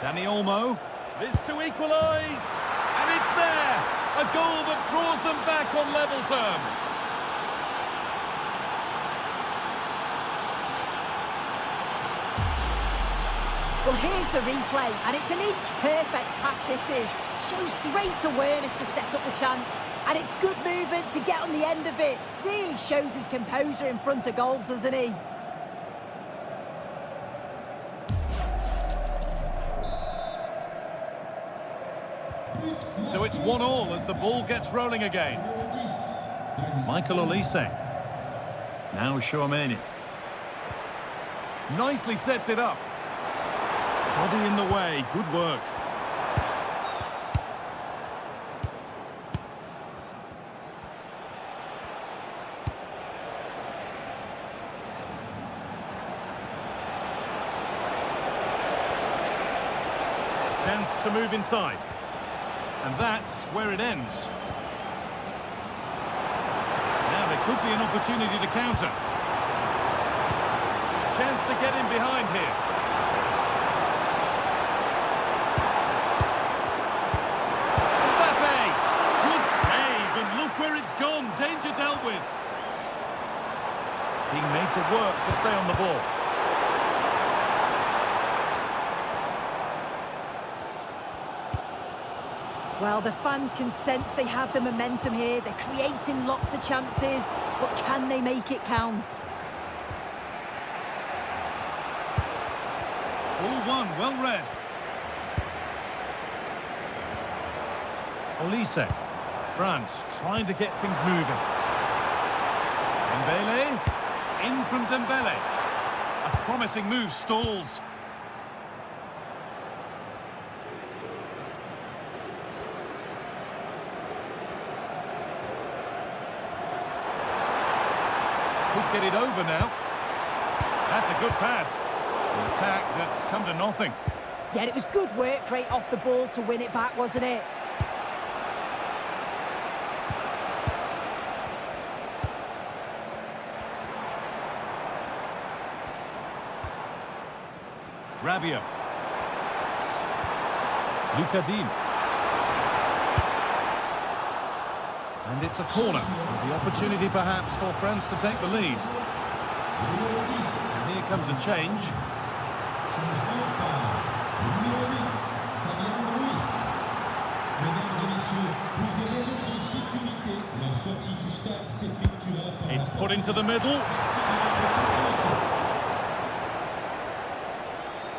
Dani Olmo. This to equalise. And it's there. A goal that draws them back on level terms. Well, here's the replay, and it's an inch-perfect pass this is. Shows great awareness to set up the chance. And it's good movement to get on the end of it. Really shows his composure in front of goal, doesn't he? So it's 1-1 as the ball gets rolling again. Michael Olise. Now Chouameni. Nicely sets it up. Body in the way, good work. Chance to move inside. And that's where it ends. Now there could be an opportunity to counter. Chance to get in behind here. Mbappe! Good save, and look where it's gone. Danger dealt with. Being made to work to stay on the ball. Well, the fans can sense they have the momentum here. They're creating lots of chances, but can they make it count? All one, well read. Olise. France trying to get things moving. Dembele. In from Dembele. A promising move stalls. Could get it over now. That's a good pass. An attack that's come to nothing. Yeah, it was good work rate off the ball to win it back, wasn't it? Rabiot. Lucas Digne. And it's a corner. The opportunity perhaps for France to take the lead. And here comes a change. It's put into the middle.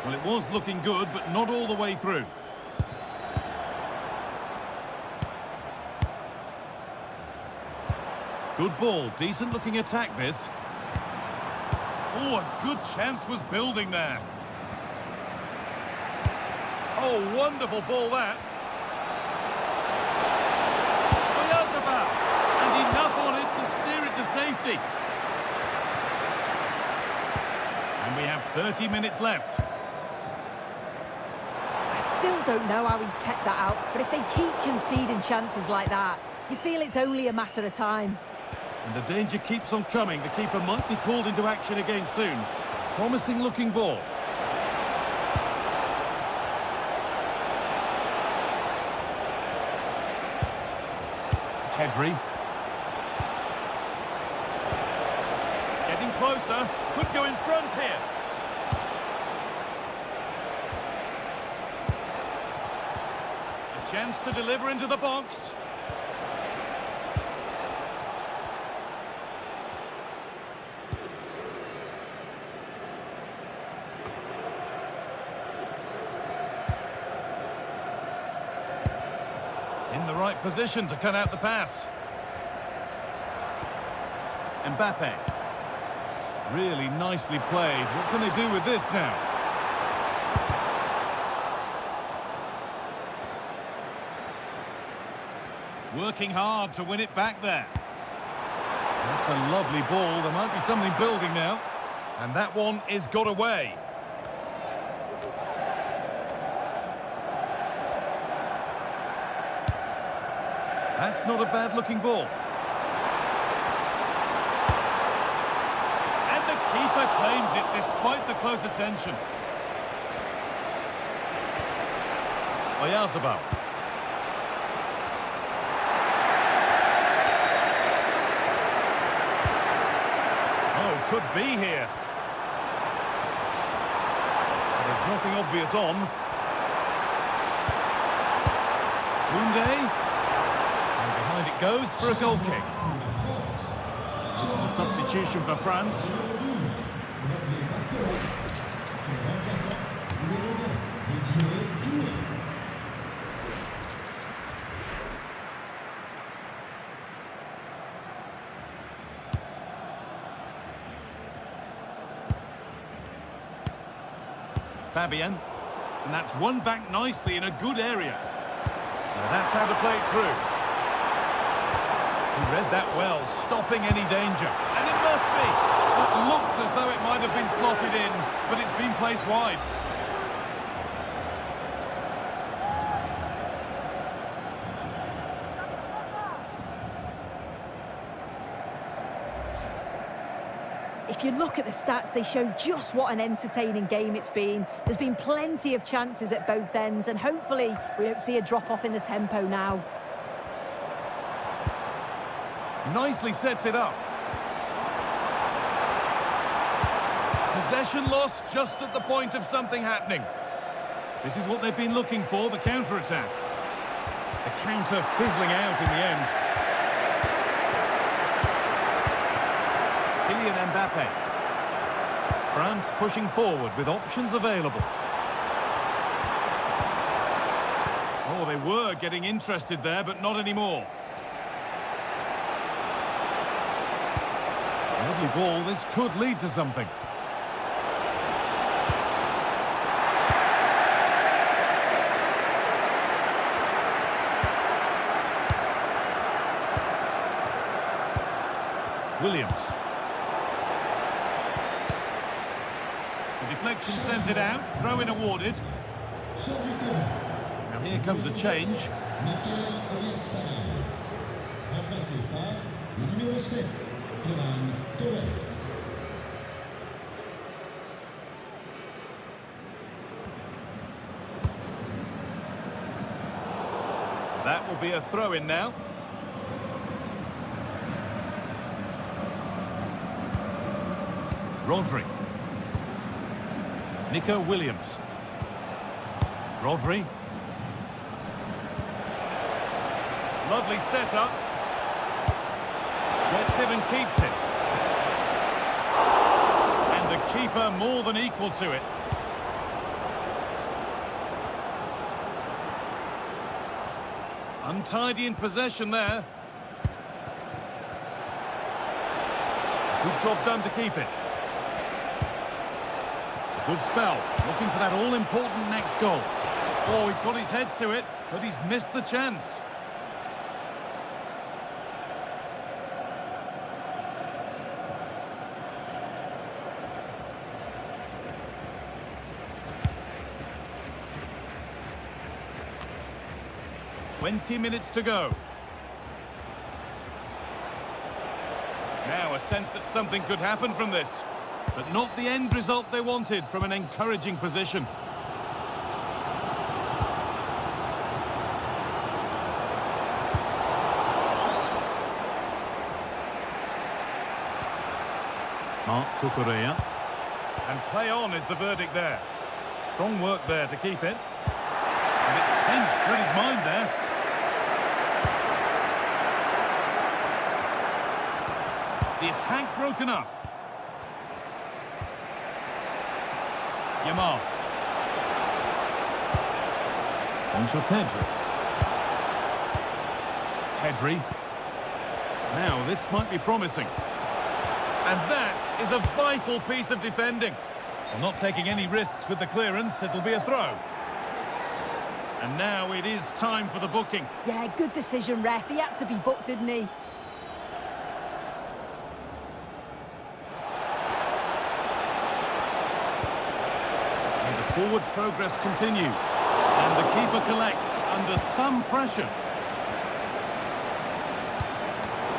Well, it was looking good, but not all the way through. Good ball, decent looking attack this. Oh, a good chance was building there. Oh, wonderful ball that. Oyarzabal, and enough on it to steer it to safety. And we have 30 minutes left. I still don't know how he's kept that out, but if they keep conceding chances like that, you feel it's only a matter of time. And the danger keeps on coming. The keeper might be called into action again soon. Promising looking ball. Pedri. Getting closer. Could go in front here. A chance to deliver into the box. In the right position to cut out the pass. Mbappe. Really nicely played. What can they do with this now? Working hard to win it back there. That's a lovely ball. There might be something building now. And that one is got away. That's not a bad-looking ball. And the keeper claims it despite the close attention. Oyarzabal. Oh, could be here. There's nothing obvious on. Koundé. And behind it goes for a goal kick. This is a substitution for France. Fabian, and that's won back nicely in a good area. Now that's how to play it through. He read that well, stopping any danger. And it must be. It looked as though it might have been slotted in, but it's been placed wide. If you look at the stats, they show just what an entertaining game it's been. There's been plenty of chances at both ends, and hopefully we don't see a drop-off in the tempo now. Nicely sets it up. Possession lost just at the point of something happening. This is what they've been looking for, the counter-attack. The counter fizzling out in the end. Kylian Mbappe. France pushing forward with options available. Oh, they were getting interested there, but not anymore. Lovely ball, this could lead to something. Williams. The deflection sends it out, throw-in awarded. Now here comes a change. That will be a throw-in now. Rodri. Nico Williams. Rodri. Lovely setup. Gets it and keeps it. And the keeper more than equal to it. Untidy in possession there. Good job done to keep it. Good spell, looking for that all-important next goal. Oh, he's got his head to it, but he's missed the chance. "20 minutes to go. Now a sense that something could happen from this. But not the end result they wanted from an encouraging position. Marc Cucurella. And play on is the verdict there. Strong work there to keep it. And it's pinched with his mind there. The attack broken up. Yamal. On to Pedri. Pedri. Now, this might be promising. And that is a vital piece of defending. Well, not taking any risks with the clearance, it'll be a throw. And now it is time for the booking. Yeah, good decision, ref. He had to be booked, didn't he? Forward progress continues. And the keeper collects under some pressure.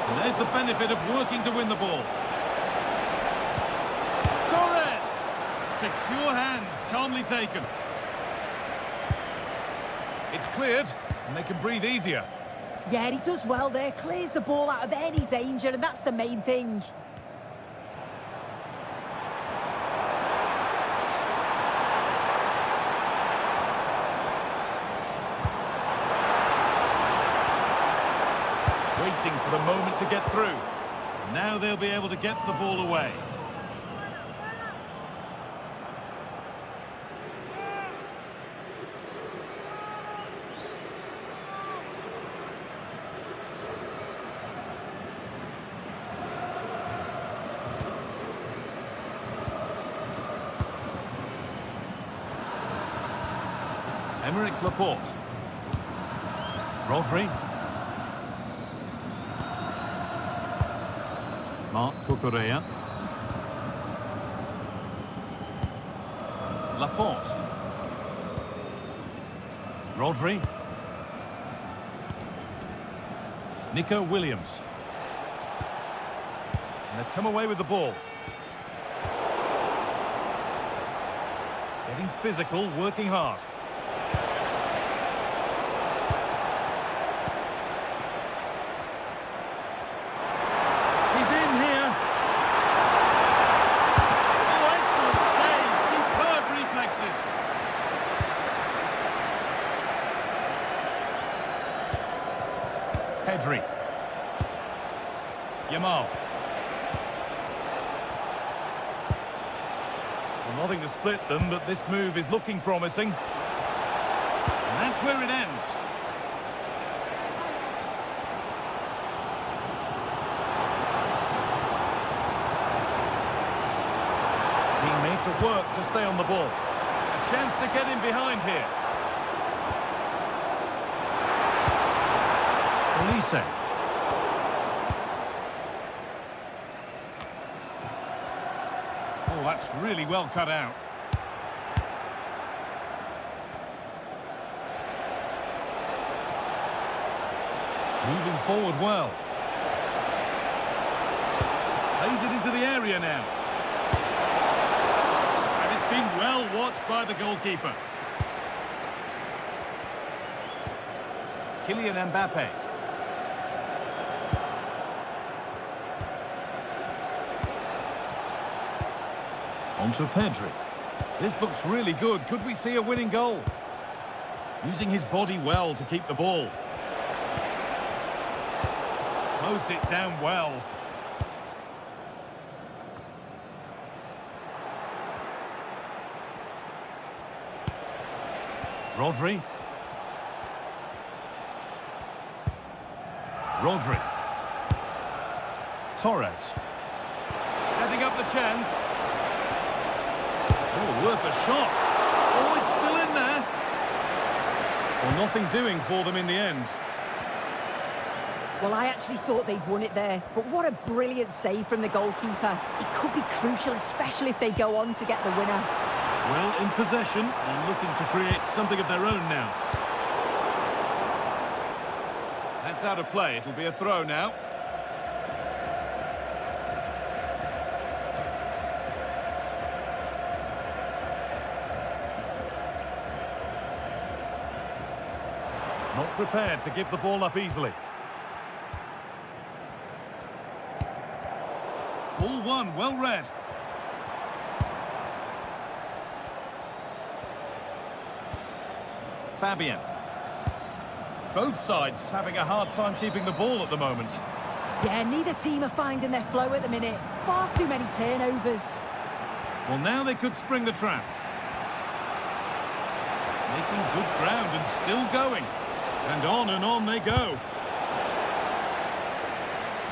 And there's the benefit of working to win the ball. Torres! Secure hands, calmly taken. It's cleared, and they can breathe easier. Yeah, he does well there, clears the ball out of any danger, and that's the main thing. Waiting for the moment to get through. Now they'll be able to get the ball away. Emerick Laporte. Rodri. Marc Cucurella. Laporte. Rodri. Nico Williams. And they've come away with the ball. Getting physical, working hard. Pedri. Yamal. Well, nothing to split them, but this move is looking promising. And that's where it ends. Being made to work to stay on the ball. A chance to get in behind here. Olise. Oh, that's really well cut out. Moving forward well. Plays it into the area now. And it's been well watched by the goalkeeper. Kylian Mbappe. Onto Pedri. This looks really good. Could we see a winning goal? Using his body well to keep the ball. Closed it down well. Rodri. Rodri. Torres. Setting up the chance. Oh, worth a shot. Oh, it's still in there. Well, nothing doing for them in the end. Well, I actually thought they'd won it there, but what a brilliant save from the goalkeeper. It could be crucial, especially if they go on to get the winner. Well, in possession and looking to create something of their own now. That's out of play. It'll be a throw now. Not prepared to give the ball up easily. Ball one, well read. Fabian. Both sides having a hard time keeping the ball at the moment. Yeah, neither team are finding their flow at the minute. Far too many turnovers. Well, now they could spring the trap. Making good ground and still going. And on they go.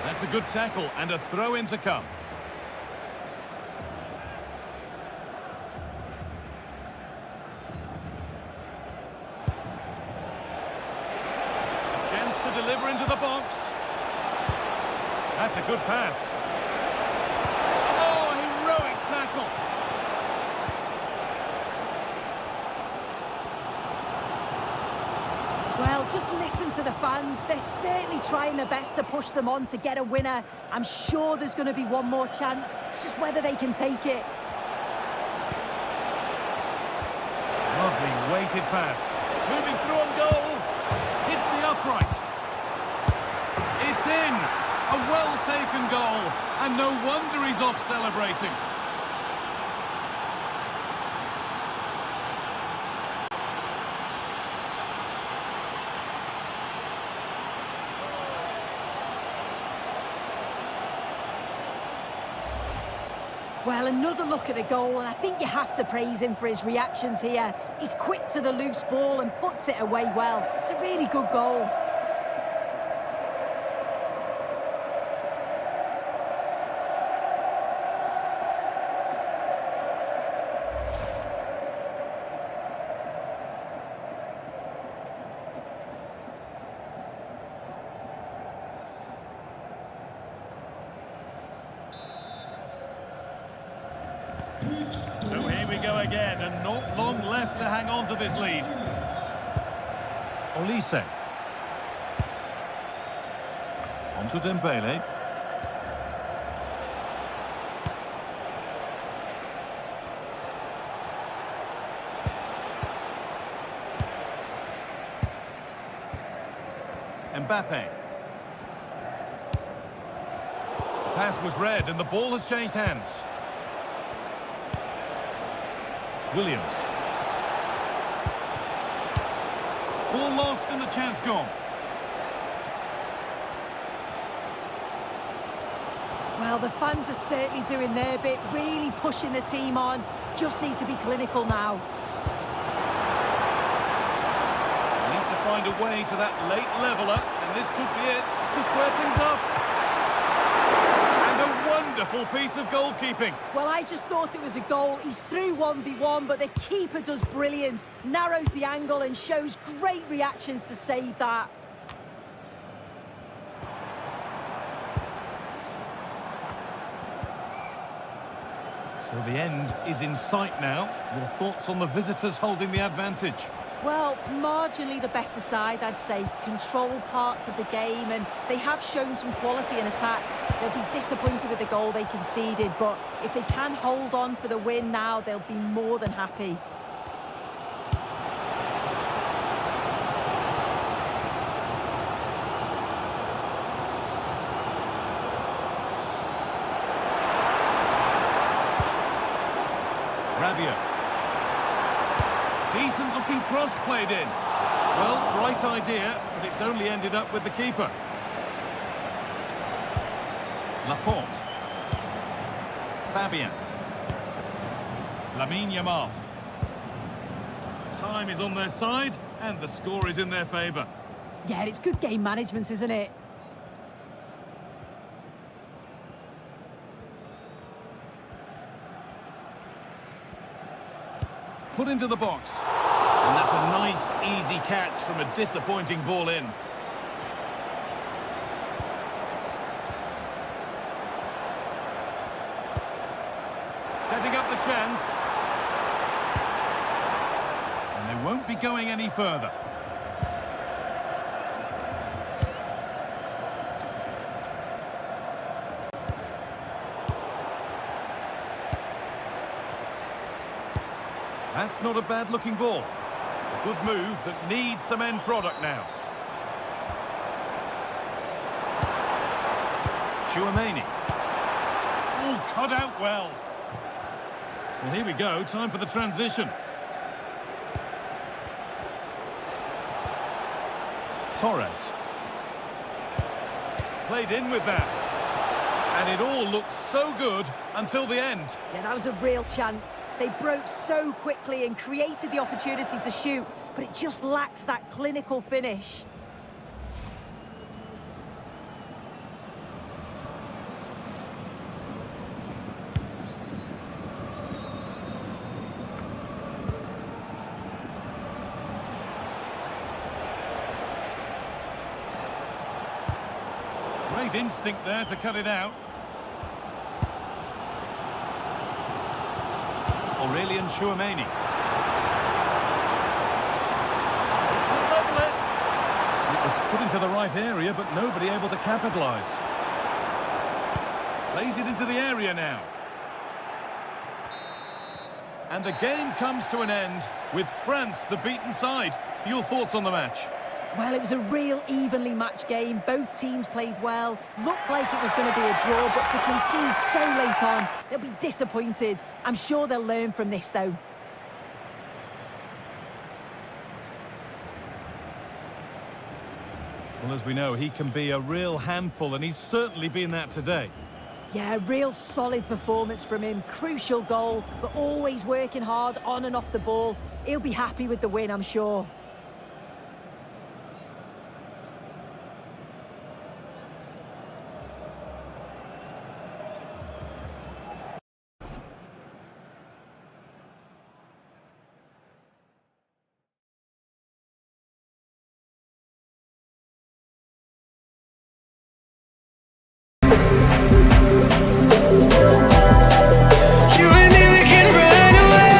That's a good tackle and a throw-in to come. Chance to deliver into the box. That's a good pass. Oh, heroic tackle. Just listen to the fans. They're certainly trying their best to push them on to get a winner. I'm sure there's going to be one more chance. It's just whether they can take it. Lovely weighted pass. Moving through on goal. Hits the upright. It's in. A well-taken goal. And no wonder he's off celebrating. Well, another look at the goal, and I think you have to praise him for his reactions here. He's quick to the loose ball and puts it away well. It's a really good goal. So here we go again, and not long left to hang on to this lead. Olise. On to Dembele. Mbappe. The pass was read, and the ball has changed hands. Williams. Ball lost and the chance gone. Well, the fans are certainly doing their bit, really pushing the team on. Just need to be clinical now. Need to find a way to that late leveller, and this could be it to square things up. And a wonderful piece of goalkeeping. Well, I just thought it was a goal. He's through 1v1, but the keeper does brilliant. Narrows the angle and shows great reactions to save that. So the end is in sight now. Your thoughts on the visitors holding the advantage? Well, marginally the better side, I'd say. Control parts of the game, and they have shown some quality in attack. They'll be disappointed with the goal they conceded, but if they can hold on for the win now, they'll be more than happy. Rabiot. Decent looking cross played in. Well, right idea, but it's only ended up with the keeper. Laporte. Fabian. Lamine Yamal. Time is on their side, and the score is in their favour. Yeah, it's good game management, isn't it? Put into the box. And that's a nice, easy catch from a disappointing ball in. Setting up the chance. And they won't be going any further. That's not a bad-looking ball. A good move that needs some end product now. Tchouaméni. Oh, cut out well. Well, here we go. Time for the transition. Torres. Played in with that. And it all looked so good until the end. Yeah, that was a real chance. They broke so quickly and created the opportunity to shoot, but it just lacked that clinical finish. Great instinct there to cut it out. Aurelien Tchouaméni. This will level it. the right area, but nobody able to capitalise. Plays it into the area now. And the game comes to an end with France the beaten side. Your thoughts on the match? Well, it was a real evenly matched game. Both teams played well. Looked like it was going to be a draw, but to concede so late on, they'll be disappointed. I'm sure they'll learn from this, though. Well, as we know, he can be a real handful, and he's certainly been that today. Yeah, real solid performance from him. Crucial goal, but always working hard on and off the ball. He'll be happy with the win, I'm sure. You and me, we can run away,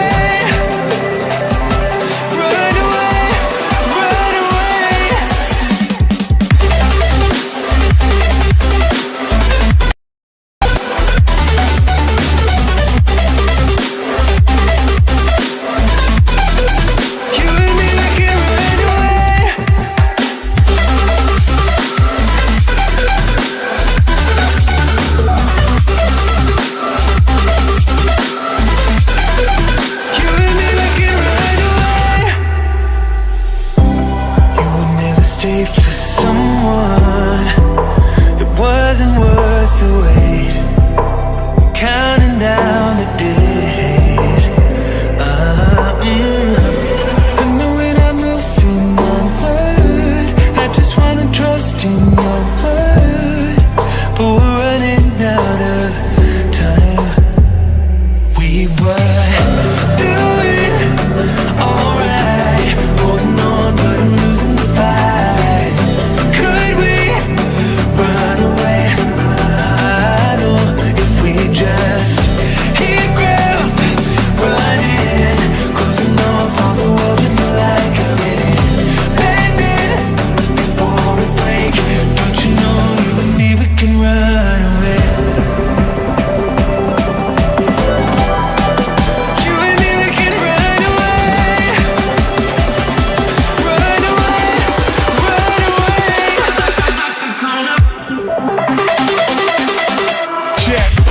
run away, run away. You and me, we can run away. You and me, we can run away. You would never stay for someone that wasn't worth the wait. I'm counting down the days. I know when I'm moving onward, I just wanna trust in your word, but we're running out of time. We were doing alright, holding on, but I'm losing the fight. Could we run away? I know if we just hit ground running, closing off all the world with the light coming in, bending before we break. Don't you know you and me, we can run away. You and me, we can run away, run away, run away. Check.